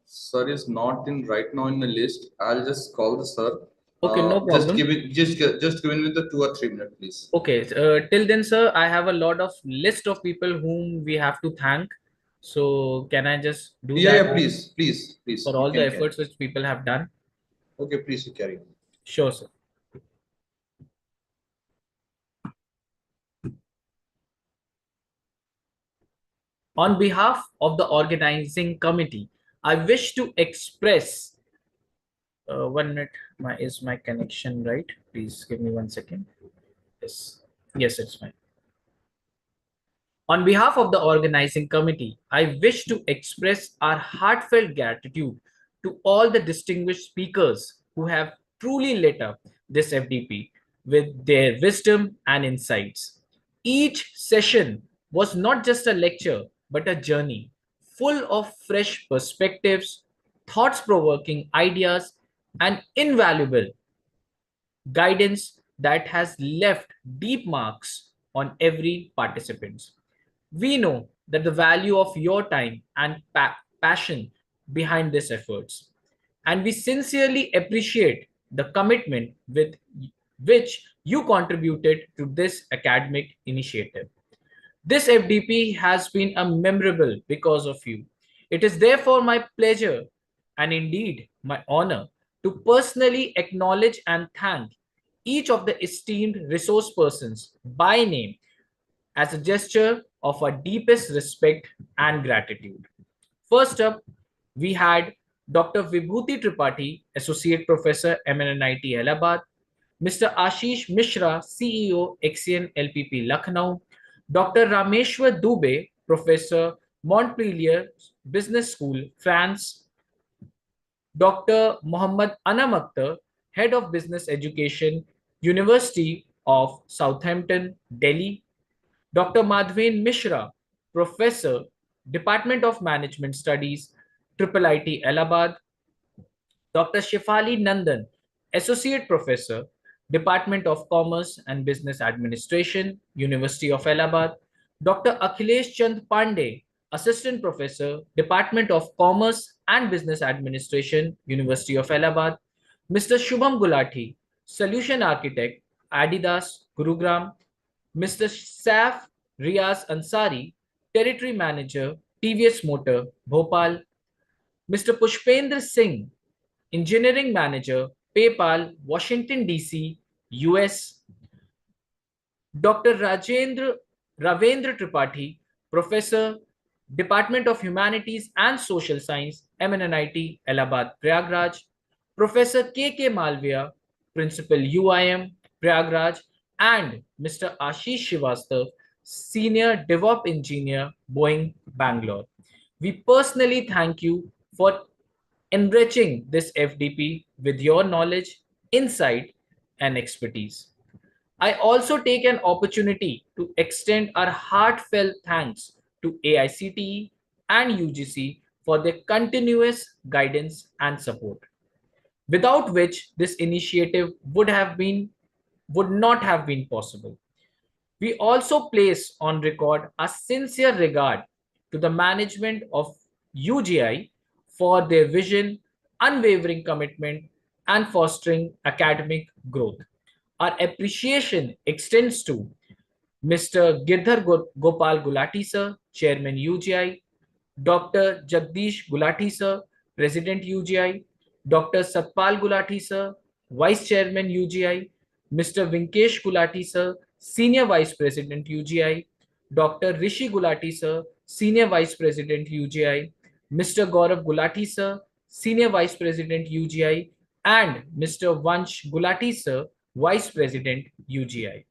Sir is not in right now in the list. I'll just call the sir. Okay, no problem. Just give me the 2 or 3 minutes, please. Okay. Till then, sir, I have a lot of list of people whom we have to thank. So can I just do that? Yeah, please. For all the efforts which people have done. Okay, please you carry on. Sure, sir. On behalf of the organizing committee, I wish to express 1 minute. Is my connection right? Please give me 1 second. Yes, it's fine. On behalf of the organizing committee, I wish to express our heartfelt gratitude to all the distinguished speakers who have truly lit up this FDP with their wisdom and insights. Each session was not just a lecture, but a journey full of fresh perspectives, thoughts-provoking ideas, and invaluable guidance that has left deep marks on every participant. We know that the value of your time and passion behind these efforts, and we sincerely appreciate the commitment with which you contributed to this academic initiative. This FDP has been a memorable because of you. It is therefore my pleasure and indeed my honor to personally acknowledge and thank each of the esteemed resource persons by name as a gesture of our deepest respect and gratitude. First up, we had Dr. Vibhuti Tripathi, Associate Professor, MNNIT Allahabad, Mr. Ashish Mishra, CEO, Axion LPP Lucknow, Dr. Rameshwar Dubey, Professor, Montpellier Business School, France, Dr. Muhammad Anam Akhtar, Head of Business Education, University of Southampton, Delhi, Dr. Madhven Mishra, Professor, Department of Management Studies, IIIT Allahabad, Dr. Shefali Nandan, Associate Professor, Department of Commerce and Business Administration, University of Allahabad, Dr. Akhilesh Chand Pandey, Assistant Professor, Department of Commerce and Business Administration, University of Allahabad, Mr. Shubham Gulati, Solution Architect, Adidas, Gurugram, Mr. Saf Riaz Ansari, Territory Manager, TVS Motor, Bhopal, Mr. Pushpendra Singh, Engineering Manager, PayPal, Washington, D.C., US, Dr. Ravendra Tripathi, Professor, Department of Humanities and Social Science, MNNIT, Allahabad, Prayagraj, Professor K.K. Malviya, Principal UIM, Prayagraj, and Mr. Ashish Srivastav, Senior DevOps Engineer, Boeing, Bangalore. We personally thank you for enriching this FDP with your knowledge, insight, and expertise. I also take an opportunity to extend our heartfelt thanks to AICTE and UGC for their continuous guidance and support, without which this initiative would not have been possible. We also place on record a sincere regard to the management of UGI for their vision, unwavering commitment, and fostering academic growth. Our appreciation extends to Mr. Girdhar Gopal Gulati sir, Chairman UGI, Dr. Jagdish Gulati sir, President UGI, Dr. Satpal Gulati sir, Vice Chairman UGI, Mr. Vinkesh Gulati sir, Senior Vice President UGI, Dr. Rishi Gulati sir, Senior Vice President UGI, Mr. Gaurav Gulati sir, Senior Vice President UGI, and Mr. Vansh Gulati sir, Vice President UGI.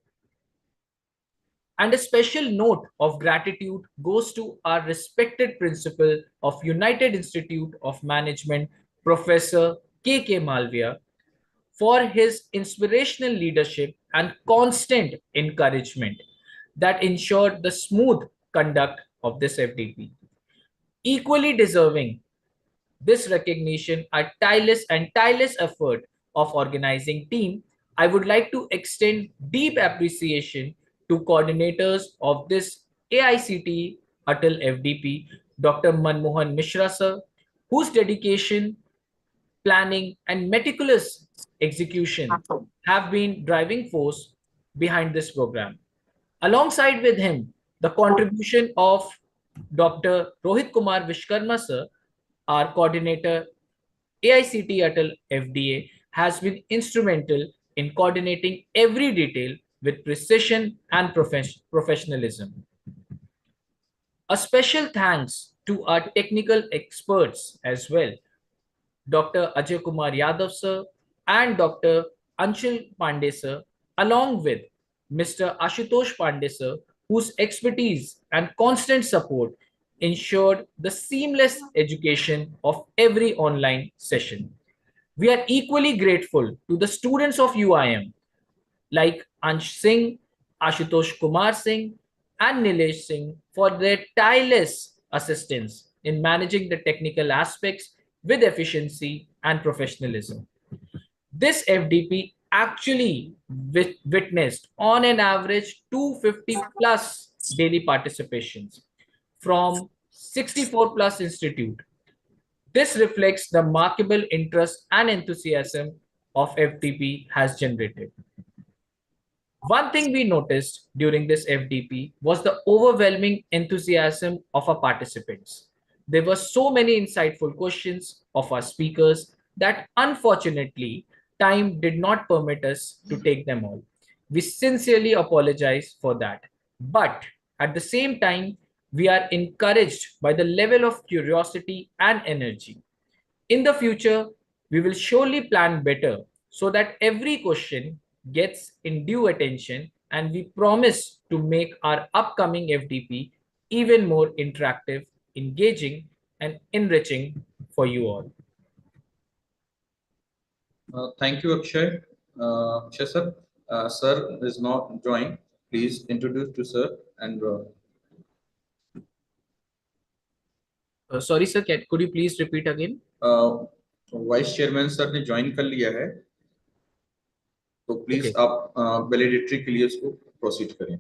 And a special note of gratitude goes to our respected principal of United Institute of Management, Professor K.K. Malviya, for his inspirational leadership and constant encouragement that ensured the smooth conduct of this FDP. Equally deserving this recognition a tireless effort of organizing team, I would like to extend deep appreciation to coordinators of this AICTE ATAL FDP, Dr. Manmohan Mishra sir, whose dedication, planning, and meticulous execution have been driving force behind this program. Alongside with him, the contribution of Dr. Rohit Kumar Vishkarma sir, our coordinator AICTE ATAL FDA, has been instrumental in coordinating every detail with precision and professionalism. A special thanks to our technical experts as well, Dr. Ajay Kumar Yadav sir and Dr. Anshul Pandey sir, along with Mr. Ashutosh Pandey sir, whose expertise and constant support ensured the seamless education of every online session. We are equally grateful to the students of UIM like Ansh Singh, Ashutosh Kumar Singh, and Nilesh Singh for their tireless assistance in managing the technical aspects with efficiency and professionalism. This FDP actually witnessed on an average 250 plus daily participations from 64 plus institute. This reflects the remarkable interest and enthusiasm of FDP has generated. One thing we noticed during this FDP was the overwhelming enthusiasm of our participants. There were so many insightful questions of our speakers that unfortunately time did not permit us to take them all. We sincerely apologize for that. But at the same time, we are encouraged by the level of curiosity and energy. In the future, we will surely plan better so that every question gets in due attention, and we promise to make our upcoming FDP even more interactive, engaging, and enriching for you all. Thank you, Akshay. Akshay sir. Sir is not joined. Please introduce to sir and. Sorry, sir. Could you please repeat again? Vice Chairman sir ने join कर लिया है, तो please आप valedictory के लिए उसको proceed करें.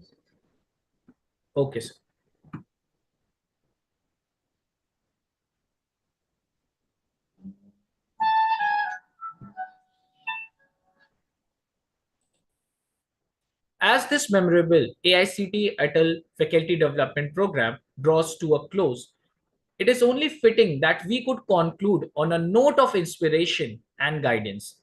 Okay, sir. As this memorable AICTE ATAL Faculty Development Program draws to a close, it is only fitting that we could conclude on a note of inspiration and guidance.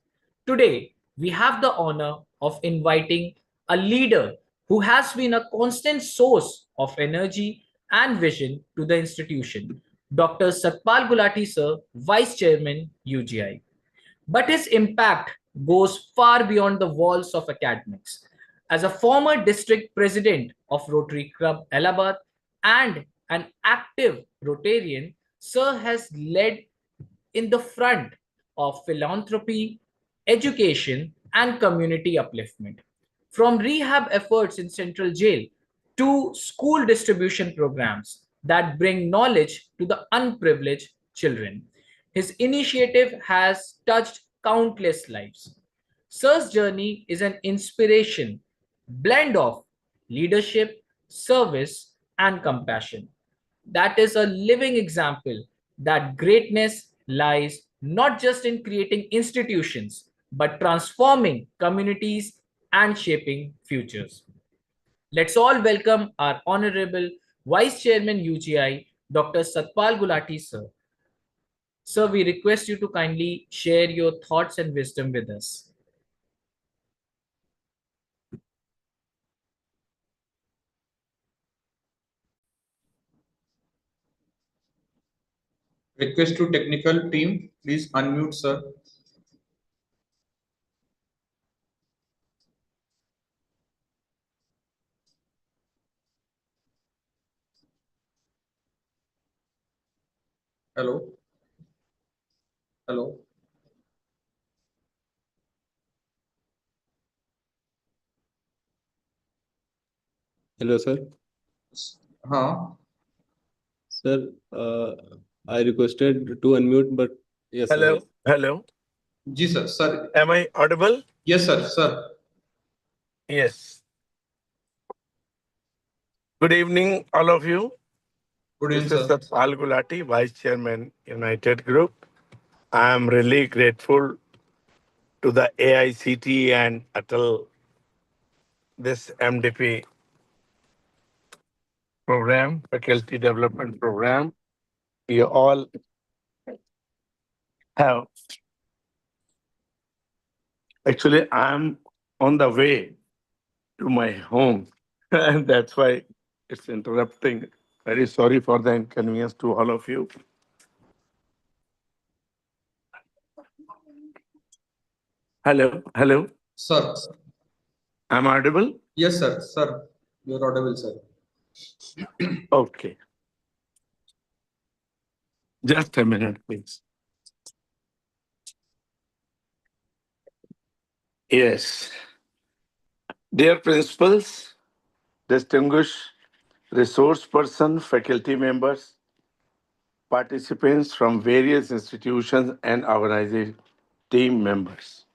Today, we have the honor of inviting a leader who has been a constant source of energy and vision to the institution, Dr. Satpal Gulati sir, Vice Chairman, UGI. But his impact goes far beyond the walls of academics. As a former district president of Rotary Club Allahabad and an active Rotarian, sir has led in the front of philanthropy, education, and community upliftment. From rehab efforts in Central Jail to school distribution programs that bring knowledge to the unprivileged children. His initiative has touched countless lives. Sir's journey is an inspiration, blend of leadership, service, and compassion. That is a living example that greatness lies not just in creating institutions, but transforming communities and shaping futures. Let's all welcome our Honorable Vice Chairman UGI, Dr. Satpal Gulati, sir. Sir, we request you to kindly share your thoughts and wisdom with us. Request to technical team, please unmute, sir. Hello. Hello. Hello, sir. Huh? Sir, I requested to unmute, but yes, Hello. sir. Hello. Ji, sir. Sir. Am I audible? Yes, sir. Sir. Yes. Good evening, all of you. Good evening, This is sir. Satpal Gulati, Vice Chairman, United Group. I am really grateful to the AICTE and ATAL, this MDP program, Faculty Development Program. You all have. Actually, I'm on the way to my home, and that's why it's interrupting. Very sorry for the inconvenience to all of you. Hello, hello. Sir. I'm audible? Yes, sir. Sir, you're audible, sir. Okay. Just a minute, please. Yes. Dear principals, distinguished resource person, faculty members, participants from various institutions and organization team members.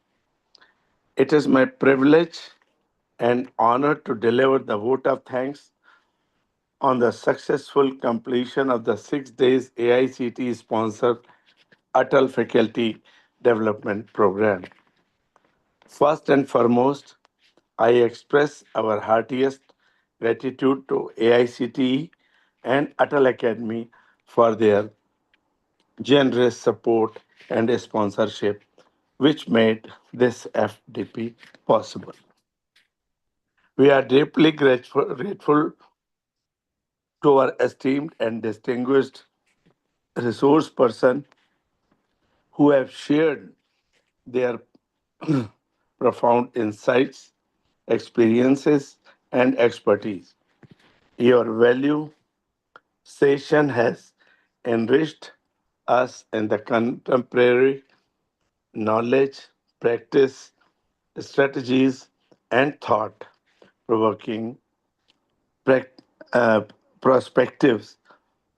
It is my privilege and honor to deliver the vote of thanks on the successful completion of the 6 days AICTE sponsored ATAL Faculty Development Program. First and foremost, I express our heartiest gratitude to AICTE and ATAL Academy for their generous support and sponsorship, which made this FDP possible. We are deeply grateful to our esteemed and distinguished resource person who have shared their profound insights, experiences, and expertise. Your value session has enriched us in the contemporary knowledge, practice, strategies, and thought provoking uh, perspectives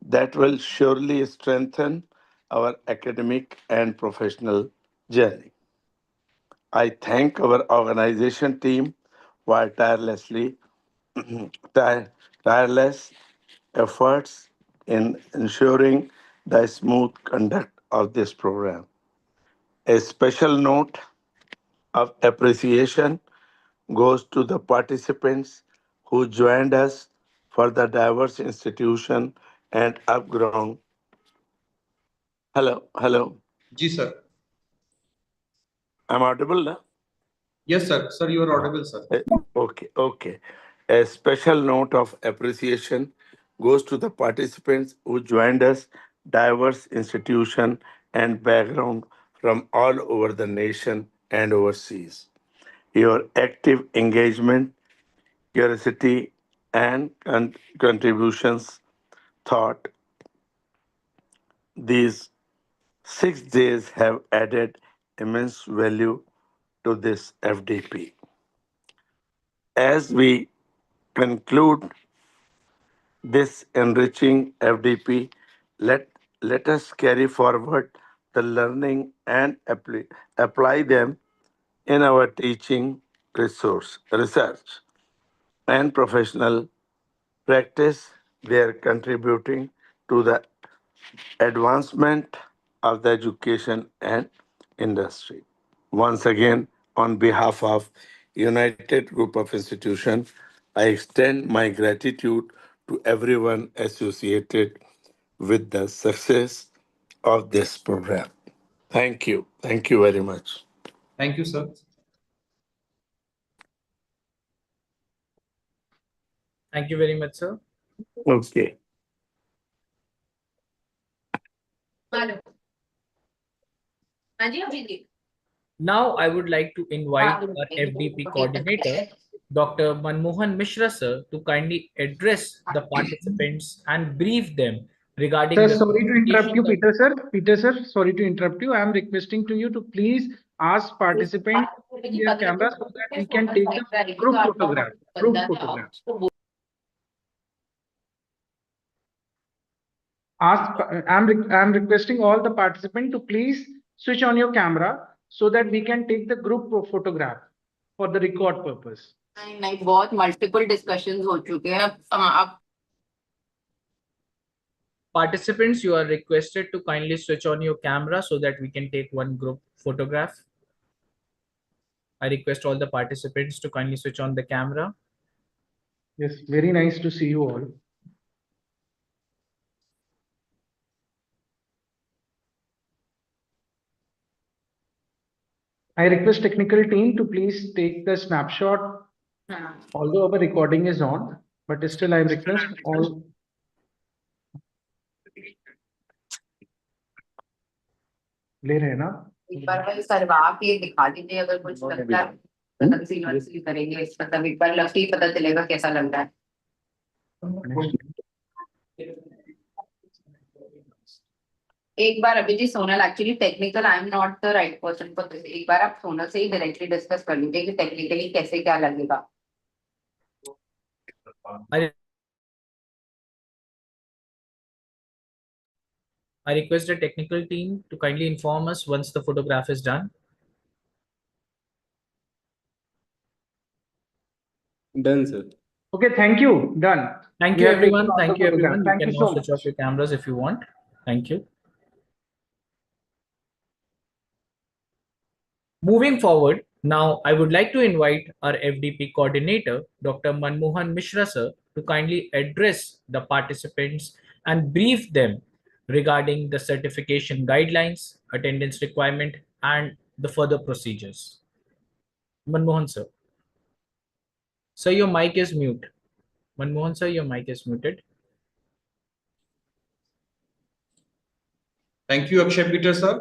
that will surely strengthen our academic and professional journey. I thank our organization team for tireless efforts in ensuring the smooth conduct of this program. A special note of appreciation goes to the participants who joined us for the diverse institution and upground. Hello, hello. Ji, sir. I'm audible now? Yes, sir. Sir, you are audible, sir. Okay, okay. A special note of appreciation goes to the participants who joined us, diverse institution and background from all over the nation and overseas. Your active engagement, curiosity, and contributions thought these 6 days have added immense value to this FDP. As we conclude this enriching FDP, let us carry forward the learning and apply them in our teaching, research, and professional practice. They are contributing to the advancement of the education and industry. Once again, on behalf of United Group of Institutions, I extend my gratitude to everyone associated with the success of this program. Thank you. Thank you very much. Thank you, sir. Thank you very much, sir. Okay. Now I would like to invite our FDP coordinator, Dr. Manmohan Mishra, sir, to kindly address the participants and brief them regarding Sir, the sorry to interrupt you, certification Peter sir. Peter sir, sorry to interrupt you. I am requesting to you to please ask participants in their camera so that we can take the group photograph. Group photograph. I'm requesting all the participants to please switch on your camera so that we can take the group photograph for the record purpose. नहीं बहुत multiple discussions हो चुके हैं अब Participants, you are requested to kindly switch on your camera so that we can take one group photograph. I request all the participants to kindly switch on the camera. Yes, very nice to see you all. I request technical team to please take the snapshot. Although our recording is on, but still I request all. ले रहे हैं ना? एक बार वही करवा के दिखा दीजिए अगर कुछ लगता है मतलब सीक्वेंसली करेंगे मतलब एक बार लग के ही पता चलेगा कैसा लग रहा है एक बार अभी जी Sonal actually technical I am not the right person for this एक बार आप सोनल से ही डायरेक्टली डिस्कस कर लीजिए कि टेक्निकली कैसे क्या लगेगा I request the technical team to kindly inform us once the photograph is done. Done, sir. Okay, thank you. Done. Thank We you, are taking everyone. out the Thank you, photograph. everyone. Thank You you can now so switch much. off your cameras if you want. Thank you. Moving forward, now I would like to invite our FDP coordinator, Dr. Manmohan Mishra, sir, to kindly address the participants and brief them regarding the certification guidelines, attendance requirement, and the further procedures. Manmohan, sir. Sir, your mic is mute. Manmohan, sir, your mic is muted. Thank you, Akshay Peter, sir.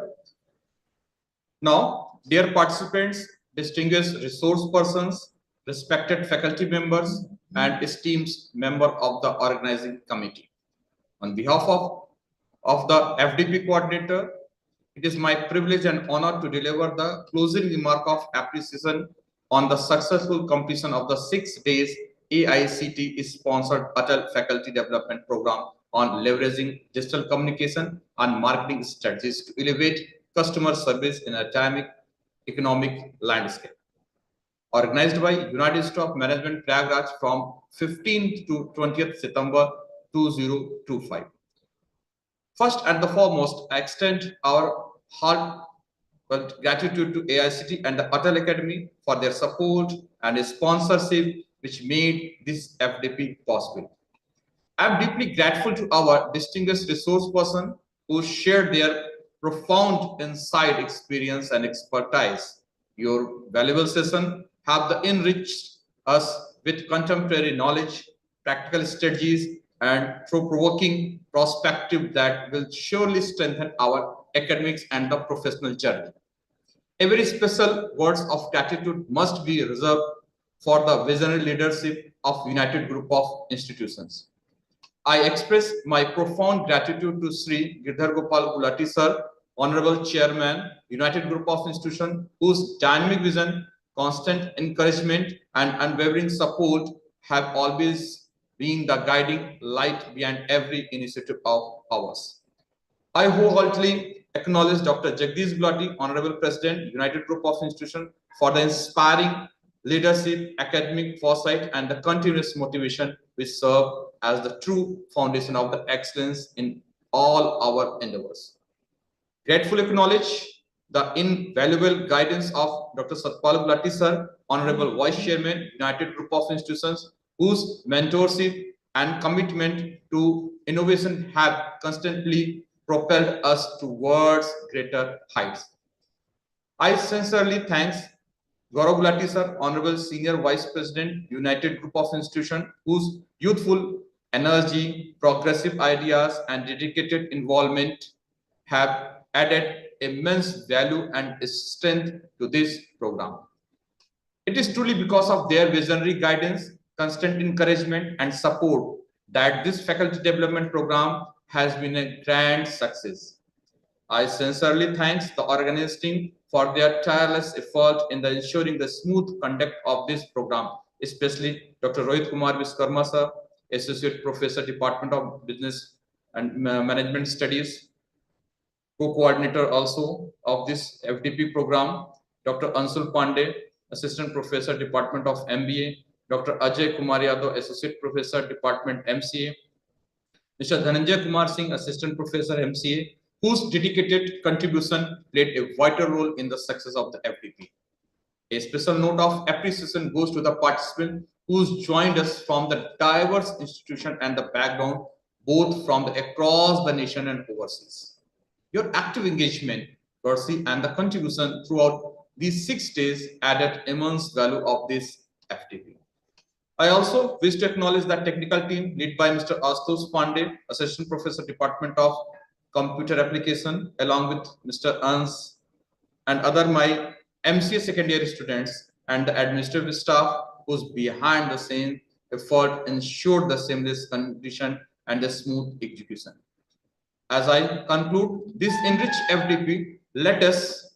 Now, dear participants, distinguished resource persons, respected faculty members, and esteemed member of the organizing committee. On behalf of the FDP coordinator, it is my privilege and honor to deliver the closing remark of appreciation on the successful completion of the 6 days AICTE sponsored ATAL Faculty Development Program on leveraging digital communication and marketing strategies to elevate customer service in a dynamic economic landscape. Organized by United Staff Management Prayagraj from 15th to 20th September 2025. First and the foremost, I extend our heartfelt gratitude to AICTE and the ATAL Academy for their support and sponsorship which made this FDP possible. I am deeply grateful to our distinguished resource person who shared their profound insight, experience, and expertise. Your valuable session have enriched us with contemporary knowledge, practical strategies, and thought-provoking perspective that will surely strengthen our academics and the professional journey. A very special words of gratitude must be reserved for the visionary leadership of United Group of Institutions. I express my profound gratitude to Sri Girdhar Gopal Gulati sir, Honorable Chairman, United Group of Institutions, whose dynamic vision, constant encouragement, and unwavering support have always been the guiding light behind every initiative of ours. I wholeheartedly acknowledge Dr. Jagdish Gulati, Honorable President, United Group of Institutions, for the inspiring leadership, academic foresight, and the continuous motivation which serve as the true foundation of the excellence in all our endeavors. Gratefully acknowledge the invaluable guidance of Dr. Satpal Gulati sir, Honorable Vice Chairman, United Group of Institutions, whose mentorship and commitment to innovation have constantly propelled us towards greater heights. I sincerely thank Gaurav Gulati sir, Honorable Senior Vice President, United Group of Institutions, whose youthful energy, progressive ideas, and dedicated involvement have added immense value and strength to this program. It is truly because of their visionary guidance, constant encouragement, and support that this faculty development program has been a grand success. I sincerely thank the organizing team for their tireless effort in ensuring the smooth conduct of this program, especially Dr. Rohit Kumar Viskarma sir, Associate Professor, Department of Business and Management Studies, co-coordinator also of this FDP program, Dr. Ansul Pandey, Assistant Professor, Department of MBA, Dr. Ajay Kumar Yadav, Associate Professor, Department MCA, Mr. Dhananjay Kumar Singh, Assistant Professor, MCA, whose dedicated contribution played a vital role in the success of the FDP. A special note of appreciation goes to the participants who joined us from the diverse institution and the background, both from across the nation and overseas. Your active engagement, Percy, and the contribution throughout these 6 days added immense value of this FDP. I also wish to acknowledge the technical team led by Mr. Ashutosh Pandey, Assistant Professor, Department of Computer Application, along with Mr. Ans and other my MCA second year students and the administrative staff whose behind the scene effort ensured the seamless condition and the smooth execution. As I conclude this enriched FDP, let us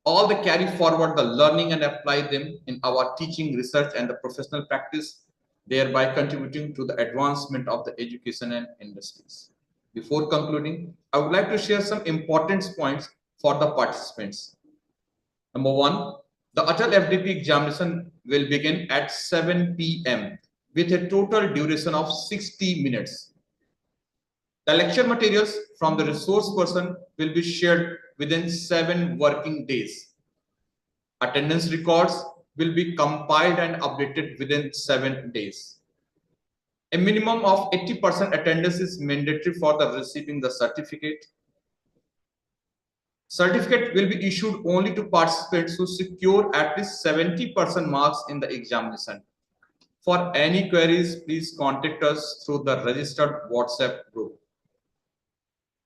all the carry forward the learning and apply them in our teaching, research, and the professional practice, thereby contributing to the advancement of the education and industries. Before concluding, I would like to share some important points for the participants. Number one, the ATAL FDP examination will begin at 7 p.m. with a total duration of 60 minutes. The lecture materials from the resource person will be shared within 7 working days. Attendance records will be compiled and updated within 7 days. A minimum of 80% attendance is mandatory for the receiving the certificate. Certificate will be issued only to participants who secure at least 70% marks in the examination. For any queries, please contact us through the registered WhatsApp group.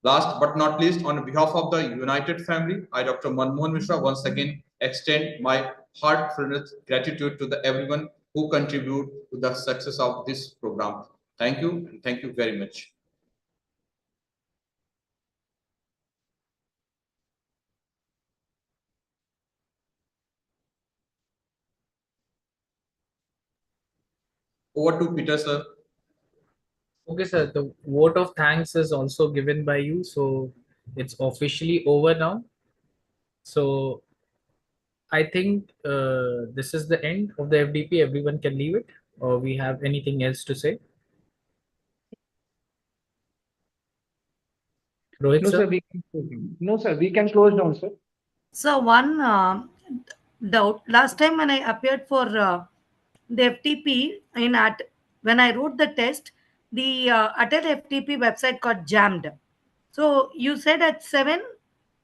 Last but not least, on behalf of the United family, I, Dr. Manmohan Mishra, once again extend my heartfelt gratitude to everyone who contribute to the success of this program. Thank you, and thank you very much. Over to Peter, sir. Okay, sir. The vote of thanks is also given by you, so it's officially over now. So I think this is the end of the FDP. Everyone can leave it, or we have anything else to say? Rohit, No, sir? sir, no, sir, we can close down, sir. So one doubt. Last time when I appeared for the FTP when I wrote the test, the ATAL FTP website got jammed. So you said at 7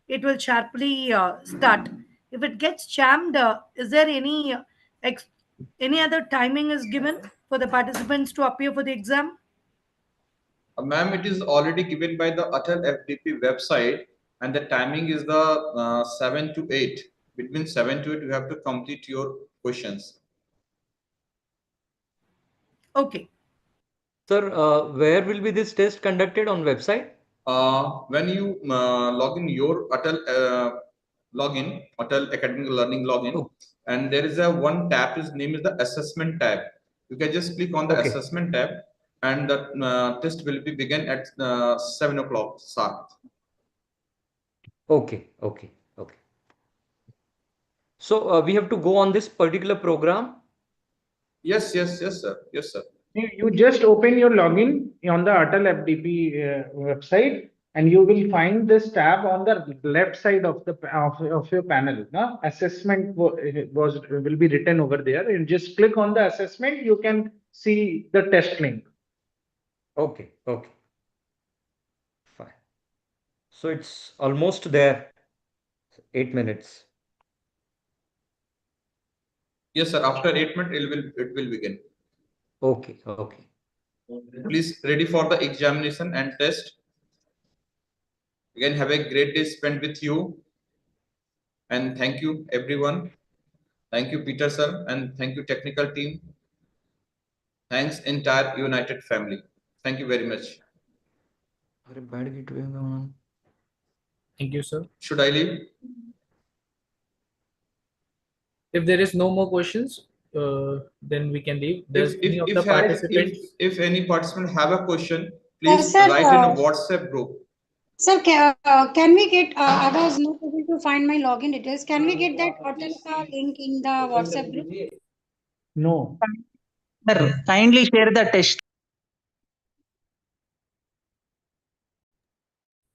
it will sharply start. If it gets jammed, is there any other timing is given for the participants to appear for the exam? Ma'am, it is already given by the ATAL FDP website, and the timing is the 7 to 8. Between 7 to 8, you have to complete your questions. Okay. Sir, where will be this test conducted on website? When you log in your ATAL ATAL Academic Learning login, and there is a one tab. His name is the assessment tab. You can just click on the assessment tab, and the test will be begin at 7 o'clock sharp. Okay. So we have to go on this particular program. Yes, sir. You just open your login on the ATAL FDP website, and you will find this tab on the left side of the of your panel. No? Assessment will be written over there, and just click on the assessment. You can see the test link. Okay. Fine. So it's almost there. 8 minutes. Yes, sir. After 8 minutes, it will begin. Okay. Please ready for the examination and test. Again, have a great day spent with you. And thank you, everyone. Thank you, Peter, sir. And thank you, technical team. Thanks, entire United family. Thank you very much. Thank you, sir. Should I leave? If there is no more questions, then we can leave. Does any of the participants? If any participant have a question, please write in a WhatsApp group. Sir, can we get, I was not able to find my login details. Can we get that ATAL link in the WhatsApp group? No. Sir, kindly share the test.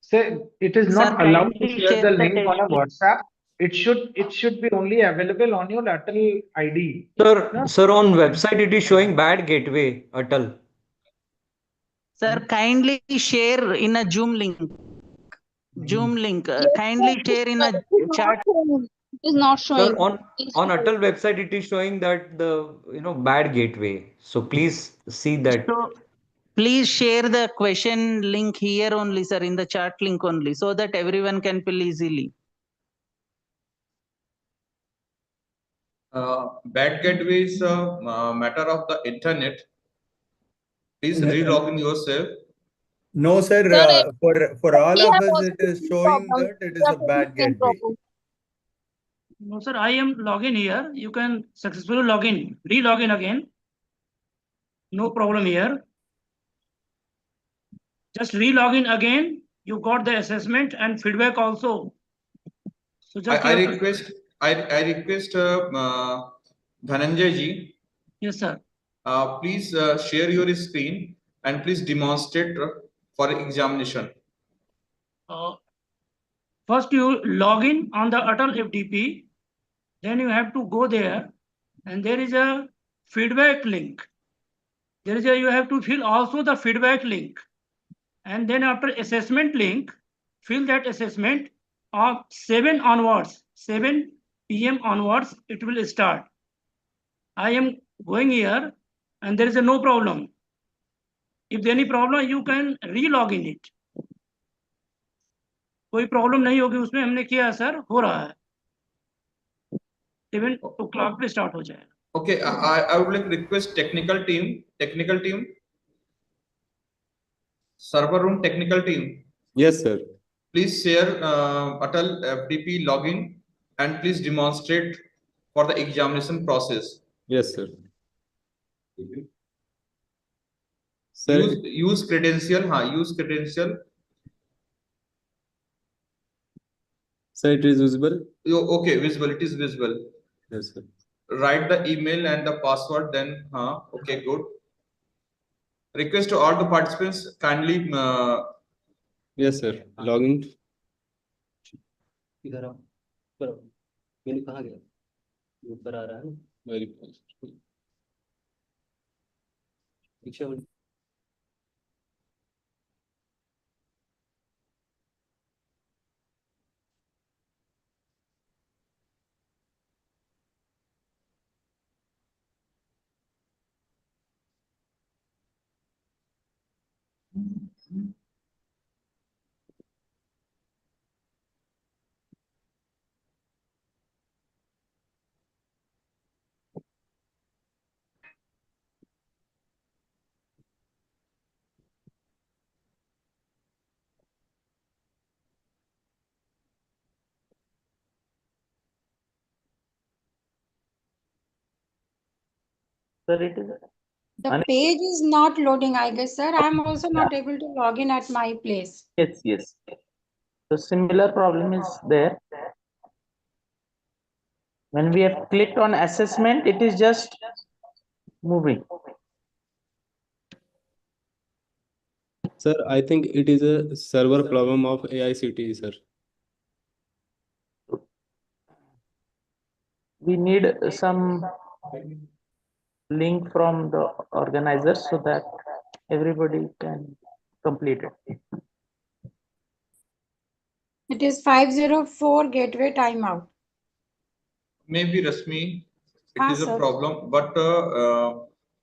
Say it is not allowed to share the link on a WhatsApp. It should be only available on your ATAL ID. Sir, on website it is showing bad gateway, ATAL. Sir, kindly share in a Zoom link. Kindly share in a chat. It is not showing. Sir, on ATAL website it is showing that the bad gateway. So please see that. So please share the question link here only, sir, in the chat link only, so that everyone can fill easily. Bad gateway is a matter of the internet. Please re-log in yourself. No, sir. For all of us, it is showing that it is a bad gateway. No, sir. I am login here. You can successfully log in. Re-log in again. No problem here. Just re-log in again. You got the assessment and feedback also. So just I request Dhananjay ji. Yes, sir. Please share your screen and please demonstrate for examination. First, you log in on the ATAL FDP. Then you have to go there, and there is a feedback link. You have to fill also the feedback link, and then after assessment link, fill that assessment of 7 onwards, 7 p.m. onwards, it will start. I am going here, and there is no problem. If there any problem, you can re-log in it. कोई problem नहीं होगी उसमें, हमने किया sir, हो रहा है 7 o'clock पे स्टार्ट हो जाएगा. Okay, I would like to request technical team, server room technical team. Yes, sir. Please share ATAL FDP login and please demonstrate for the examination process. Yes, sir. Use credential. Use credential. Sir, it is visible. Okay, visible. It is visible. Yes, sir. Write the email and the password. Then, okay, good. Request to all the participants kindly. Yes, sir. Login. Very fast. Sir, it is The page is not loading, I guess, sir. I'm also not able to log in at my place. yes. So similar problem is there. When we have clicked on assessment, it is just moving. Sir, I think it is a server problem of AICTE, sir. We need some link from the organizers so that everybody can complete it. It is 504 gateway timeout. Maybe Rasmi, it is a sir. problem, but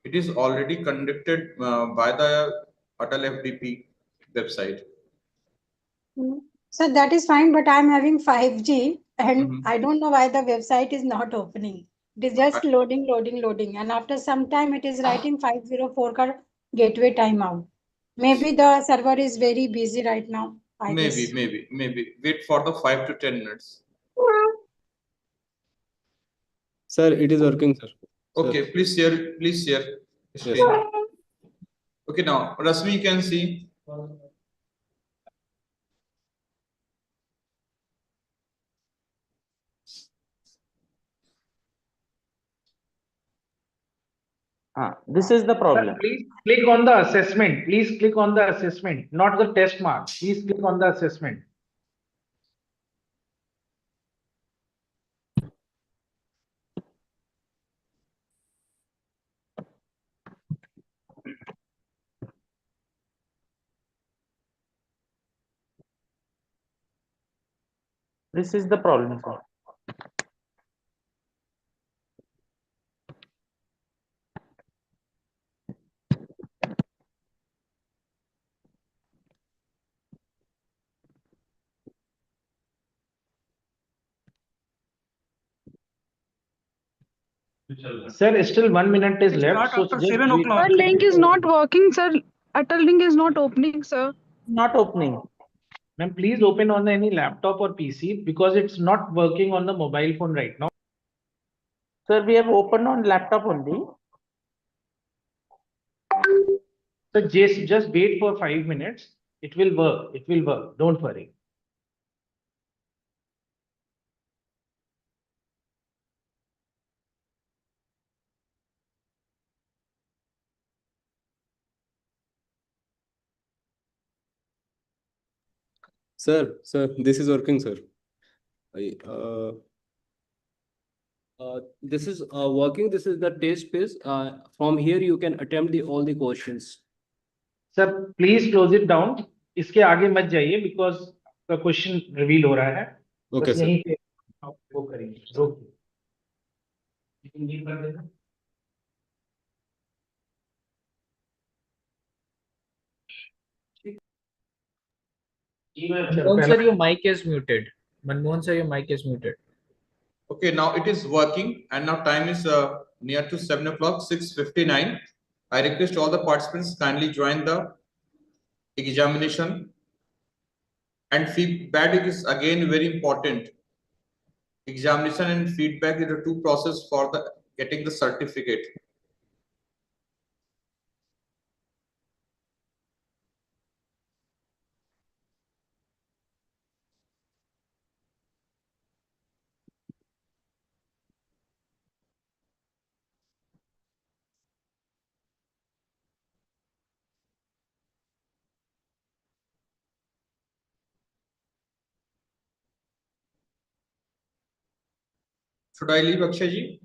it is already conducted by the ATAL FDP website. So that is fine, but I'm having 5G and I don't know why the website is not opening. It is just loading. And after some time, it is writing 504 ka gateway timeout. Maybe the server is very busy right now. I guess. Maybe. Wait for the 5 to 10 minutes. Sir, it is working, sir. Okay, please share screen. Yes. Okay, now Rasmi, you can see. This is the problem. Sir, please click on the assessment. Please click on the assessment, not the test mark. Please click on the assessment. This is the problem, sir. Sir, still 1 minute is left. Start So after just 7 wait. o'clock. Our link is not working, sir. ATAL link is not opening, sir. Not opening. Ma'am, please open on any laptop or PC because it's not working on the mobile phone right now. Sir, we have opened on laptop only. So just wait for 5 minutes. It will work. It will work. Don't worry. Sir, this is working, sir. This is working. This is the test page. From here, you can attempt all the questions. Sir, please close it down. इसके आगे मत जाइए because the question reveal हो रहा है. Okay, बस sir. यहीं पे वो करेंगे. रोकिए. Manmohan sir, your mic is muted. Manmohan sir, your mic is muted. Okay, now it is working, and now time is near to 7 o'clock, 6:59. I request all the participants kindly join the examination. And feedback is again very important. Examination and feedback is the two process for the getting the certificate. Should I leave, Akshay ji?